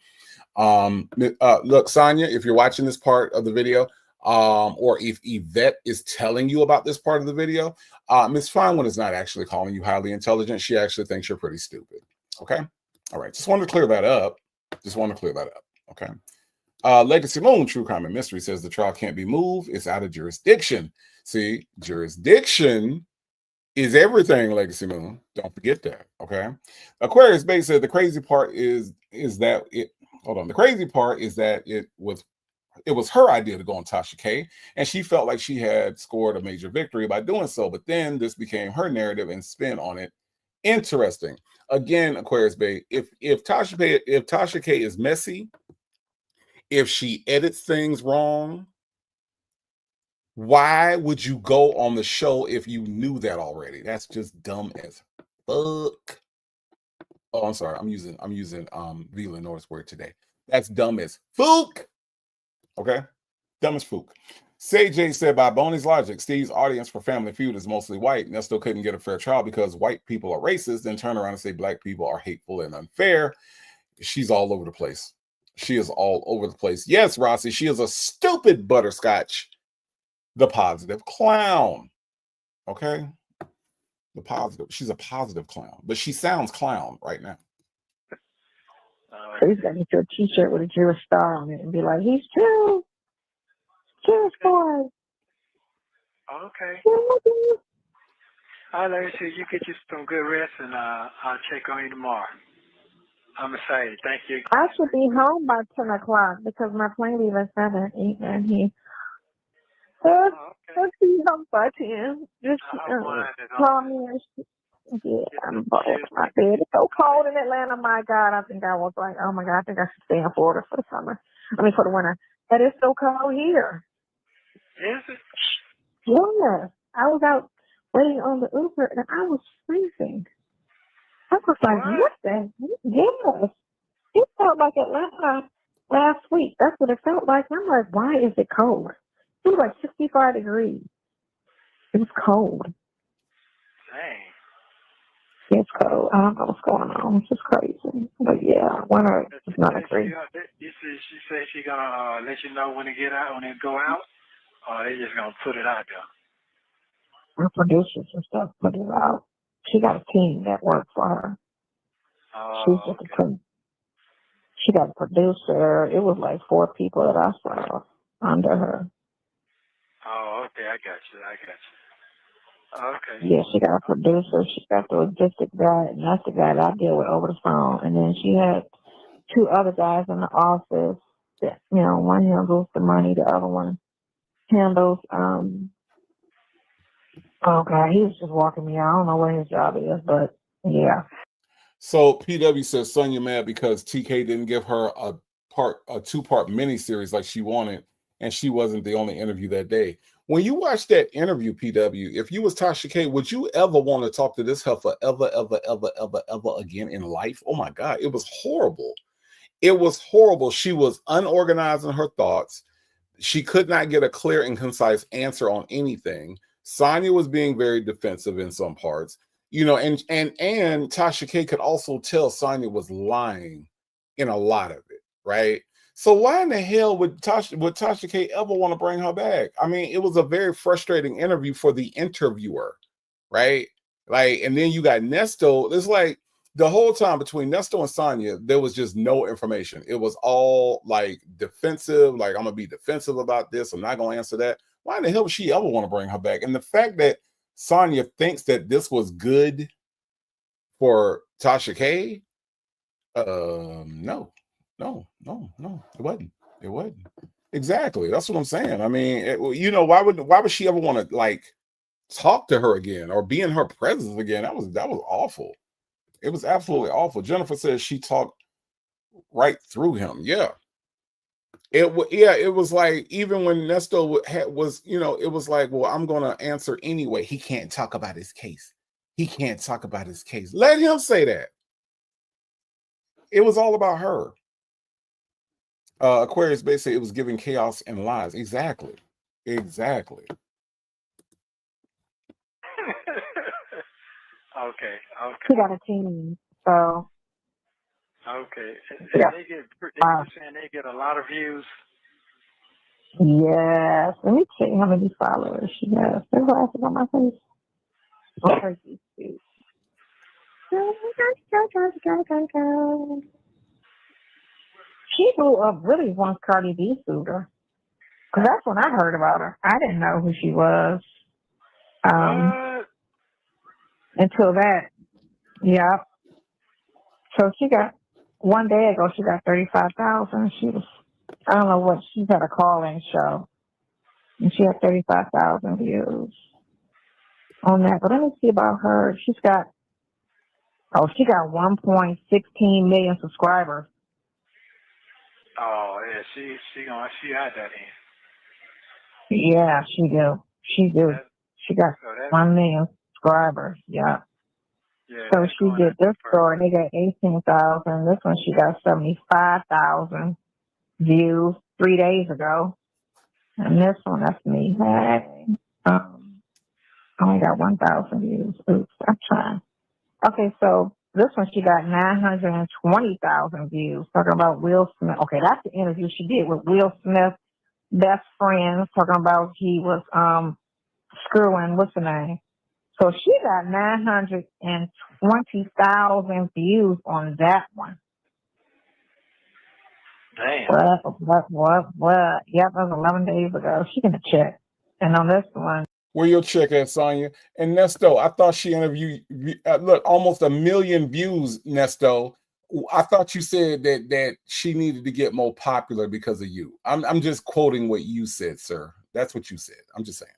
Look, Sonia, if you're watching this part of the video, or if Yvette is telling you about this part of the video, Miss Fine is not actually calling you highly intelligent. She actually thinks you're pretty stupid. Okay. All right. Just wanted to clear that up. Okay. Legacy Moon, True Crime and Mystery says the trial can't be moved. It's out of jurisdiction. See, jurisdiction is everything, Legacy Moon. Don't forget that. Okay. Aquarius Bay said the crazy part is that it. Hold on. The crazy part is that it was her idea to go on Tasha K, and she felt like she had scored a major victory by doing so. But then this became her narrative and spin on it. Interesting. Again, Aquarius Bay, if Tasha K is messy, if she edits things wrong, why would you go on the show if you knew that already? That's just dumb as fuck. Oh, I'm sorry. I'm using V. Lenore's word today. That's dumb as fuck. Okay? Dumb as fuck. Say J said by Boney's logic, Steve's audience for Family Feud is mostly white. Nesto couldn't get a fair trial because white people are racist, then turn around and say black people are hateful and unfair. She's all over the place. She is all over the place. Yes, Rossi, she is a stupid Butterscotch, the positive clown. Okay? The positive. She's a positive clown, but she sounds clown right now. So he's got to get you a T-shirt with a Jewish star on it and be like, he's true. Jewish boy. Okay. All right, let me see. You get you some good rest, and I'll check on you tomorrow. I'm excited. Thank you. I should be home by 10 o'clock because my plane leaves at 7, 8, and he. Let's be home by 10. Just call me and I'm bored. My bed is so cold in Atlanta. My God, I think I was like, oh my God, I think I should stay in Florida for the summer. For the winter. But it's so cold here. Is it? Yeah. I was out waiting on the Uber and I was freezing. I was like, what the? Yes. It felt like Atlanta last week. That's what it felt like. I'm like, why is it cold? It was like 65 degrees. It was cold. Dang. It's cold. I don't know what's going on. It's just crazy. But yeah, winter is not a great. She said she's gonna let you know when it go out, or they just gonna put it out there. Her producers and stuff put it out. She got a team that works for her. She got a producer. It was like 4 people that I saw under her. Oh, okay. I got you. Okay. Yeah, she got a producer. She got the logistic guy, and that's the guy that I deal with over the phone. And then she had 2 other guys in the office that, one handles the money, the other one handles, oh God, he was just walking me out. I don't know what his job is, but yeah. So PW says Sonia mad because TK didn't give her a 2-part miniseries like she wanted, and she wasn't the only interview that day. When you watch that interview, PW, if you was Tasha K, would you ever want to talk to this heifer ever again in life? Oh my God, it was horrible. It was horrible. She was unorganized in her thoughts. She could not get a clear and concise answer on anything. Sonia was being very defensive in some parts, and Tasha K could also tell Sonia was lying in a lot of it, right? So why in the hell would Tasha K ever want to bring her back? I mean, it was a very frustrating interview for the interviewer, right? Like, and then you got Nesto. It's like the whole time between Nesto and Sonia, there was just no information. It was all like defensive, like I'm gonna be defensive about this. I'm not gonna answer that. Why in the hell would she ever want to bring her back? And the fact that Sonia thinks that this was good for Tasha K, no, it wasn't. It wasn't. Exactly. That's what I'm saying. I mean, why would she ever want to like talk to her again or be in her presence again? That was awful. It was absolutely awful. Jennifer says she talked right through him. Yeah. It was like, even when Nesto was, it was like, well, I'm going to answer anyway. He can't talk about his case. Let him say that. It was all about her. Aquarius basically, it was giving chaos and lies. Exactly. Okay. She got a team, so. Okay. Yeah. They get a lot of views. Yes. Let me check how many followers she has. There's glasses on my face. She blew up really once Cardi B sued her. Because that's when I heard about her. I didn't know who she was. Until that. Yeah. So she got, one day ago, she got 35,000. She was, I don't know what, she's at a call-in show. And she had 35,000 views on that. But let me see about her. She got 1.16 million subscribers. Oh, yeah, she had that in. Yeah, she do. She got 1 million subscribers. Yeah. Yeah. So she did this story. They got 18,000. This one she got 75,000 views 3 days ago. And this one, that's me. Hey, only got 1,000 views. Oops, I'm trying. Okay, so this one she got 920,000 views. Talking about Will Smith. Okay, that's the interview she did with Will Smith, best friends. Talking about he was screwing, what's the name? So she got 920,000 views on that one. Damn. What? Yep, that was 11 days ago. She gonna check. And on this one, Where your check at, Sonia? And Nesto, I thought she interviewed. Look, almost 1 million views, Nesto. I thought you said that she needed to get more popular because of you. I'm just quoting what you said, sir. That's what you said. I'm just saying.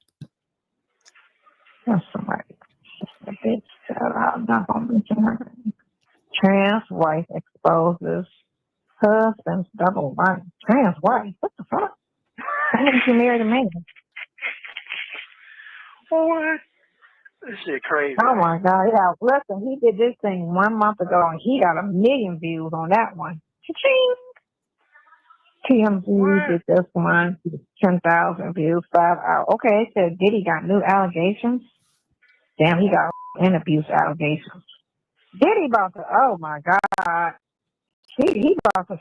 that's somebody. A bitch shout out. I'm not gonna mention her. Trans wife exposes husband's double life. Trans wife? What the fuck? How did she marry a man? What? This shit crazy. Oh my God! Yeah, listen, he did this thing 1 month ago, and he got 1 million views on that one. Cha-ching! TMZ did this one, 10,000 views, 5 hours. Okay, it said Diddy got new allegations. Damn, he got and abuse allegations. Diddy about to, oh my God. He about to,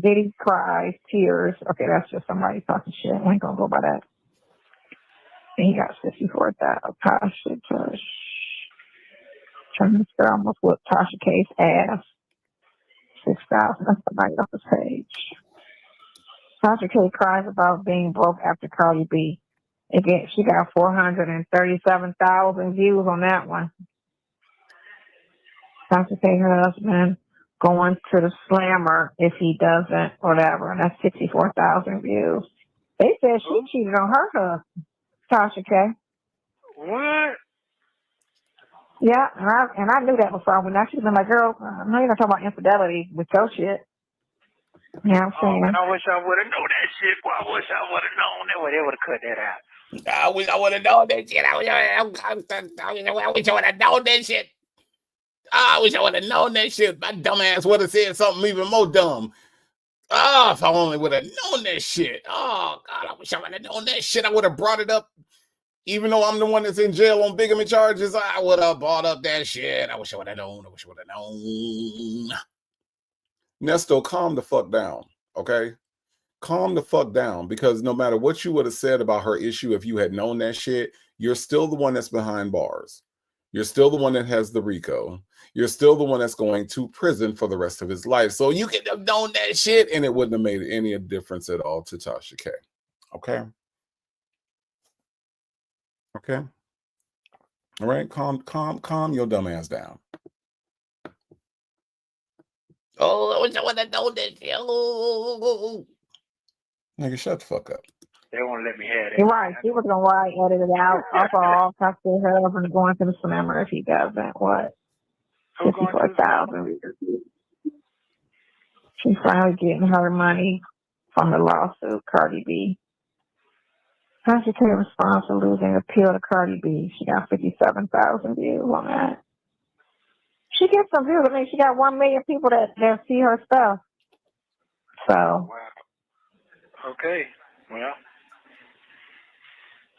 Diddy cries, tears. Okay, that's just somebody talking shit. I ain't gonna go by that. And he got 64,000. Tasha K. This girl almost whipped Tasha K's ass. 6,000. That's somebody else's page. Tasha K cries about being broke after Cardi B. Again, she got 437,000 views on that one. Tasha K, her husband, going to the slammer if he doesn't, whatever. And that's 64,000 views. They said she cheated on her husband, Tasha K. What? Yeah, and I knew that before. When I should have been like, girl, I know you're gonna talk about infidelity with your shit. You know what I'm saying? Man, I wish I would have known that shit. Boy, I wish I would have known that. They would have cut that out. I wish I would have known that shit. I wish I would have known that shit. I wish I would have known that shit. My dumb ass would have said something even more dumb. Oh, if I only would have known that shit. Oh, God, I wish I would have known that shit. I would have brought it up. Even though I'm the one that's in jail on bigamy charges, I would have brought up that shit. I wish I would have known. I wish I would have known. Nesto, calm the fuck down, okay? Calm the fuck down, because no matter what you would have said about her issue, if you had known that shit, you're still the one that's behind bars. You're still the one that has the RICO. You're still the one that's going to prison for the rest of his life. So you could have known that shit, and it wouldn't have made any difference at all to Tasha K. Okay? Okay? All right? Calm your dumb ass down. Oh, I wish I would have known that shit. Oh. Nigga, shut the fuck up. They won't let me have that. You're right. She was gonna edit it out. All talk to her husband going to the slammer if he doesn't. What? 54,000. She's finally getting her money from the lawsuit, Cardi B. Tasha K responds to losing appeal to Cardi B. She got 57,000 views on that. She gets some views. I mean, she got 1 million people that see her stuff. So. Wow. Okay. Well.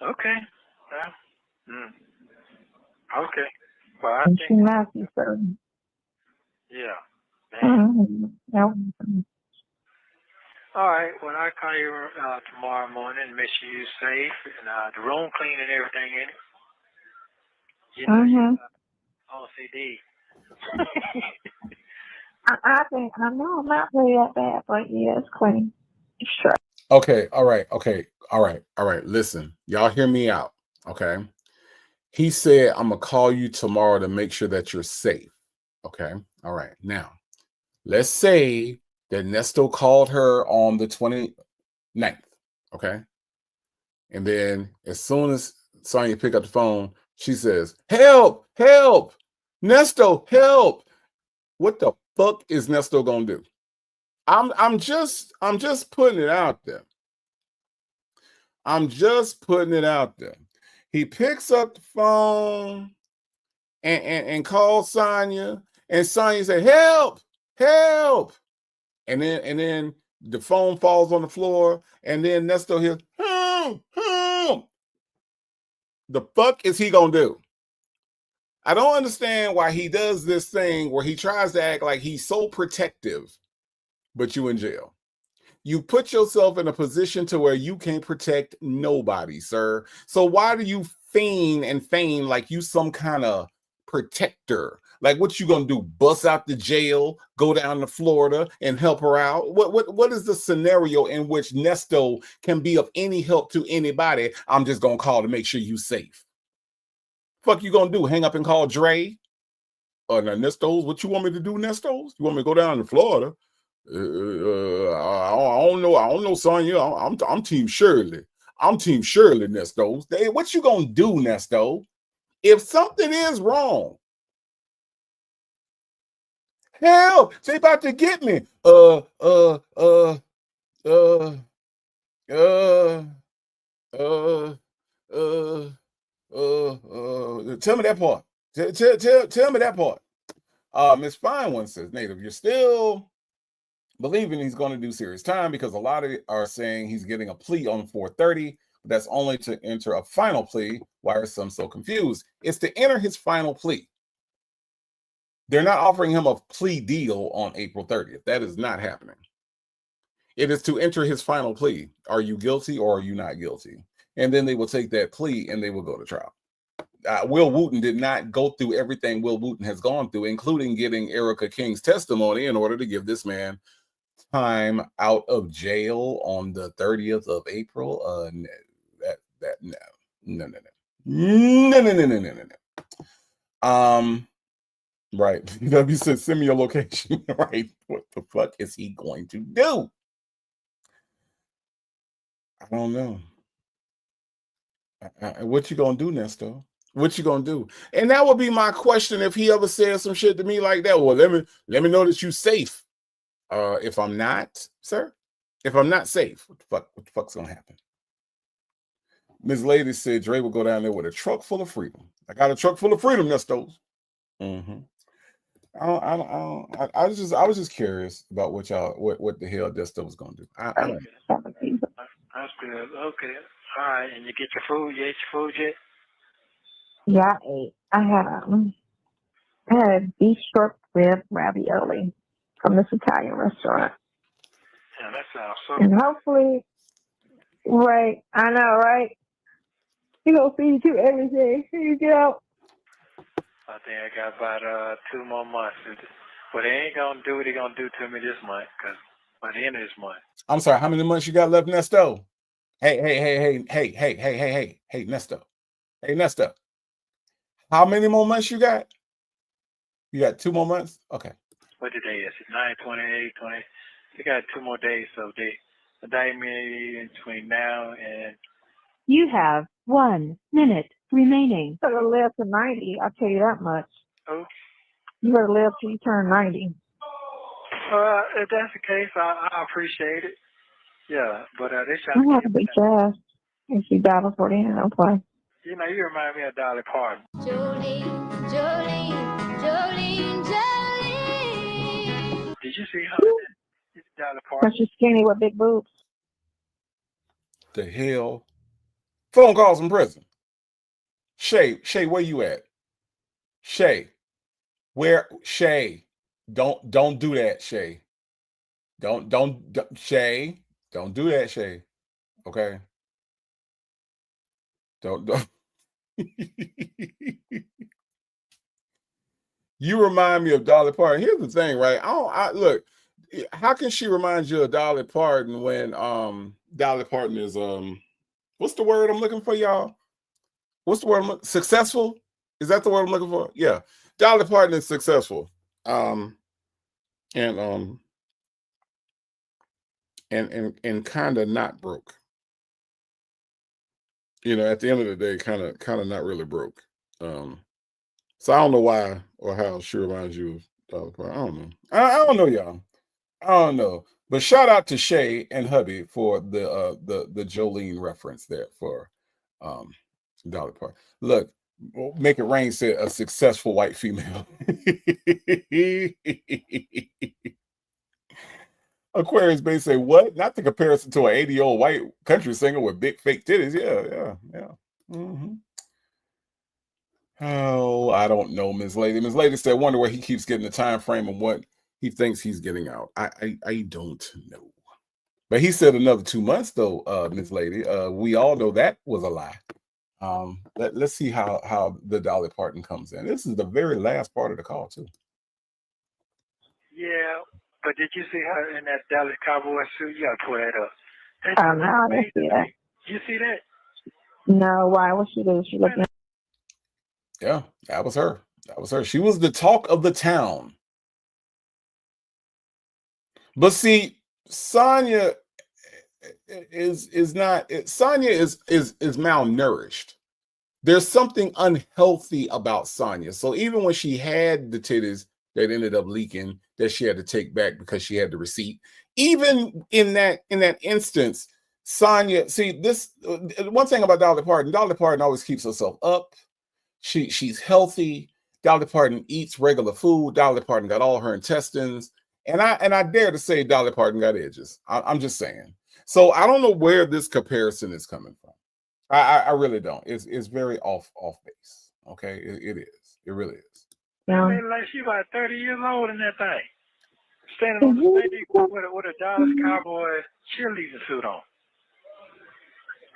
Okay. Well. Okay. Well, I think. She's nasty, so. Yeah. Yep. All right. Well, I'll call you tomorrow morning. Make sure you're safe and the room clean and everything in it. You know, OCD. I think I know I'm not really that bad, but yeah, it's clean. It's true. Okay, all right. Listen, y'all hear me out. Okay. He said, I'm gonna call you tomorrow to make sure that you're safe. Okay. All right. Now, let's say that Nesto called her on the 29th. Okay. And then as soon as Sonia picked up the phone, she says, help, Nesto, help. What the fuck is Nesto gonna do? I'm just putting it out there. I'm just putting it out there. He picks up the phone and calls Sonia, and Sonia said, help. And then the phone falls on the floor, and then Nesto hears, The fuck is he gonna do? I don't understand why he does this thing where he tries to act like he's so protective, but you in jail. You put yourself in a position to where you can't protect nobody, sir. So why do you feign like you some kind of protector. Like, what you gonna do? Bust out the jail, go down to Florida and help her out? What is the scenario in which Nesto can be of any help to anybody? I'm just gonna call to make sure you safe. Fuck you gonna do? Hang up and call Dre? Now, Nestos, what you want me to do, Nestos? You want me to go down to Florida? I don't know. I don't know, Sonia. I'm Team Shirley. I'm Team Shirley, Nestos. What you gonna do, Nesto? If something is wrong, hell, they about to get me. Tell me that part. Tell me that part. Miss Fine One says, Native, you're still believing he's going to do serious time because a lot of it are saying he's getting a plea on 430. But that's only to enter a final plea. Why are some so confused? It's to enter his final plea. They're not offering him a plea deal on April 30th. That is not happening. It is to enter his final plea. Are you guilty or are you not guilty? And then they will take that plea and they will go to trial. Will Wooten did not go through everything Will Wooten has gone through, including getting Erica King's testimony in order to give this man time out of jail on the 30th of April. No. Right. You said send me your location. Right. What the fuck is he going to do? I don't know. What you gonna do, Nesto? What you gonna do? And that would be my question if he ever says some shit to me like that. Well, let me know that you safe. If I'm not, sir, if I'm not safe, what the fuck's gonna happen? Ms. Lady said Dre will go down there with a truck full of freedom. I got a truck full of freedom, Nestos. Mm-hmm. I was just curious about what the hell Nesto was gonna do. That's good. Okay. All right. And you get your food? You ate your food yet? Yeah, I ate. I had beef short rib ravioli from this Italian restaurant. Yeah, that sounds so And hopefully, right, I know, right? He gonna feed you everything. Here you go. I think I got about 2 more months. But they ain't gonna do what they gonna do to me this month, because by the end of this month. I'm sorry, how many months you got left, Nesto? Hey, Nesto. Hey, Nesto. How many more months you got? You got 2 more months? Okay. What today is? It's 9, 28, 20. They got 2 more days, so they indict me in between now and... You have 1 minute remaining. You better live to 90, I'll tell you that much. Oh? You better live till you turn 90. If that's the case, I appreciate it. Yeah, but they I'm trying gonna to be fast. If you die before the end, I'll play. You know, you remind me of Dolly Parton. Jolene. Did you see her? Dolly Parton. Because she's skinny with big boobs. The hell? Phone calls from prison. Shay, where you at? Shay, where? Shay, don't do that, Shay. Don't Shay, don't do that, Shay. Okay. Don't. You remind me of Dolly Parton. Here's the thing, right? Look. How can she remind you of Dolly Parton when Dolly Parton is what's the word I'm looking for, y'all? What's the word? Successful? Is that the word I'm looking for? Yeah. Dolly Parton is successful. And kind of not broke. You know, at the end of the day, kind of not really broke. So I don't know why or how she reminds you of Dolly Parton. I don't know. I don't know, y'all. I don't know. But shout out to Shay and hubby for the Jolene reference there for Dolly Parton. Look, Make It Rain said a successful white female. Aquarius Bay say, what? Not the comparison to an 80-year-old white country singer with big fake titties. Yeah. Mm-hmm. Oh, I don't know, Ms. Lady. Ms. Lady said, wonder where he keeps getting the time frame and what he thinks he's getting out. I don't know. But he said another 2 months, though, Ms. Lady. We all know that was a lie. Let's see how the Dolly Parton comes in. This is the very last part of the call too. Yeah, but did you see her in that Dallas Cowboy suit? You gotta pull that up. Oh, no, I didn't see that. You see that? No, why? What she do? She looking. Yeah, that was her. That was her. She was the talk of the town. But see, Sonia is not. Sonia is malnourished. There's something unhealthy about Sonia. So even when she had the titties that ended up leaking, that she had to take back because she had the receipt, even in that instance, Sonia, see, this one thing about Dolly Parton always keeps herself up. She's healthy. Dolly Parton eats regular food. Dolly Parton got all her intestines, and I dare to say Dolly Parton got edges. I'm just saying. So I don't know where this comparison is coming from. I really don't. It's very off base. Okay, it is. It really is. I mean, like she about 30 years old in that thing, standing on the stage with a Dallas Cowboy cheerleading suit on.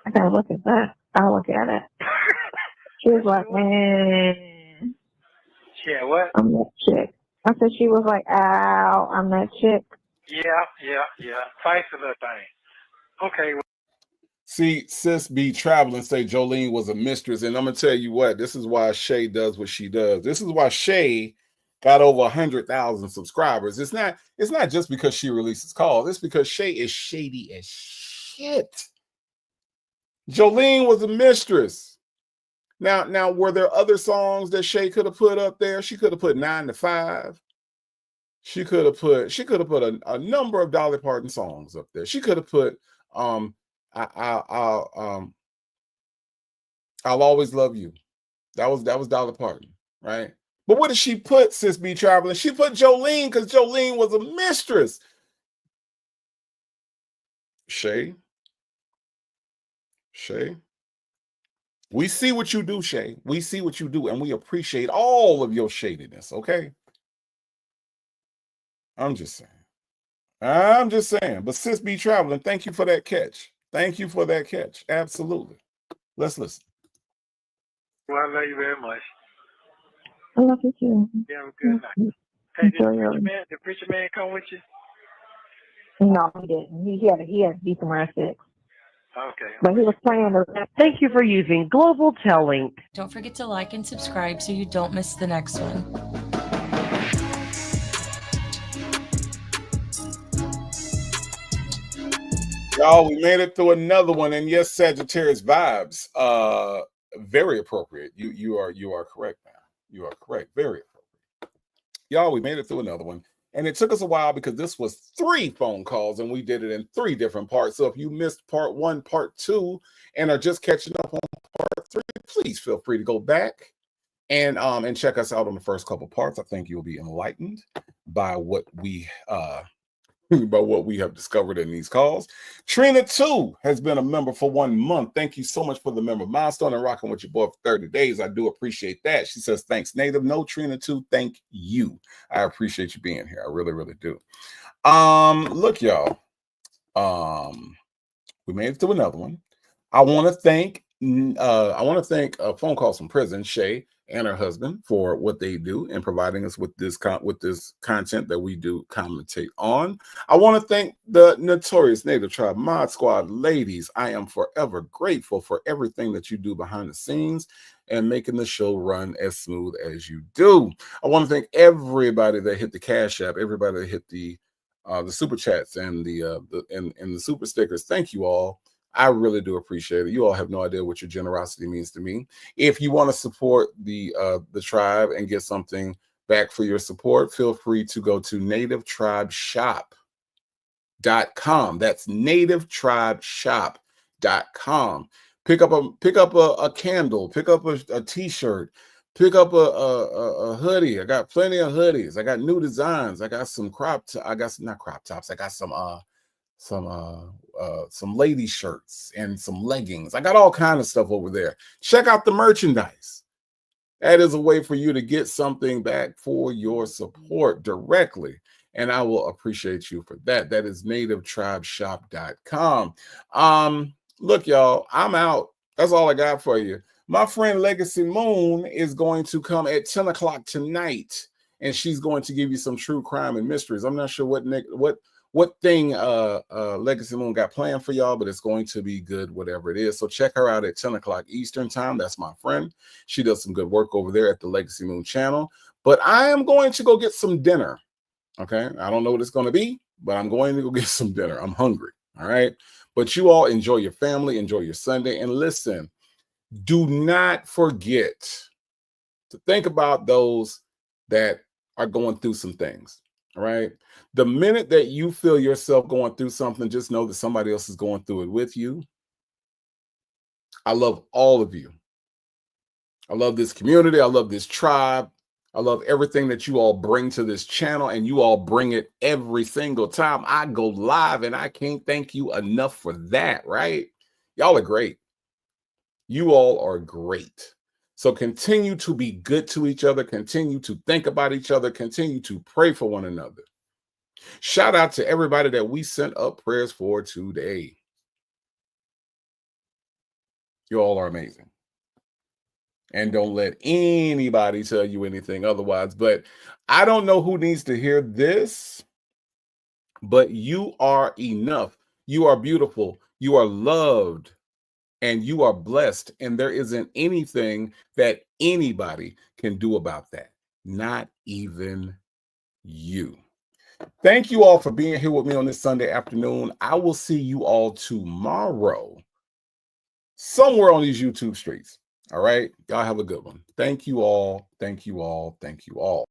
I gotta look at that. I'll look at it. She was like, man. Yeah, what? I'm that chick. I said she was like, ow, I'm that chick. Yeah. Fight the little thing. Okay. See, sis be traveling, say Jolene was a mistress. And I'm going to tell you what, this is why Shay does what she does. This is why Shay got over 100,000 subscribers. It's not just because she releases calls. It's because Shay is shady as shit. Jolene was a mistress. Now, were there other songs that Shay could have put up there? She could have put 9 to 5. She could have put a number of Dolly Parton songs up there. She could have put I'll always love you. That was Dolly Parton, right? But what did she put, sis be traveling? She put Jolene because Jolene was a mistress. Shay. We see what you do, Shay. We see what you do, and we appreciate all of your shadiness, okay? I'm just saying. But sis be traveling, thank you for that catch. Absolutely. Let's listen. Well, I love you very much. I love you too. You have a good night. Hey, did the preacher man come with you? No, he didn't. He had to be somewhere at 6. Okay. But he was playing the. Thank you for using Global Tellink. Don't forget to like and subscribe so you don't miss the next one. Y'all, we made it through another one, and yes, Sagittarius vibes. Very appropriate. You are correct now. You are correct. Very appropriate. Y'all, we made it through another one. And it took us a while because this was 3 phone calls and we did it in 3 different parts. So if you missed part 1, part 2, and are just catching up on part 3, please feel free to go back and check us out on the first couple parts. I think you'll be enlightened by what we have discovered in these calls. Trina 2 has been a member for 1 month. Thank you so much for the member milestone and rocking with your boy for 30 days. I do appreciate that. She says, thanks, Native. No, Trina 2, thank you. I appreciate you being here. I really, really do. Look, y'all. We made it to another one. I want to thank a phone call from prison, Shay and her husband, for what they do in providing us with this content that we do commentate on. I want to thank the Notorious Native Tribe Mod Squad ladies. I am forever grateful for everything that you do behind the scenes and making the show run as smooth as you do. I want to thank everybody that hit the Cash App, everybody that hit the super chats and the super stickers. Thank you all. I really do appreciate it. You all have no idea what your generosity means to me. If you want to support the tribe and get something back for your support, feel free to go to nativetribeshop.com. That's nativetribeshop.com. Pick up a candle, pick up a t-shirt, pick up a hoodie. I got plenty of hoodies. I got new designs. I got some not crop tops. I got some lady shirts and some leggings. I got all kinds of stuff over there. Check out the merchandise. That is a way for you to get something back for your support directly. And I will appreciate you for that. That is nativetribeshop.com. Look, y'all, I'm out. That's all I got for you. My friend Legacy Moon is going to come at 10 o'clock tonight, and she's going to give you some true crime and mysteries. I'm not sure what thing Legacy Moon got planned for y'all, but it's going to be good, whatever it is. So check her out at 10 o'clock Eastern time. That's my friend. She does some good work over there at the Legacy Moon channel. But I am going to go get some dinner. Okay, I don't know what it's going to be, but I'm going to go get some dinner. I'm hungry. All right. But you all enjoy your family, enjoy your Sunday, and listen. Do not forget to think about those that are going through some things, all right? The minute that you feel yourself going through something, just know that somebody else is going through it with you. I love all of you. I love this community. I love this tribe. I love everything that you all bring to this channel, and you all bring it every single time I go live, and I can't thank you enough for that, right? Y'all are great. You all are great. So continue to be good to each other. Continue to think about each other. Continue to pray for one another. Shout out to everybody that we sent up prayers for today. You all are amazing. And don't let anybody tell you anything otherwise. But I don't know who needs to hear this, but you are enough. You are beautiful. You are loved. And you are blessed, and there isn't anything that anybody can do about that. Not even you. Thank you all for being here with me on this Sunday afternoon. I will see you all tomorrow somewhere on these YouTube streets. All right? Y'all have a good one. Thank you all. Thank you all. Thank you all.